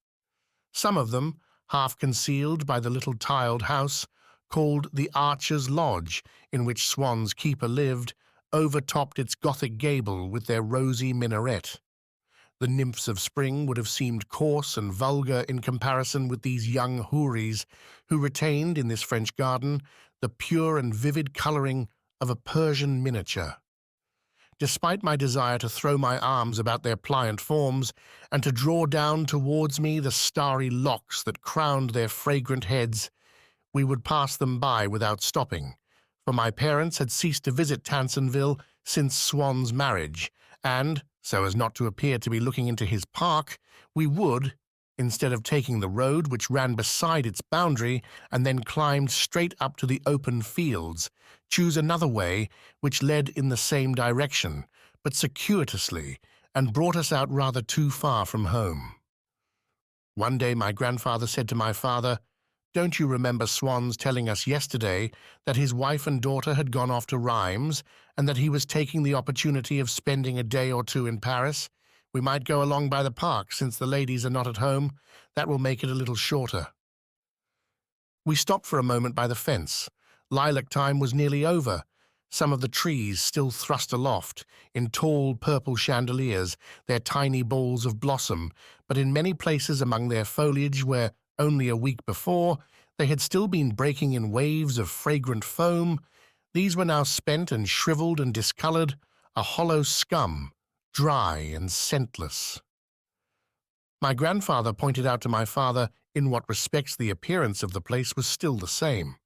Some of them, half concealed by the little tiled house, called the Archer's Lodge, in which Swann's keeper lived, overtopped its Gothic gable with their rosy minaret. The nymphs of spring would have seemed coarse and vulgar in comparison with these young houris, who retained in this French garden the pure and vivid colouring of a Persian miniature. Despite my desire to throw my arms about their pliant forms and to draw down towards me the starry locks that crowned their fragrant heads, we would pass them by without stopping, for my parents had ceased to visit Tansonville since Swann's marriage, and, so as not to appear to be looking into his park, we would, instead of taking the road which ran beside its boundary and then climbed straight up to the open fields, choose another way which led in the same direction, but circuitously, and brought us out rather too far from home. One day my grandfather said to my father, "Don't you remember Swann's telling us yesterday that his wife and daughter had gone off to Rheims, and that he was taking the opportunity of spending a day or two in Paris? We might go along by the park, since the ladies are not at home. That will make it a little shorter." We stopped for a moment by the fence. Lilac time was nearly over. Some of the trees still thrust aloft, in tall purple chandeliers, their tiny balls of blossom, but in many places among their foliage where, only a week before, they had still been breaking in waves of fragrant foam, these were now spent and shriveled and discoloured, a hollow scum, dry and scentless. My grandfather pointed out to my father in what respects the appearance of the place was still the same,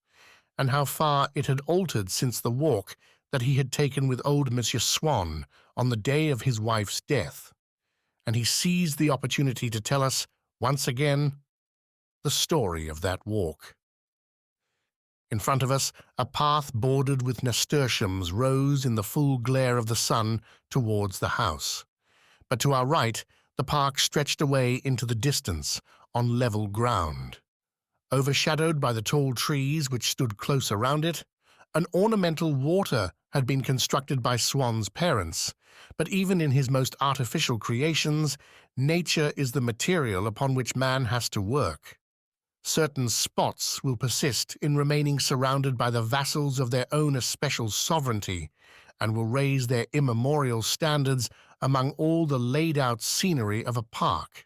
and how far it had altered since the walk that he had taken with old Monsieur Swann on the day of his wife's death, and he seized the opportunity to tell us, once again, the story of that walk. In front of us, a path bordered with nasturtiums rose in the full glare of the sun towards the house, but to our right the park stretched away into the distance on level ground. Overshadowed by the tall trees which stood close around it, an ornamental water had been constructed by Swann's parents, but even in his most artificial creations, nature is the material upon which man has to work. Certain spots will persist in remaining surrounded by the vassals of their own especial sovereignty, and will raise their immemorial standards among all the laid-out scenery of a park,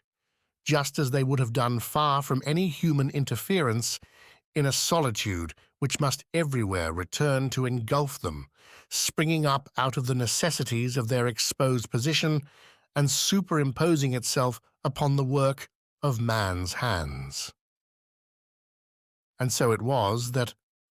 just as they would have done far from any human interference, in a solitude which must everywhere return to engulf them, springing up out of the necessities of their exposed position and superimposing itself upon the work of man's hands. And so it was that,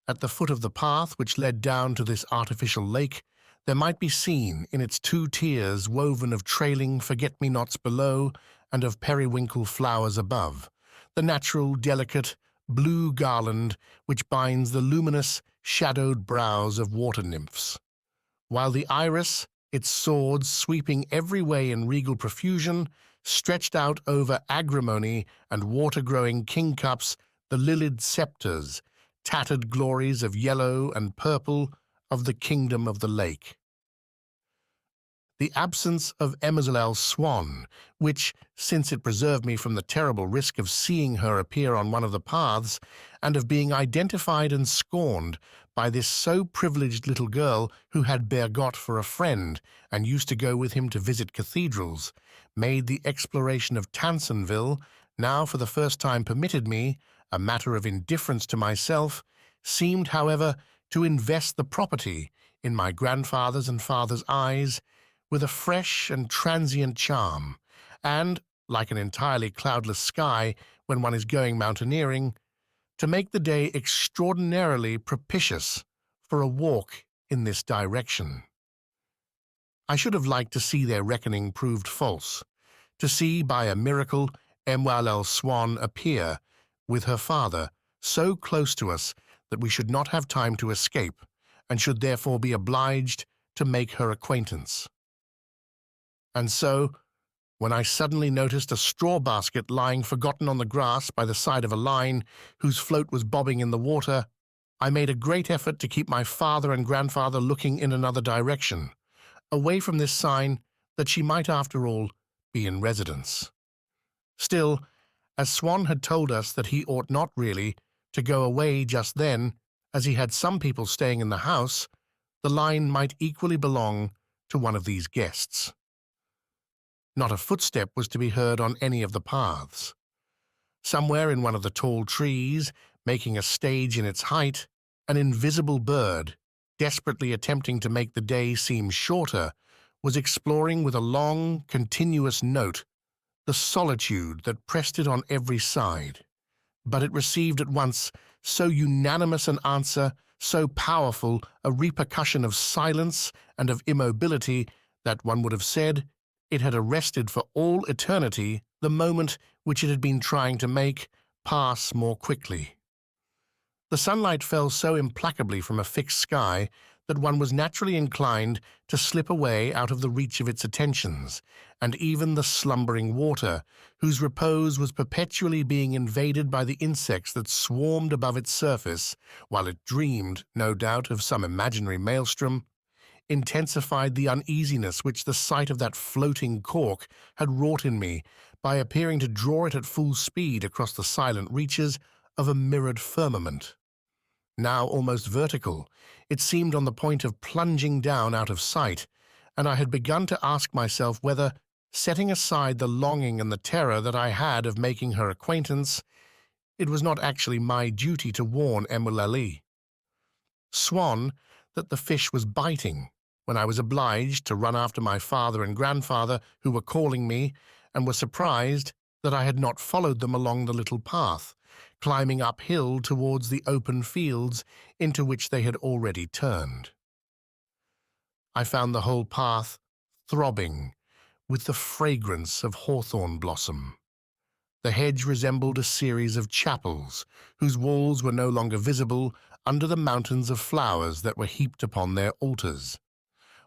At the foot of the path which led down to this artificial lake, there might be seen, in its two tiers woven of trailing forget-me-nots below and of periwinkle flowers above, the natural, delicate, blue garland which binds the luminous, shadowed brows of water nymphs, while the iris, its swords sweeping every way in regal profusion, stretched out over agrimony and water-growing kingcups the lilied sceptres, tattered glories of yellow and purple of the kingdom of the lake. The absence of Swann, which, since it preserved me from the terrible risk of seeing her appear on one of the paths, and of being identified and scorned by this so privileged little girl who had Bergotte for a friend and used to go with him to visit cathedrals, made the exploration of Tansonville, now for the first time permitted me, a matter of indifference to myself, seemed, however, to invest the property, in my grandfather's and father's eyes, with a fresh and transient charm, and, like an entirely cloudless sky when one is going mountaineering, to make the day extraordinarily propitious for a walk in this direction. I should have liked to see their reckoning proved false, to see by a miracle Swann appear, with her father, so close to us that we should not have time to escape, and should therefore be obliged to make her acquaintance. And so, when I suddenly noticed a straw basket lying forgotten on the grass by the side of a line whose float was bobbing in the water, I made a great effort to keep my father and grandfather looking in another direction, away from this sign that she might after all be in residence. Still, as Swann had told us that he ought not really to go away just then, as he had some people staying in the house, the line might equally belong to one of these guests. Not a footstep was to be heard on any of the paths. Somewhere in one of the tall trees, making a stage in its height, an invisible bird, desperately attempting to make the day seem shorter, was exploring with a long, continuous note the solitude that pressed it on every side. But it received at once so unanimous an answer, so powerful a repercussion of silence and of immobility, that one would have said it had arrested for all eternity the moment which it had been trying to make pass more quickly. The sunlight fell so implacably from a fixed sky that one was naturally inclined to slip away out of the reach of its attentions, and even the slumbering water, whose repose was perpetually being invaded by the insects that swarmed above its surface, while it dreamed, no doubt, of some imaginary maelstrom, intensified the uneasiness which the sight of that floating cork had wrought in me by appearing to draw it at full speed across the silent reaches of a mirrored firmament. Now almost vertical, it seemed on the point of plunging down out of sight, and I had begun to ask myself whether, setting aside the longing and the terror that I had of making her acquaintance, it was not actually my duty to warn Swann that the fish was biting, when I was obliged to run after my father and grandfather, who were calling me, and were surprised that I had not followed them along the little path, climbing uphill towards the open fields into which they had already turned. I found the whole path throbbing with the fragrance of hawthorn blossom. The hedge resembled a series of chapels, whose walls were no longer visible under the mountains of flowers that were heaped upon their altars,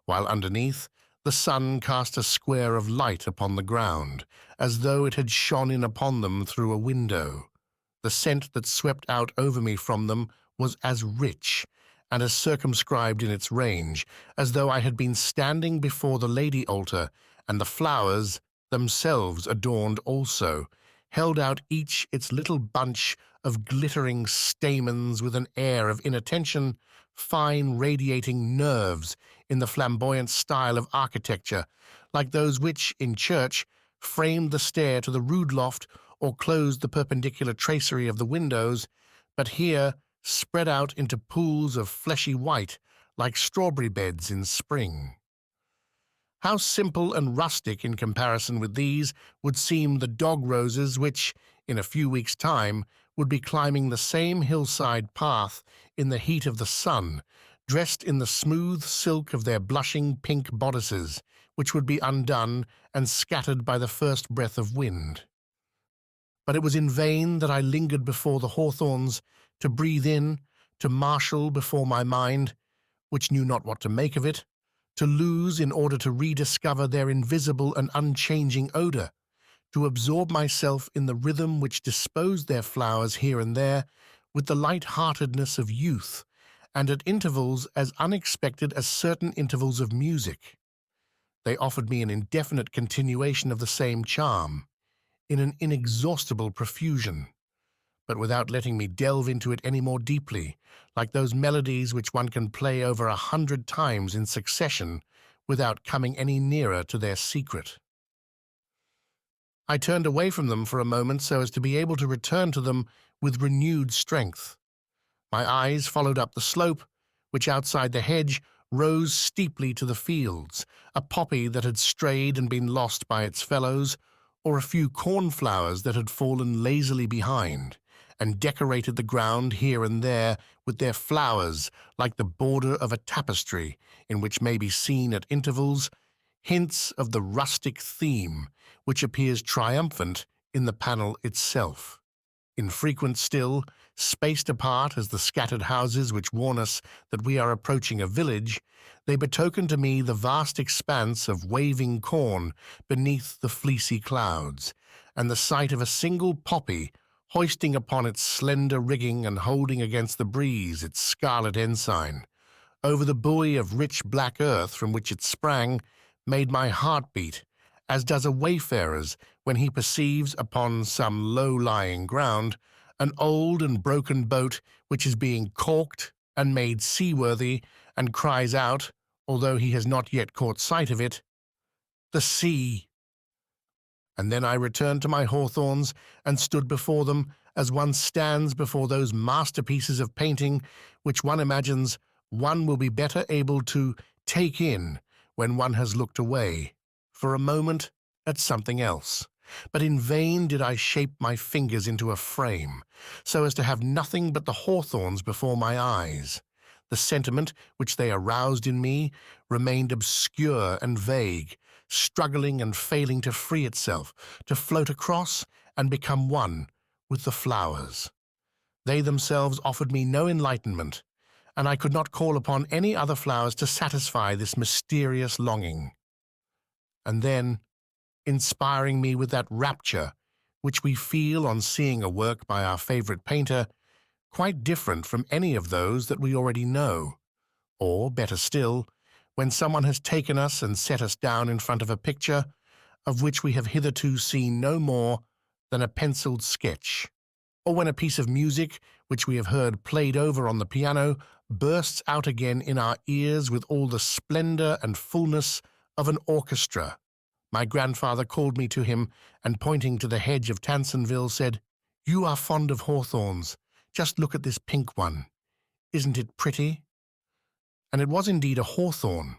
while underneath the sun cast a square of light upon the ground, as though it had shone in upon them through a window. The scent that swept out over me from them was as rich and as circumscribed in its range as though I had been standing before the lady altar, and the flowers, themselves adorned also, held out each its little bunch of glittering stamens with an air of inattention, fine radiating nerves in the flamboyant style of architecture, like those which, in church, framed the stair to the rood loft or closed the perpendicular tracery of the windows, but here spread out into pools of fleshy white, like strawberry beds in spring. How simple and rustic in comparison with these would seem the dog roses which, in a few weeks' time, would be climbing the same hillside path in the heat of the sun, dressed in the smooth silk of their blushing pink bodices, which would be undone and scattered by the first breath of wind. But it was in vain that I lingered before the hawthorns, to breathe in, to marshal before my mind, which knew not what to make of it, to lose in order to rediscover their invisible and unchanging odour, to absorb myself in the rhythm which disposed their flowers here and there with the light-heartedness of youth, and at intervals as unexpected as certain intervals of music. They offered me an indefinite continuation of the same charm, in an inexhaustible profusion, but without letting me delve into it any more deeply, like those melodies which one can play over 100 times in succession without coming any nearer to their secret. I turned away from them for a moment so as to be able to return to them with renewed strength. My eyes followed up the slope, which outside the hedge rose steeply to the fields, a poppy that had strayed and been lost by its fellows, or a few cornflowers that had fallen lazily behind, and decorated the ground here and there with their flowers like the border of a tapestry in which may be seen at intervals hints of the rustic theme which appears triumphant in the panel itself. Infrequent still, spaced apart as the scattered houses which warn us that we are approaching a village, they betoken to me the vast expanse of waving corn beneath the fleecy clouds, and the sight of a single poppy hoisting upon its slender rigging and holding against the breeze its scarlet ensign, over the buoy of rich black earth from which it sprang, made my heart beat, as does a wayfarer's when he perceives upon some low-lying ground an old and broken boat which is being caulked and made seaworthy, and cries out, although he has not yet caught sight of it, "The sea!" And then I returned to my hawthorns and stood before them as one stands before those masterpieces of painting which one imagines one will be better able to take in when one has looked away, for a moment, at something else. But in vain did I shape my fingers into a frame, so as to have nothing but the hawthorns before my eyes. The sentiment which they aroused in me remained obscure and vague, struggling and failing to free itself, to float across and become one with the flowers. They themselves offered me no enlightenment, and I could not call upon any other flowers to satisfy this mysterious longing. And then, inspiring me with that rapture which we feel on seeing a work by our favorite painter, quite different from any of those that we already know, or, better still, when someone has taken us and set us down in front of a picture of which we have hitherto seen no more than a penciled sketch, or when a piece of music which we have heard played over on the piano bursts out again in our ears with all the splendor and fullness of an orchestra. My grandfather called me to him, and pointing to the hedge of Tansonville said, "You are fond of hawthorns. Just look at this pink one. Isn't it pretty?" And it was indeed a hawthorn,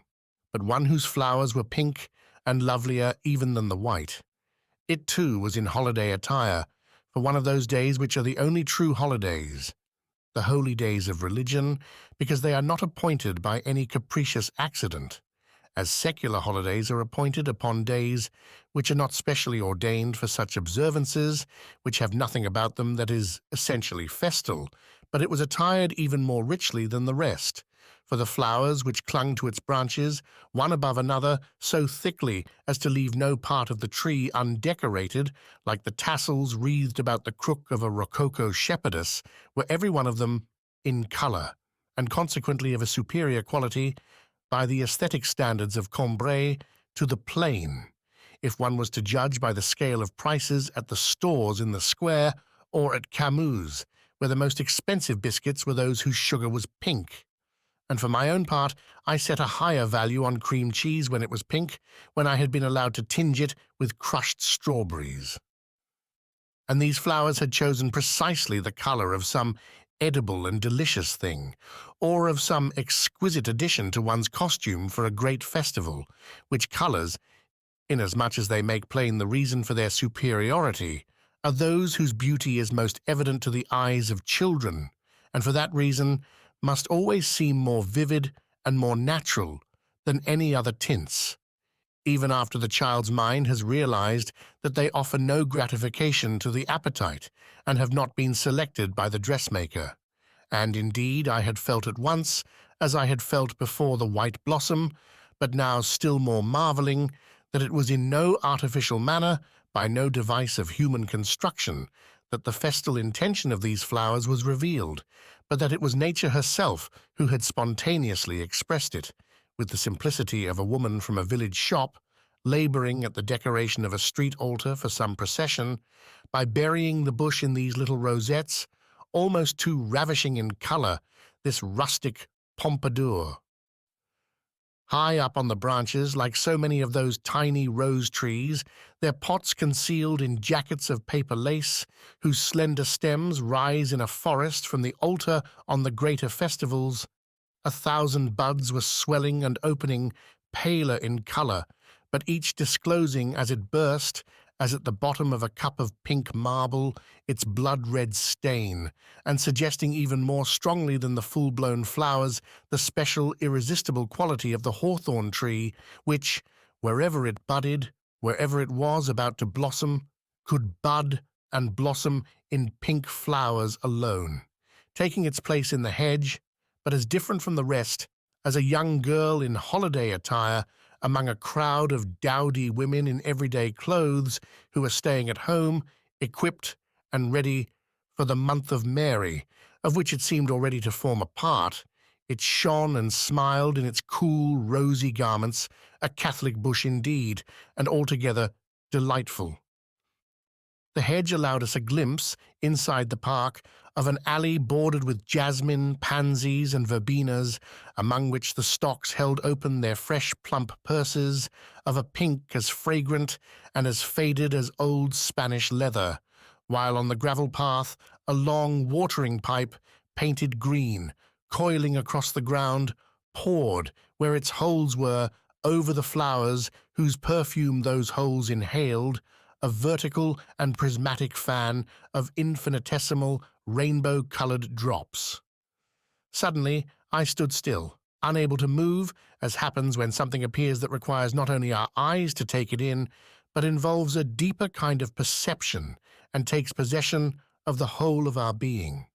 but one whose flowers were pink and lovelier even than the white. It, too, was in holiday attire, for one of those days which are the only true holidays, the holy days of religion, because they are not appointed by any capricious accident, as secular holidays are appointed upon days which are not specially ordained for such observances, which have nothing about them that is essentially festal, but it was attired even more richly than the rest, for the flowers which clung to its branches, one above another, so thickly as to leave no part of the tree undecorated, like the tassels wreathed about the crook of a rococo shepherdess, were every one of them in colour, and consequently of a superior quality, by the aesthetic standards of Combray, to the plain, if one was to judge by the scale of prices at the stores in the square, or at Camus', where the most expensive biscuits were those whose sugar was pink. And for my own part, I set a higher value on cream cheese when it was pink, when I had been allowed to tinge it with crushed strawberries. And these flowers had chosen precisely the colour of some edible and delicious thing, or of some exquisite addition to one's costume for a great festival, which colours, inasmuch as they make plain the reason for their superiority, are those whose beauty is most evident to the eyes of children, and for that reason must always seem more vivid and more natural than any other tints, even after the child's mind has realized that they offer no gratification to the appetite and have not been selected by the dressmaker. And indeed I had felt at once, as I had felt before the white blossom, but now still more marvelling, that it was in no artificial manner, by no device of human construction, that the festal intention of these flowers was revealed, but that it was nature herself who had spontaneously expressed it, with the simplicity of a woman from a village shop, laboring at the decoration of a street altar for some procession, by burying the bush in these little rosettes, almost too ravishing in colour, this rustic pompadour. High up on the branches, like so many of those tiny rose trees, their pots concealed in jackets of paper lace, whose slender stems rise in a forest from the altar on the greater festivals, 1,000 buds were swelling and opening, paler in colour, but each disclosing as it burst, as at the bottom of a cup of pink marble, its blood-red stain, and suggesting even more strongly than the full-blown flowers the special irresistible quality of the hawthorn tree, which, wherever it budded, wherever it was about to blossom, could bud and blossom in pink flowers alone, taking its place in the hedge, but as different from the rest as a young girl in holiday attire among a crowd of dowdy women in everyday clothes who are staying at home, equipped and ready for the month of Mary, of which it seemed already to form a part. It shone and smiled in its cool, rosy garments, a Catholic bush indeed, and altogether delightful. The hedge allowed us a glimpse, inside the park, of an alley bordered with jasmine, pansies, and verbenas, among which the stalks held open their fresh plump purses, of a pink as fragrant and as faded as old Spanish leather, while on the gravel path a long watering pipe, painted green, coiling across the ground, poured, where its holes were, over the flowers whose perfume those holes inhaled, a vertical and prismatic fan of infinitesimal, rainbow-coloured drops. Suddenly, I stood still, unable to move, as happens when something appears that requires not only our eyes to take it in, but involves a deeper kind of perception and takes possession of the whole of our being.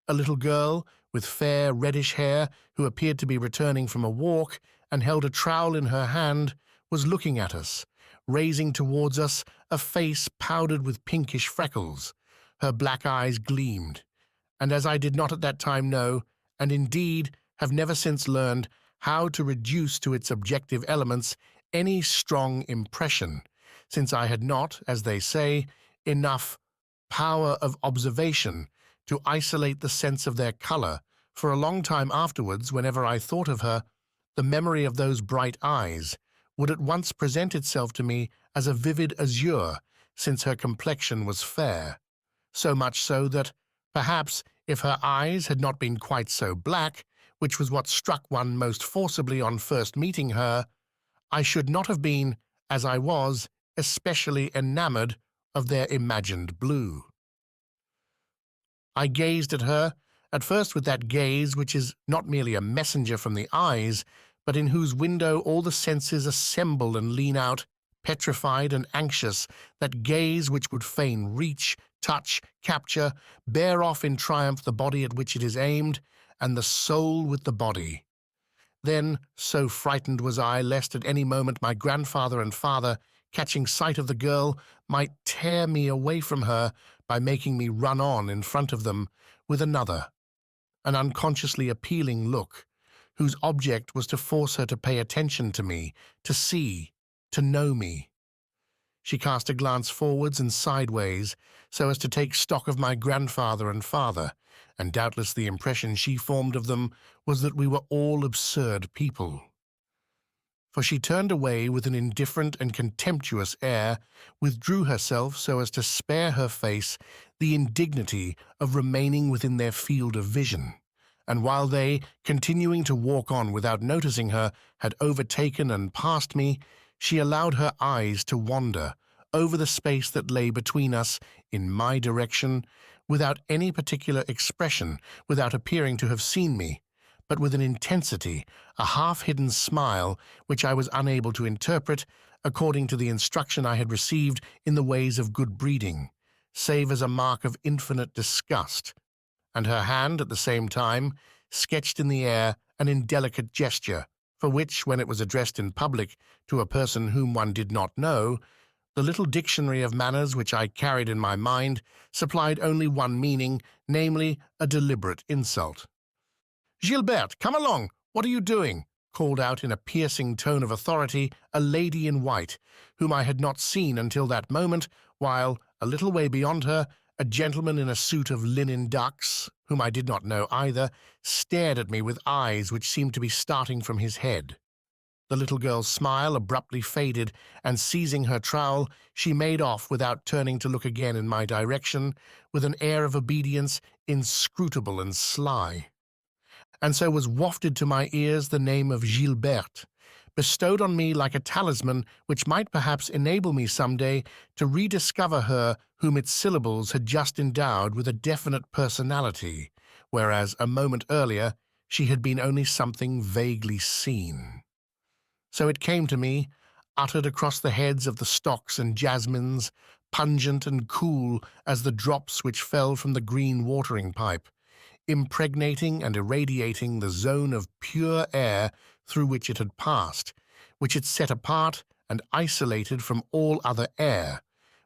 A little girl, with fair reddish hair, who appeared to be returning from a walk and held a trowel in her hand, was looking at us, raising towards us a face powdered with pinkish freckles. Her black eyes gleamed, and as I did not at that time know, and indeed have never since learned, how to reduce to its objective elements any strong impression, since I had not, as they say, enough power of observation to isolate the sense of their colour, for a long time afterwards, whenever I thought of her, the memory of those bright eyes would at once present itself to me as a vivid azure, since her complexion was fair, so much so that, perhaps, if her eyes had not been quite so black, which was what struck one most forcibly on first meeting her, I should not have been, as I was, especially enamoured of their imagined blue. I gazed at her, at first with that gaze which is not merely a messenger from the eyes, but in whose window all the senses assemble and lean out, petrified and anxious, that gaze which would fain reach, touch, capture, bear off in triumph the body at which it is aimed, and the soul with the body. Then, so frightened was I lest at any moment my grandfather and father, catching sight of the girl, might tear me away from her by making me run on in front of them with another, an unconsciously appealing look, whose object was to force her to pay attention to me, to see, to know me. She cast a glance forwards and sideways, so as to take stock of my grandfather and father, and doubtless the impression she formed of them was that we were all absurd people. for she turned away with an indifferent and contemptuous air, withdrew herself so as to spare her face the indignity of remaining within their field of vision. And while they, continuing to walk on without noticing her, had overtaken and passed me, she allowed her eyes to wander over the space that lay between us in my direction, without any particular expression, without appearing to have seen me, but with an intensity, a half-hidden smile which I was unable to interpret according to the instruction I had received in the ways of good breeding, save as a mark of infinite disgust, and her hand, at the same time, sketched in the air an indelicate gesture, for which, when it was addressed in public to a person whom one did not know, the little dictionary of manners which I carried in my mind supplied only one meaning, namely, a deliberate insult. "Gilberte, come along! What are you doing?" called out in a piercing tone of authority a lady in white, whom I had not seen until that moment, while, a little way beyond her, a gentleman in a suit of linen ducks, whom I did not know either, stared at me with eyes which seemed to be starting from his head. The little girl's smile abruptly faded, and seizing her trowel, she made off without turning to look again in my direction, with an air of obedience inscrutable and sly. And so was wafted to my ears the name of Gilberte, bestowed on me like a talisman which might perhaps enable me some day to rediscover her whom its syllables had just endowed with a definite personality, whereas a moment earlier she had been only something vaguely seen. So it came to me, uttered across the heads of the stocks and jasmines, pungent and cool as the drops which fell from the green watering pipe, impregnating and irradiating the zone of pure air through which it had passed, which it set apart and isolated from all other air,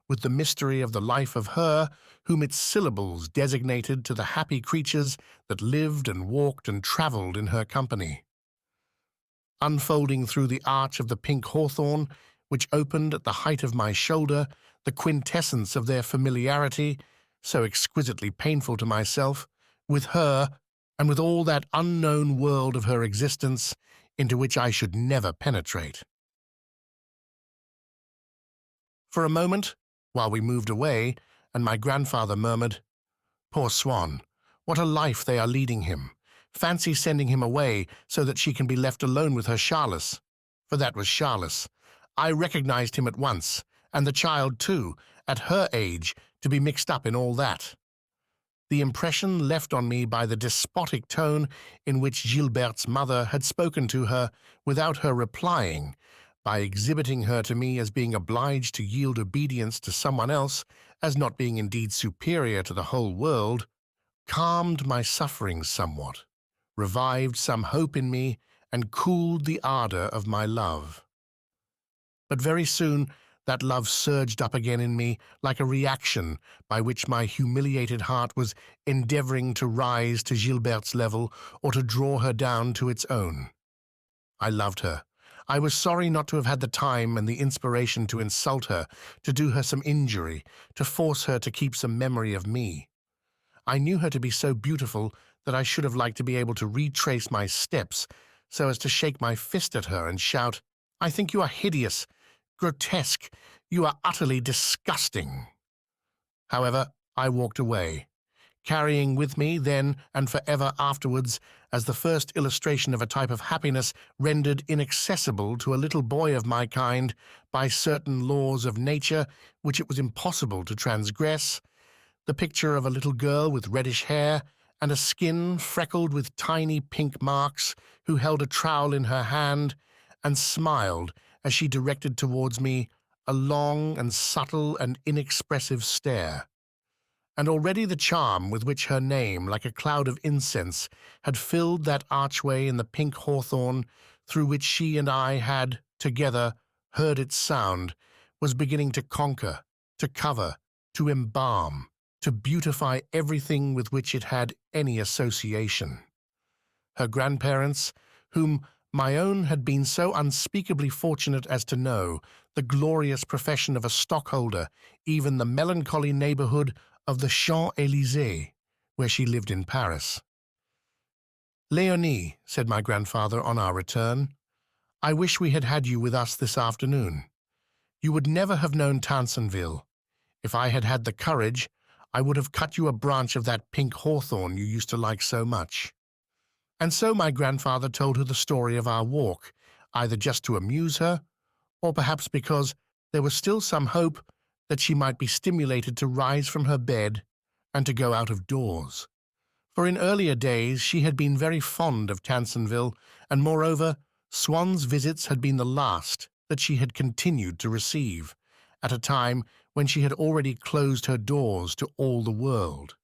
with the mystery of the life of her whom its syllables designated to the happy creatures that lived and walked and travelled in her company. Unfolding through the arch of the pink hawthorn, which opened at the height of my shoulder, the quintessence of their familiarity, so exquisitely painful to myself, with her and with all that unknown world of her existence into which I should never penetrate. For a moment, while we moved away, and my grandfather murmured, "Poor Swann, what a life they are leading him. Fancy sending him away so that she can be left alone with her Charles." For that was Charles. I recognized him at once, and the child too, at her age, to be mixed up in all that. The impression left on me by the despotic tone in which Gilberte's mother had spoken to her without her replying, by exhibiting her to me as being obliged to yield obedience to someone else, as not being indeed superior to the whole world, calmed my sufferings somewhat, revived some hope in me, and cooled the ardor of my love. But very soon that love surged up again in me like a reaction by which my humiliated heart was endeavoring to rise to Gilberte's level or to draw her down to its own. I loved her. I was sorry not to have had the time and the inspiration to insult her, to do her some injury, to force her to keep some memory of me. I knew her to be so beautiful that I should have liked to be able to retrace my steps so as to shake my fist at her and shout, "I think you are hideous, grotesque, you are utterly disgusting." However, I walked away, carrying with me then and forever afterwards as the first illustration of a type of happiness rendered inaccessible to a little boy of my kind by certain laws of nature which it was impossible to transgress, the picture of a little girl with reddish hair and a skin freckled with tiny pink marks, who held a trowel in her hand and smiled as she directed towards me a long and subtle and inexpressive stare. And already the charm with which her name, like a cloud of incense, had filled that archway in the pink hawthorn through which she and I had, together, heard its sound, was beginning to conquer, to cover, to embalm, to beautify everything with which it had any association. Her grandparents, whom my own had been so unspeakably fortunate as to know, the glorious profession of a stockholder, even the melancholy neighborhood of the Champs-Élysées, where she lived in Paris. "Leonie," said my grandfather on our return, I wish we had had you with us this afternoon. You would never have known Tansonville. If I had had the courage, I would have cut you a branch of that pink hawthorn you used to like so much." And so my grandfather told her the story of our walk, either just to amuse her, or perhaps because there was still some hope that she might be stimulated to rise from her bed and to go out of doors. For in earlier days she had been very fond of Tansonville, and moreover, Swann's visits had been the last that she had continued to receive, at a time when she had already closed her doors to all the world.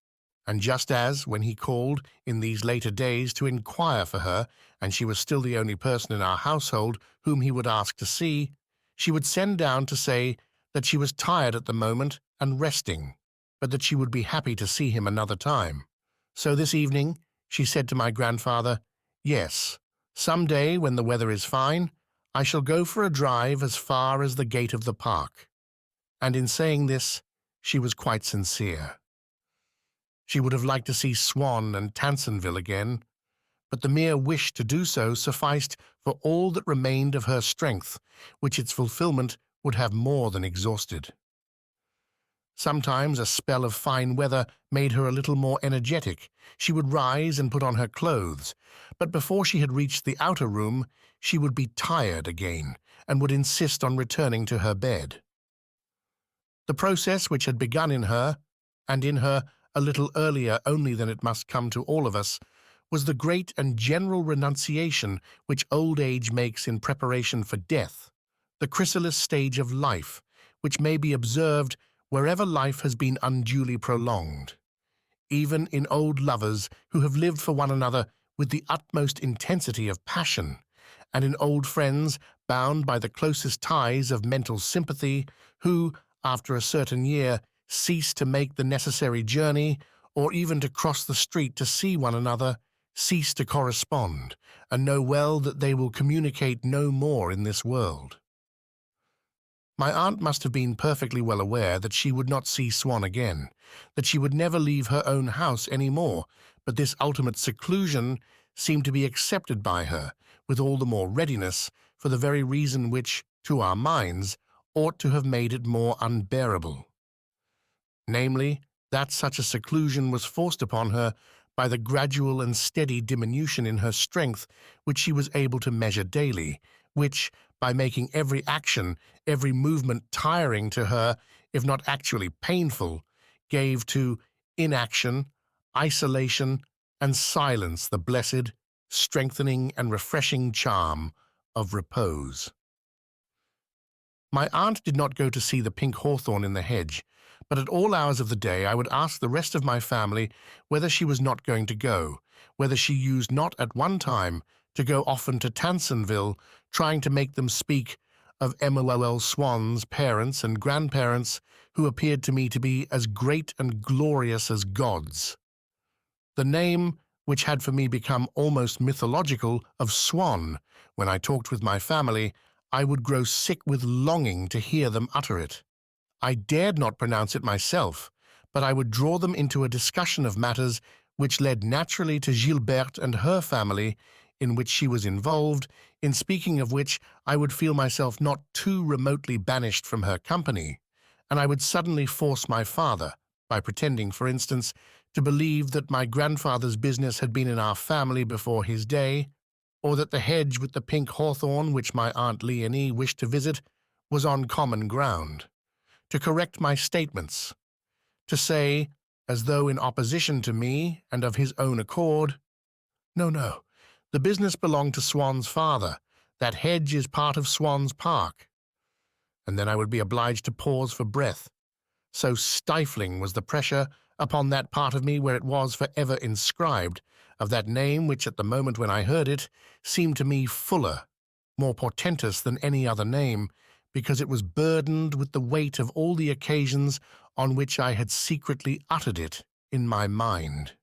And just as, when he called in these later days to inquire for her, and she was still the only person in our household whom he would ask to see, she would send down to say that she was tired at the moment and resting, but that she would be happy to see him another time. So this evening she said to my grandfather, "Yes, some day when the weather is fine, I shall go for a drive as far as the gate of the park." And in saying this, she was quite sincere. She would have liked to see Swann and Tansonville again, but the mere wish to do so sufficed for all that remained of her strength, which its fulfillment would have more than exhausted. Sometimes a spell of fine weather made her a little more energetic. She would rise and put on her clothes, but before she had reached the outer room, she would be tired again and would insist on returning to her bed. The process which had begun in her, and in her a little earlier only than it must come to all of us, was the great and general renunciation which old age makes in preparation for death, the chrysalis stage of life, which may be observed wherever life has been unduly prolonged. Even in old lovers who have lived for one another with the utmost intensity of passion, and in old friends bound by the closest ties of mental sympathy, who, after a certain year, cease to make the necessary journey, or even to cross the street to see one another, cease to correspond, and know well that they will communicate no more in this world. My aunt must have been perfectly well aware that she would not see Swann again, that she would never leave her own house any more, but this ultimate seclusion seemed to be accepted by her with all the more readiness for the very reason which, to our minds, ought to have made it more unbearable. Namely, that such a seclusion was forced upon her by the gradual and steady diminution in her strength which she was able to measure daily, which, by making every action, every movement tiring to her, if not actually painful, gave to inaction, isolation, and silence the blessed, strengthening and refreshing charm of repose. My aunt did not go to see the pink hawthorn in the hedge, but at all hours of the day I would ask the rest of my family whether she was not going to go, whether she used not at one time to go often to Tansonville, trying to make them speak of MOL Swann's parents and grandparents, who appeared to me to be as great and glorious as gods. The name, which had for me become almost mythological, of Swann, when I talked with my family, I would grow sick with longing to hear them utter it. I dared not pronounce it myself, but I would draw them into a discussion of matters which led naturally to Gilberte and her family, in which she was involved, in speaking of which I would feel myself not too remotely banished from her company, and I would suddenly force my father, by pretending, for instance, to believe that my grandfather's business had been in our family before his day, or that the hedge with the pink hawthorn which my Aunt Léonie wished to visit was on common ground, to correct my statements, to say, as though in opposition to me and of his own accord, "No, no, the business belonged to Swann's father. That hedge is part of Swann's park." And then I would be obliged to pause for breath. So stifling was the pressure upon that part of me where it was for ever inscribed, of that name which at the moment when I heard it seemed to me fuller, more portentous than any other name, because it was burdened with the weight of all the occasions on which I had secretly uttered it in my mind.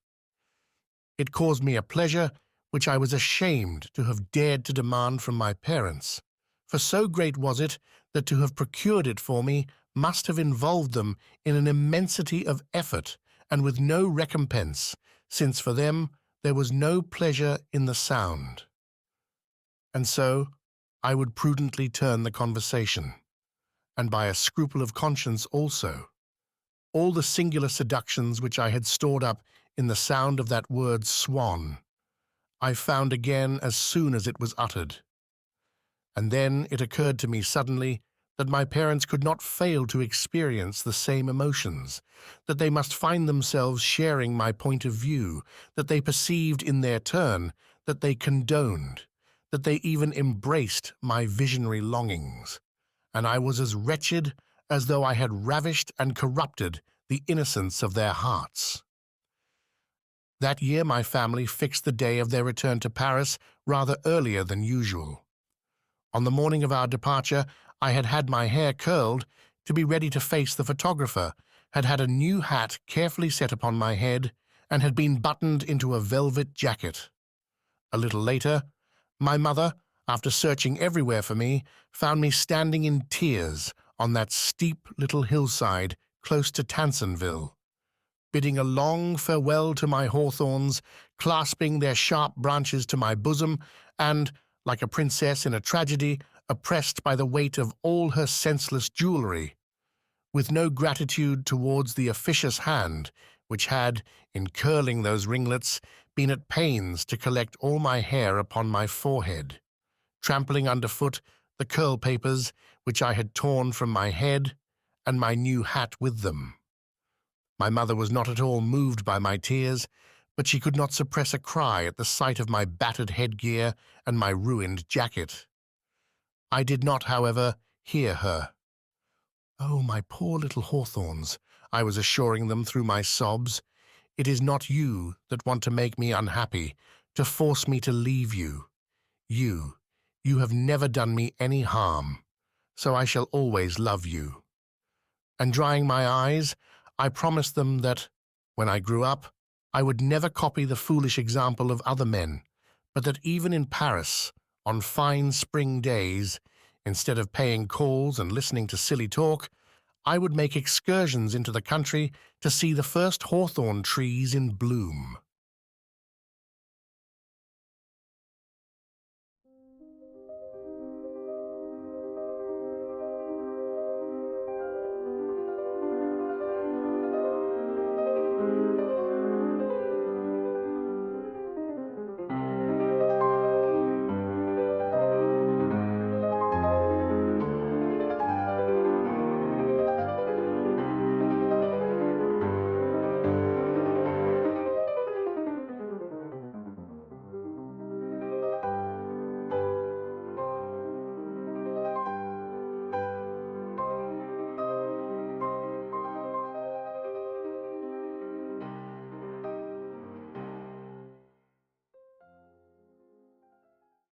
It caused me a pleasure which I was ashamed to have dared to demand from my parents, for so great was it that to have procured it for me must have involved them in an immensity of effort and with no recompense, since for them there was no pleasure in the sound. And so, I would prudently turn the conversation, and by a scruple of conscience also. All the singular seductions which I had stored up in the sound of that word Swann, I found again as soon as it was uttered. And then it occurred to me suddenly that my parents could not fail to experience the same emotions, that they must find themselves sharing my point of view, that they perceived in their turn, that they condoned, that they even embraced my visionary longings, and I was as wretched as though I had ravished and corrupted the innocence of their hearts. That year my family fixed the day of their return to Paris rather earlier than usual. On the morning of our departure, I had had my hair curled to be ready to face the photographer, had had a new hat carefully set upon my head, and had been buttoned into a velvet jacket. A little later, my mother, after searching everywhere for me, found me standing in tears on that steep little hillside close to Tansonville, bidding a long farewell to my hawthorns, clasping their sharp branches to my bosom, and, like a princess in a tragedy, oppressed by the weight of all her senseless jewelry, with no gratitude towards the officious hand which had, in curling those ringlets, been at pains to collect all my hair upon my forehead, trampling underfoot the curl papers which I had torn from my head, and my new hat with them. My mother was not at all moved by my tears, but she could not suppress a cry at the sight of my battered headgear and my ruined jacket. I did not, however, hear her. "Oh, my poor little hawthorns," I was assuring them through my sobs, "it is not you that want to make me unhappy, to force me to leave you. You have never done me any harm, so I shall always love you." And drying my eyes, I promised them that, when I grew up, I would never copy the foolish example of other men, but that even in Paris, on fine spring days, instead of paying calls and listening to silly talk, I would make excursions into the country to see the first hawthorn trees in bloom.